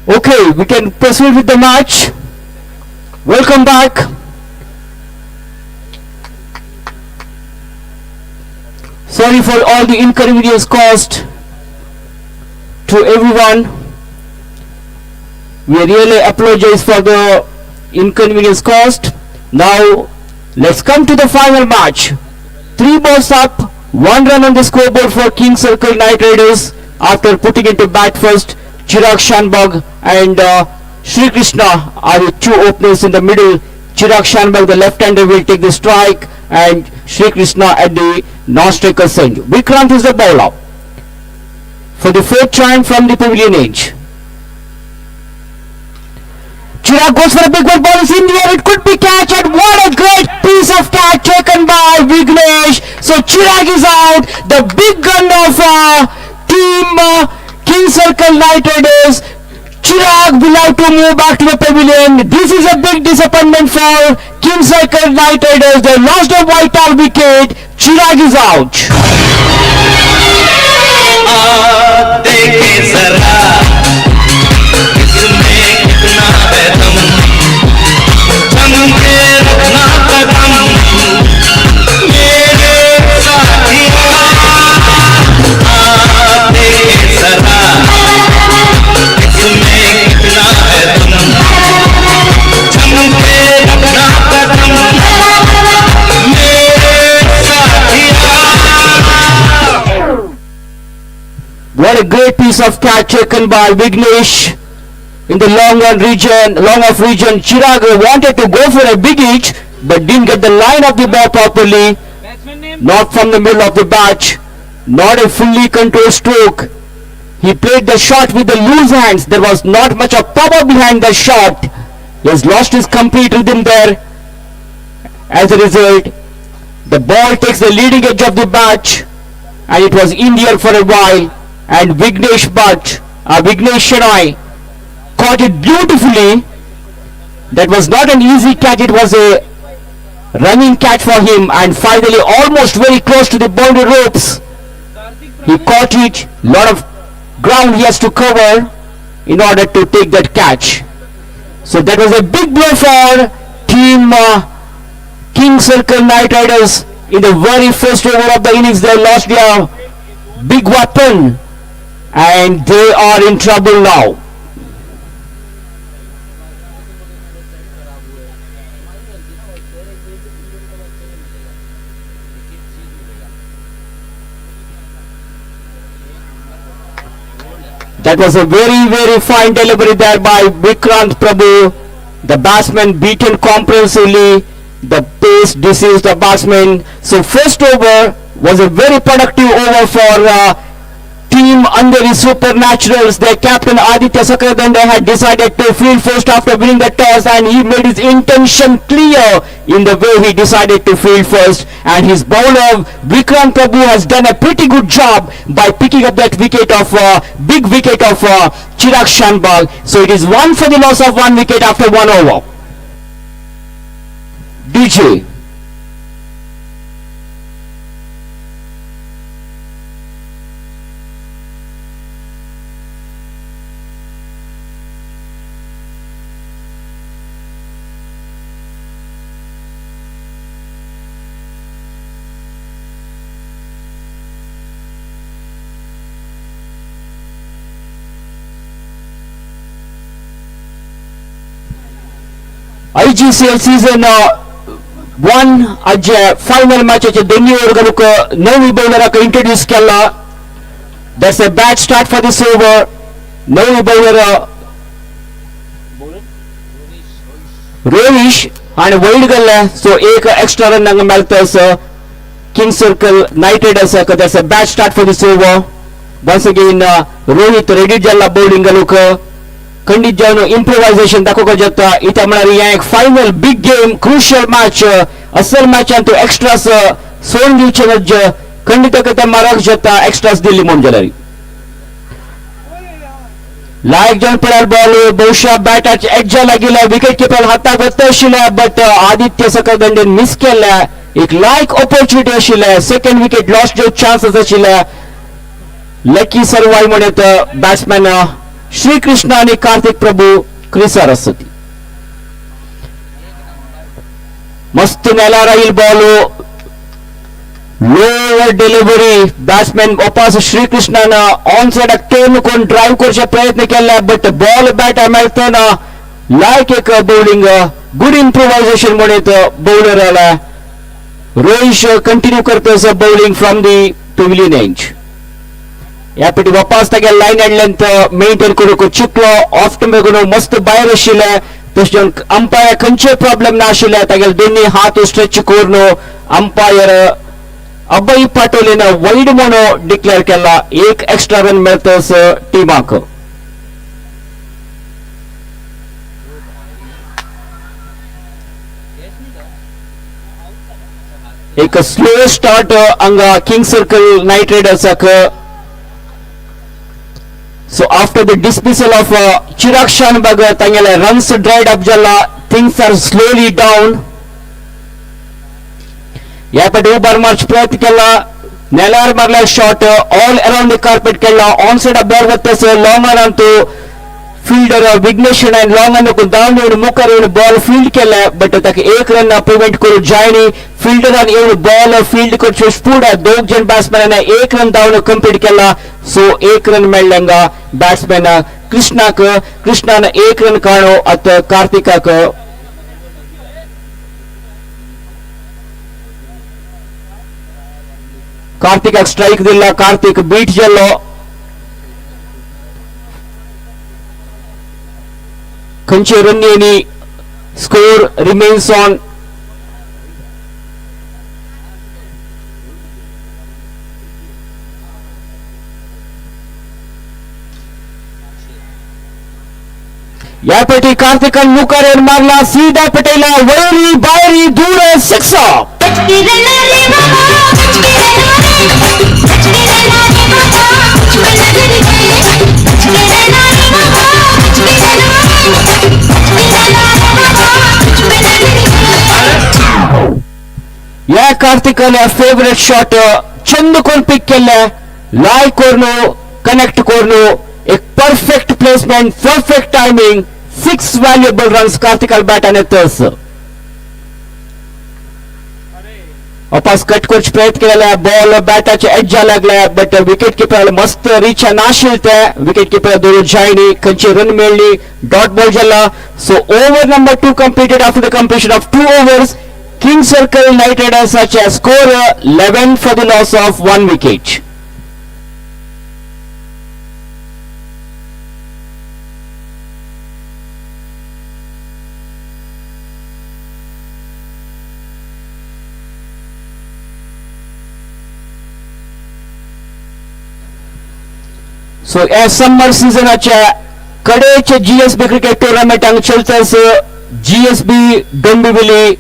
[SPEAKER 1] Okay, we can proceed with the match. Welcome back. Sorry for all the inconvenience caused to everyone. We really apologize for the inconvenience caused. Now, let's come to the final match. 3 balls up, 1 run on the scoreboard for King Circle Knight Riders after putting into bat first. Chirag Shanbag and Shri Krishna are the 2 openers in the middle. Chirag Shanbag, the left-hander, will take the strike, and Shri Krishna at the non-striker end. Vikrant is the bowler for the 4th time from the pavilion edge. Chirag goes for a big one, ball is in the air, it could be catch, and what a great piece of catch taken by Vignesh. So Chirag is out, the big gun of team King Circle Knight Riders. Chirag will have to move back to the pavilion. This is a big disappointment for King Circle Knight Riders. They lost a vital wicket. Chirag is out.
[SPEAKER 3] देखे जरा इसमें कितना है दम, जम के रखना कदम मेरे साथियों, देखे जरा
[SPEAKER 1] What a great piece of catch taken by Vignesh in the long off region. Chirag wanted to go for a big hit but didn't get the line of the ball properly. Not from the middle of the batch. Not a fully controlled stroke. He played the shot with the loose hands. There was not much of power behind the shot. He has lost his complete rhythm there. As a result, the ball takes the leading edge of the batch and it was in the air for a while, and Vignesh Shenoy caught it beautifully. That was not an easy catch, it was a running catch for him, and finally almost very close to the boundary ropes. He caught it, lot of ground he has to cover in order to take that catch. So that was a big blow for team King Circle Knight Riders. In the very first over of the innings, they lost their big weapon and they are in trouble now. That was a very fine delivery there by Vikrant Prabhu. The batsman beaten comprehensively. The pace deceived the batsman. So first over was a very productive over for team Andheri Supernaturals. Their captain Aditya Sakradande had decided to field first after winning the toss, and he made his intention clear in the way he decided to field first, and his bowler Vikrant Prabhu has done a pretty good job by picking up that wicket of big wicket of Chirag Shanbhag. So it is 1 for the loss of 1 wicket after 1 over. DJ. IGCL season 1 आज final match दोन्ही वर्गांक नवी बॉलराक introduce केला. That's a bad start for this over. नवी bowler Rohish आणि wide गेले, so एक extra run हांगा मेळतस king circle knight riders. That's a bad start for this over. Once again Rohit ready जाला बॉलिंग लोक खंडित जावन इम्प्रोवायझेशन दाखोवपाक जाता. इथे म्हळ्यार हे एक final big game crucial match असल मॅचान तूं एक्स्ट्रास सोडून दिवचे नज खंडित ते मारक जाता एक्स्ट्रास दिल्ली म्हणून जाल्यार लायक जावन पडल्यार बॉल बहुशा बॅटाच्या एडजा लागिल्ल्या विकेट किपर हाताक वता आशिल्ल्या, बट आदित्य सकरदंडेन मिस केल्या. एक लायक ऑपॉर्च्युनिटी आशिल्ल्या, सेकंड विकेट लॉस्ट जो चान्सेस आशिल्ल्या. लकी सर्वाइव म्हणत बॅट्समॅन श्री कृष्ण आणि कार्तिक प्रभू क्रिसार असती. मस्त नेला राहील बॉल लोअर डिलिव्हरी. बॅट्समॅन वापस श्री कृष्णान ऑन साइड टर्न करून ड्राइव्ह करचे प्रयत्न केला, बट बॉल बॅट मेळतना लायक एक बॉलिंग गुड इम्प्रोवायझेशन म्हणत बॉलर आला. रोहिश कंटिन्यू करतस bowling from the pavilion and. या पेटी वापस तागे लाइन एंड लेंथ मेंटेन करूक चिकलो ऑफ्ट मेगून मस्त भायर आशिल्ले. तशें अंपायर खंयचे प्रॉब्लेम ना आशिल्ले. तागेले दोन्ही हात स्ट्रेच करून अंपायर अभय पाटोलेन वाईड म्हणून डिक्लेअर केला. एक एक्स्ट्रा रन मेळतस टिमाक. एक स्लो स्टार्ट हांगा किंग सर्कल नाइट रायडर्साक. So after the dismissal of Chirag Shanbhag, tangele runs dried up jalla, things are slowly down. या पे ओवर मार्च प्रयत्न केला, नेल्यार मारला shot all around the carpet केला. ऑन साइड बॉल वत्तस लॉंग रन तो फील्डर विघ्नेश आणि लॉंग रन को डाउन येऊन मुखार येऊन बॉल फील्ड केला, बट ताका एक रन प्रिव्हेंट करू जायनी. फिल्डरान येऊन बॉल फील्ड करचे फुडें दोग जण बॅट्समॅनान एक रन डावन कंप्लीट केला. सो एक रन मेळ्ळेंगा बॅट्समॅन कृष्णाक. कृष्णान एक रन काढो आता कार्तिकाक. कार्तिकाक स्ट्राइक दिला, कार्तिक बीट जालो. खंयचे रनी आणि score remains on. यापैकी कार्तिकन मुकारेन मारला सीधा पटेला वैरी बायरी दूर सिक्स. या कार्तिकन फेवरेट शॉट चंद कोण पिक केले लाय कोरनो कनेक्ट कोरनो एक perfect placement perfect timing 6 valuable runs कार्तिकल बॅटाने तस वापस कट करचे प्रयत्न केलेला बॉल बॅटाच्या एजला लागला बट विकेट किपर मस्त रिच नाशिल ते विकेट किपर दोन जायनी खंयची रन मेळ्ळी डॉट बॉल जाला. So over number 2 completed after the completion of 2 overs. King Circle Knight Riders such as score 11 for the loss of 1 wicket. So as summer season कडेचे GSB cricket tournament चलतस GSB Dombivli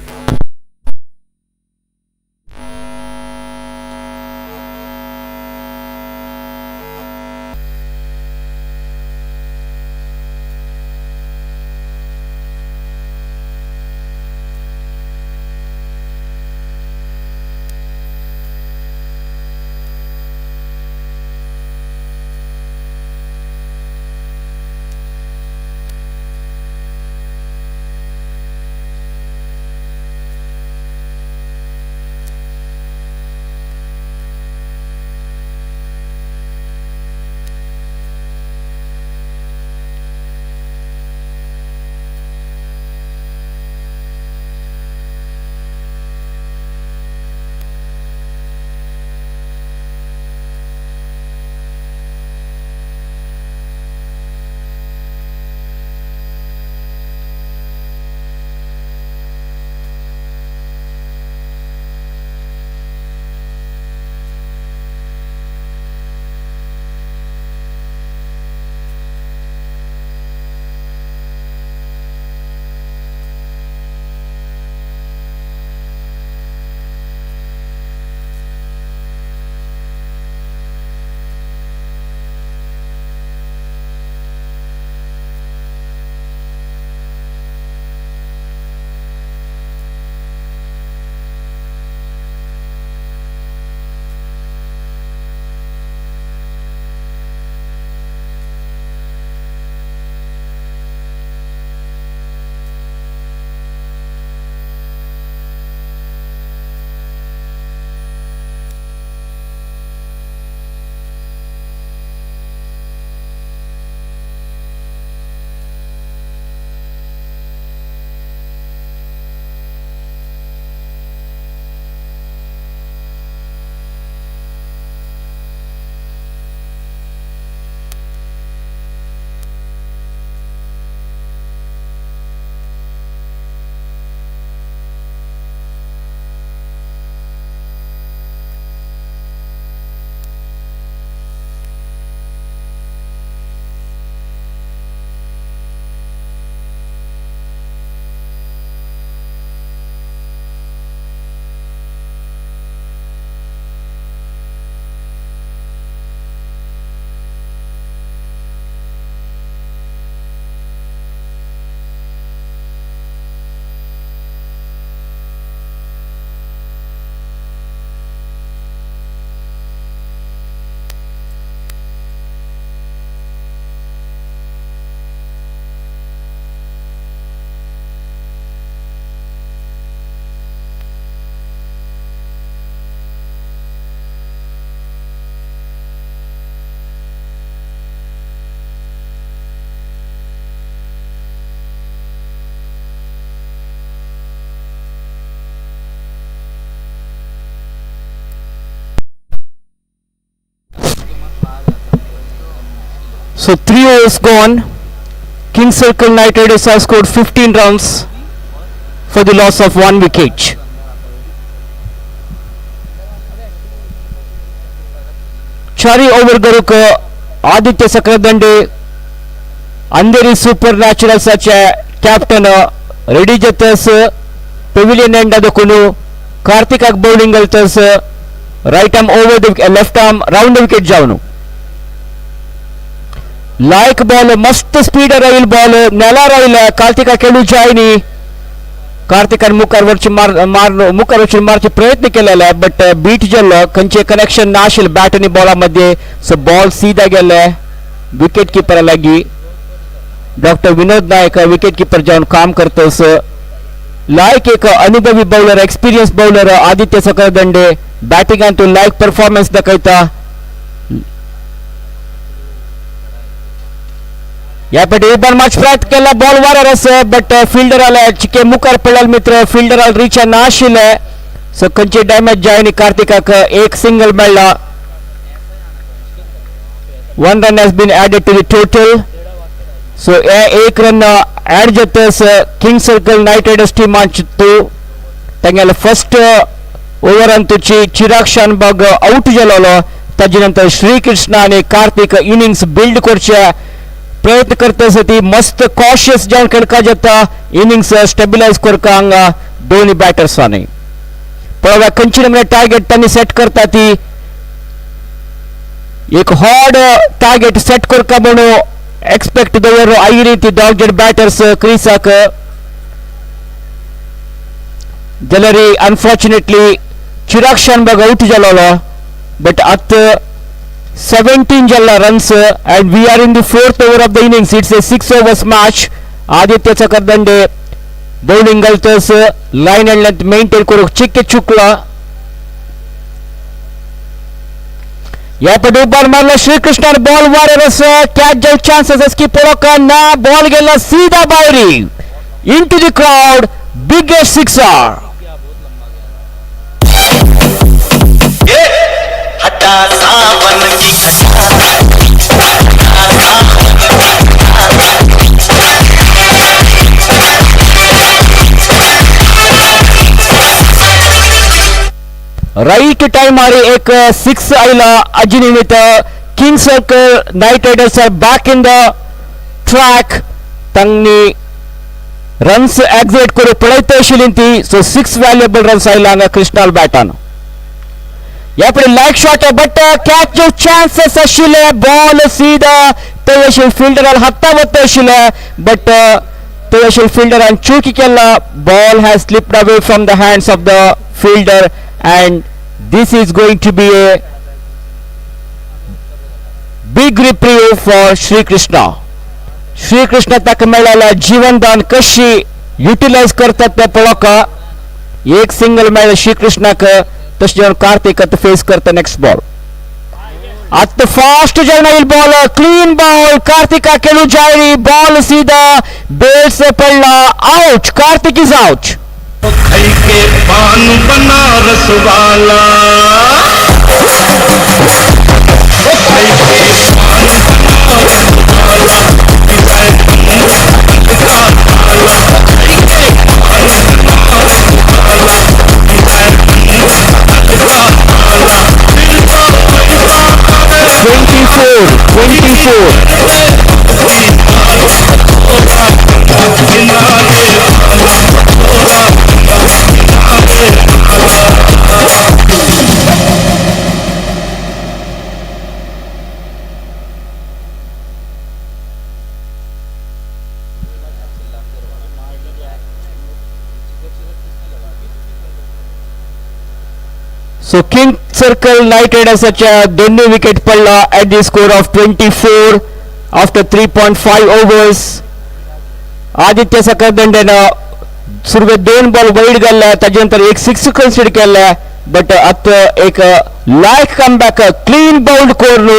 [SPEAKER 1] So 3 overs gone. King Circle Knight Riders have scored 15 runs for the loss of 1 wicket. चारी over करूक Aditya Sakardande Andheri super न्याचुरल्साचे captain ready जातस pavilion end दकुनु कार्तिकाक bowling घालतस right arm over the left arm round wicket जावनु like ball मस्त speed राहील बॉल नेला राहील कार्तिका खेळू जायनी कार्तिकान मुखारवरची मुखारवरची मारचे प्रयत्न केलेले बट बीट जाल्लो खंयचे कनेक्शन ना आशिल्ले बॅट आनी बॉला मध्ये सो बॉल सीधा गेले विकेट कीपर लागी डॉक्टर विनोद नायक विकेट कीपर जावन काम करतस लायक एक अनुभवी बॉलर एक्सपिरियन्स बॉलर आदित्य सकरदंडे बॅटिंगान तो लायक परफॉर्मन्स दाखयता या पटे एक बार मॅच प्रॅक्ट केला बॉल वारार आसा बट फिल्डर आले चिके मुखार पडलेले मित्र फिल्डर रीच ना आशिल्ले सो खंयचे डॅमेज जायनी कार्तिकाक एक सिंगल मेळ्ळा 1 run has been added to the total so एक रन एड जातस king circle knight riders team चित्तू तेंगेले फर्स्ट ओवर अंतुची चिराग शानबाग आउट जालोलो ताजे नंतर श्रीकृष्ण आनी कार्तिक इनिंग्स बिल्ड करचे प्रयत्न करता ती मस्त कॉशियस जावन खेळका जाता इनिंग्स स्टेबिलायज करका हांगा दोन्ही बॅटर्सांनी पळोवया खंयची नमूने टार्गेट तांणी सेट करता ती एक हॉड टार्गेट सेट करका म्हणून एक्सपेक्ट दवर आयरी ती डॉगजेड बॅटर्स क्रीसाक जाल्यार अनफॉर्च्युनेटली चिराग शानबाग आउट जालोलो बट आत 17 jalla runs and we are in the 4th over of the innings. It's a 6 overs match. Aditya Sakardande bowling galtas line and length maintain koro chikke chukla या पर एक बार मारला Shrikrishna ball वारस catch जाऊ chances इसकी पोड़का ना ball गेला सीधा बाहरी into the crowd biggest sixer
[SPEAKER 4] हटा सावन की
[SPEAKER 1] राइट टाइम मारे एक 6 आयला अजी निमित्त king circle knight Riders are back in the track तांनी रन्स एक्झिट करू पळयता आशिल्ली ती सो 6 वॅल्युएबल रन्स आयला हांगा क्रिस्टल बॅटान या पर लाइक शॉट बट कैच जो चांसेस आशिल्ले बॉल सीधा तयशील फील्डरान हाता वता आशिल्ले बट तयशील फील्डरान चुकी केला ball has slipped away from the hands of the fielder and this is going to be a big reprieve for Shri Krishna तक मेळाला जीवनदान कशी युटिलाइज करतात ते पळोवका एक सिंगल मेळ श्री कृष्णाक तशें जावन कार्तिक फेस करता next ball at the fast जावन बॉल क्लीन बॉल कार्तिका खेळू जायरी बॉल सीधा बेट से पडला आउट कार्तिक इज आउट
[SPEAKER 4] खाई के पान बनारस वाला खाई के पान
[SPEAKER 1] So King Circle Knight Riders दोन्ही विकेट पडला at the score of 24 after 3.5 overs. Aditya सकरदंडेनं सुरवेत 2 बॉल वाईड घालला त्याच्यानंतर एक 6 कन्सिडर केला बट आता एक लाइक कमबॅक क्लीन बाउंड कोरलो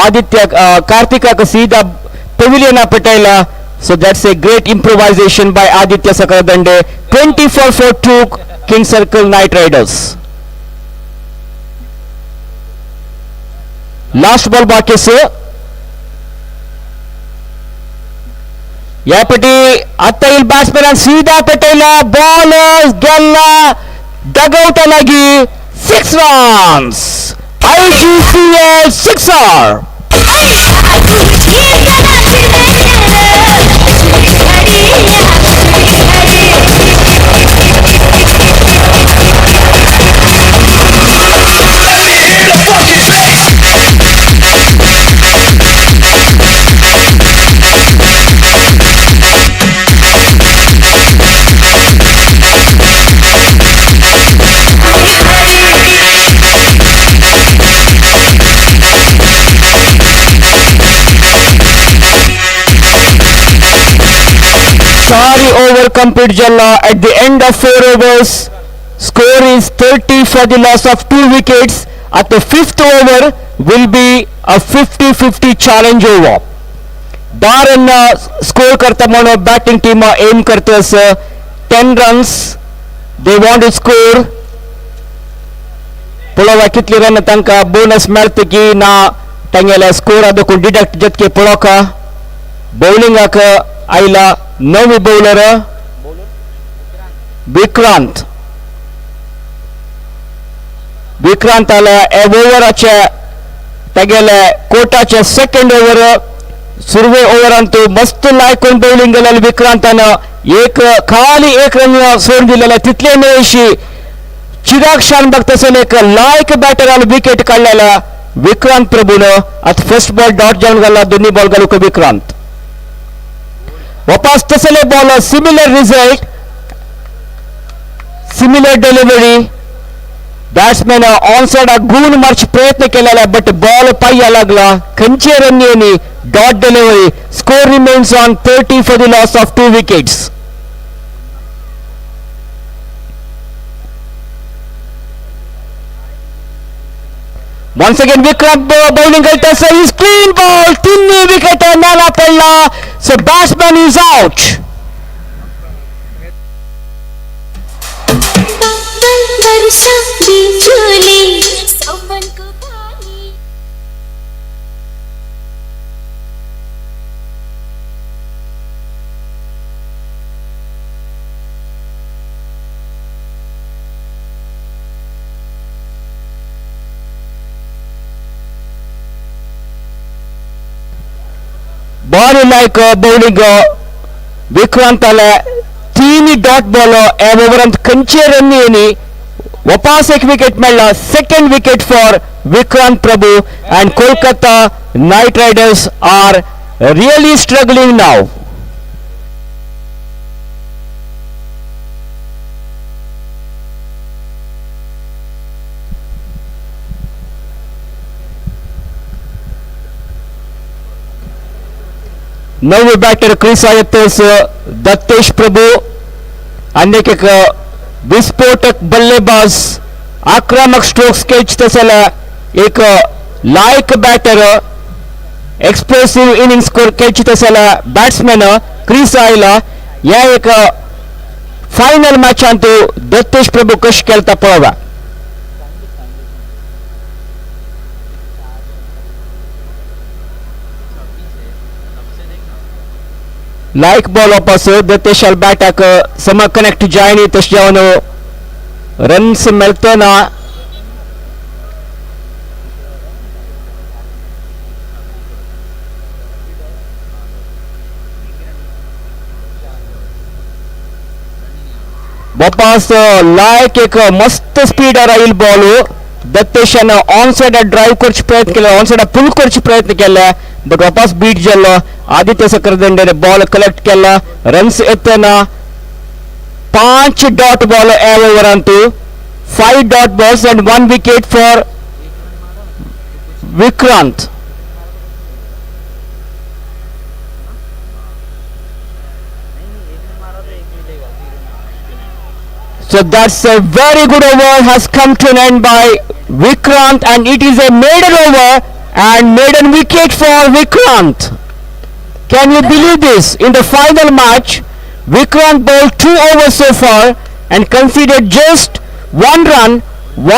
[SPEAKER 1] आदित्य कार्तिका सीधा पवेलियन पटायला so that's a great improvisation by Aditya Sakardande 24 for 2 King Circle Knight Riders. Last ball बाकी से यापटी आता येईल बॅट्समॅन सीधा पेटयला बॉल गेला डगआउट लागी 6 runs IGCL sixer. सारी over complete jalla at the end of 4 overs. Score is 30 for the loss of 2 wickets. At the 5th over will be a 50-50 challenge over. 10 run score करता म्हणून batting team aim करते असं 10 runs they want to score. पळोवा कितली run तांकां bonus मेळता की ना तांगेले स्कोर ಅದಕ್ಕೂ डिडक्ट जतके पळोका बॉलिंगाक आयला नवी बॉलर विक्रांताला ओव्हराचे तेगेले कोर्टाचे सेकंड ओव्हर सुरवे ओव्हरांतू मस्त लायकून बॉलिंग केलेले विक्रांतानं खाली एक रन सोडून दिलेले तितले मेळशी चिराग शानबाग तसं एक लायक बॅटरान विकेट काढलेला विक्रांत प्रभूनं आता फर्स्ट बॉल डॉट जाऊन गेला दोन्ही बॉल घालूक विक्रांत वापस तसले ball similar result similar delivery batsman on side गुण मार्च प्रयत्न केलेला बट बॉल पाया लागला खंयचे run dot delivery score remains on 30 for the loss of 2 wickets. Once again Vikrant bowling करता है इस क्लीन बॉल 3 विकेट नाला पडला so batsman is out.
[SPEAKER 11] वर्षा बिजुली सवन को पानी
[SPEAKER 1] बॉल लायक बॉलिंग विक्रांताला 3 डॉट बॉल ओव्हरांत खंयचे रन येनी वापस एक विकेट मेळ्ळा second wicket for Vikrant Prabhu and Kolkata Knight Riders are really struggling now. नवे बैटर क्रीस आयत्तस दत्तेश प्रभू अनेक एक विस्फोटक बल्लेबाज आक्रामक स्ट्रोक्स खेळत असलेला एक लायक बैटर एक्सप्लोसिव इनिंग्स खेळत असलेला बॅट्समॅन क्रीस आयला या एक फायनल मॅचांत दत्तेश प्रभू कश खेळता पळोवा. लाइक बॉल वापस दत्तेशाल बैटक सम कनेक्ट जायनी तश जावन रन्स मेळतना वापस लायक एक मस्त स्पीडर आयिल बॉल दत्तेशान ऑन साइड ड्राइव करचे प्रयत्न केले ऑन साइड पुल करचे प्रयत्न केले बट वापस बीट जालो आदित्य सकरदंडे बॉल कलेक्ट केला रन्स येतना 5 डॉट बॉल ओव्हरांतू 5 dot balls and 1 wicket for Vikrant. So that's a very good over has come to an end by Vikrant and it is a maiden over and maiden wicket for Vikrant. Can you believe this? In the final match, Vikrant bowled 2 overs so far and conceded just 1 run,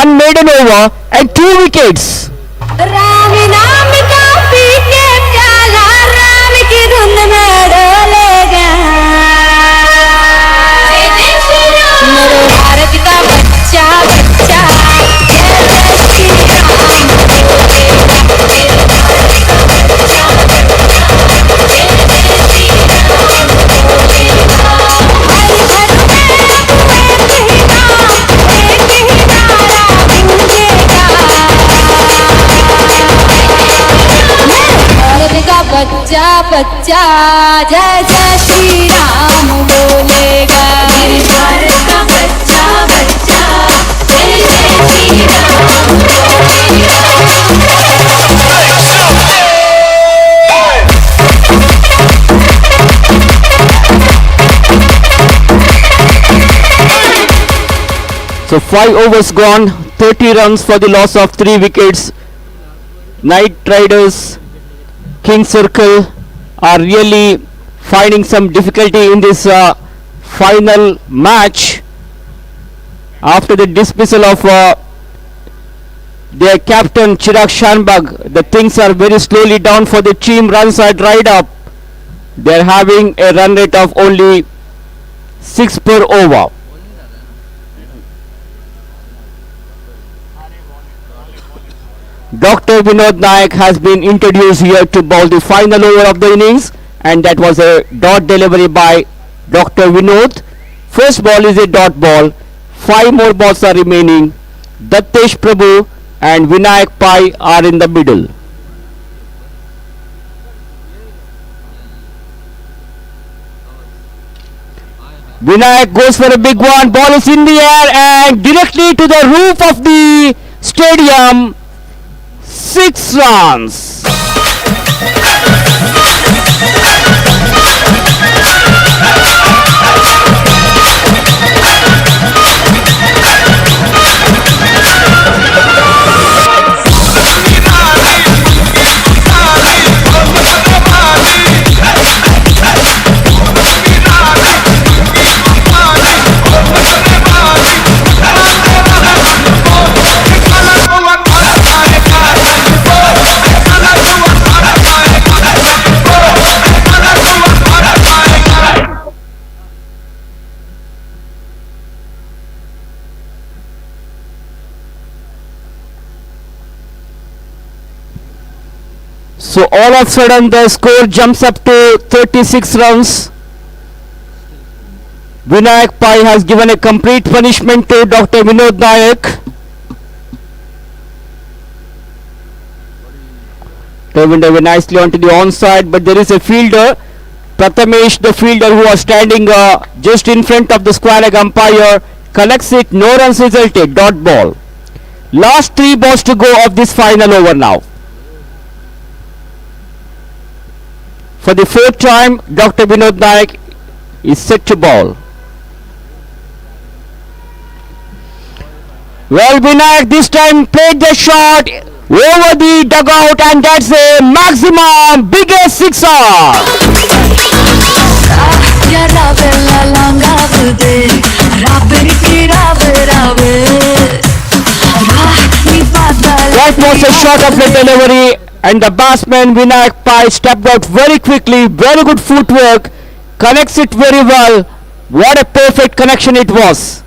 [SPEAKER 1] 1 maiden over and 2 wickets.
[SPEAKER 11] Ram नाम का P के प्याला राम की धुन में डोलेगा
[SPEAKER 5] बच्चा जय जय श्री राम बोलेगा। मेरे भारत का बच्चा बच्चा जय जय श्री राम बोलेगा।
[SPEAKER 1] So 5 overs gone, 30 runs for the loss of 3 wickets. Knight Riders, King Circle are really finding some difficulty in this final match after the dismissal of their captain Chirag Shanbag. The things are very slowly down for the team. Runs are dried up. They are having a run rate of only 6 per over. Dr. Vinod Nayak has been introduced here to bowl the final over of the innings, and that was a dot delivery by Dr. Vinod. First ball is a dot ball. 5 more balls are remaining. Dattesh Prabhu and Vinayak Pai are in the middle. Vinayak goes for a big one. Ball is in the air and directly to the roof of the stadium. 6 runs. So all of a sudden the score jumps up to 36 runs. Vinayak Pai has given a complete punishment to Dr. Vinod Nayak. Turned away nicely onto the onside, but there is a fielder, Prathamesh, the fielder who was standing just in front of the square leg umpire, collects it. No runs resulted. Dot ball. Last 3 balls to go of this final over now. For the 4th time, Dr. Vinod Nayak is set to bowl. Well, Vinayak this time played the shot over the dugout, and that's a maximum biggest sixer. That was a shot of the delivery, and the batsman Vinayak Pai stepped out very quickly. Very good footwork, connects it very well. What a perfect connection it was.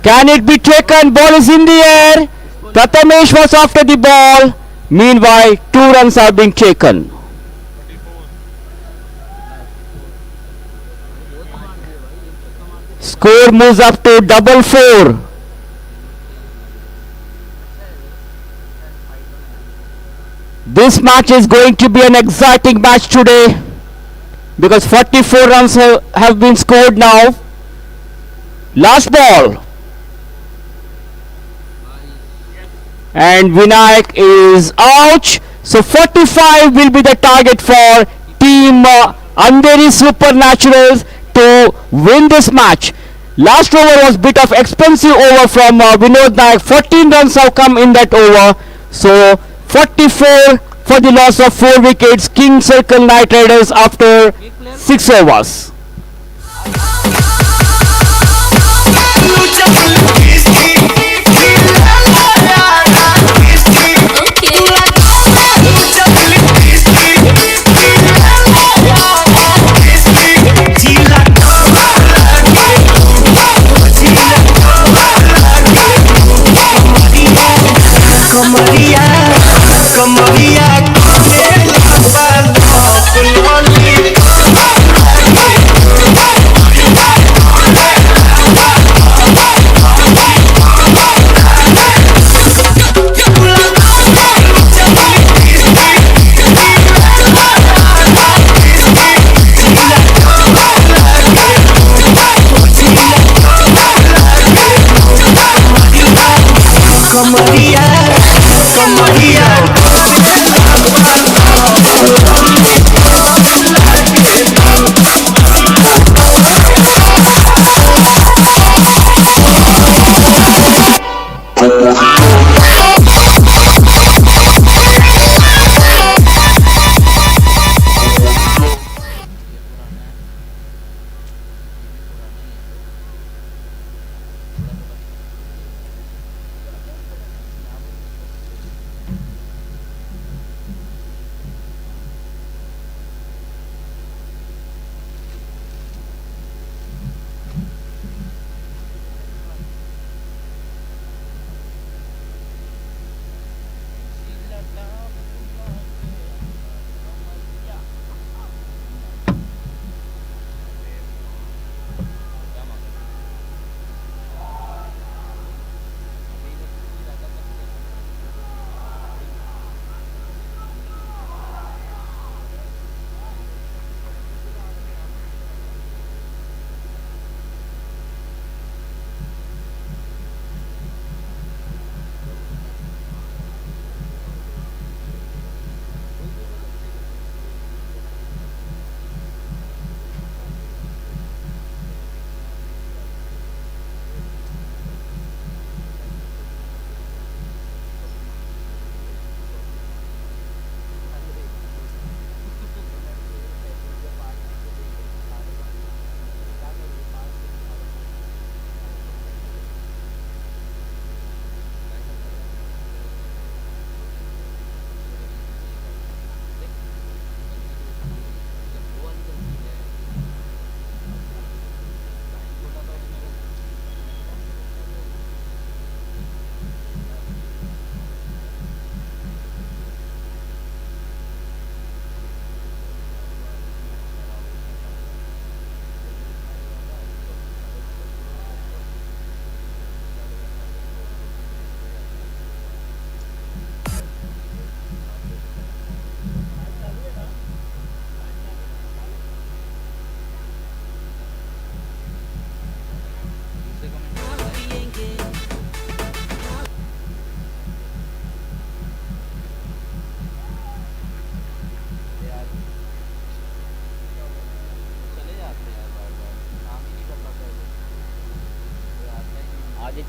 [SPEAKER 1] Can it be taken? Ball is in the air. Prathamesh was after the ball. Meanwhile, 2 runs are being taken. Score moves up to 4-4. This match is going to be an exciting match today because 44 runs have been scored now. Last ball. And Vinayak is out. So 45 will be the target for team Andheri Supernaturals to win this match. Last over was bit of expensive over from Vinod Nayak. 14 runs have come in that over. So 44 for the loss of 4 wickets. King Circle Knight Riders after 6 overs.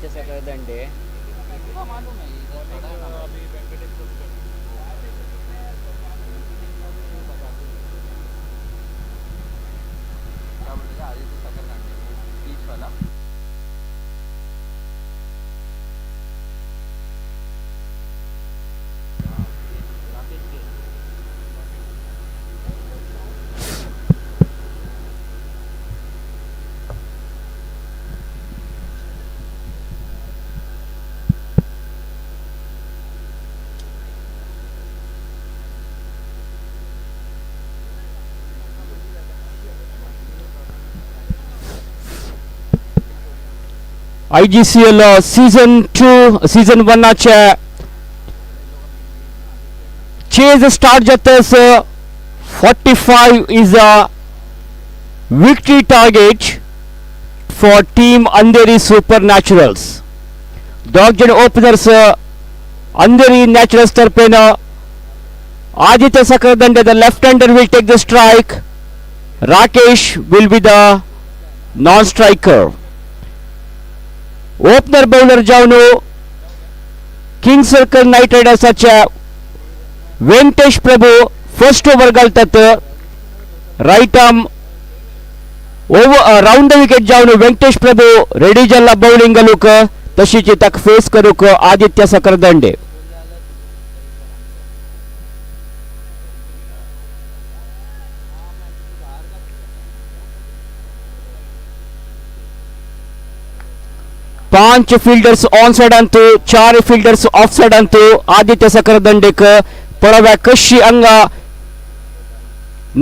[SPEAKER 1] Aditya Sakardande. IGCL season 1च्या chase start जातस 45 is a victory target for team Andheri Supernaturals. दोग जण openers Andheri Naturals तर्फेन Aditya Sakardande, the left-hander, will take the strike. Rakesh will be the non-striker. Opener bowler जाऊन king circle knight रायडर्सच्या Venkatesh Prabhu first over घालतात. Right arm round the wicket जाऊन Venkatesh Prabhu ready जाला bowling घालूक. तशीच ताक फेस करूक आदित्य सकरदंडे. पांच फील्डर्स ऑन साइड अंतू 4 फील्डर्स ऑफ साइड अंतू आदित्य सकरदंडेक पळव्या कशी अंग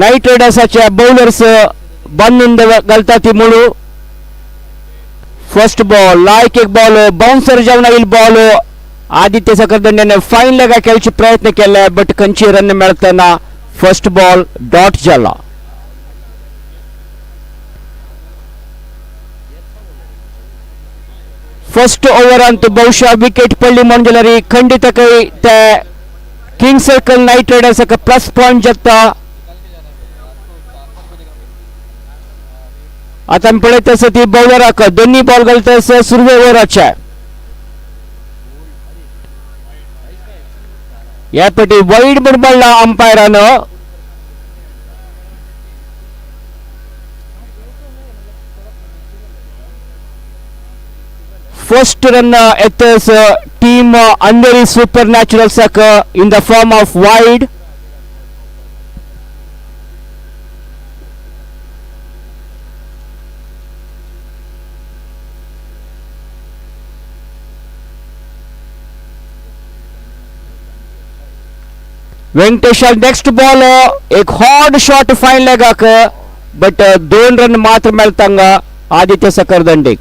[SPEAKER 1] नाइट रायडर्सच्या बॉलर्स बंद घालतात म्हणून. फर्स्ट बॉल लायक एक बॉल बाउन्सर जाऊन येईल बॉल. आदित्य सकरदंडेने फाईन लेगा खेळचे प्रयत्न केले बट खंयची रन मेळतना फर्स्ट बॉल डॉट जाला. फर्स्ट ओव्हर अंतू ಬಹುಶಃ विकेट पडली म्हणजे खंडित king circle knight riders plus point जगता. आता पळयत आसा ती बॉलराक दोन्ही बॉल घालतास सुरवे ओव्हराच्या. ह्या पेटी वाईड म्हणला अंपायरान. First run at team Andheri Supernaturals in the form of wide. Venkatesh next ball एक हॉट शॉट फाईन लेगाक बट 2 रन मात्र मेळतांगा आदित्य सकरदंडे.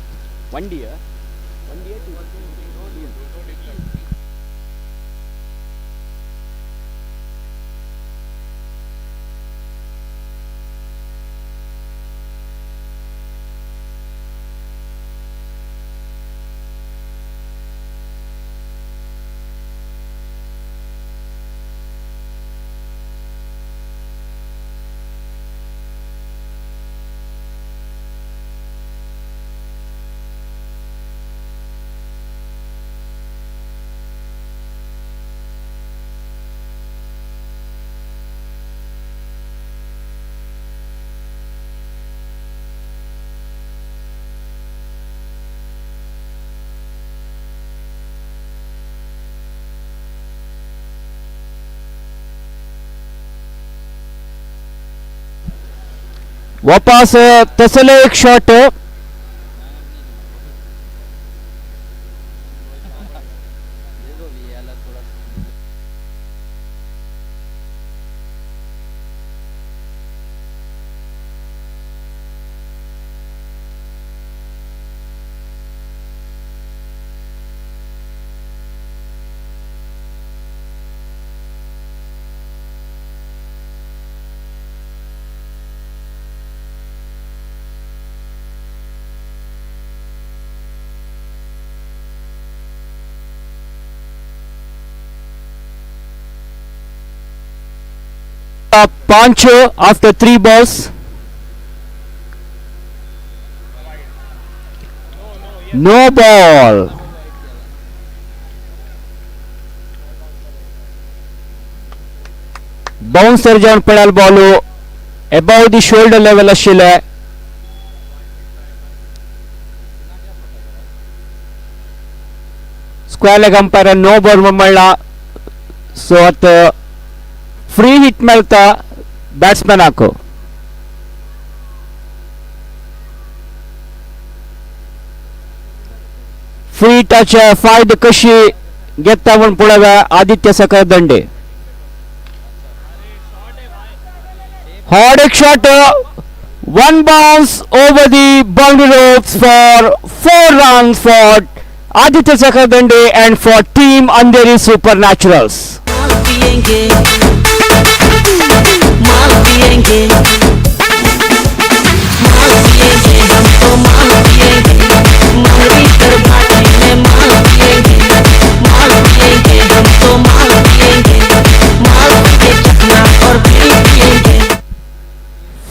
[SPEAKER 1] वापस तसले एक shot Pancho after 3 balls. No ball. Bouncer जावन पडल ball above the shoulder level आशिल्ले. Square leg umpire no ball म्हणला. सो आता फ्री हिट मेळता बॅट्समॅनाक. फ्री टच फायदे कशी घेता म्हण पळोवया आदित्य सकळ दंडे. Hard shot, one bounce over the boundary ropes for 4 runs for Aditya Sakardande and for Team Andheri Supernaturals.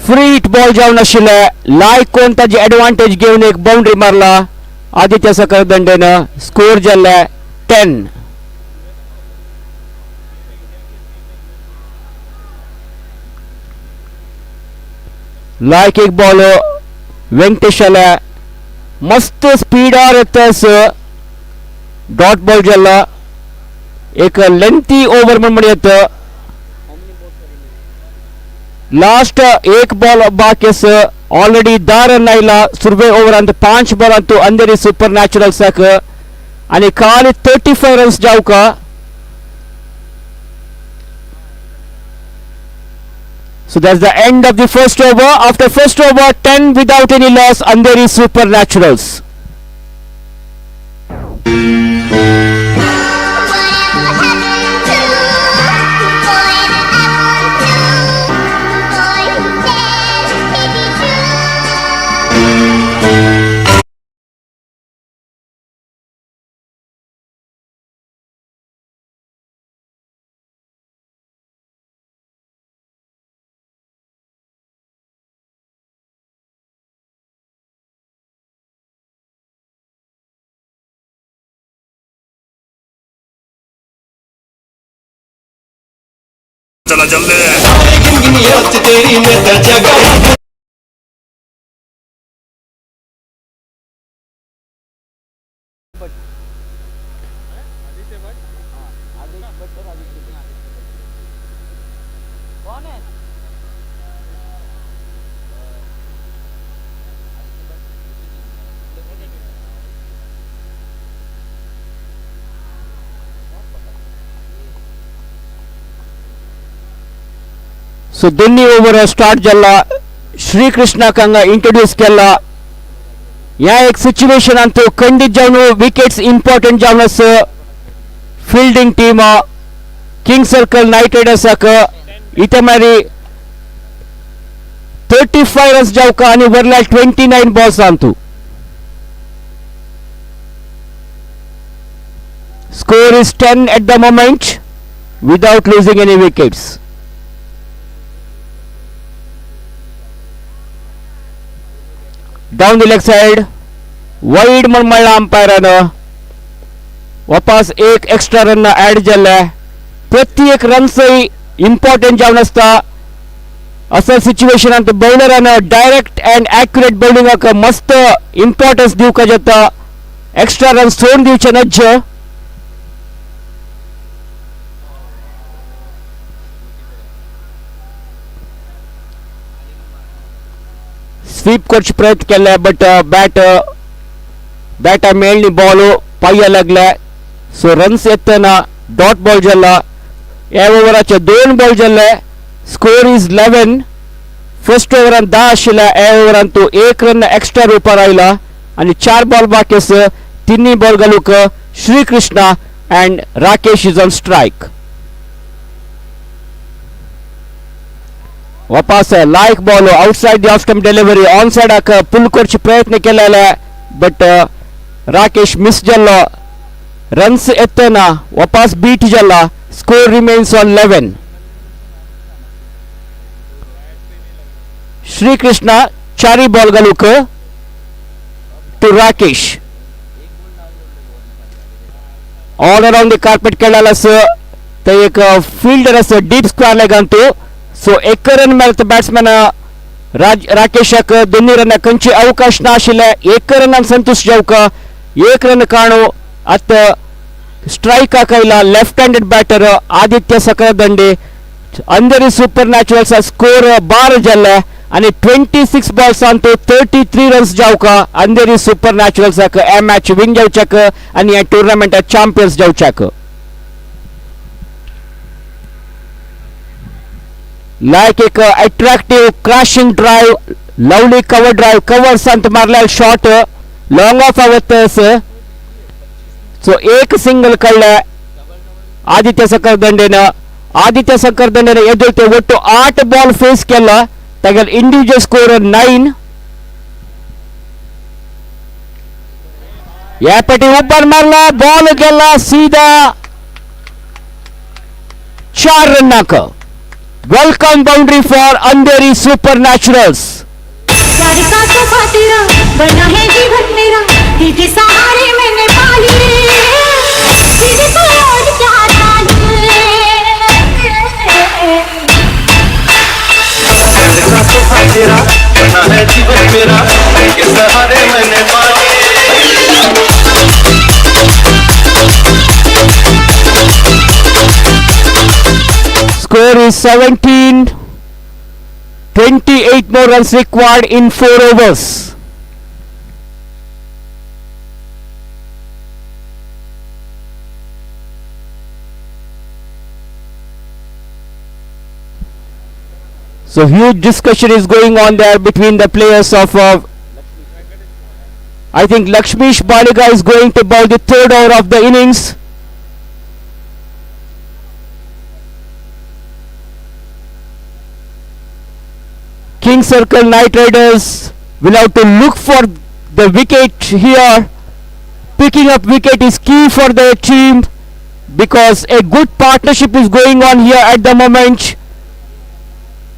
[SPEAKER 1] Free hit ball जावन आशिल्ले. लायक कोण ताजी एडवांटेज घेवन एक बाउंड्री मारला आदित्य सकळदंडेन. स्कोर जाल्ले 10. लायक एक बॉल वेंकटेश आले. मस्त स्पीडार येतास डॉट बॉल जाल्ला. एक लेंथी ओवर म्हण येता. लास्ट एक बॉल बाकी ऑलरेडी 10 रन आयला सुरवे ओवरांत 5 बॉलांत अंधेरी सुपर नॅचरल्साक आणि खाली 35 runs जावका. So that's the end of the first over. After first over, 10 without any loss, Andheri Supernaturals.
[SPEAKER 14] चला जल्दी तेरी में जगह
[SPEAKER 1] सो दोन्ही ओव्हर स्टार्ट जाला. श्रीकृष्णाक हांगा इंट्रोड्यूस केला. ह्या एक सिच्युएशनांत खंडीत जावन विकेट्स इम्पॉर्टंट जावन आसा. Fielding team king circle knight रायडर्साक इथे मारी 35 रन्स जावका आणि वरल्या 29 बॉल्स अंतू. Score is 10 at the moment without losing any wickets. Down the leg side wide म्हण म्हणला अंपायरान. वापस एक एक्स्ट्रा रन ऍड जाल्ले. प्रत्येक रन्सय इम्पॉर्टंट जावन आसता. अशा सिच्युएशनांत बॉलरान डायरेक्ट अँड ॲक्युरेट बॉलिंगाक मस्त इम्पॉर्टन्स दिवका जाता. एक्स्ट्रा रन सोडून दिवचे नज. स्वीप करचे प्रयत्न केले बट बॅटा मेळ्ळी. बॉल पाया लागले. सो रन्स येतना डॉट बॉल जाल्ला. ह्या ओव्हराचे 2 बॉल जाल्ले. Score is 11. फर्स्ट ओव्हरान 10 आशिल्ले. ह्या ओव्हरान 1 रन एक्स्ट्रा रुपार आयला आणि 4 बॉल बाकी आसा. तिन्ही बॉल घालूक Shrikrishna and Rakesh is on strike. वापस लायक ball outside the off stump delivery on साइडाक पुल करचे प्रयत्न केलेले बट राकेश मिस जाल्लो. रन्स येतना वापस बीट जाला. Score remains on 11. Shrikrishna 4 ball घालूक to Rakesh. All around the carpet खेळायला ते एक फिल्डर असं डीप स्क्वेअर लेगंतू सो एक रन मेळत बॅट्समॅन राकेशक दोन्ही रन खंयची अवकाश नाशिल्ले एक रन संतोष जावक एक रन काणू अत स्ट्राइक कयला left handed batter Aditya Sakardande Andheri super Naturals score 12 जाल्ले आणि 26 बॉल्स तो 33 रन्स जावक अंधेरी सुपर नॅचरल्स ए मॅच विन जावचेक आणि या टुर्नामेंट चॅम्पियन्स जावचेक like एक attractive crashing drive lovely cover drive cover संत मारला शॉट लॉन्ग ऑफ आवत सो एक सिंगल कळले आदित्य सकरदंडेन एदुलते ಒಟ್ಟು 8 बॉल फेस केला तागेल इंडिविजुअल स्कोर 9 या पेटी ऊपर मारला बॉल गेला सीधा 4 रन का welcome boundary for Andheri super Naturals
[SPEAKER 11] प्यार का तोहफा तेरा बना है जीवन मेरा दिल के सहारे मैंने पाली तुझे तो और क्या चाहिए
[SPEAKER 4] प्यार का तोहफा तेरा बना है जीवन मेरा दिल के सहारे मैंने पाली
[SPEAKER 1] Score is 17. 28 more runs required in 4 overs. So huge discussion is going on there between the players of I think Lakshmish Baliga is going to bowl the 3rd over of the innings. King Circle Knight Riders will have to look for the wicket here. Picking up wicket is key for their team because a good partnership is going on here at the moment.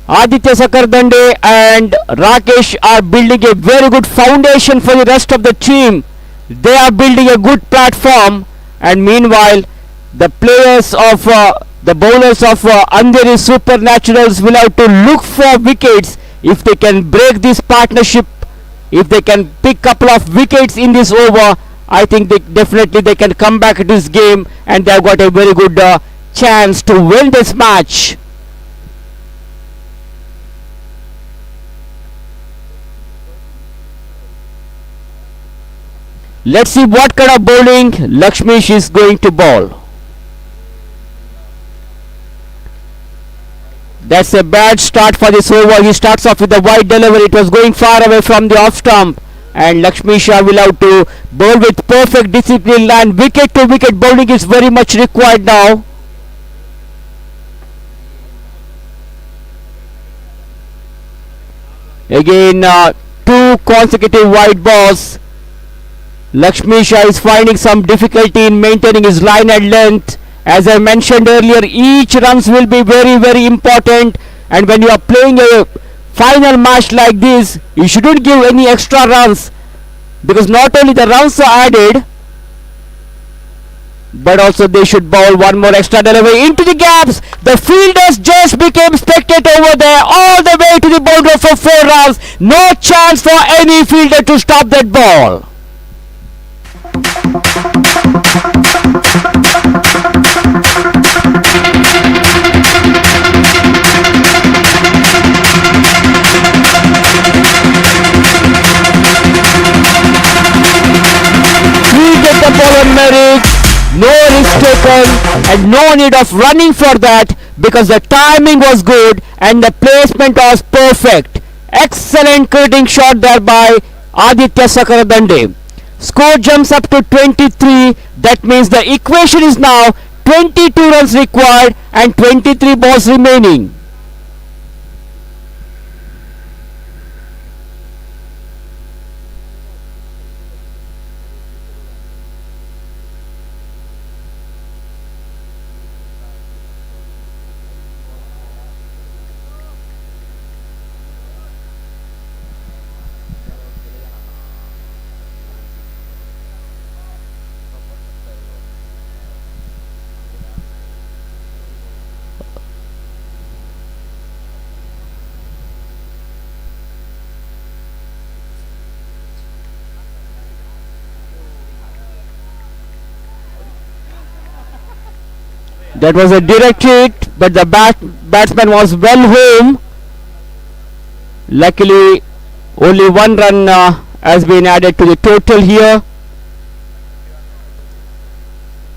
[SPEAKER 1] Aditya Sakardande and Rakesh are building a very good foundation for the rest of the team. They are building a good platform, and meanwhile the players of the bowlers of Andheri Super Naturals will have to look for wickets. If they can break this partnership, if they can pick couple of wickets in this over, I think they can come back to this game and they have got a very good chance to win this match. Let's see what kind of bowling Lakshmish is going to bowl. That's a bad start for this over. He starts off with a wide delivery. It was going far away from the off stump. And Lakshmisha will have to bowl with perfect discipline and wicket to wicket bowling is very much required now. Again 2 consecutive wide balls. Lakshmisha is finding some difficulty in maintaining his line and length. As I mentioned earlier, each runs will be very important, and when you are playing a final match like this, you shouldn't give any extra runs because not only the runs are added, but also they should bowl one more extra delivery into the gaps. The fielders just became spectator over there all the way to the boundary for 4 runs. No chance for any fielder to stop that ball. The ball on merit, no risk taken and no need of running for that because the timing was good and the placement was perfect. Excellent cricketing shot there by Aditya Sakardande. Score jumps up to 23. That means the equation is now 22 runs required and 23 balls remaining. That was a direct hit, but the batsman was well home. Luckily, only one run has been added to the total here.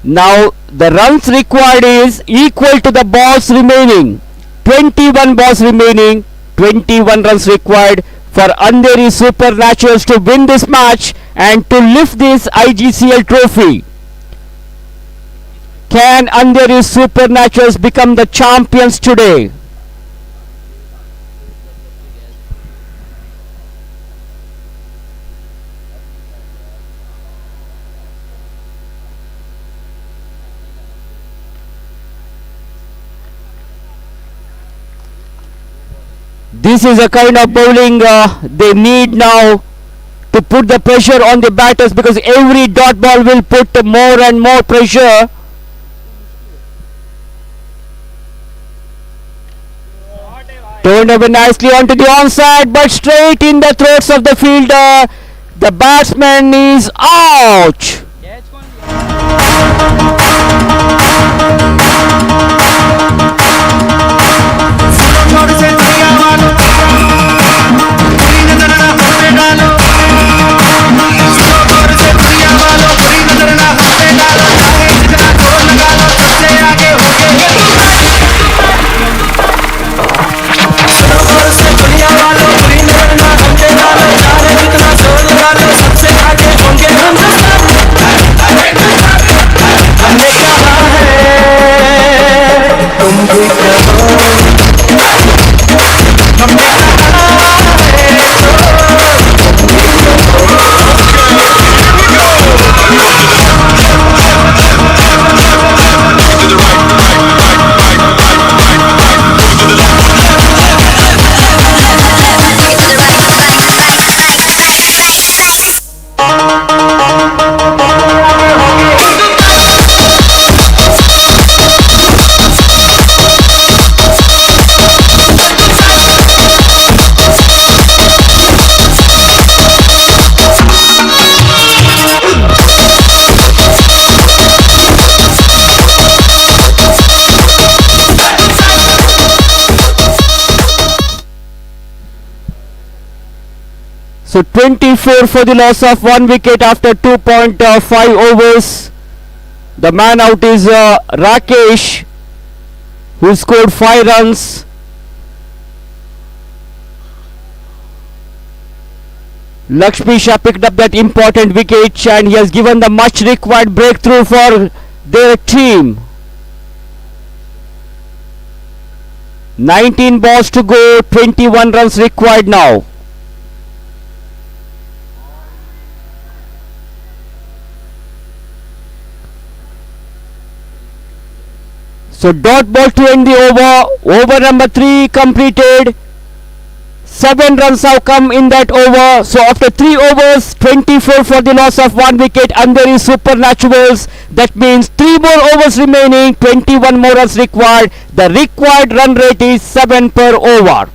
[SPEAKER 1] Now the runs required is equal to the balls remaining. 21 balls remaining, 21 runs required for Andheri Supernaturals to win this match and to lift this IGCL trophy. Can Andheri Supernaturals become the champions today? This is a kind of bowling they need now to put the pressure on the batters, because every dot ball will put more and more pressure. Turned over nicely onto the onside, but straight in the throats of the fielder. The batsman is out. So 24 for the loss of 1 wicket after 2.5 overs. The man out is Rakesh, who scored 5 runs. Lakshmi Shah picked up that important wicket and he has given the much required breakthrough for their team. 19 balls to go, 21 runs required now. So dot ball to end the over. Over number 3 completed. 7 runs have come in that over. So after 3 overs, 24 for the loss of 1 wicket. Andheri Supernaturals. That means 3 more overs remaining. 21 more runs required. The required run rate is 7 per over.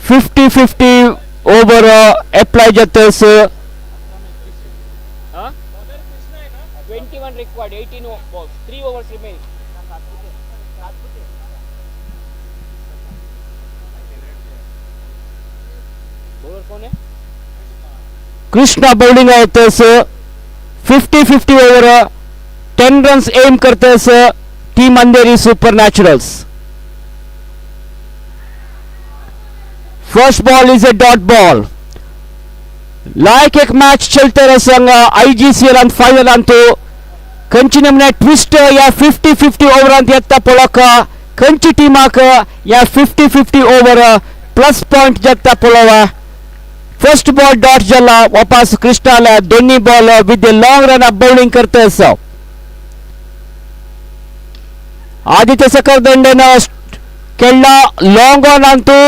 [SPEAKER 1] (50-50) over apply jatas. 21 required, 18 balls, 3 overs remaining. Krishna bowling ahte sir. 50-50 over 10 runs aim karte sir team Andheri Supernaturals. First ball is a dot ball. Like एक match चलते रहे संग IGCL and final अंतो Kanchi नमने twister या 50-50 over अंत यत्ता polka Kanchi टीमा का या 50-50 ओवर प्लस पॉइंट जत्ता पोलवा फर्स्ट बॉल डॉट जाला वापस कृष्णाला दोन्ही ball with the long run bowling करते असं आदित्य सकरदंडेनं खेळला लॉंग ऑन आणतो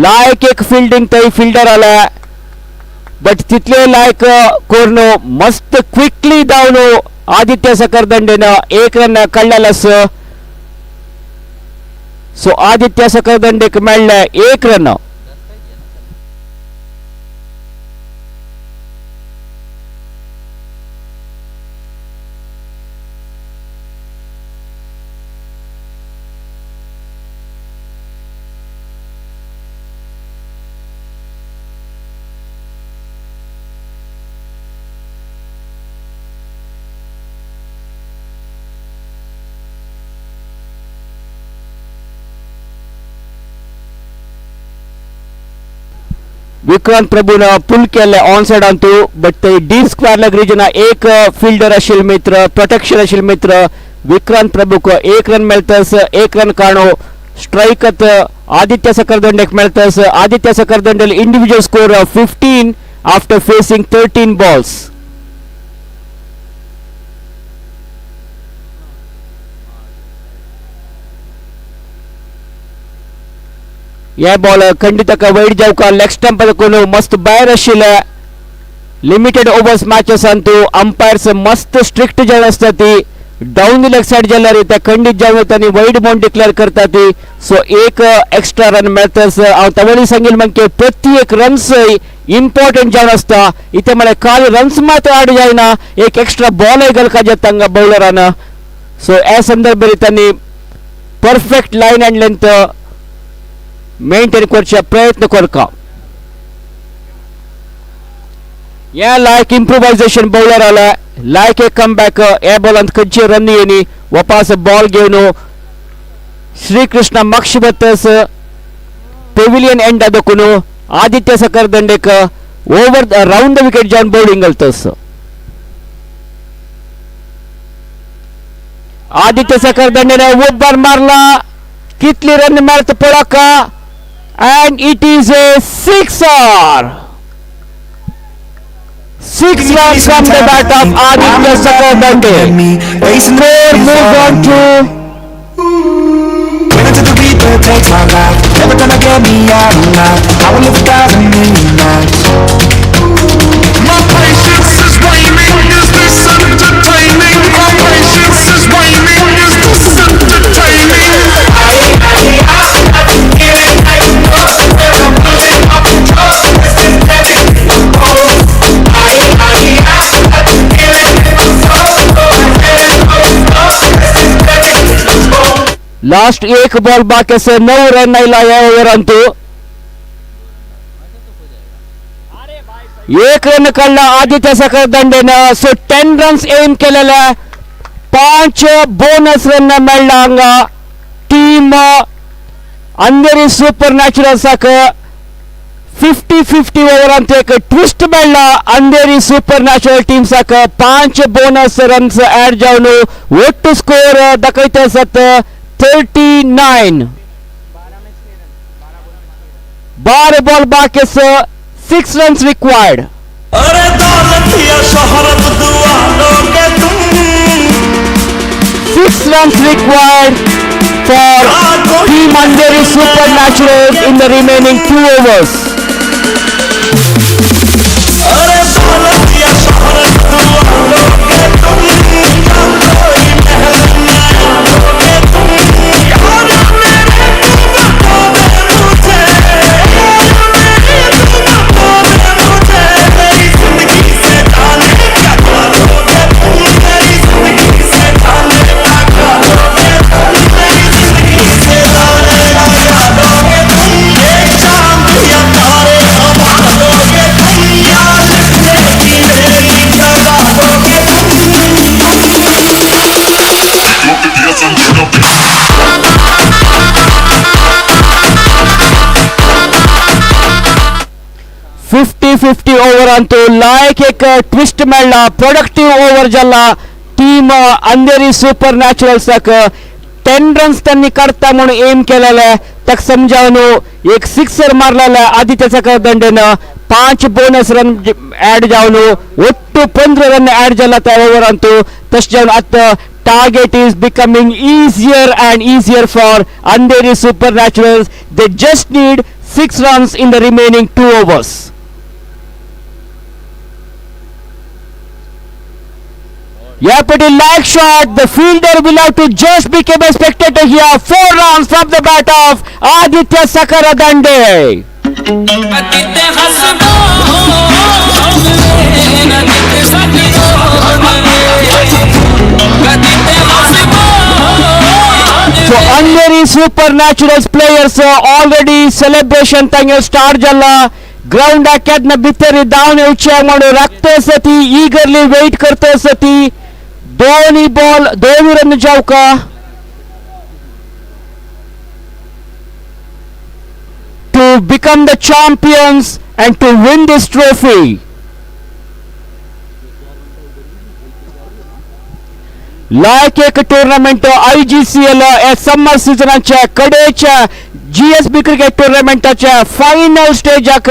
[SPEAKER 1] लायक एक फिल्डिंग थंय फिल्डर आला बट तितले लायक कोरनो मस्त क्विकली धांवलो आदित्य सकरदंडेनं एक रन काढलेला सो आदित्य सकरदंडेक मेळ्ळे एक रन विक्रांत प्रभून पुल केले ऑन साइड आणतो बट ते डी स्क्वेअर लेग रिजन एक फिल्डर आशिल मित्र प्रोटेक्शन आशिल मित्र विक्रांत प्रभूक एक रन मेळतस एक रन काणो स्ट्राइकत आदित्य सकरदंडेक मेळतस आदित्य सकरदंडेल individual score 15 after facing 13 balls या बॉल खंडित वैड जावका लेग स्टंप कोण मस्त भायर आशिल्ले लिमिटेड ओवर्स मॅचेस अंतू अंपायर्स मस्त स्ट्रिक्ट जावन आसता ती डाउन द लेग साइड जाल्यार ते खंडित जावन आनी वैड बॉल डिक्लेअर करता ती सो एक एक्स्ट्रा रन मेळतस हांव तवळी सांगील म्हणजे प्रत्येक रन्स इम्पॉर्टंट जावन आसता इथे म्हळ्यार खाली रन्स मात्र आड जायना एक एक्स्ट्रा बॉल घालका जाता बॉलरान सो ह्या संदर्भात त्यांनी perfect line and length maintain करचे प्रयत्न करका या लायक इम्प्रोवायझेशन बॉलर आला लायक एक कम बॅक या बॉलांत खंयची रन येनी वापस बॉल घेवन श्रीकृष्ण मक्ष बत्तस पेविलियन एंड आदोकुन आदित्य सकरदंडेक ओवर राउंड द विकेट जावन बॉलिंग घालतस आदित्य सकरदंडेने ओव्हर मारला कितली रन मारत पळका and it is a sixer. 6 runs from the bat of Aditya Sakardande. Score moves on to
[SPEAKER 4] to the beat that takes my life. Never gonna get me out of line. I will live 1,000 million nights. My patience is waning. Is this entertaining? My patience is waning. Is this entertaining?
[SPEAKER 1] Last एक ball बाकी से 9 run नहीं लाया over अंतु एक run काढला आदित्य सकरदंडेनं सो 10 runs M केलेले 5 bonus run मेळ्ळा हांगा टीम अंधेरी सुपर नॅचरल्साक 50-50 ओवरांत एक ट्विस्ट मेळ्ळा अंधेरी सुपर नॅचरल टीम्साक 5 बोनस रन्स ऍड जावन ಒಟ್ಟು स्कोर दाखयता आसात 39 12 बॉल बाकी 6 runs required
[SPEAKER 4] अरे दौलत या शोहरत दुआ लोगे तुम
[SPEAKER 1] 6 runs required for Team Andheri Supernaturals in the remaining 2 overs
[SPEAKER 4] अरे दौलत या शोहरत दुआ लोगे तुम
[SPEAKER 1] फिफ्टी ओवर अंतु लायक एक ट्विस्ट मेळ्ळा प्रोडक्टिव ओवर जाला टीम अंधेरी सुपर नॅचरल्साक 10 रन्स त्यांनी काढता म्हणून एम केलेले ताका समजावन एक सिक्सर मारलेला आदित्य सकरदंडेनं 5 बोनस रन ऍड जावन ಒಟ್ಟು 15 रन ऍड जाला त्या ओव्हरांत तशें जावन आतां target is becoming easier and easier for Andheri Supernaturals. They just need 6 runs in the remaining 2 overs. Yeah, pretty lag shot. The fielder will have to just become a spectator here. 4 runs from the bat of Aditya Sakaradande. So Andheri Supernaturals players already celebration tange start jalla. Ground akadna bitari davne uche maadu ragta sati eagerly wait karta sati दोन्ही ball 2 run जावका to become the champions and to win this trophy. Like एक tournament IGCL summer सीजनाच्या कडेच्या GSB cricket टूर्नामेंटाच्या final स्टेजाक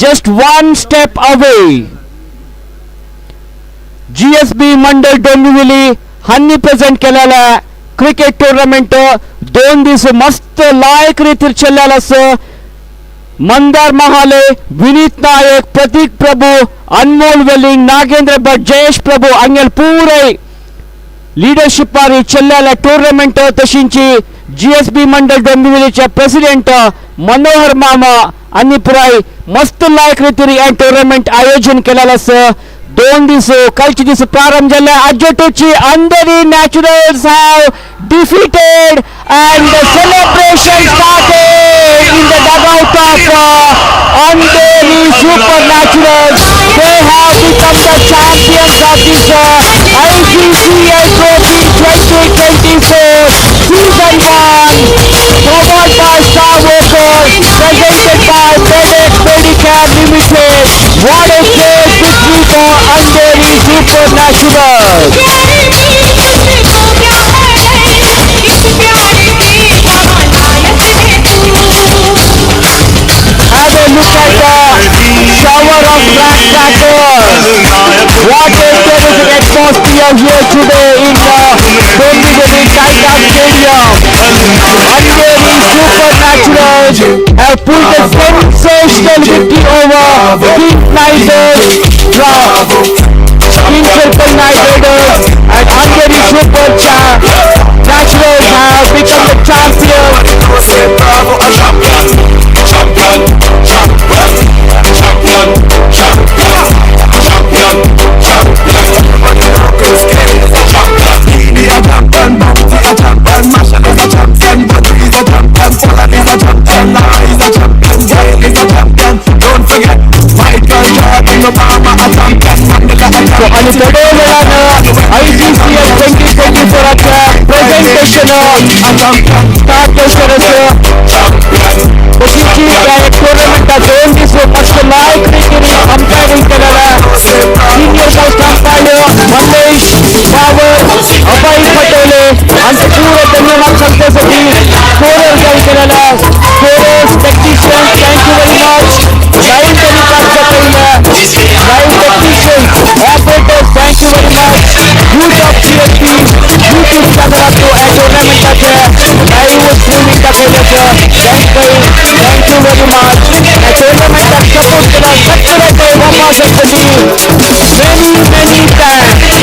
[SPEAKER 1] just 1 step away. GSB Mandal Dombivli हांनी present केलेला cricket tournament 2 दीस मस्त लायक रितीर चल्लेला आसा. मंदार महाले, विनीत नायक, प्रतीक प्रभु, अनमोल वेलिंग, नागेंद्र भट, जयेश प्रभु हांगेल पुराय लीडरशिप आरी चल्लेला टूर्नामेंट. तशींची GSB मंडळ डोंबिवलीचे प्रेसिडेंट मनोहर मामा हांनी पुराय मस्त लायक रितीर हे टूर्नामेंट आयोजन केलेला आसा. 2 दीस कालचे दीस प्रारंभ झाला. अजटूची Andheri naturals have defeated and the celebration started in the dugout of Andheri Supernaturals. They have become the champions of this ICCL Trophy 2024 Season 1, powered by Star Walkers, presented by FedEx Medicare Limited. What a great victory for Andheri Supernaturals. Have a look at the shower of crackers. What a terrific atmosphere here today in Dombivli Tiger Stadium. Andheri Supernaturals have pulled a sensational victory over King Knights, King Circle Knight Raiders, and Andheri Supernaturals have become the champions. So आणि थोड्या वेळानं ICCL 2024 presentation start करसर तशीची टूर्नामेंटा 2 दीस मस्त लायक रितीन अंपायरिंग केलेला. सिनियर कास्ट अंपायर मल्लेश बाबर, अभय पटेले आणि पूर्ण धन्यवाद सांगण्यासाठी स्कोरर जारी केलेला. Scorers, technicians, thank you very much. Live telecast केलेला live technicians, operators, thank you very much. Youth of CSP YouTube चॅनलाचो ह्या टूर्नामेंटाचे लाईव्ह स्ट्रीमिंग दाखयल्याचं थँक यू व्हेरी मच. ह्या टूर्नामेंटाक सपोर्ट केला सगळ्यांचे वमास असतली. Many thanks.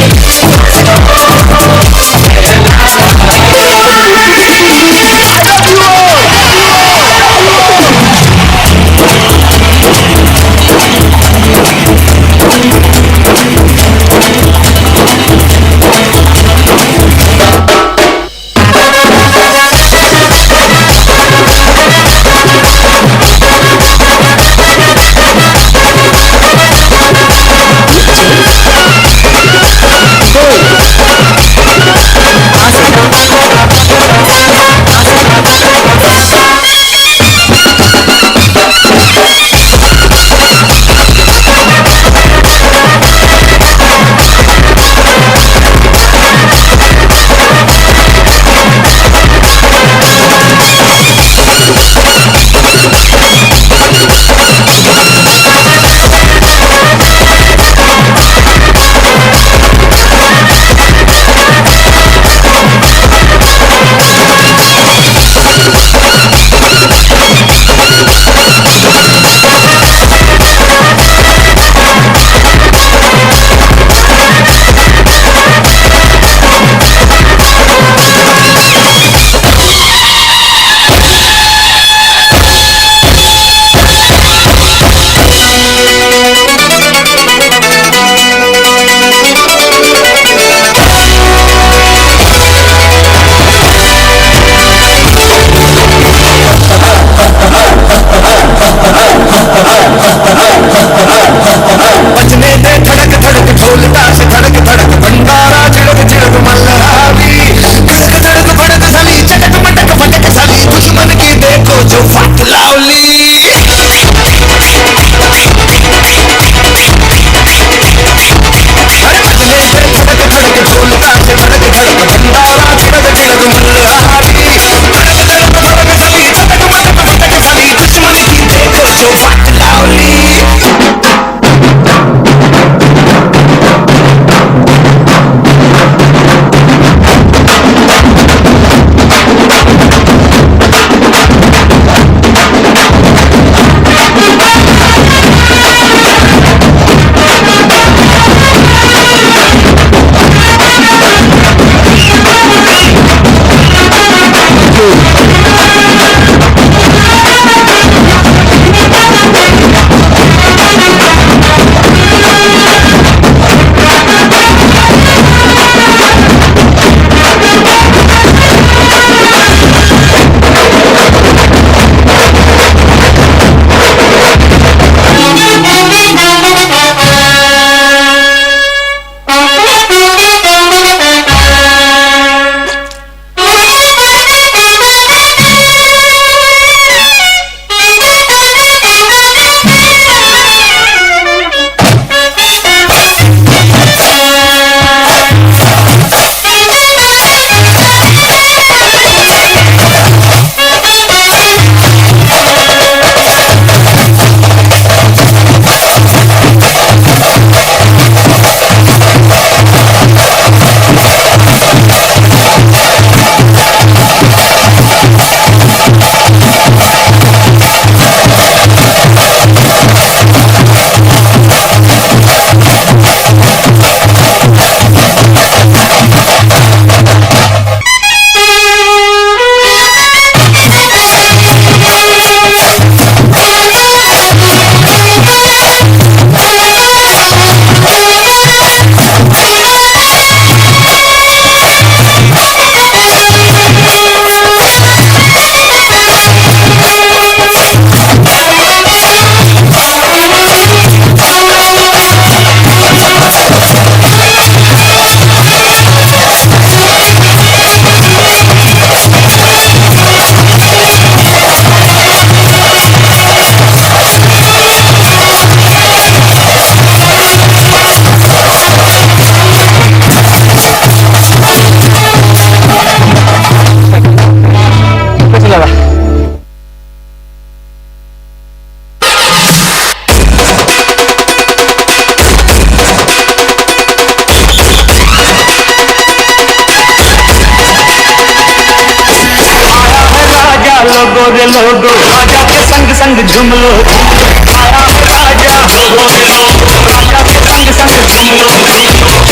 [SPEAKER 3] गोरे लोगो राजा के संग संग झूम लो आया है राजा हो गोरे लोगो राजा के संग संग झूम लो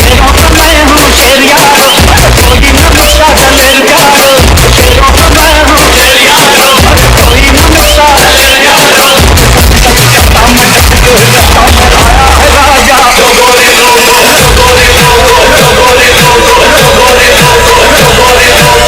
[SPEAKER 3] शेरों का मैं हूँ शेर यारो कोई न मुझसा दलेर प्यारो शेरों का मैं हूँ शेर यारो कोई न मुझसा दलेर प्यारो मैं आया है राजा हो गोरे लोगो गोरे लोगो गोरे लोगो गोरे लोगो गोरे लोगो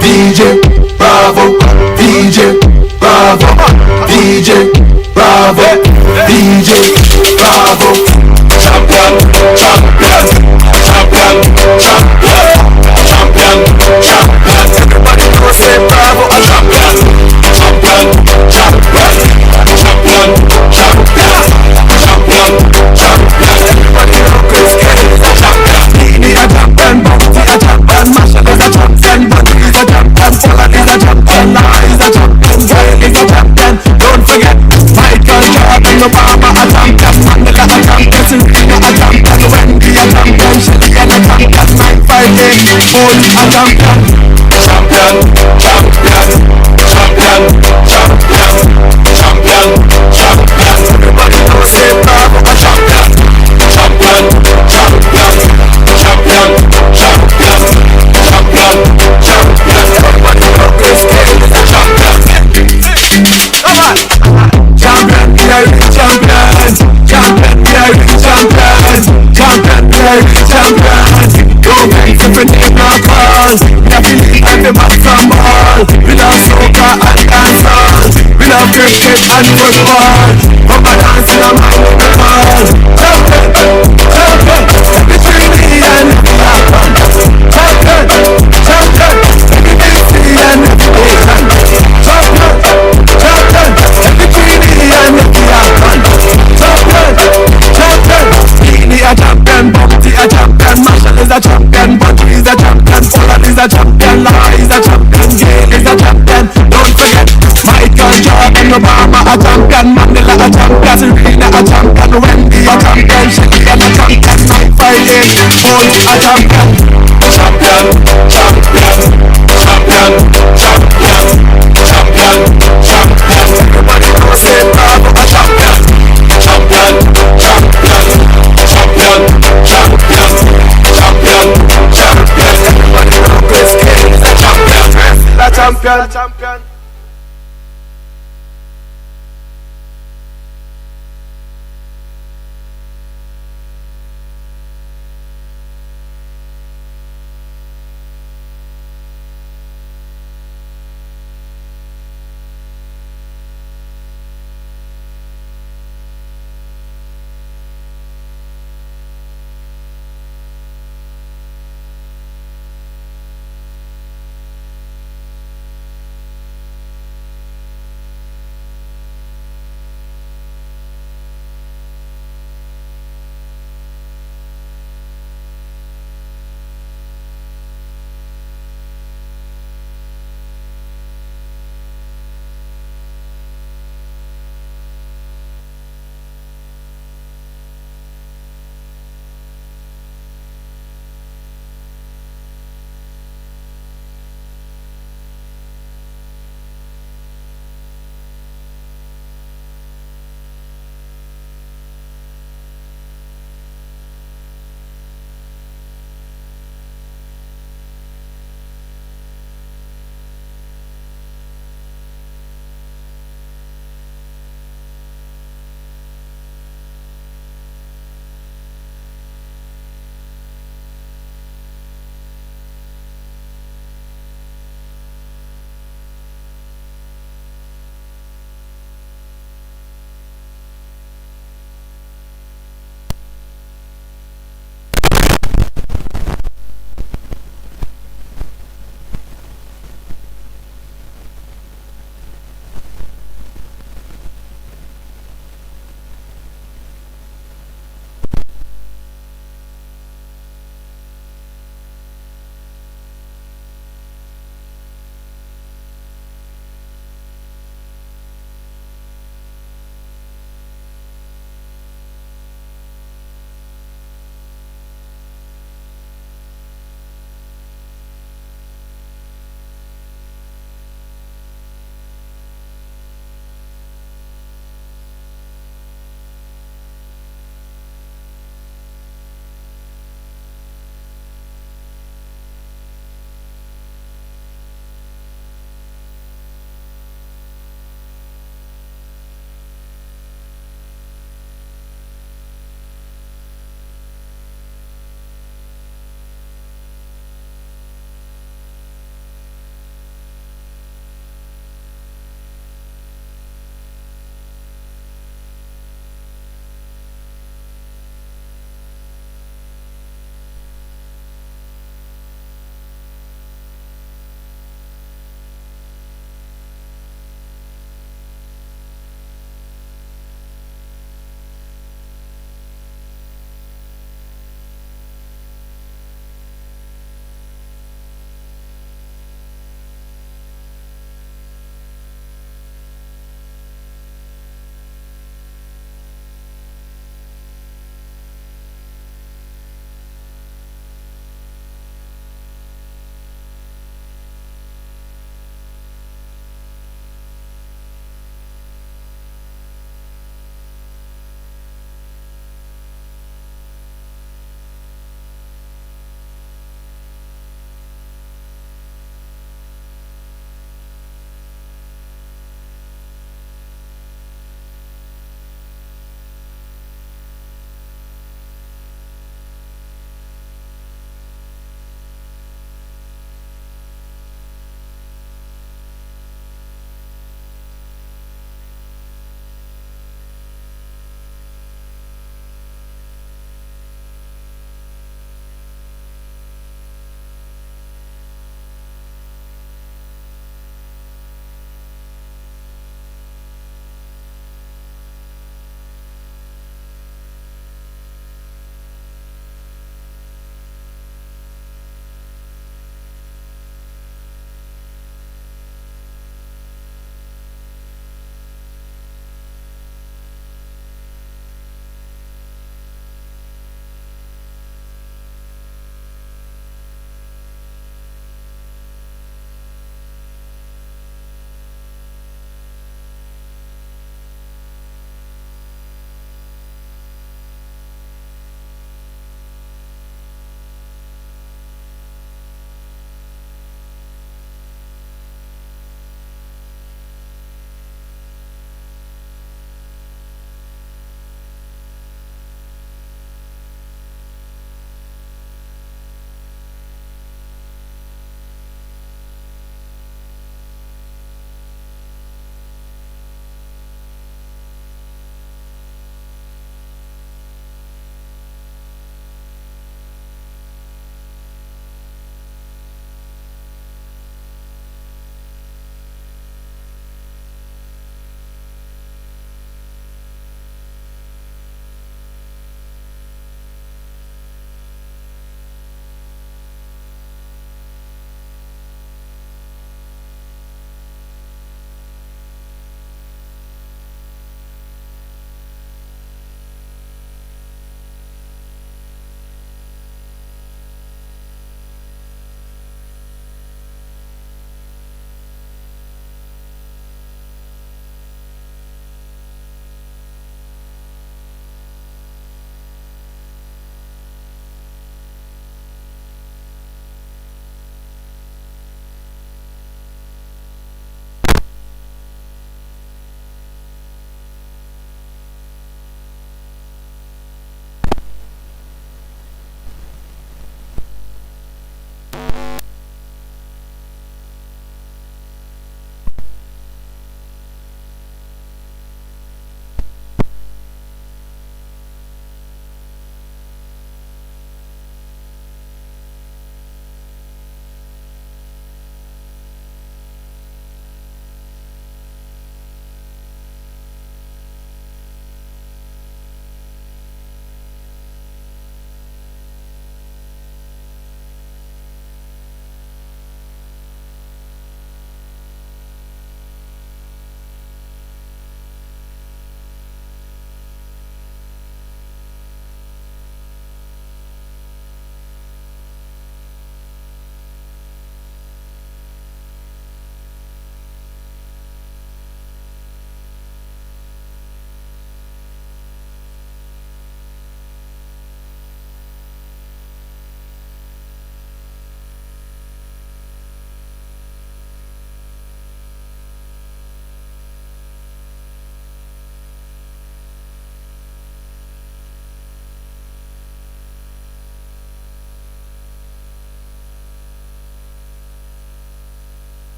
[SPEAKER 15] DJ Bravo, DJ Bravo, DJ Bravo, DJ Bravo. Champion, champion, champion, champion, champion, champion. Everybody know say Bravo a champion, champion, champion, champion, champion, champion, champion. Everybody know Chris Kelly is a champion. Nini a champion, Bounty a champion, Marshall is a champion, Buddy is a champion, Pollard is a champion, Lara is a champion, Gail is a champion. Don't forget Michael Jordan, Obama a champion, Mandela a champion, Serena a champion, Wendy a champion, Shelly a champion, 958 Paul a champion. Champion, champion, champion, champion, champion, champion. Everybody know say Bravo a champion, champion, champion, champion, champion, champion, champion. Everybody know Chris Kelly is a champion. Come on, champion, we are the champions. Champion, we are the champions. Champion, we are the champions. Go back to the name of calls. We are believe and the back from ball. We love soccer and dancers. We love cricket and football. Come and dance in a man with the ball. Champion, champion, every Trinity and every African. Champion, champion, every BC and every Asian. Champion, champion, every Trinity and every African. Champion, champion, Nini a champion, Bounty a champion, Marshall is a champion, Buddy is a champion, Pollard is a champion, Lara is a champion, Gail is a champion. Don't forget Michael Jordan, Obama a champion, Mandela a champion, Serena a champion, Wendy a champion, Shelly a champion, 958 Paul a champion. Champion, champion, champion, champion, champion, champion. Everybody know say Bravo a champion, champion, champion, champion, champion, champion, champion. Everybody know Chris Kelly is a champion, a champion, a champion.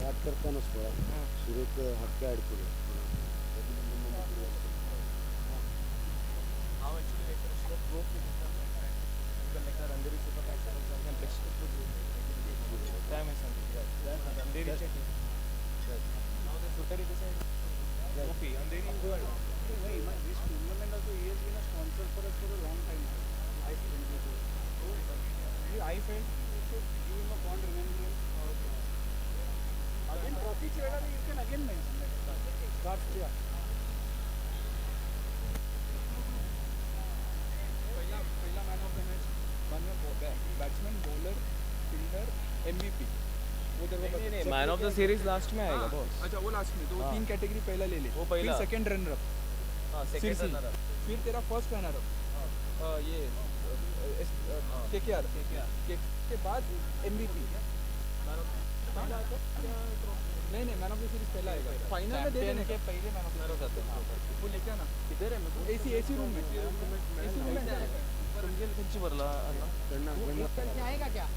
[SPEAKER 10] Start करतानाच थोडा सुरेख हक्के अडकले
[SPEAKER 22] I felt you should give him a fond remembrance. Again, trophy cheda, you can again mention that. Start here. पहला man of the match one में batsman bowler fielder MVP वो नहीं man of the series last में आएगा boss अच्छा वो last में तो तीन कैटेगरी पहला ले ले वो पहला फिर सेकंड रनर अप हां सेकंड रनर अप फिर तेरा फर्स्ट रनर अप ये केकेआर के बाद MVP नहीं मैन ऑफ द सीरीज पहला आएगा फाइनल में दे देने के पहले मैन ऑफ द सीरीज आते हैं वो लेके आना किधर है एसी रूम में तुमगे तुमची भरला अण्णा आएगा क्या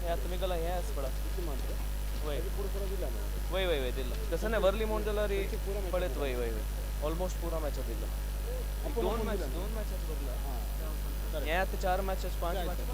[SPEAKER 22] या तुम्ही गला हे असं पडा किती मानते वय वय दिला तसं नाही वरली मोड दिला रे पडत वय ऑलमोस्ट पूरा मॅच दिला दोन मॅचेस भरला हां या ते 4 matches 5 matches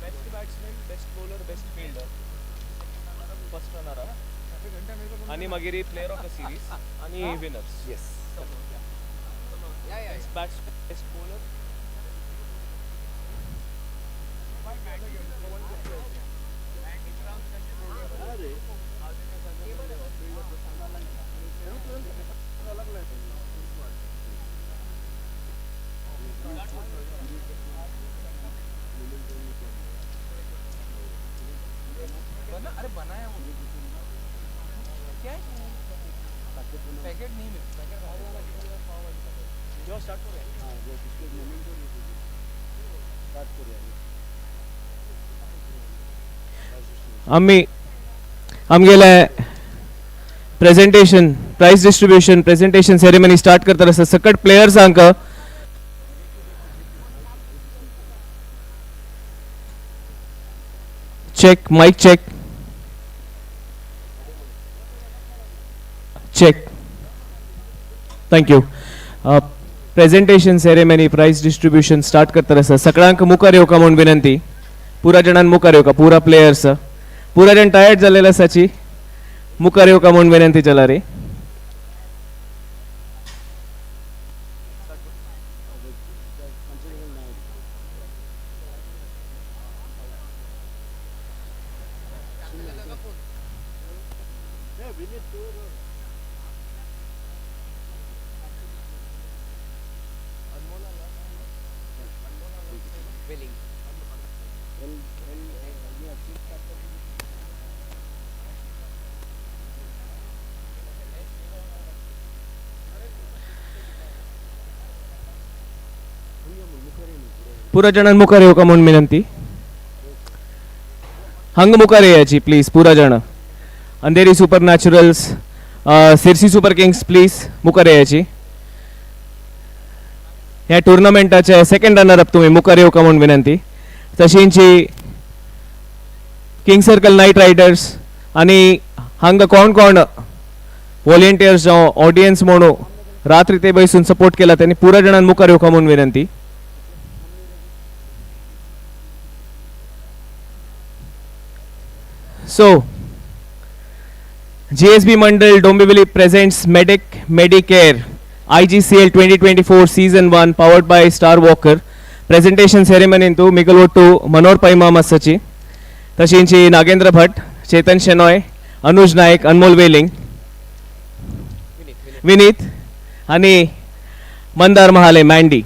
[SPEAKER 22] best batsman best bowler best fielder first runner up आणि मागीर प्लेयर ऑफ द सीरीज आणि winners yes best batsman best bowler अरे बनाया वो क्या पैकेट नहीं मिल पैकेट जो स्टार्ट हो रहा है हां जो पिछले मोमेंट को स्टार्ट हो रहा है
[SPEAKER 9] हम गेल्या presentation prize distribution presentation ceremony start करता आसता सकट प्लेयर्सांक check mic check thank you presentation ceremony prize distribution start करता आसता सगळ्यांक मुखार येवका म्हणून विनंती पुरा जणांक मुखार येवका पुरा प्लेयर्स पुरा जण टायर्ड जालेले आसाची मुखार येवका म्हणून विनंती चला रे पुरा जणांक मुखार येवका म्हणून विनंती हंग मुखार येयाची प्लीज पुरा जण Andheri super naturals Sirsi super kings please मुखार येयाची ह्या टुर्नामेंटाचे सेकंड रनर अप तुम्ही मुखार येवका म्हणून विनंती तशींची किंग सर्कल नाईट रायडर्स आणि हांगा कोण कोण वॉलंटियर्स जावं ऑडियन्स म्हणून रात्री ते बसून सपोर्ट केला त्यांनी पुरा जणांक मुखार येवका म्हणून विनंती So, GSB Mandal Dombivli presents Medicare IGCL 2024 Season 1 powered by Star Walker. Presentation ceremony into Mikalottu Manor Paima Masachi. Tashinchi Nagendra Bhatt, Chetan Shenoy, Anuj Naik, Anmol Veling, Vinith, आणि Mandar Mahale Mandy.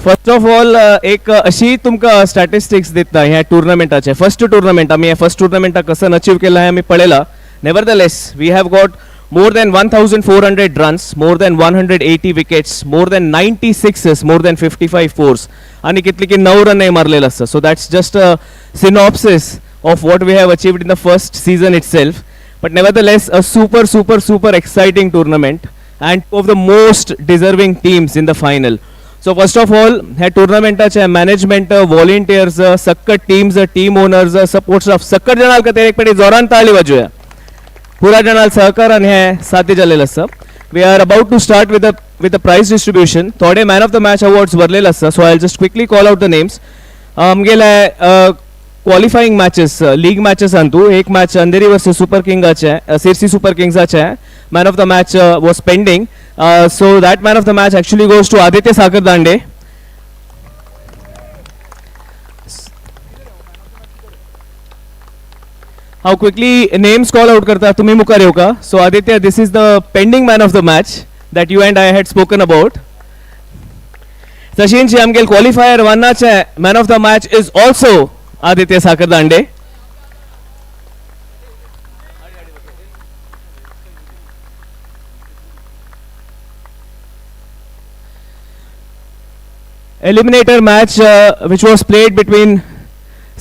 [SPEAKER 9] First of all एक अशी तुमकां statistics दिता ह्या टुर्नामेंटाचे. First tournament आमी first टुर्नामेंटाक कसं अचीव केला हे आमी पळयला. Nevertheless we have got more than 1400 runs, more than 180 wickets, more than 90 sixes, more than 55 fours, आणि कितली की 9 रन मारलेला असता. So that's just a synopsis of what we have achieved in the first season itself. But nevertheless, a super exciting tournament and two of the most deserving teams in the final. So first of all, ह्या टुर्नामेंटाचे management, volunteers, सक्कट teams, team owners, support staff, सक्कट जणाल खातीर एक पेटी जोरान ताळी वाजोया. पुरा जणाल सहकारान हे साथी जाल्लेलें आसा. We are about to start with the prize distribution. थोडे man of the match awards भरलेले आसा. So I just quickly call out the names. आमगेले क्वॉलिफाईंग मॅचेस, लीग मॅचेस तू एक मॅच अंधेरी वर्सेस सुपर किंगाचे, सिरसी सुपर किंग्साचे man of the match was pending. So that man of the match actually goes to Aditya सागर दांडे. How quickly names call out करता, तुम्ही मुखार येऊ का. So Aditya, this is the pending man of the match that you and I had spoken about. तशींच आमगेल qualifier वनाचे man of the match is also Aditya Sagar Dande. Eliminator match which was played between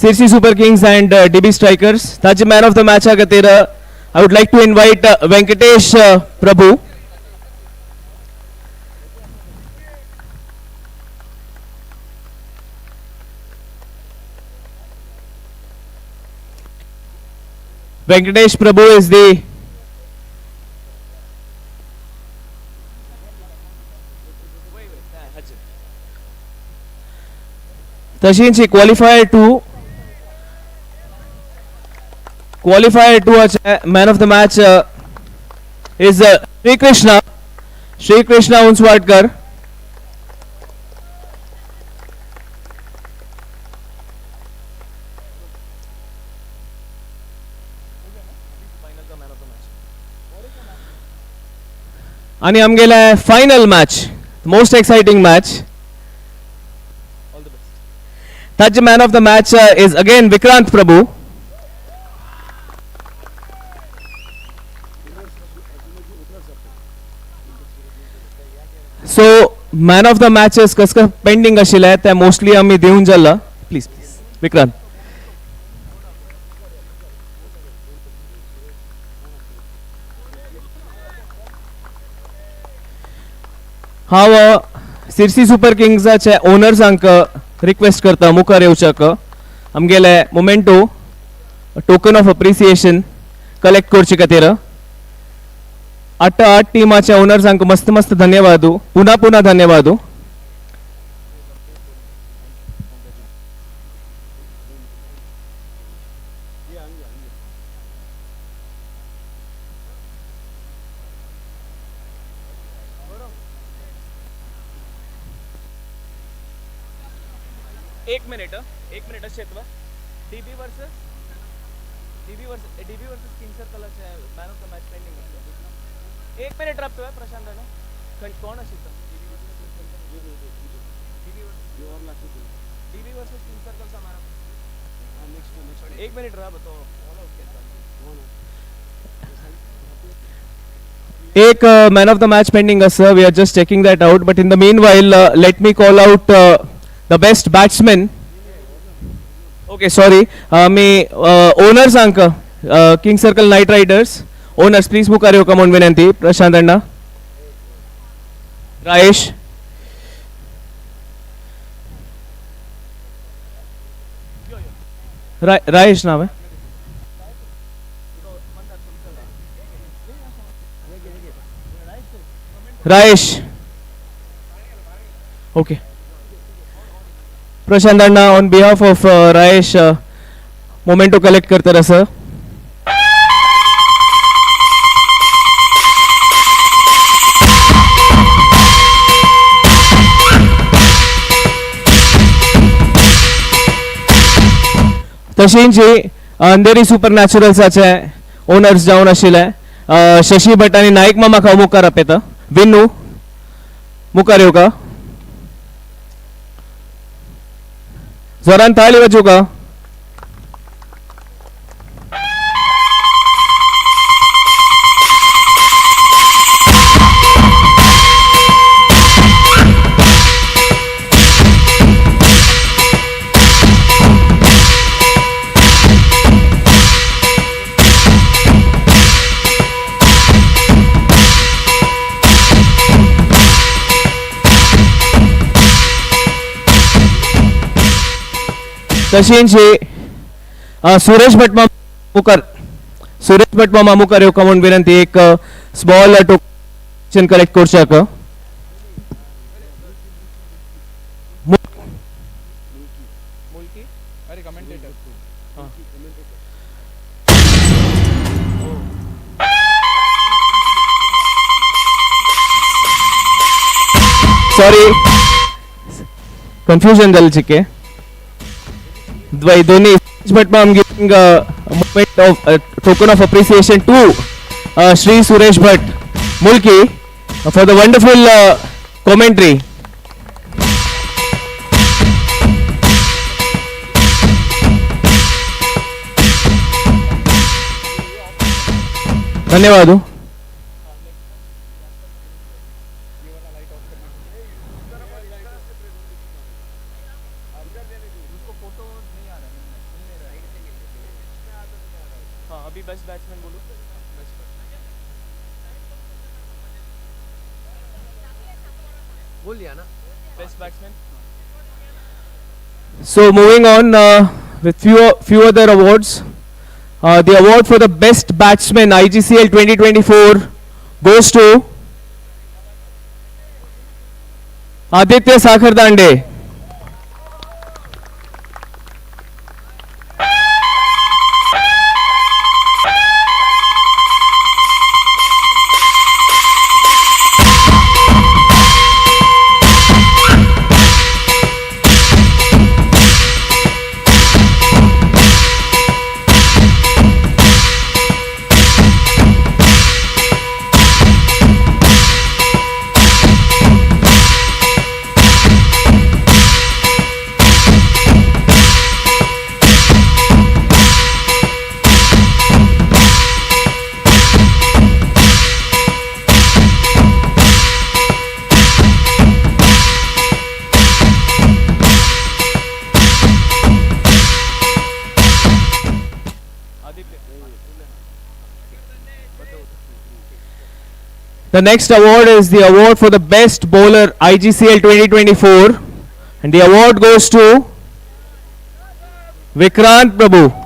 [SPEAKER 9] Sirsi Super Kings and DB Strikers. That's the man of the match. I would like to invite Venkatesh Prabhu. Venkatesh Prabhu is the Tashinchi qualifier 2. Qualifier 2 man of the match is Sri Krishna Unswadkar. आणि आमगेले final match, most exciting match. That's the man of the match is again Vikrant Prabhu. So man of the matches कसं pending आशिल्ले ते mostly आम्ही दिवून जाला. Please Vikrant. हांव Sirsi super किंग्साचे ओनर्सांक request करता मुखार येवच्याक. आमगेले memento token of appreciation collect करचे खातीर 8 टीमाच्या ओनर्सांक मस्त धन्यवाद. पुन्हा धन्यवाद. एक मिनिट शेतवा. डीबी वर्सेस किंग सर्कलचे man of the match pending. एक मिनिट राबतोय प्रशांत दादा. कोण आशिल्लो डीबी वर्सेस किंग सर्कलचा मॅन ऑफ. एक मिनिट राब तो एक man of the match pending आसा. We are just checking that out. But in the meanwhile let me call out the best batsman. Okay, sorry. Me owners anka King Circle Knight Riders. Owners, please मुखार येवका म्हणून विनंती. प्रशांत अण्णा, राजेश, राजेश नाव है. Rajesh. Okay. Prashant Anna on behalf of Rajesh memento collect करता sir. तशेंची अंधेरी super नॅचरल्साचे owners जावन आशिल्ले शशी भट आनी नायक मामाक हांव मुखार आपयता. विनू मुखार येवका. जोरान ताळी वाजोवं का. तशेंच सुरेश भट मामा मुखार येवका म्हणून विनंती. एक स्मॉल टोकन कलेक्ट करशाक. सॉरी कन्फ्युजन जालें चिके. Dhoni but I'm giving a moment of token of appreciation to Shri Suresh Bhatt Mulki for the wonderful commentary. धन्यवाद. So moving on with few other awards. The award for the best batsman IGCL 2024 goes to Aditya Sakhar Dande. The next award is the award for the best bowler IGCL 2024 and the award goes to Vikrant Prabhu.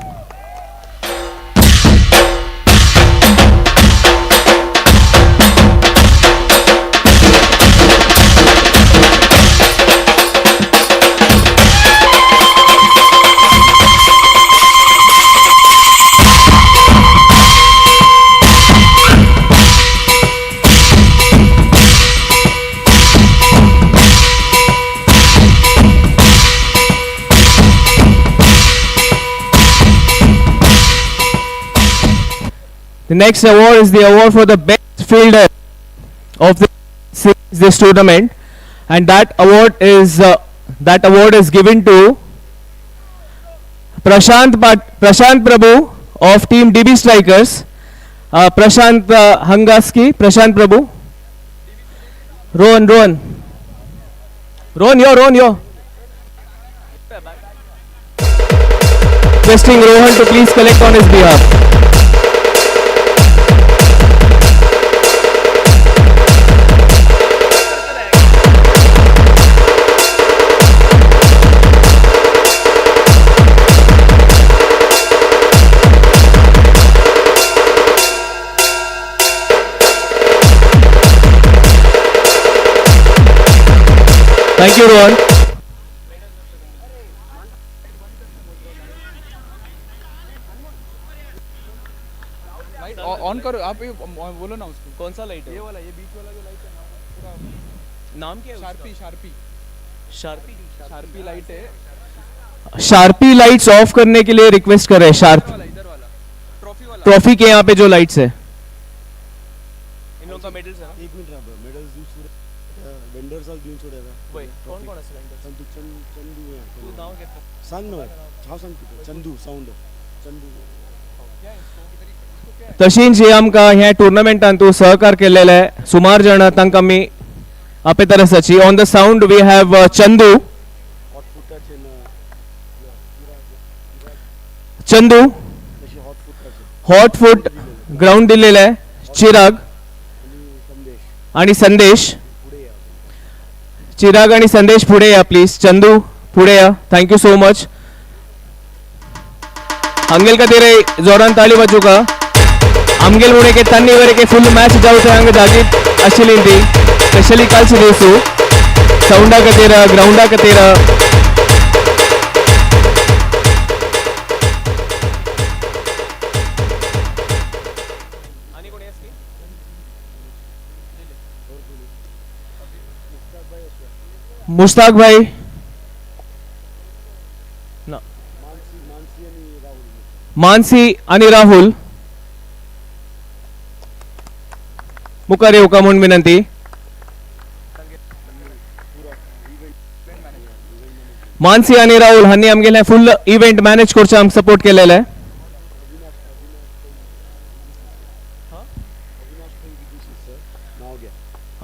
[SPEAKER 9] The next award is the award for the best fielder of this tournament, and that award is given to Prashant Prabhu of Team DB Strikers. Prashant Hangaski, Prashant Prabhu. Rohan, yo. Requesting Rohan to please collect on his behalf. Thank you, Rohan.
[SPEAKER 22] Light on करो आप, ये बोलो ना उसको. कौन सा light है? ये वाला, ये बीच वाला जो लाइट है ना, पूरा नाम क्या है? शार्पी लाइट है.
[SPEAKER 9] शार्पी लाइट्स ऑफ करने के लिए रिक्वेस्ट कर रहे हैं. शार्प ट्रॉफी के यहाँ पे जो लाइट्स है.
[SPEAKER 22] इन लोगों का मेडल्स है ना.
[SPEAKER 10] एक मिनिट राहा मेडल्स दिवस वेंडर्स आल दिवस सोडायला.
[SPEAKER 22] कोण कोण असेल vendors?
[SPEAKER 10] चंदू
[SPEAKER 22] तू नाव घेतलं.
[SPEAKER 10] सांग ना हांव सांगता चंदू साऊंड चंदू.
[SPEAKER 9] तशीच जे आमकां ह्या टुर्नामेंटान तूं सहकार केलेले आहे सुमार जाणां तांकां आमी आपे तरसाची. On the sound we have Chandu. Chandu hot foot ground दिलेलं आहे. चिराग आणि संदेश. चिराग आणि संदेश पुढे या प्लीज. चंदू पुढे या. Thank you so much. आमगेल का तेरे जोरान ताली बाजू का आमगेल मुळे के तन्नी वरे के फुल मैच जाऊते हंग दागी अशिलिंदी स्पेशली कल से देसु साउंडा का तेरा ग्राउंडा का तेरा मुश्ताक भाई मानसी आणि राहुल मुखार येवका म्हणून विनंती. मानसी आणि राहुल हांनी आमगेले फुल इव्हेंट मॅनेज करचे आम सपोर्ट केलेले आहे.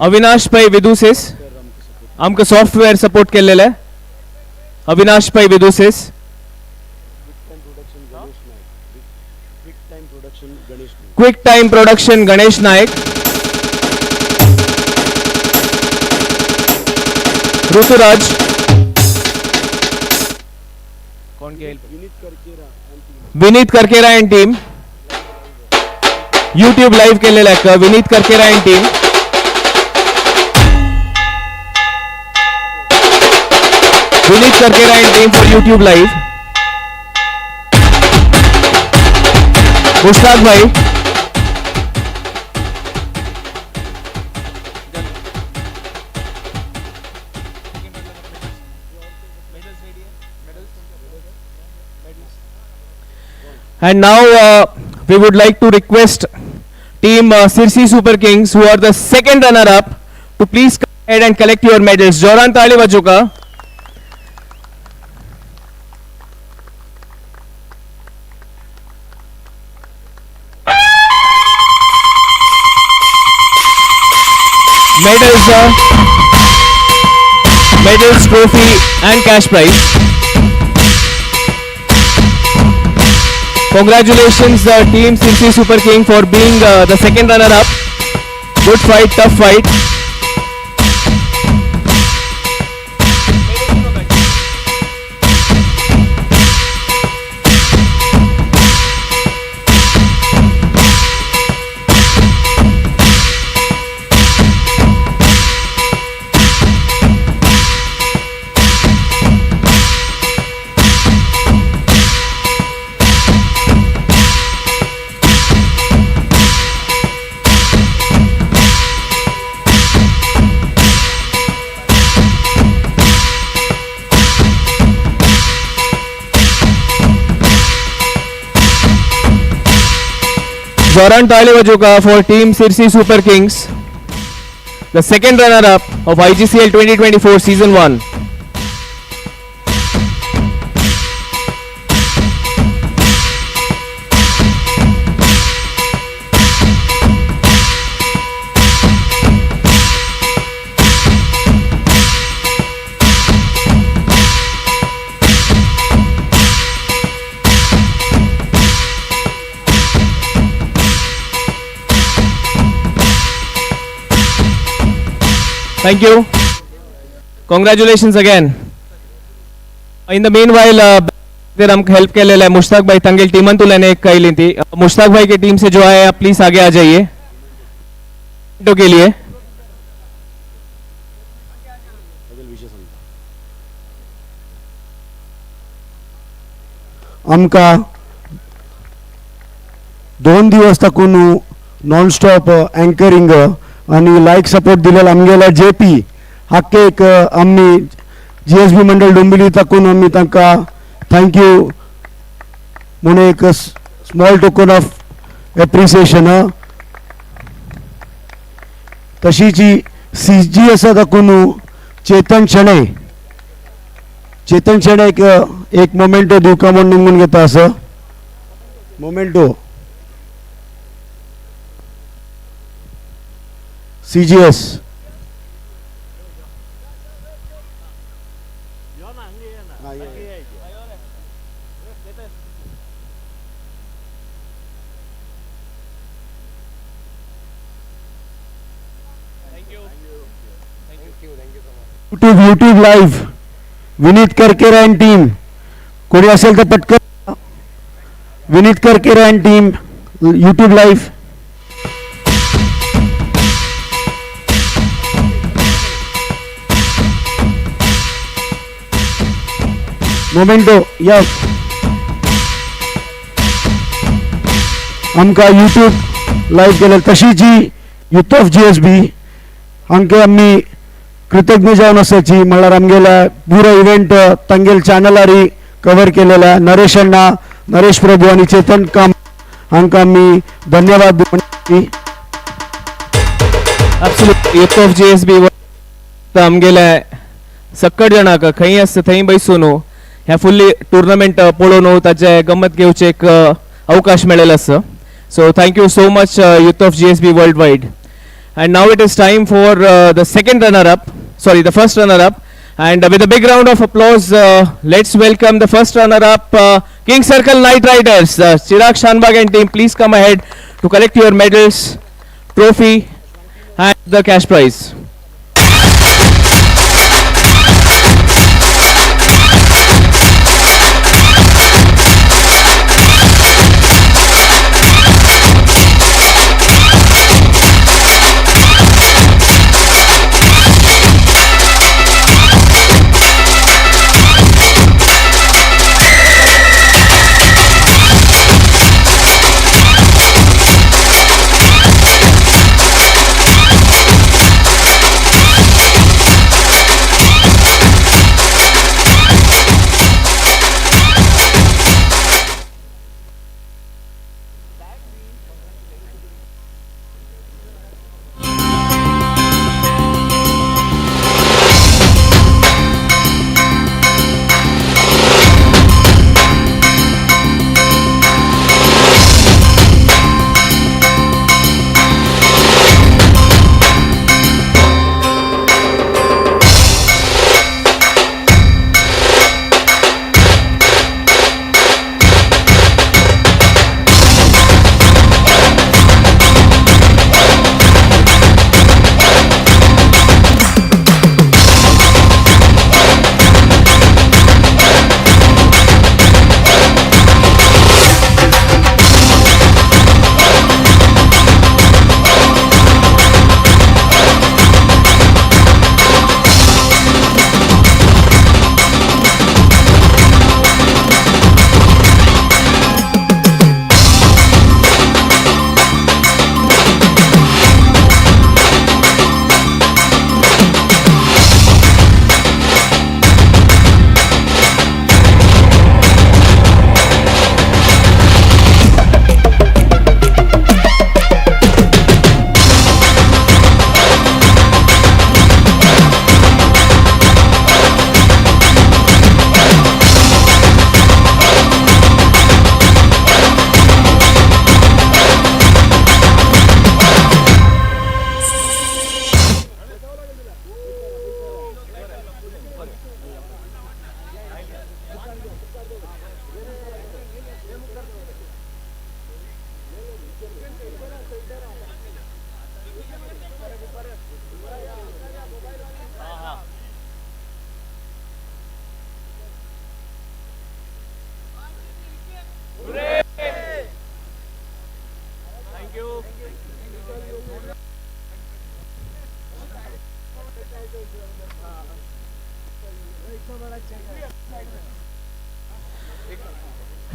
[SPEAKER 9] अविनाश पै विदुसेस आमकां सॉफ्टवेअर सपोर्ट केलेले आहे. अविनाश पै विदुसेस. Quick time production Ganesh Nayak. Ruturaj Vineet Karkera and team. YouTube live केलेला आहे Vineet Karkera and team. Vineet Karkera and team for YouTube live. Mushtaq भाई. And now we would like to request team Sirsi Super Kings who are the second runner up to please come ahead and collect your medals. Joran Tali Bajuka. Medals, trophy and cash prize. Congratulations team Sirsi Super King for being the second runner up. Good fight, tough fight. Zoran Talivajuka for Team Sirsi Super Kings, the second runner-up of IGCL 2024 Season 1. Thank you. Congratulations again. In the meanwhile, हम help के लिए मुश्ताक भाई तंगेल टीमन तो लेने कही ली थी. मुश्ताक भाई की टीम से जो है आप प्लीज आगे आ जाइए के लिए.
[SPEAKER 12] आमका 2 दिवस तकून नॉन स्टॉप अँकरिंग आणि लाईक सपोर्ट दिलेला आमगेला जेपी हाके एक आम्ही जीएसबी मंडळ डोंबिवली तकून आम्ही तांकां थँक्यू म्हणून एक स्मॉल टोकन ऑफ एप्रिसिएशन तशीची CG असा दाखवून चेतन शेणे एक मोमेंटो दिव का म्हणून निघून घेता असं memento CGS YouTube live Vineet Karkera and team कोणी असेल तर पटकन Vineet Karkera and team YouTube live memento या आमका YouTube लाईव्ह केलं तशी जी युथ ऑफ GSB हांके आम्ही कृतज्ञ जावन आसाची म्हणल्यार आमगेल्या पुरो इव्हेंट तांगेल चॅनलारी कवर केलेला नरेश अण्णा नरेश प्रभू आणि चेतन काम हांकां आमी धन्यवाद
[SPEAKER 9] युथ ऑफ GSB आमगेल्या सक्कट जाणांक खंय आसता थंय बसून ह्या फुल्ली टुर्नामेंट पळोवन ताचे गंमत घेवचे एक अवकाश मेळ्ळेलो आसा so thank you so much youth of GSB world wide and now it is time for the second runner up sorry the first runner up and with a big round of applause let's welcome the first runner up King Circle Knight Riders Chirag Shanbag and team please come ahead to collect your medals trophy and the cash prize.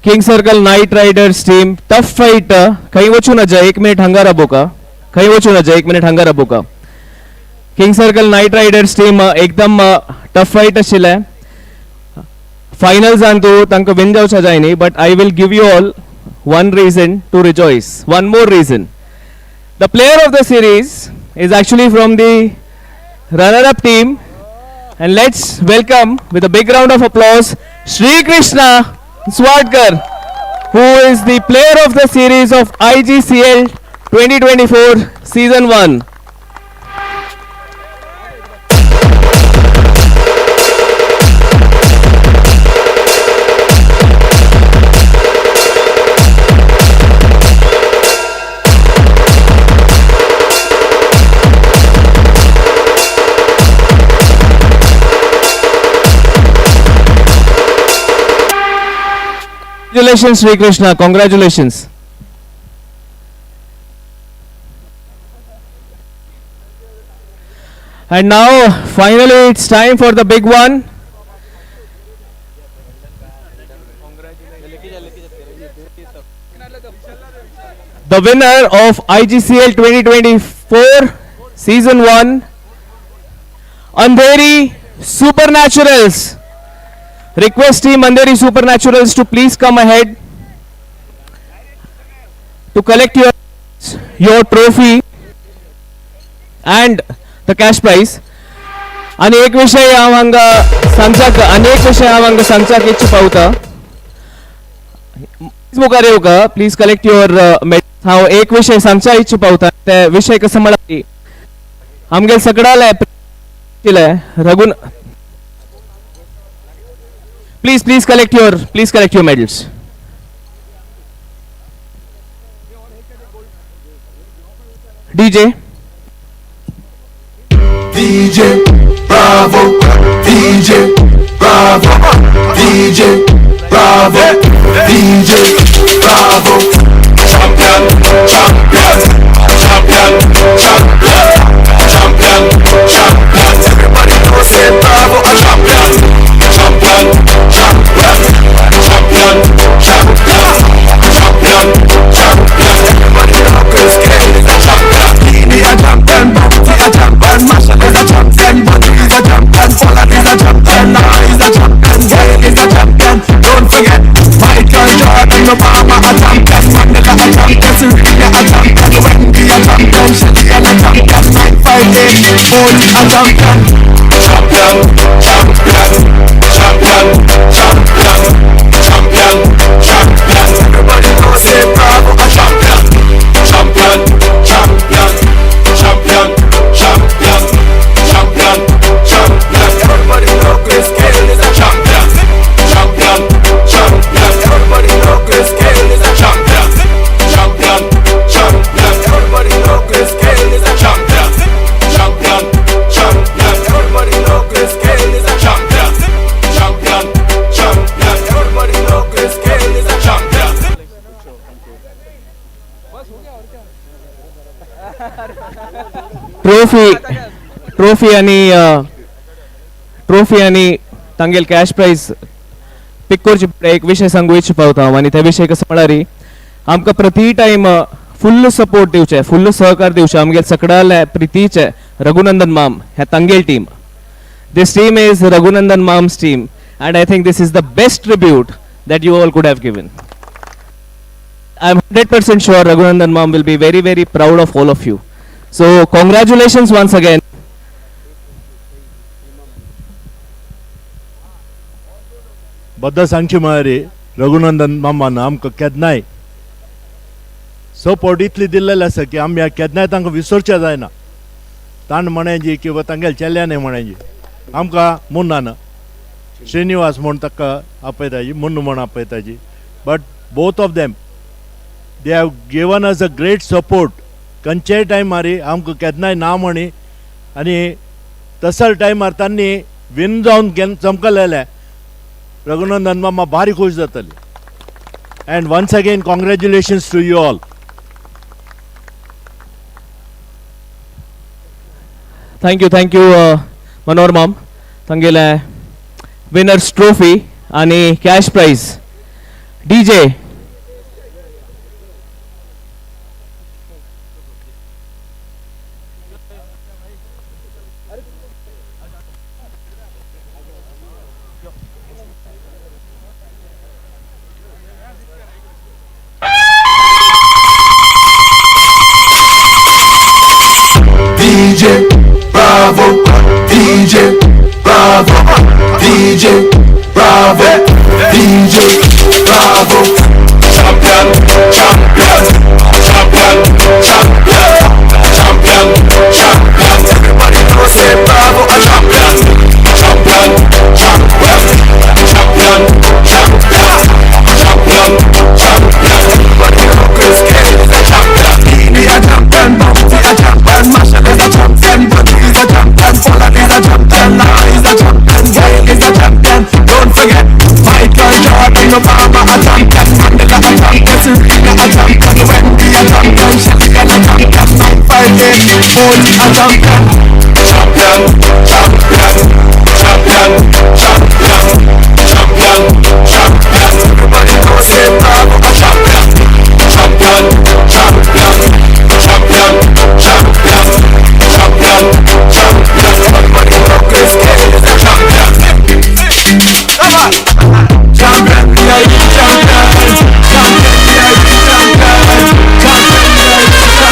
[SPEAKER 9] King circle knight riders team tough fight कहीं वचू न जाए 1 minute हंगारा बोका कहीं वचू न जाए 1 minute हंगारा बोका king circle knight riders team एकदम tough fight आशिल्ले फायनल्स तू तांकां विन जावचा जाय न्ही, but I will give you all one reason to rejoice, one more reason. The player of the series is actually from the runner-up team, and let's welcome with a big round of applause Shri Krishna Swadkar, who is the player of the series of IGCL 2024 season 1. Congratulations, Sri Krishna. Congratulations. And now, finally, it's time for the big one. The winner of IGCL 2024 Season 1, Andheri Supernaturals. Request team Andheri Supernaturals to please come ahead to collect your trophy and the cash prize. अनेक विषय हांगा सांगचाक इच्छा पावता. मुखार येवका, please collect your medals. हांव एक विषय सांगचा इच्छा पावता. ते विषय कसो म्हळ्यार आमगे सगळ्याले रघुन please collect your medals. DJ
[SPEAKER 15] Bravo, DJ Bravo, DJ Bravo, DJ Bravo. Champion, champion, champion, champion, champion, champion. Everybody know say Bravo a champion. Champion, champion, champion, champion, champion, champion. Everybody know Chris Gayle is a champion. Dini a champion, Bounty a champion, Marshall is a champion, Buddy is a champion, Pollard is a champion, Nara is a champion, Gayle is a champion. Don't forget Michael Jordan, Obama a champion, Mandela a champion, Serena a champion, Wendy a champion, Shelly a champion, 958 Foley a champion. Champion, champion, champion, champion, champion, champion. Everybody know say Bravo a champion. Champion, champion, champion, champion, champion, champion. Everybody know Chris Gayle is a champion. Champion, champion. Everybody know Chris Gayle is a champion. Champion, champion. Everybody know Chris Gayle is a champion. Champion, champion. Everybody know Chris Gayle is a champion. Champion, champion. Everybody know Chris Gayle is a champion.
[SPEAKER 9] Trophy आणि तांगेल cash prize pick करचे एक विषय सांगू इच्छा पावता हांव. आनी त्या विशय कसो म्हळ्यार आमकां प्रति टायम फुल्ल सपोर्ट दिवचे, फुल्ल सहकार दिवचे आमगे सगळ्या प्रितीचे रघुनंदन माम ह्या तांगेल team. This team is Raghunandan माम्स team and I think this is the best tribute that you all could have given. I'm 100% sure Raghunandan Mam will be very, very proud of all of you. So congratulations once again.
[SPEAKER 17] Badda सांगची म्हळ्यार रघुनंदन मामान आमकां केन्नाय support इतली दिल्लेले आसा की आमी ह्या केन्नाय तांकां विसरचे जायना. ताण म्हणायची किंवा तांगेल चेल्याने म्हणायची आमकां मुन्नान श्रीनिवास म्हूण ताका आपयताची, मुन्नू म्हूण आपयताची. But both of them they have given us a great support. खंयच्याय टायमार आमकां केन्नाय ना म्हणी आनी तसल्या टायमार तांणी विन जावन चमकलेले रघुनंदन मामा भारी खूश जातली. And once again congratulations to you all.
[SPEAKER 9] Thank you Manohar माम. तांगेले विनर्स ट्रॉफी आणि cash prize. DJ
[SPEAKER 15] DJ Bravo, DJ Bravo, DJ Bravo, DJ Bravo. Champion, champion, champion, champion, champion, champion. Everybody know say Bravo a champion, champion, champion, champion, champion, champion, champion. Everybody know Chris Cage is a champion. He a champion, Bounty a champion, Marshall is a champion, Buddy is a champion, Pollard is a champion, Lara is a champion, Gail is a champion. Don't forget Michael Jordan, Obama a champion, Mandela a champion, Serena a champion, Wendy a champion, Sheligan a champion, 958, Foley a champion. Champion, champion, champion, champion, champion, champion. Everybody know say Bravo a champion, champion, champion, champion, champion, champion, champion. Everybody know Chris Cage is a champion. Come on, champion, VIP champion, champion, VIP champion, champion, VIP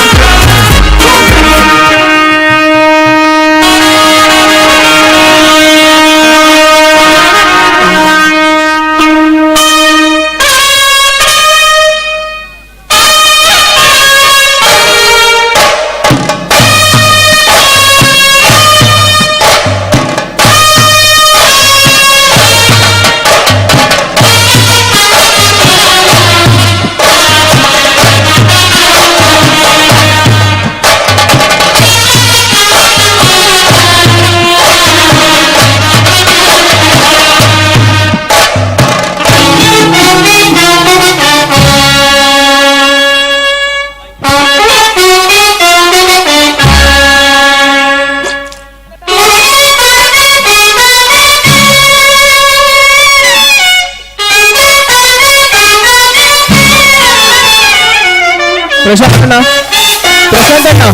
[SPEAKER 9] प्रशांत अण्णा, प्रशांत अण्णा.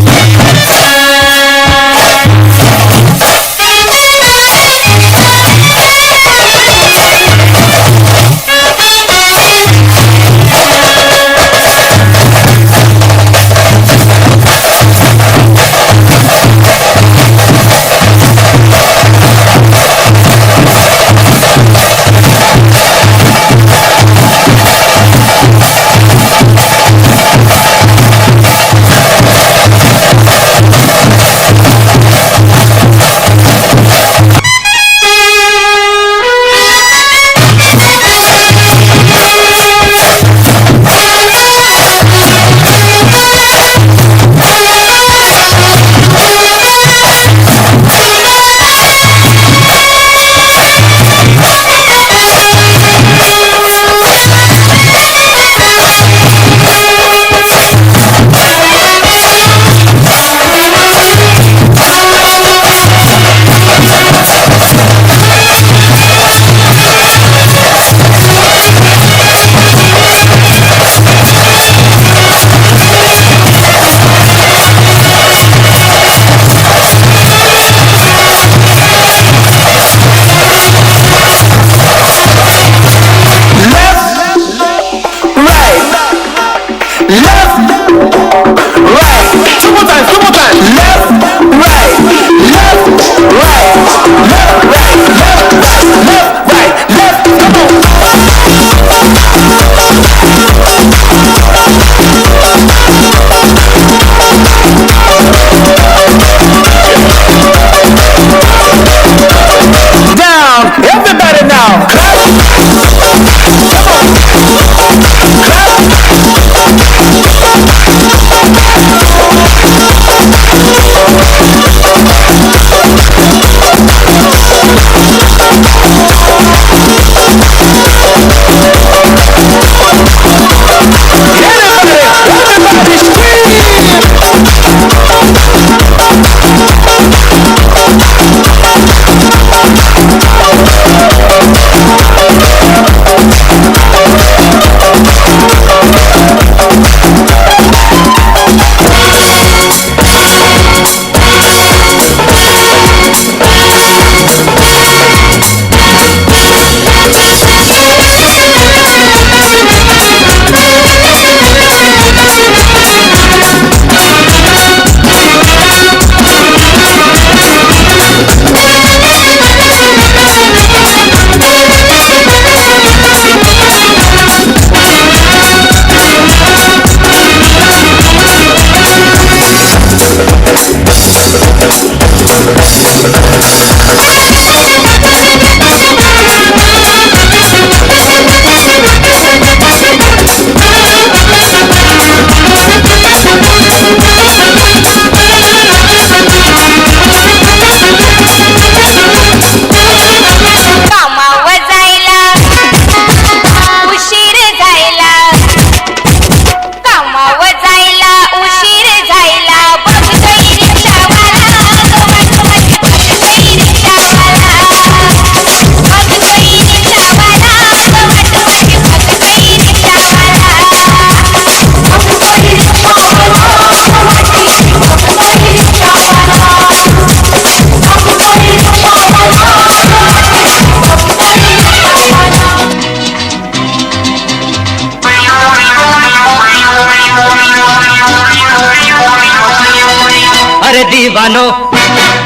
[SPEAKER 3] अरे दीवानो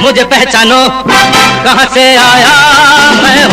[SPEAKER 3] मुझे पहचानो कहाँ से आया मैं